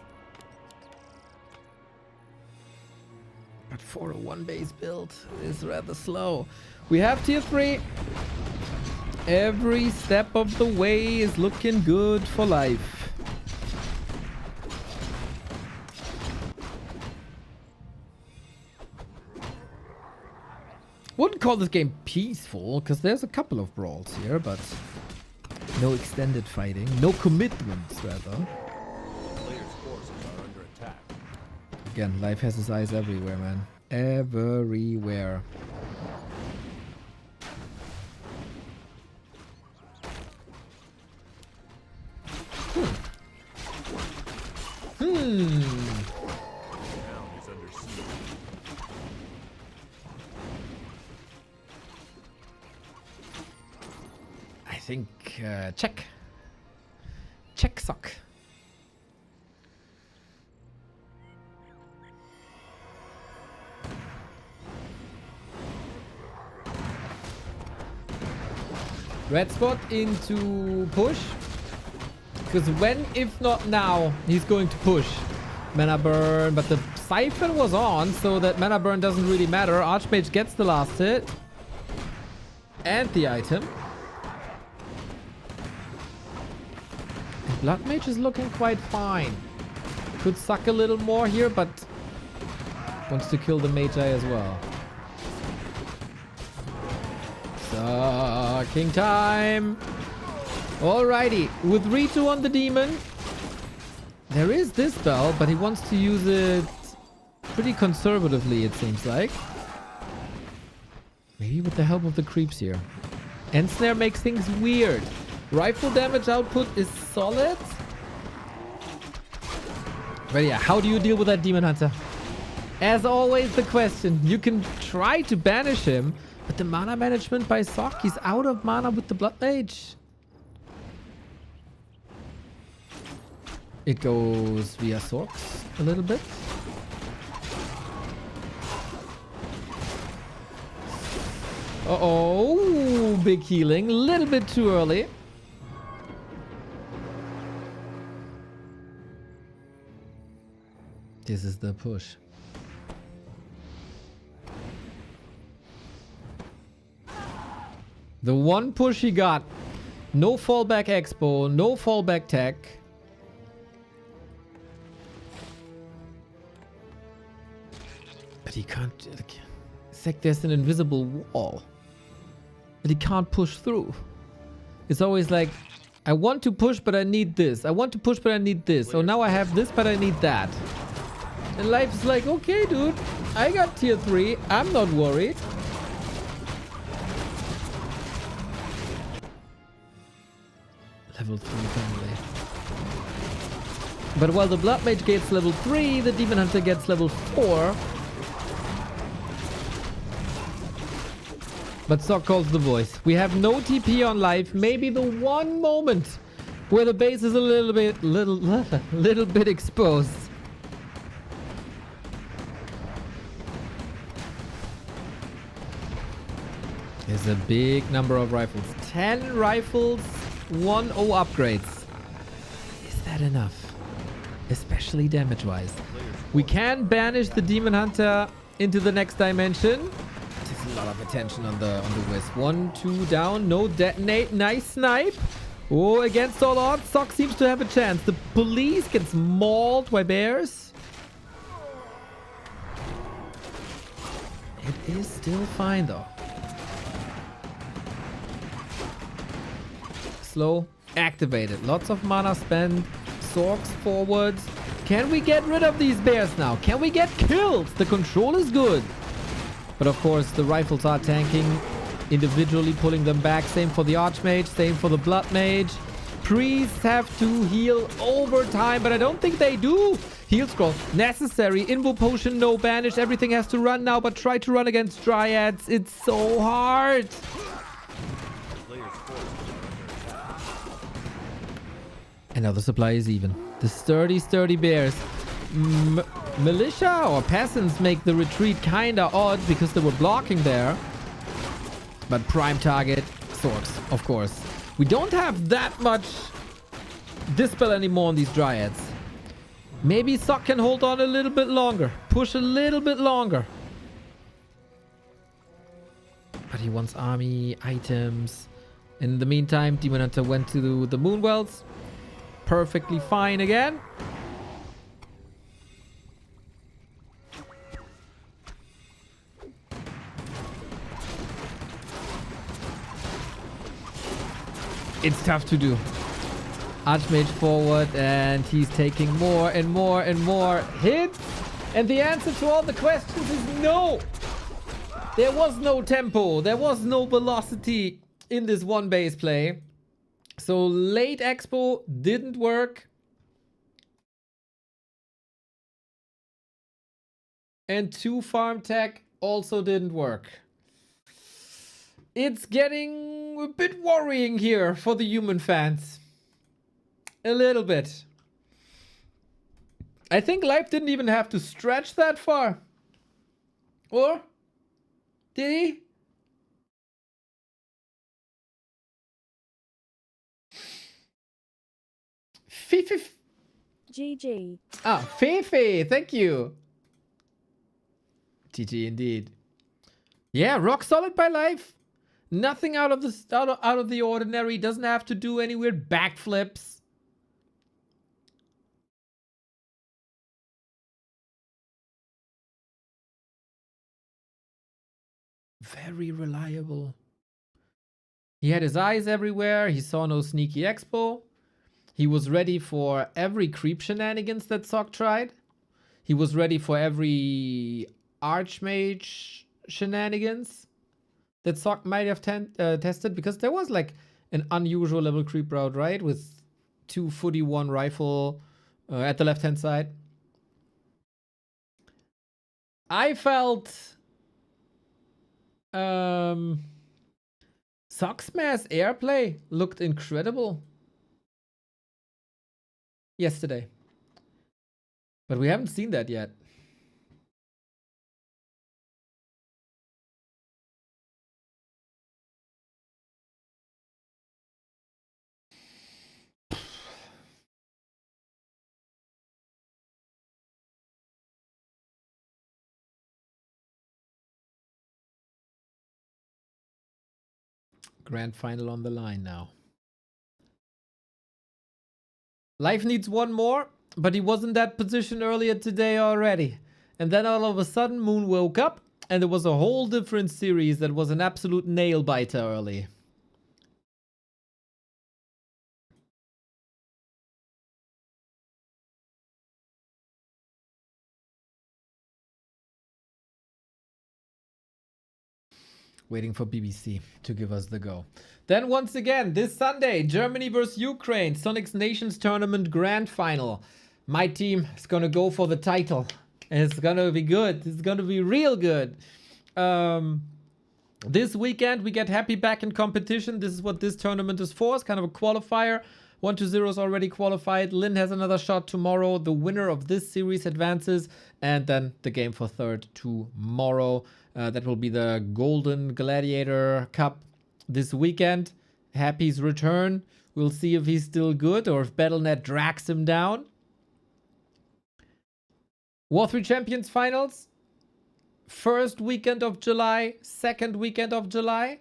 Speaker 3: But for a 1-base build is rather slow. We have tier 3. Every step of the way is looking good for Life. Wouldn't call this game peaceful, because there's a couple of brawls here, but no extended fighting, no commitments rather.
Speaker 6: A player's forces are under attack.
Speaker 3: Again, Life has his eyes everywhere, man. Everywhere.
Speaker 6: The town is under siege.
Speaker 3: I think check. Check Sok. Red spot into push. Because when, if not now, he's going to push. Mana burn, but the siphon was on, so that mana burn doesn't really matter. Archmage gets the last hit. And the item. And Blood Mage is looking quite fine. Could suck a little more here, but wants to kill the Magi as well. Sucking time. Alrighty, with Ritu on the demon, there is this spell, but he wants to use it pretty conservatively, it seems like. Maybe with the help of the creeps here. Ensnare makes things weird. Rifle damage output is solid. But yeah, how do you deal with that Demon Hunter? As always, the question. You can try to banish him, but the mana management by Sok, he's out of mana with the Blood Mage. It goes via Sorks a little bit. Uh-oh, big healing. A little bit too early. This is the push. The one push he got. No fallback expo, no fallback tech. But he can't... It's like there's an invisible wall. but he can't push through. It's always like, I want to push, but I need this. I want to push, but I need this. So now I have this, but I need that. And Life's like, okay, dude, I got tier 3. I'm not worried. Level 3 family. But while the Blood Mage gets level 3, the Demon Hunter gets level 4. But Sok calls the voice. We have no TP on Life. Maybe the one moment where the base is a little bit exposed. There's a big number of rifles. 10 rifles, 1 O upgrades. Is that enough? Especially damage-wise. We can banish the Demon Hunter into the next dimension. There's a lot of attention on the Wisp. 1, 2 down. No detonate. Nice snipe. Oh, against all odds, Sok seems to have a chance. The police gets mauled by bears. It is still fine though. Slow. Activated. Lots of mana spent. Sorks forwards. Can we get rid of these bears now? Can we get kills? The control is good. But of course, the rifles are tanking. Individually pulling them back. Same for the Archmage. Same for the Blood Mage. Priests have to heal over time, but I don't think they do. Heal scroll necessary. Invo potion, no banish. Everything has to run now, but try to run against Dryads. It's so hard. And now the supply is even. The sturdy bears. Militia or peasants make the retreat kinda odd because they were blocking there. But prime target, Sorks, of course. We don't have that much dispel anymore on these Dryads. Maybe Sok can hold on a little bit longer. Push a little bit longer. But he wants army, items. In the meantime, Demon Hunter went to the Moonwells. Perfectly fine again. It's tough to do. Archmage forward, and he's taking more and more and more hits. And the answer to all the questions is no. There was no tempo. There was no velocity in this one base play. So late expo didn't work. And 2 farm tech also didn't work. It's getting a bit worrying here for the human fans. A little bit. I think Life didn't even have to stretch that far. Or? Did he?
Speaker 7: GG.
Speaker 3: Ah, Fefe, thank you. GG indeed. Yeah, rock solid by Life. Nothing out of the ordinary. Doesn't have to do any weird backflips. Very reliable. He had his eyes everywhere. He saw no sneaky expo. He was ready for every creep shenanigans that Sok tried. He was ready for every Archmage shenanigans that Sok might have tested, because there was like an unusual level creep route, right? With 2 footy, 1 rifle at the left-hand side. I felt Sok's mass airplay looked incredible yesterday. But we haven't seen that yet. Grand final on the line now. Life needs one more, but he was in that position earlier today already. And then all of a sudden, Moon woke up And there was a whole different series that was an absolute nail biter early. Waiting for BBC to give us the go. Then once again, this Sunday, Germany versus Ukraine, Sonic's Nations Tournament Grand Final. My team is gonna go for the title. It's gonna be good. It's gonna be real good. This weekend, we get Happy back in competition. This is what this tournament is for. It's kind of a qualifier. 1-0 is already qualified. Lynn has another shot tomorrow. The winner of this series advances. And then the game for third tomorrow. That will be the Golden Gladiator Cup this weekend. Happy's return. We'll see if he's still good or if Battle.net drags him down. War 3 Champions Finals. First weekend of July, second weekend of July.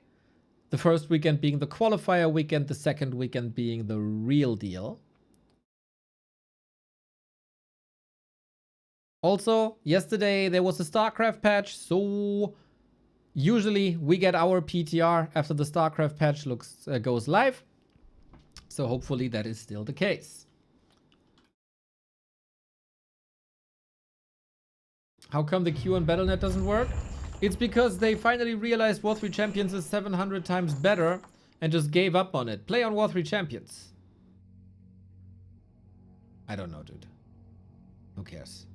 Speaker 3: The first weekend being the qualifier weekend, the second weekend being the real deal. Also, yesterday there was a StarCraft patch, so usually we get our PTR after the StarCraft patch goes live. So hopefully that is still the case. How come the queue on Battle.net doesn't work? It's because they finally realized War 3 Champions is 700 times better and just gave up on it. Play on War 3 Champions. I don't know, dude. Who cares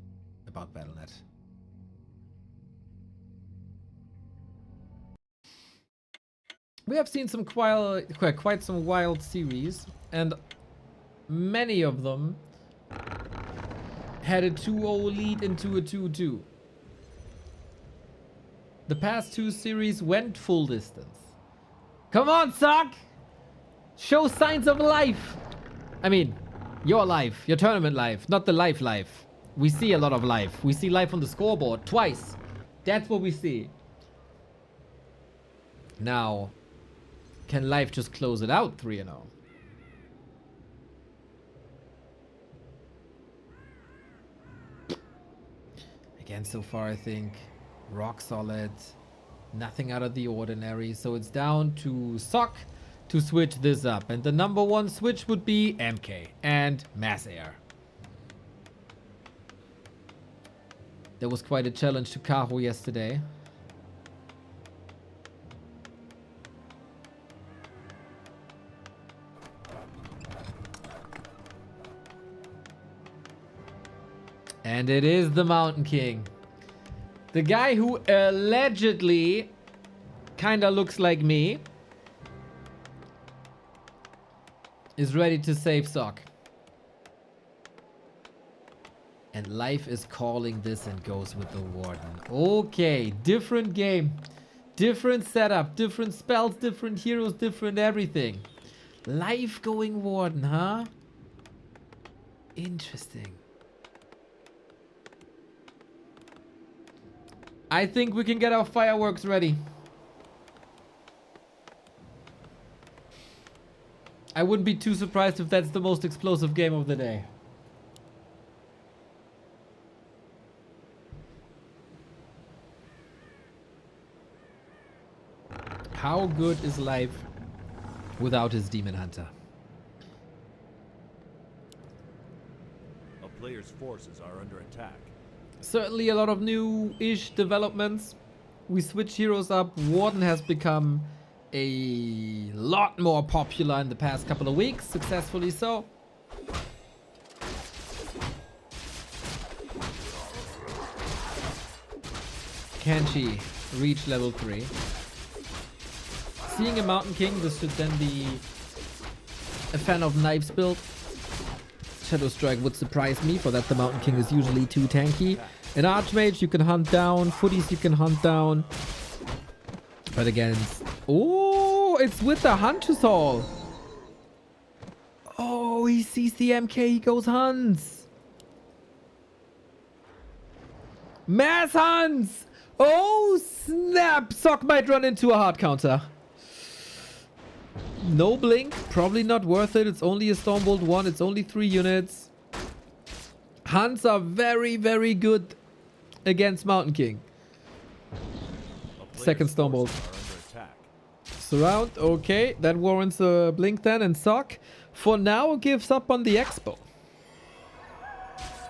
Speaker 3: about Battle.net? We have seen some quite some wild series, and many of them had a 2-0 lead into a 2-2. The past two series went full distance. Come on, Sok! Show signs of life! I mean, your life, your tournament life, not the life. We see a lot of life. We see life on the scoreboard twice. That's what we see. Now, can life just close it out 3-0? Again, so far I think rock solid, nothing out of the ordinary. So it's down to Sok to switch this up. And the number one switch would be MK and Mass Air. There was quite a challenge to Kaho yesterday. And it is the Mountain King. The guy who allegedly kinda looks like me is ready to save Sok. And life is calling this and goes with the Warden. Okay, different game. Different setup, different spells, different heroes, different everything. Life going Warden, huh? Interesting. I think we can get our fireworks ready. I wouldn't be too surprised if that's the most explosive game of the day. How good is life without his Demon Hunter?
Speaker 6: A player's forces are under attack.
Speaker 3: Certainly a lot of new-ish developments. We switch heroes up. Warden has become a lot more popular in the past couple of weeks. Successfully so. Can she reach level 3? Seeing a Mountain King, this should then be a fan of knives build. Shadow Strike would surprise me, for that the Mountain King is usually too tanky. An Archmage you can hunt down, Footies you can hunt down. But again, oh, it's with the Hunter's Hall. Oh, he sees the MK, he goes hunts. Mass hunts! Oh, snap! Sok might run into a hard counter. No blink, probably not worth it. It's only a Stormbolt 1, it's only 3 units. Hunts are very, very good against Mountain King. Second Stormbolt.
Speaker 6: Forces are under attack.
Speaker 3: Surround, okay. That warrants a blink then, and Sok for now gives up on the expo.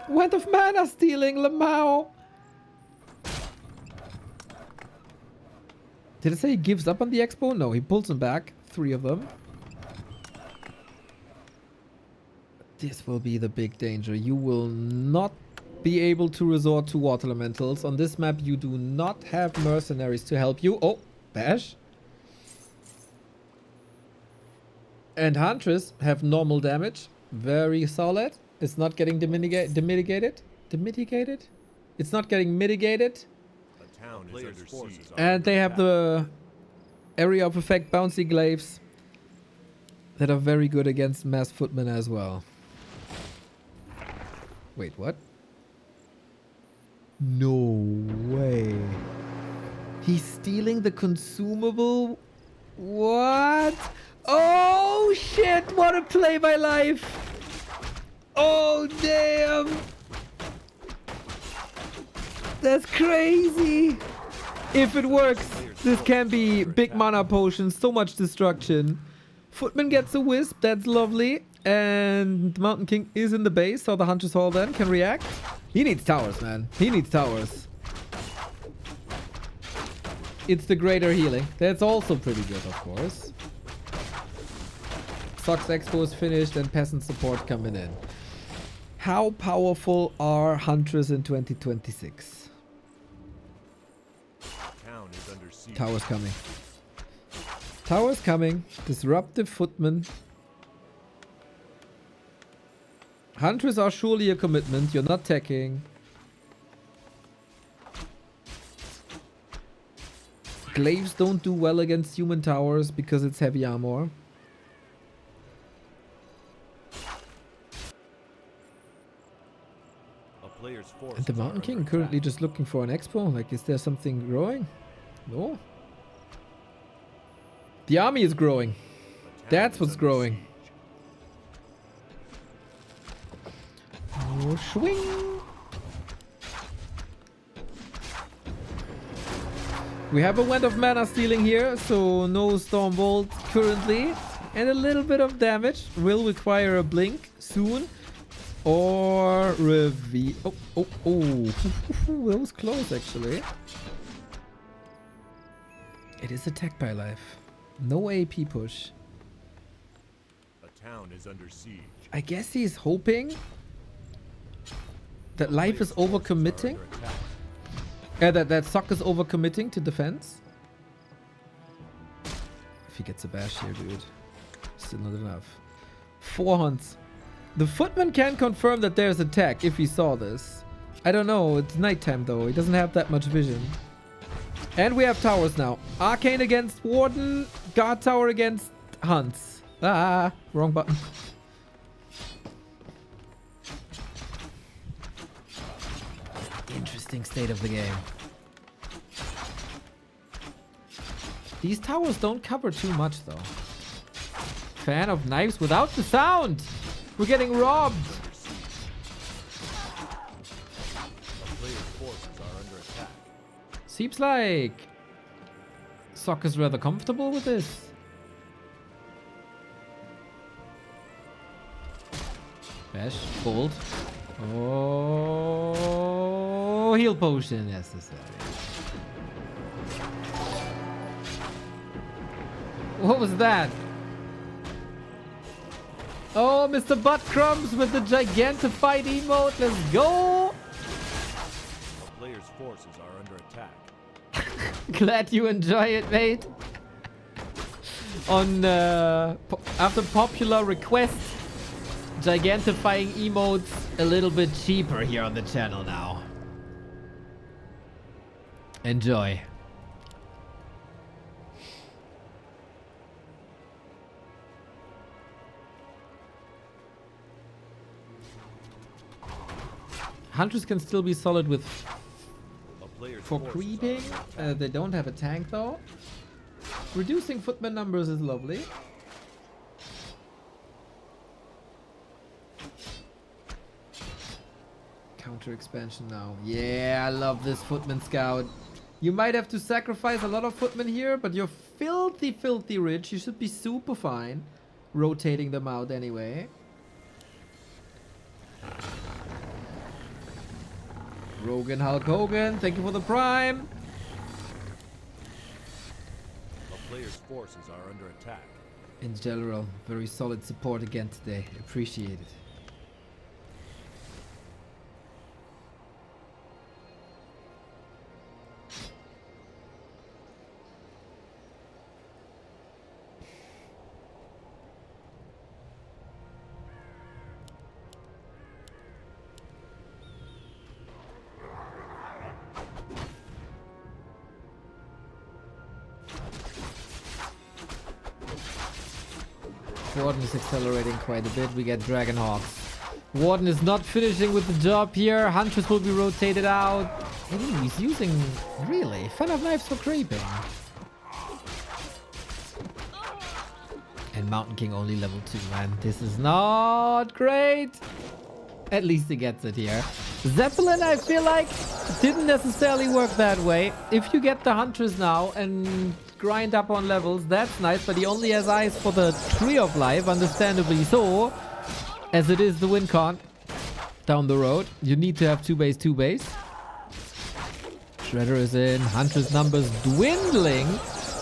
Speaker 3: Wind of Mana stealing Lamau. Did it say he gives up on the expo? No, he pulls them back. 3 of them. This will be the big danger. You will not be able to resort to water elementals. On this map, you do not have mercenaries to help you. Oh, Bash. And Huntress have normal damage. Very solid. It's not getting mitigated. It's not getting mitigated.
Speaker 6: A town is under siege.
Speaker 3: And they have the area of effect bouncy glaives that are very good against mass footmen as well. Wait, what? No way. He's stealing the consumable? What? Oh shit, what a play by Life. Oh damn. That's crazy. If it works, this can be big mana potions, so much destruction. Footman gets a wisp, that's lovely. And Mountain King is in the base, so the Huntress Hall then can react. He needs towers, man. He needs towers. It's the greater healing. That's also pretty good, of course. Sok's Expo is finished and peasant support coming in. How powerful are Huntress in 2026?
Speaker 6: Town is under siege.
Speaker 3: Towers coming. Towers coming. Disruptive footmen. Huntress are surely a commitment. You're not teching. Glaives don't do well against human towers because it's heavy armor.
Speaker 6: A player's
Speaker 3: And
Speaker 6: forces
Speaker 3: the
Speaker 6: are
Speaker 3: Mountain
Speaker 6: under
Speaker 3: King
Speaker 6: attack.
Speaker 3: currently just looking for an expo. Like, is there something growing? No. The army is growing.
Speaker 6: A town
Speaker 3: That's
Speaker 6: is
Speaker 3: what's
Speaker 6: under
Speaker 3: growing.
Speaker 6: siege.
Speaker 3: Oh, swing. We have a Wind of Mana stealing here, so no Stormbolt currently. And a little bit of damage will require a blink soon. Or reveal. Oh. That was close actually. It is attacked by Life. No AP push.
Speaker 6: A town is under siege.
Speaker 3: I guess he's hoping that Life is overcommitting. That Sok is overcommitting to defense. If he gets a bash here, dude. Still not enough. 4 hunts. The footman can confirm that there's attack if he saw this. I don't know. It's nighttime though. He doesn't have that much vision. And we have towers now. Arcane against Warden. Guard tower against Hunts. Ah, wrong button. Interesting state of the game. These towers don't cover too much though. Fan of knives without the sound. We're getting robbed.
Speaker 6: A player's forces are under attack.
Speaker 3: Seems like Sok is rather comfortable with this. Bash, bold. Oh, heal potion necessary. What was that? Oh, Mr. Butt Crumbs with the gigantified emote. Let's go.
Speaker 6: A player's forces are under attack.
Speaker 3: Glad you enjoy it, mate. On after popular request, gigantifying emotes a little bit cheaper here on the channel now. Enjoy. Hunters can still be solid with
Speaker 6: A player's
Speaker 3: for
Speaker 6: forces are
Speaker 3: creeping.
Speaker 6: under attack.
Speaker 3: They don't have a tank though. Reducing footman numbers is lovely. Counter expansion now. Yeah, I love this footman scout. You might have to sacrifice a lot of footmen here, but you're filthy, filthy rich. You should be super fine rotating them out anyway. Rogan Hulk Hogan, thank you for the prime.
Speaker 6: A player's forces are under attack.
Speaker 3: In general, very solid support again today. Appreciate it. Warden is accelerating quite a bit. We get Dragon Hawks. Warden is not finishing with the job here. Huntress will be rotated out. Ooh, he's using... Really? Fan of knives for creeping. And Mountain King only level 2, man. This is not great. At least he gets it here. Zeppelin, I feel like, didn't necessarily work that way. If you get the Huntress now and grind up on levels, that's nice, but he only has eyes for the Tree of Life, understandably so, as it is the win con down the road. You need to have 2 base, 2 base. Shredder is in, Huntress numbers dwindling,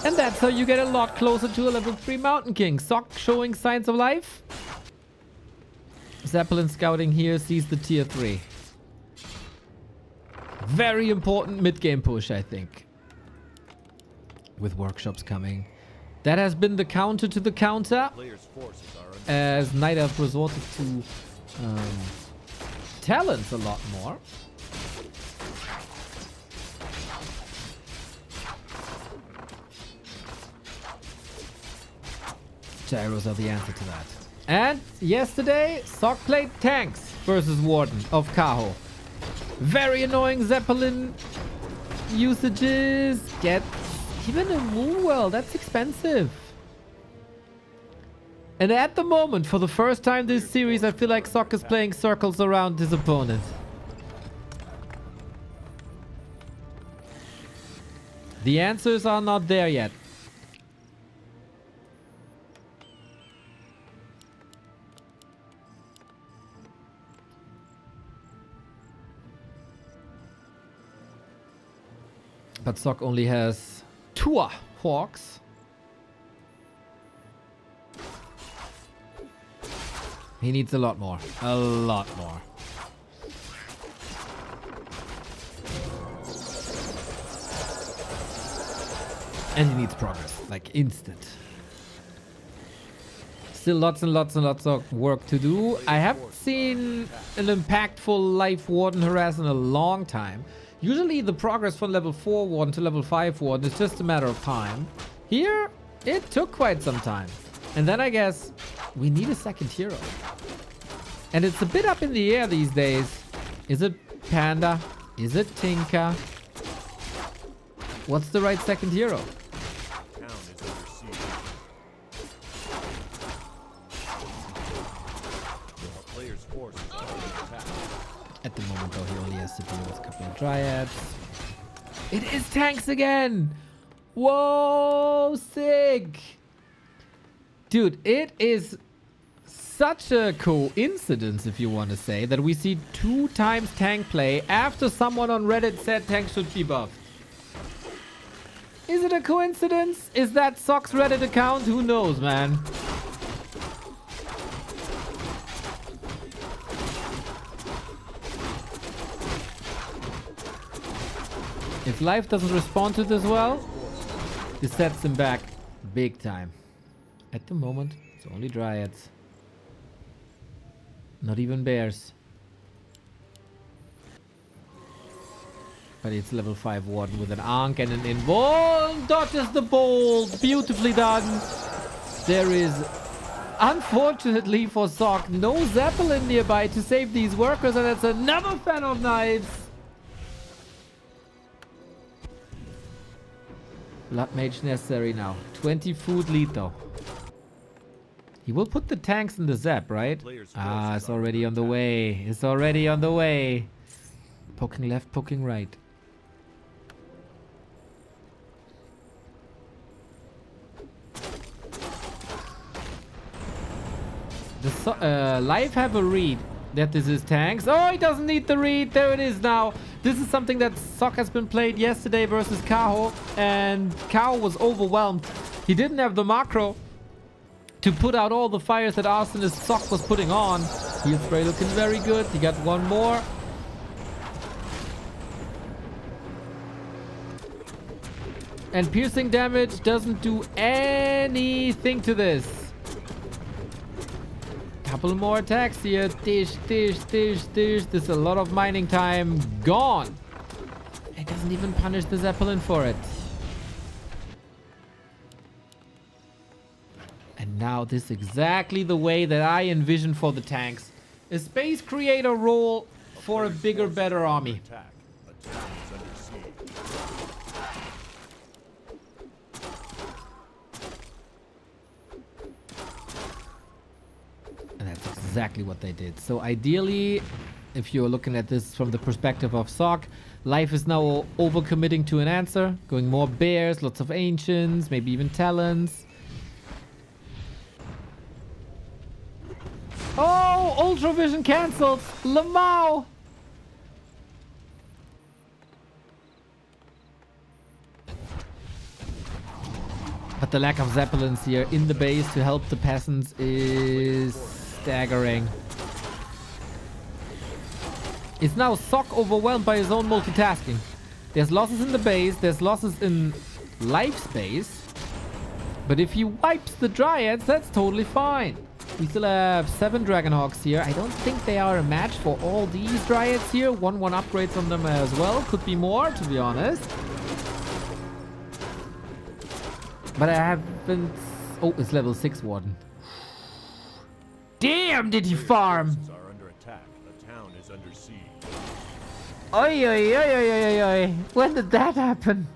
Speaker 3: and that's how you get a lot closer to a level 3 Mountain King. Sok showing signs of life. Zeppelin scouting here, sees the tier 3. Very important mid-game push, I think. With workshops coming. That has been the counter to the counter.
Speaker 6: Player's forces are under
Speaker 3: As Night Elf resorted to talents a lot more. Gyros are the answer to that. And yesterday, Sok played tanks versus Warden of Kaho. Very annoying Zeppelin usages. Get even a Moonwell, that's expensive. And at the moment, for the first time this series, I feel like Sok is playing circles around his opponent. The answers are not there yet. But Sok only has 2 Hawks. He needs a lot more. A lot more. And he needs progress. Like instant. Still lots and lots and lots of work to do. I haven't seen an impactful Life Warden harass in a long time. Usually the progress from level 4 Warden to level 5 Warden is just a matter of time. Here, it took quite some time. And then I guess we need a second hero. And it's a bit up in the air these days. Is it Panda? Is it Tinka? What's the right second hero?
Speaker 6: town is under siege. A player's forces are under attack.
Speaker 3: At the moment, though, he only has to deal with a couple of Dryads. It is tanks again! Whoa, sick! Dude, it is such a coincidence, if you want to say, that we see 2 times tank play after someone on Reddit said tanks should be buffed. Is it a coincidence? Is that Sok's Reddit account? Who knows, man? If life doesn't respond to this well, this sets him back big time. At the moment, it's only Dryads. Not even bears. But it's level 5 Warden with an Ankh and an Invuln. Dodges the bolt. Beautifully done. There is, unfortunately for Sok, no Zeppelin nearby to save these workers, and that's another fan of knives. Blood Mage necessary now. 20 food lead though. He will put the tanks in the Zap, right? Ah, it's already on the way. It's already on the way. Poking left, poking right. Life have a read that this is tanks. Oh, he doesn't need the read. There it is now. This is something that Sok has been played yesterday versus Kaho, and Kaho was overwhelmed. He didn't have the macro to put out all the fires that Arsonist Sok was putting on. Heal spray looking very good. He got one more. And piercing damage doesn't do anything to this. Couple more attacks here. Dish, dish, dish, dish. There's a lot of mining time gone. It doesn't even punish the Zeppelin for it. And now this is exactly the way that I envision for the tanks. A space creator role for a bigger, better army.
Speaker 6: Attack. A town is under siege.
Speaker 3: And that's exactly what they did. So ideally, if you're looking at this from the perspective of Sok, Life is now overcommitting to an answer. Going more bears, lots of ancients, maybe even talons. Oh, Ultra Vision cancelled. Lamau. But the lack of Zeppelins here in the base to help the peasants is staggering. It's now Sok overwhelmed by his own multitasking. There's losses in the base, there's losses in life space. But if he wipes the Dryads, that's totally fine. We still have 7 Dragonhawks here. I don't think they are a match for all these Dryads here. 1-1 upgrades on them as well. Could be more, to be honest. But I haven't... Oh, it's level 6 Warden. Damn, did he farm!
Speaker 6: Forces are under attack. The town is under siege.
Speaker 3: Oi, oi, oi, oi, oi, oi. When did that happen?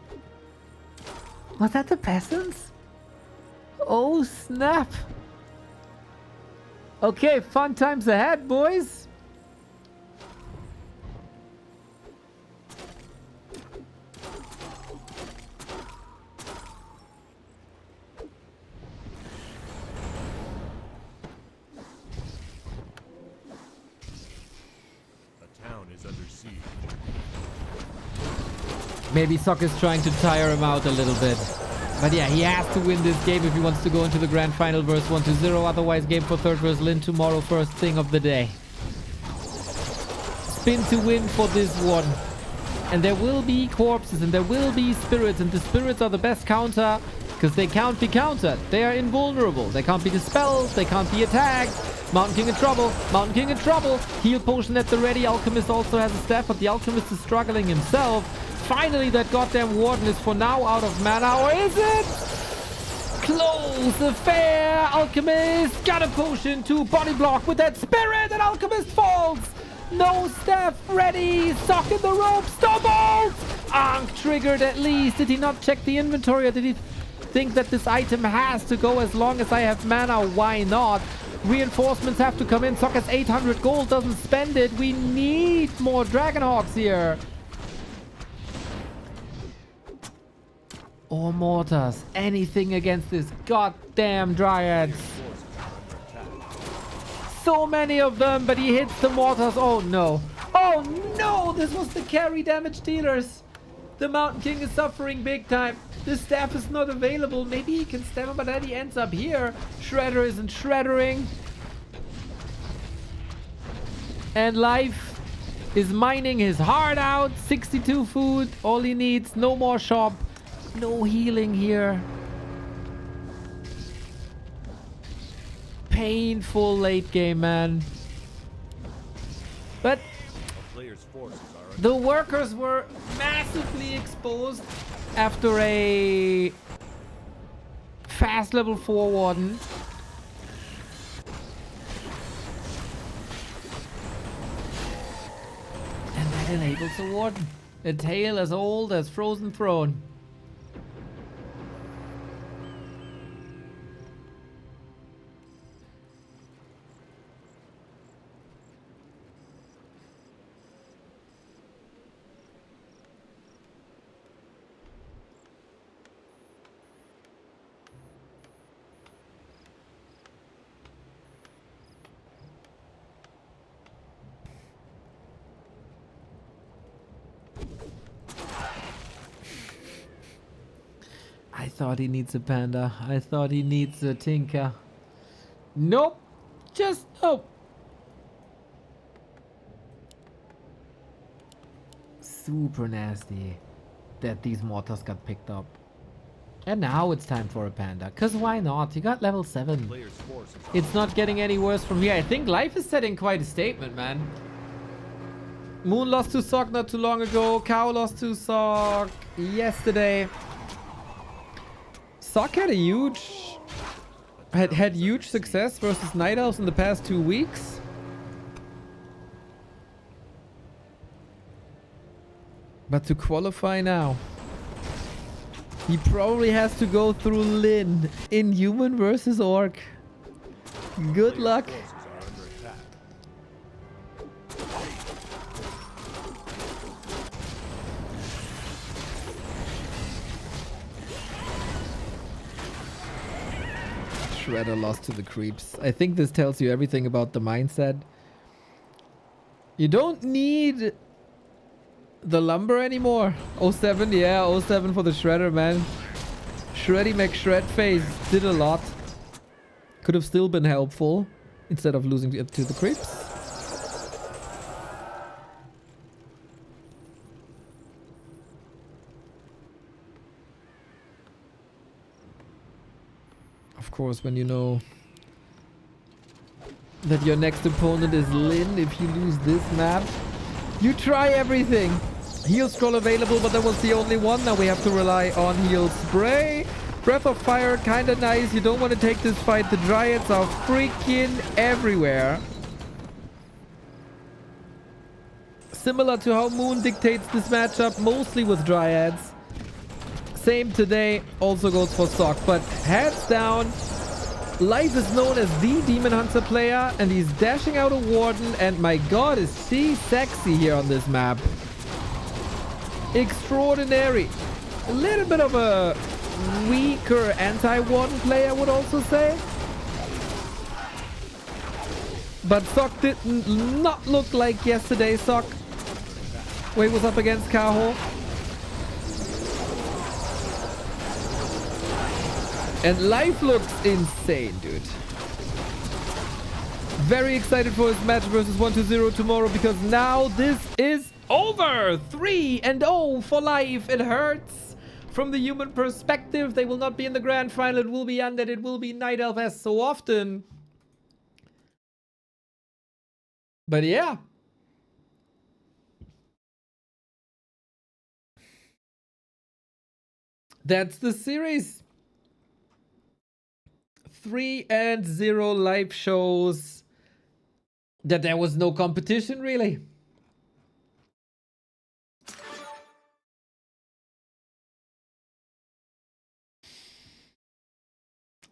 Speaker 3: Was that the peasants? Oh, snap. Okay, fun times ahead, boys.
Speaker 6: The town is under siege.
Speaker 3: Maybe Sok is trying to tire him out a little bit. But yeah, he has to win this game if he wants to go into the grand final verse 1-0. Otherwise, game for third versus Lin tomorrow, first thing of the day. Spin to win for this one. And there will be corpses and there will be spirits. And the spirits are the best counter because they can't be countered. They are invulnerable. They can't be dispelled. They can't be attacked. Mountain King in trouble. Mountain King in trouble. Heal potion at the ready. Alchemist also has a staff, but the Alchemist is struggling himself. Finally, that goddamn Warden is for now out of mana, or is it? Close affair. Alchemist got a potion to body block with that spirit, and Alchemist falls. No staff ready. Sok in the rope. Stumbled. Ankh triggered at least. Did he not check the inventory, or did he think that this item has to go as long as I have mana? Why not? Reinforcements have to come in. Sok has 800 gold, doesn't spend it. We need more Dragonhawks here. Or mortars. Anything against this goddamn Dryads. So many of them, but he hits the mortars. Oh no. Oh no! This was the carry damage dealers. The Mountain King is suffering big time. The staff is not available. Maybe he can stab him, but then he ends up here. Shredder isn't shreddering. And Life is mining his heart out. 62 food. All he needs. No more shop. No healing here. Painful late game, man. But
Speaker 6: A player's forces are under
Speaker 3: the workers were massively exposed after a fast level 4 Warden. And that enables a Warden. A tail as old as Frozen Throne. I thought he needs a panda. I thought he needs a tinker. Nope. Just nope. Super nasty that these mortars got picked up. And now it's time for a panda. Cause why not? You got level 7.
Speaker 6: Player's forces are
Speaker 3: It's not getting any worse from here. I think Life is setting quite a statement, man. Moon lost to Sok not too long ago. Cow lost to Sok yesterday. Sok had a huge... Had huge success versus Night Elves in the past 2 weeks. But to qualify now, he probably has to go through Lin in human versus orc. Good luck.
Speaker 6: forces are under attack.
Speaker 3: Shredder lost to the creeps. I think this tells you everything about the mindset. You don't need the lumber anymore. 07, yeah, 07 for the Shredder, man. Shreddy McShredface did a lot. Could have still been helpful instead of losing it to the creeps. Of course, when you know that your next opponent is Lin, if you lose this map, you try everything. Heal scroll available, but that was the only one. Now we have to rely on heal spray. Breath of fire, kinda nice. You don't want to take this fight. The dryads are freaking everywhere. Similar to how Moon dictates this matchup, mostly with dryads. Same today, also goes for Sok, but hands down, Life is known as the Demon Hunter player, and he's dashing out a Warden, and my god, is she sexy here on this map. Extraordinary. A little bit of a weaker anti-Warden player, I would also say. But Sok did not look like yesterday's Sok, where he was up against Kaho. And Life looks insane, dude. Very excited for his match versus 120 tomorrow, because now this is over. 3-0 for Life. It hurts from the human perspective. They will not be in the grand final. It will be Undead. It will be Night Elf as so often. But yeah. That's the series. 3-0 Life shows that there was no competition, really.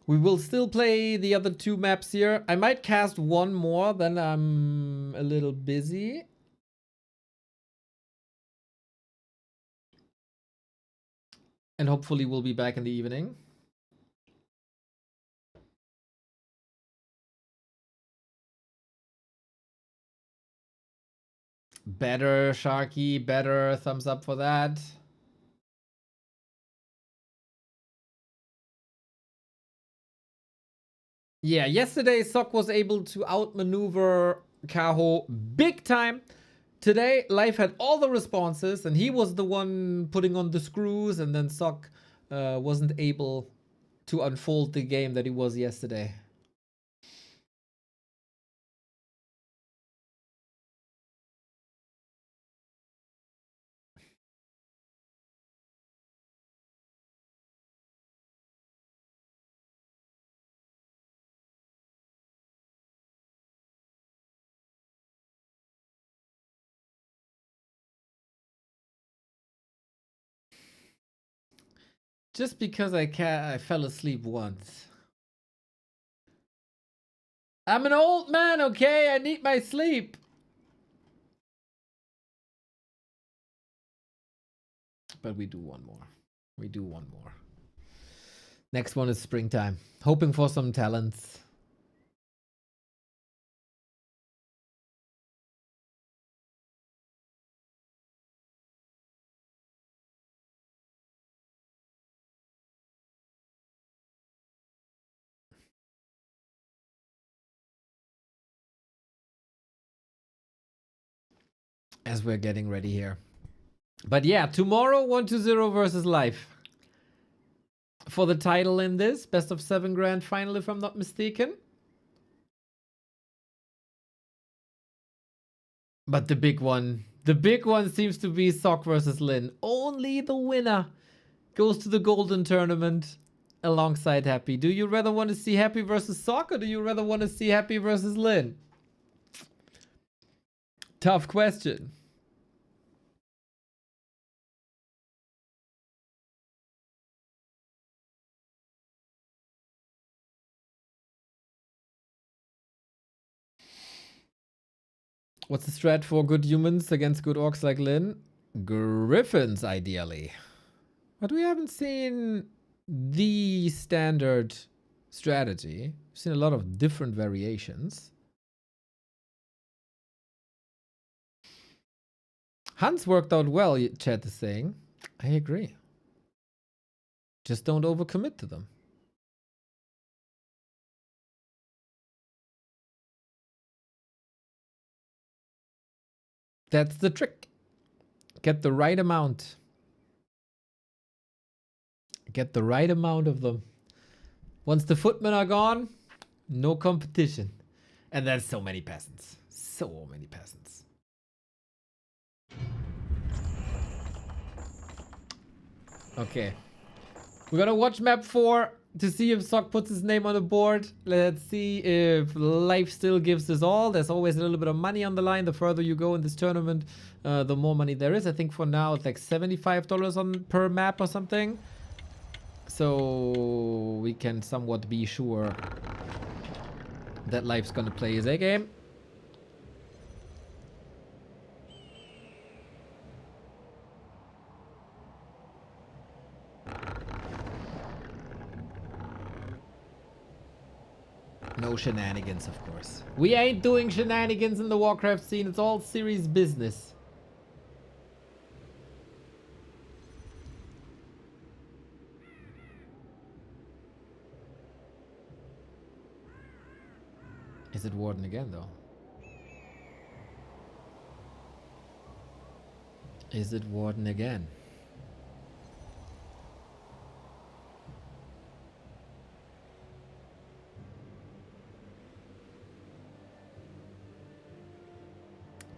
Speaker 3: We will still play the other 2 maps here. I might cast one more, then I'm a little busy. And hopefully we'll be back in the evening. Better, Sharky, better. Thumbs up for that. Yeah, yesterday Sok was able to outmaneuver Kaho big time. Today, Life had all the responses, and he was the one putting on the screws, and then Sok wasn't able to unfold the game that he was yesterday. Just because I fell asleep once. I'm an old man, okay? I need my sleep. But we do one more. We do one more. Next one is springtime. Hoping for some talents. as we're getting ready here. But yeah, tomorrow 1-0 versus Life. For the title in this best of 7 grand final, if I'm not mistaken. But the big one seems to be Sok versus Lin. Only the winner goes to the golden tournament alongside Happy. Do you rather want to see Happy versus Sok, or do you rather want to see Happy versus Lin? Tough question. What's the strat for good humans against good orcs like Lin? Griffins, ideally. But we haven't seen the standard strategy. We've seen a lot of different variations. Hunts worked out well, chat is saying. I agree. Just don't overcommit to them. That's the trick. Get the right amount. Get the right amount of them. Once the footmen are gone, no competition. And there's so many peasants. So many peasants. Okay. We're gonna watch map 4 to see if Sok puts his name on the board. Let's see if Life still gives us all. There's always a little bit of money on the line. The further you go in this tournament, the more money there is. I think for now it's like $75 per map or something. So we can somewhat be sure that Life's gonna play his A game. No shenanigans, of course. We ain't doing shenanigans in the Warcraft scene. It's all serious business. Is it Warden again, though? Is it Warden again?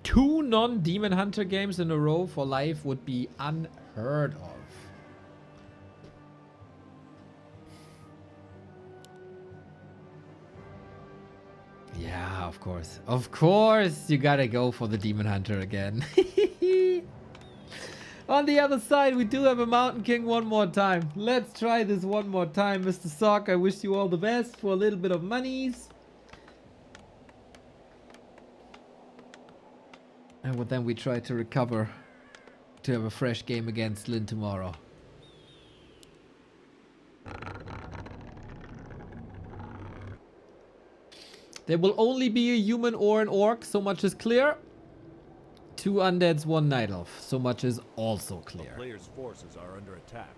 Speaker 3: Two non-Demon Hunter games in a row for Life would be unheard of. Yeah, of course. Of course, you gotta go for the Demon Hunter again. On the other side, we do have a Mountain King one more time. Let's try this one more time, Mr. Sok. I wish you all the best for a little bit of monies. And then we try to recover to have a fresh game against Lin tomorrow. There will only be a human or an orc, so much is clear. 2 undeads, 1 night elf, so much is also clear.
Speaker 6: The player's forces are under attack.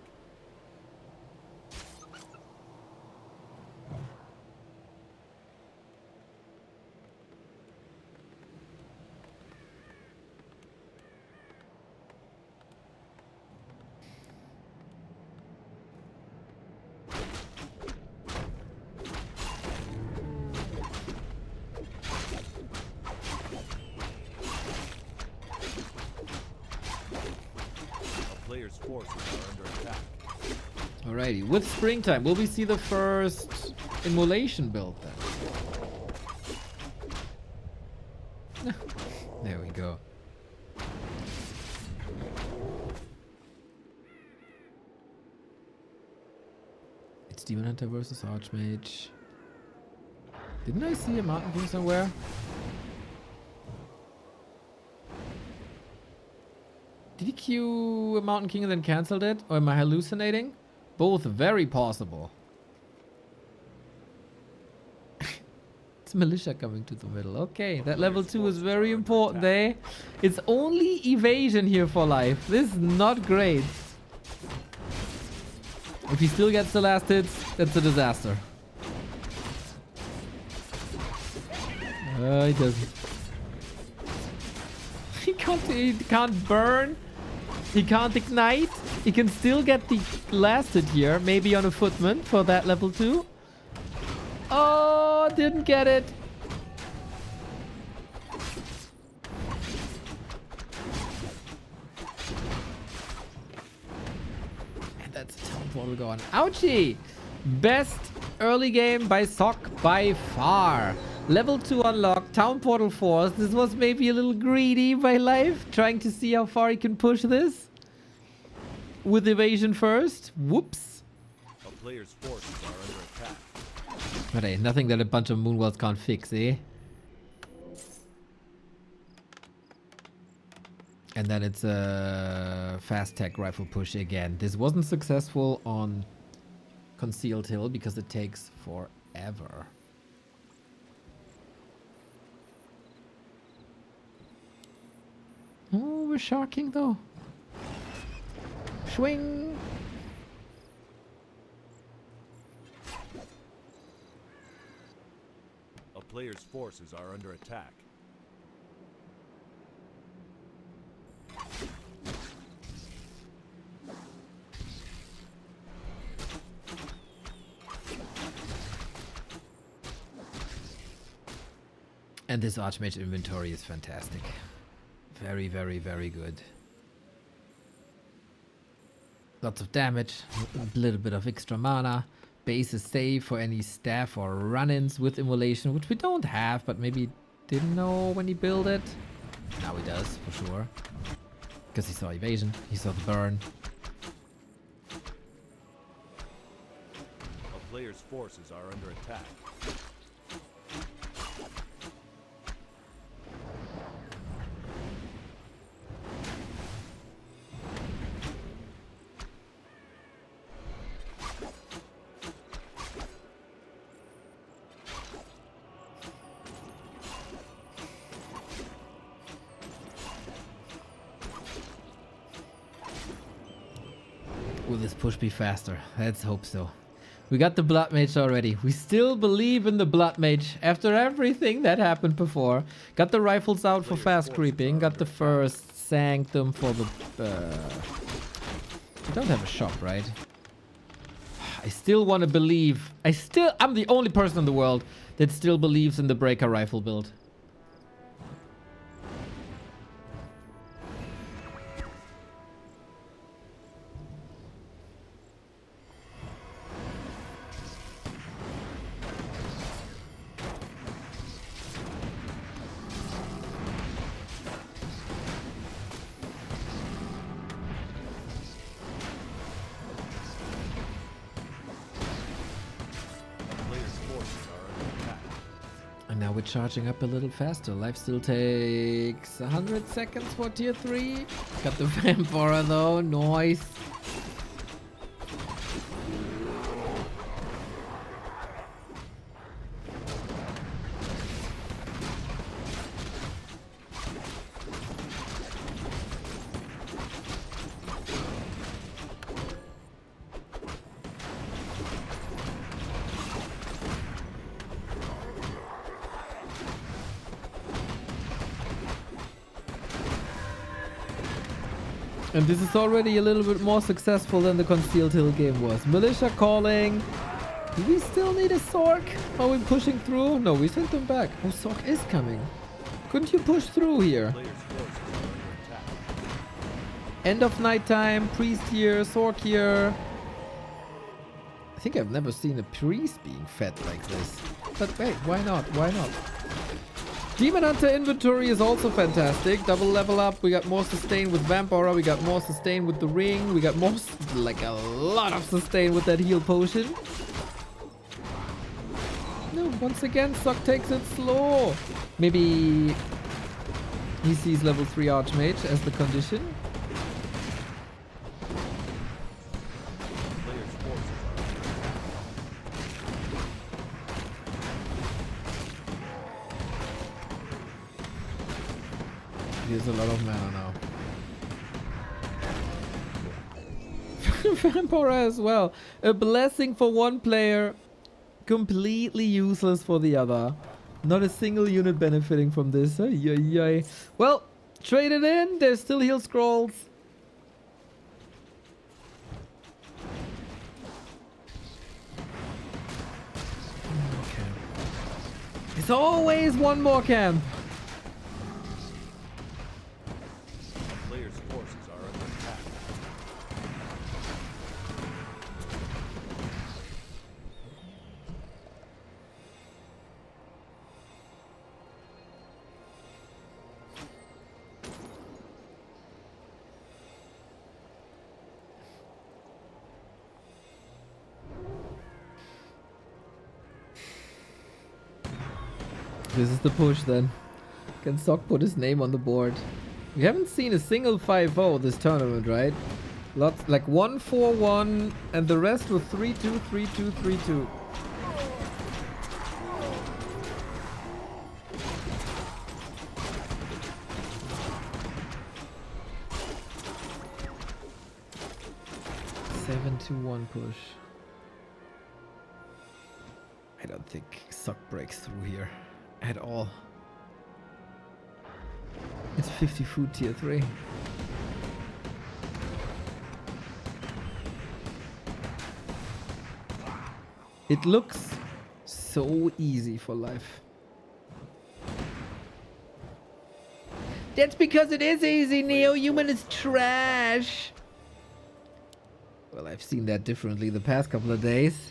Speaker 3: Alrighty, with springtime, will we see the first immolation build then? There we go. It's Demon Hunter versus Archmage. Didn't I see a Mountain King somewhere? Did he queue a Mountain King and then cancelled it? Or am I hallucinating? Both very possible. It's militia coming to the middle. Okay, that level 2 is very important, eh? It's only evasion here for Life. This is not great. If he still gets the last hits, that's a disaster. He doesn't. He can't burn. He can't ignite. He can still get the last hit here. Maybe on a footman for that level 2. Oh, didn't get it. And that's a town portal gone. Ouchie! Best early game by Sok by far. Level 2 unlocked, Town Portal Force. This was maybe a little greedy by Life, trying to see how far he can push this. With evasion first. Whoops.
Speaker 6: A player's forces are under attack.
Speaker 3: But hey, nothing that a bunch of Moonwells can't fix, eh? And then it's a fast tech rifle push again. This wasn't successful on Concealed Hill because it takes forever. Oh, we're sharking though. Swing.
Speaker 6: A player's forces are under attack.
Speaker 3: And this Archmage inventory is fantastic. Very, very, very good. Lots of damage, a little bit of extra mana. Base is safe for any staff or run-ins with immolation, which we don't have, but maybe didn't know when he built it. Now he does, for sure. Because he saw evasion, he saw the burn.
Speaker 6: A player's forces are under attack.
Speaker 3: Will this push be faster? Let's hope so. We got the Blood Mage already. We still believe in the Blood Mage after everything that happened before. Got the rifles out for fast creeping. Got the first Sanctum for the... We don't have a shop, right? I still want to believe. I'm the only person in the world that still believes in the Breaker rifle build. And now we're charging up a little faster. Life still takes 100 seconds for tier 3. Got the Vampire though. Nice. And this is already a little bit more successful than the Concealed Hill game was. Militia calling. Do we still need a Sork? Are we pushing through? No, we sent them back. Oh, Sork is coming. Couldn't you push through here? End of nighttime. Priest here. Sork here. I think I've never seen a priest being fed like this. But wait, why not? Why not? Demon Hunter inventory is also fantastic. Double level up. We got more sustain with Vampora. We got more sustain with the ring. We got more, like a lot of sustain with that heal potion. No, once again, Sok takes it slow. Maybe he sees level 3 Archmage as the condition. There's a lot of mana now. Vampora as well. A blessing for one player, completely useless for the other. Not a single unit benefiting from this. Well, Trade it in. There's still heal scrolls. Okay. There's always one more camp.
Speaker 6: A player's forces are under attack.
Speaker 3: This is the push then. Can Sok put his name on the board? We haven't seen a single 5-0 this tournament, right? Lots like 1-4-1 and the rest were 3-2, 3-2, 3-2. Seven to 1 push. I don't think Sok breaks through here at all. It's 50 food tier 3. It looks so easy for life. That's because it is easy, Neo. Human is trash. Well, I've seen that differently the past couple of days.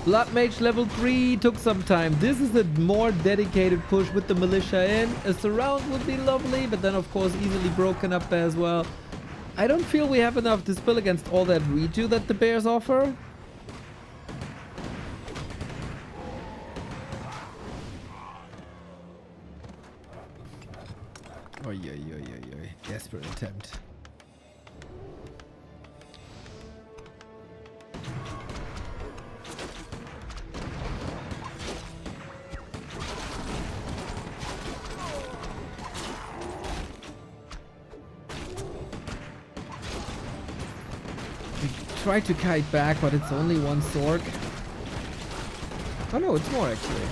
Speaker 3: Blood Mage level 3 took some time. This is a more dedicated push with the militia in. A surround would be lovely, but then of course easily broken up as well. I don't feel we have enough dispel against all that redo that the bears offer. Oy, oy, oy, oy, oy. Desperate attempt. Try to kite back, but it's only one Sork. Oh no, it's more actually.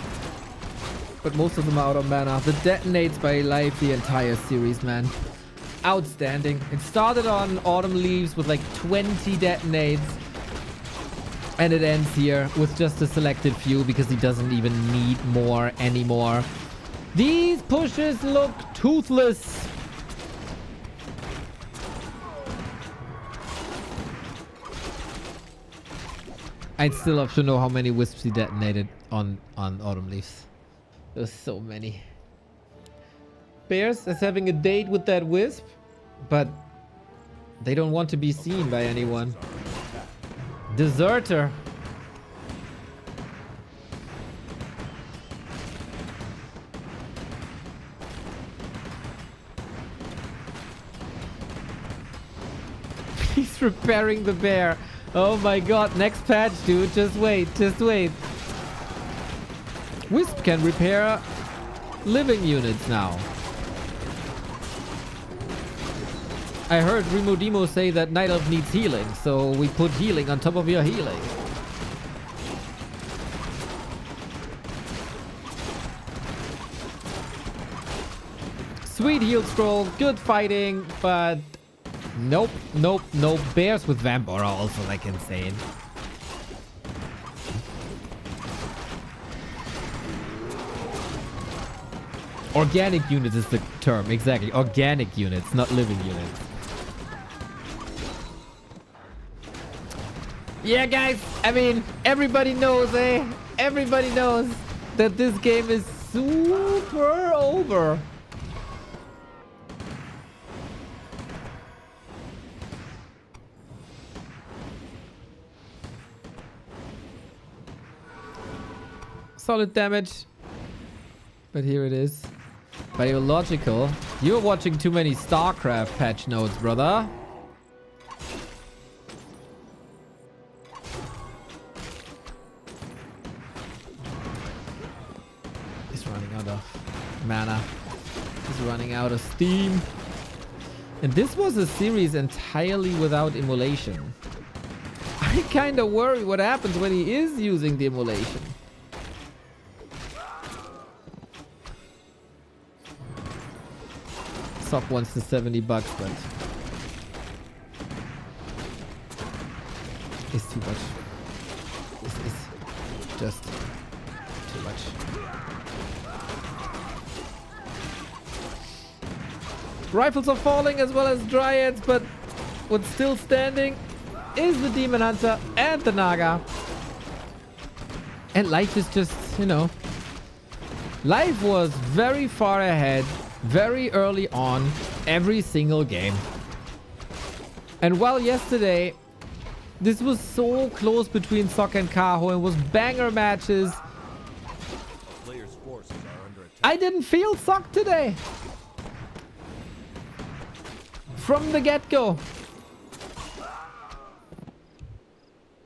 Speaker 3: But most of them are out of mana. The detonates by Life the entire series, man. Outstanding. It started on Autumn Leaves with like 20 detonates. And it ends here with just a selected few because he doesn't even need more anymore. These pushes look toothless. I'd still love to know how many wisps he detonated on Autumn Leaves. There's so many. Bears is having a date with that wisp, but they don't want to be seen by anyone. Deserter. He's repairing the bear. Oh my god, next patch, dude. Just wait, just wait. Wisp can repair living units now. I heard Remo Demo say that Night Elf needs healing, so we put healing on top of your healing. Sweet heal scroll, good fighting, but nope, nope, nope. Bears with Vamp are also like insane. Organic units is the term, exactly. Organic units, not living units. Yeah, guys, I mean, everybody knows, eh? Everybody knows that this game is super over. Solid damage. But here it is. Biological. You're watching too many StarCraft patch notes, brother. He's running out of mana. He's running out of steam. And this was a series entirely without immolation. I kind of worry what happens when he is using the immolation. Sok wants the $70, but it's too much. This is just too much. Rifles are falling as well as Dryads, but what's still standing is the Demon Hunter and the Naga. And Life is just, you know, Life was very far ahead, very early on, every single game. And while yesterday, this was so close between Sok and Kaho and was banger matches,
Speaker 6: Players' forces are under attack.
Speaker 3: I didn't feel Sok today. From the get-go.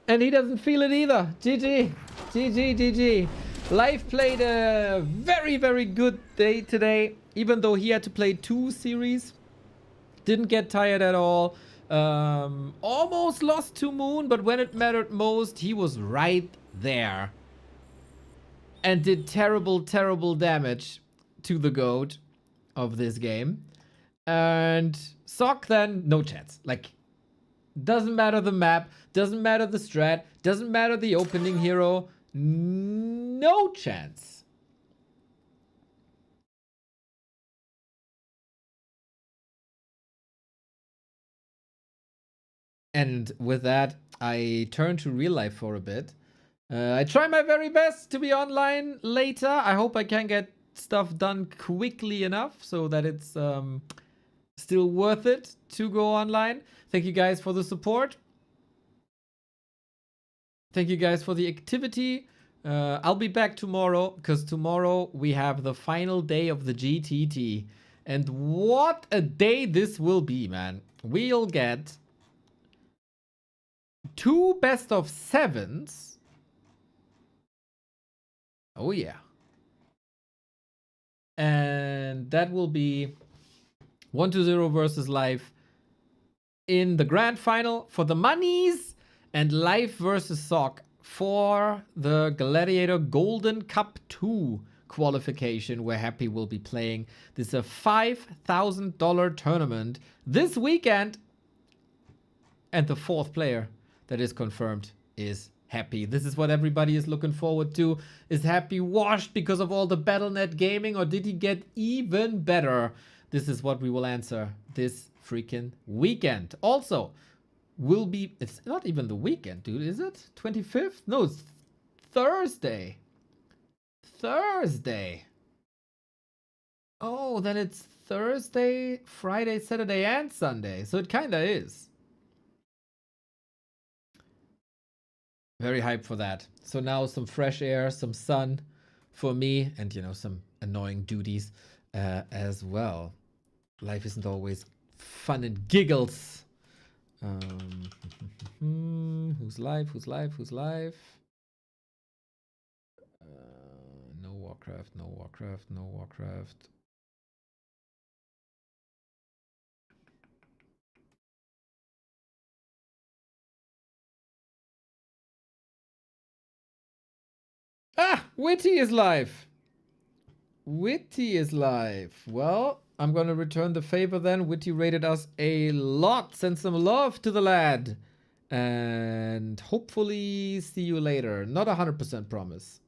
Speaker 3: And he doesn't feel it either. GG. GG, GG. Life played a very, very good day today. Even though he had to play 2 series. Didn't get tired at all. Almost lost to Moon, but when it mattered most, he was right there. And did terrible, terrible damage to the GOAT of this game. And Sok then, no chance. Like, doesn't matter the map, doesn't matter the strat, doesn't matter the opening hero. No chance. And with that, I turn to real life for a bit. I try my very best to be online later. I hope I can get stuff done quickly enough so that it's still worth it to go online. Thank you guys for the support. Thank you guys for the activity. I'll be back tomorrow because tomorrow we have the final day of the GTT. And what a day this will be, man. We'll get 2 best of 7s. Oh yeah. And that will be 1-0 versus Life in the grand final for the monies, and Life versus Sok for the Gladiator Golden Cup 2 qualification, where Happy will be playing. This is a $5,000 tournament this weekend, and the 4th player that is confirmed is Happy. This is what everybody is looking forward to. Is Happy washed because of all the BattleNet gaming, or did he get even better? This is what we will answer this freaking weekend. Also, will be, it's not even the weekend, dude, is it? 25th? No, it's Thursday. Thursday. Oh, then it's Thursday, Friday, Saturday, and Sunday. So it kinda is. Very hyped for that. So now some fresh air, some sun for me, and, you know, some annoying duties as well. Life isn't always fun and giggles. Who's live? Who's live? Who's live? No Warcraft, no Warcraft, no Warcraft. Ah, Witty is live. Witty is live. Well, I'm gonna return the favor then. Witty rated us a lot. Send some love to the lad. And hopefully see you later. Not 100% promise.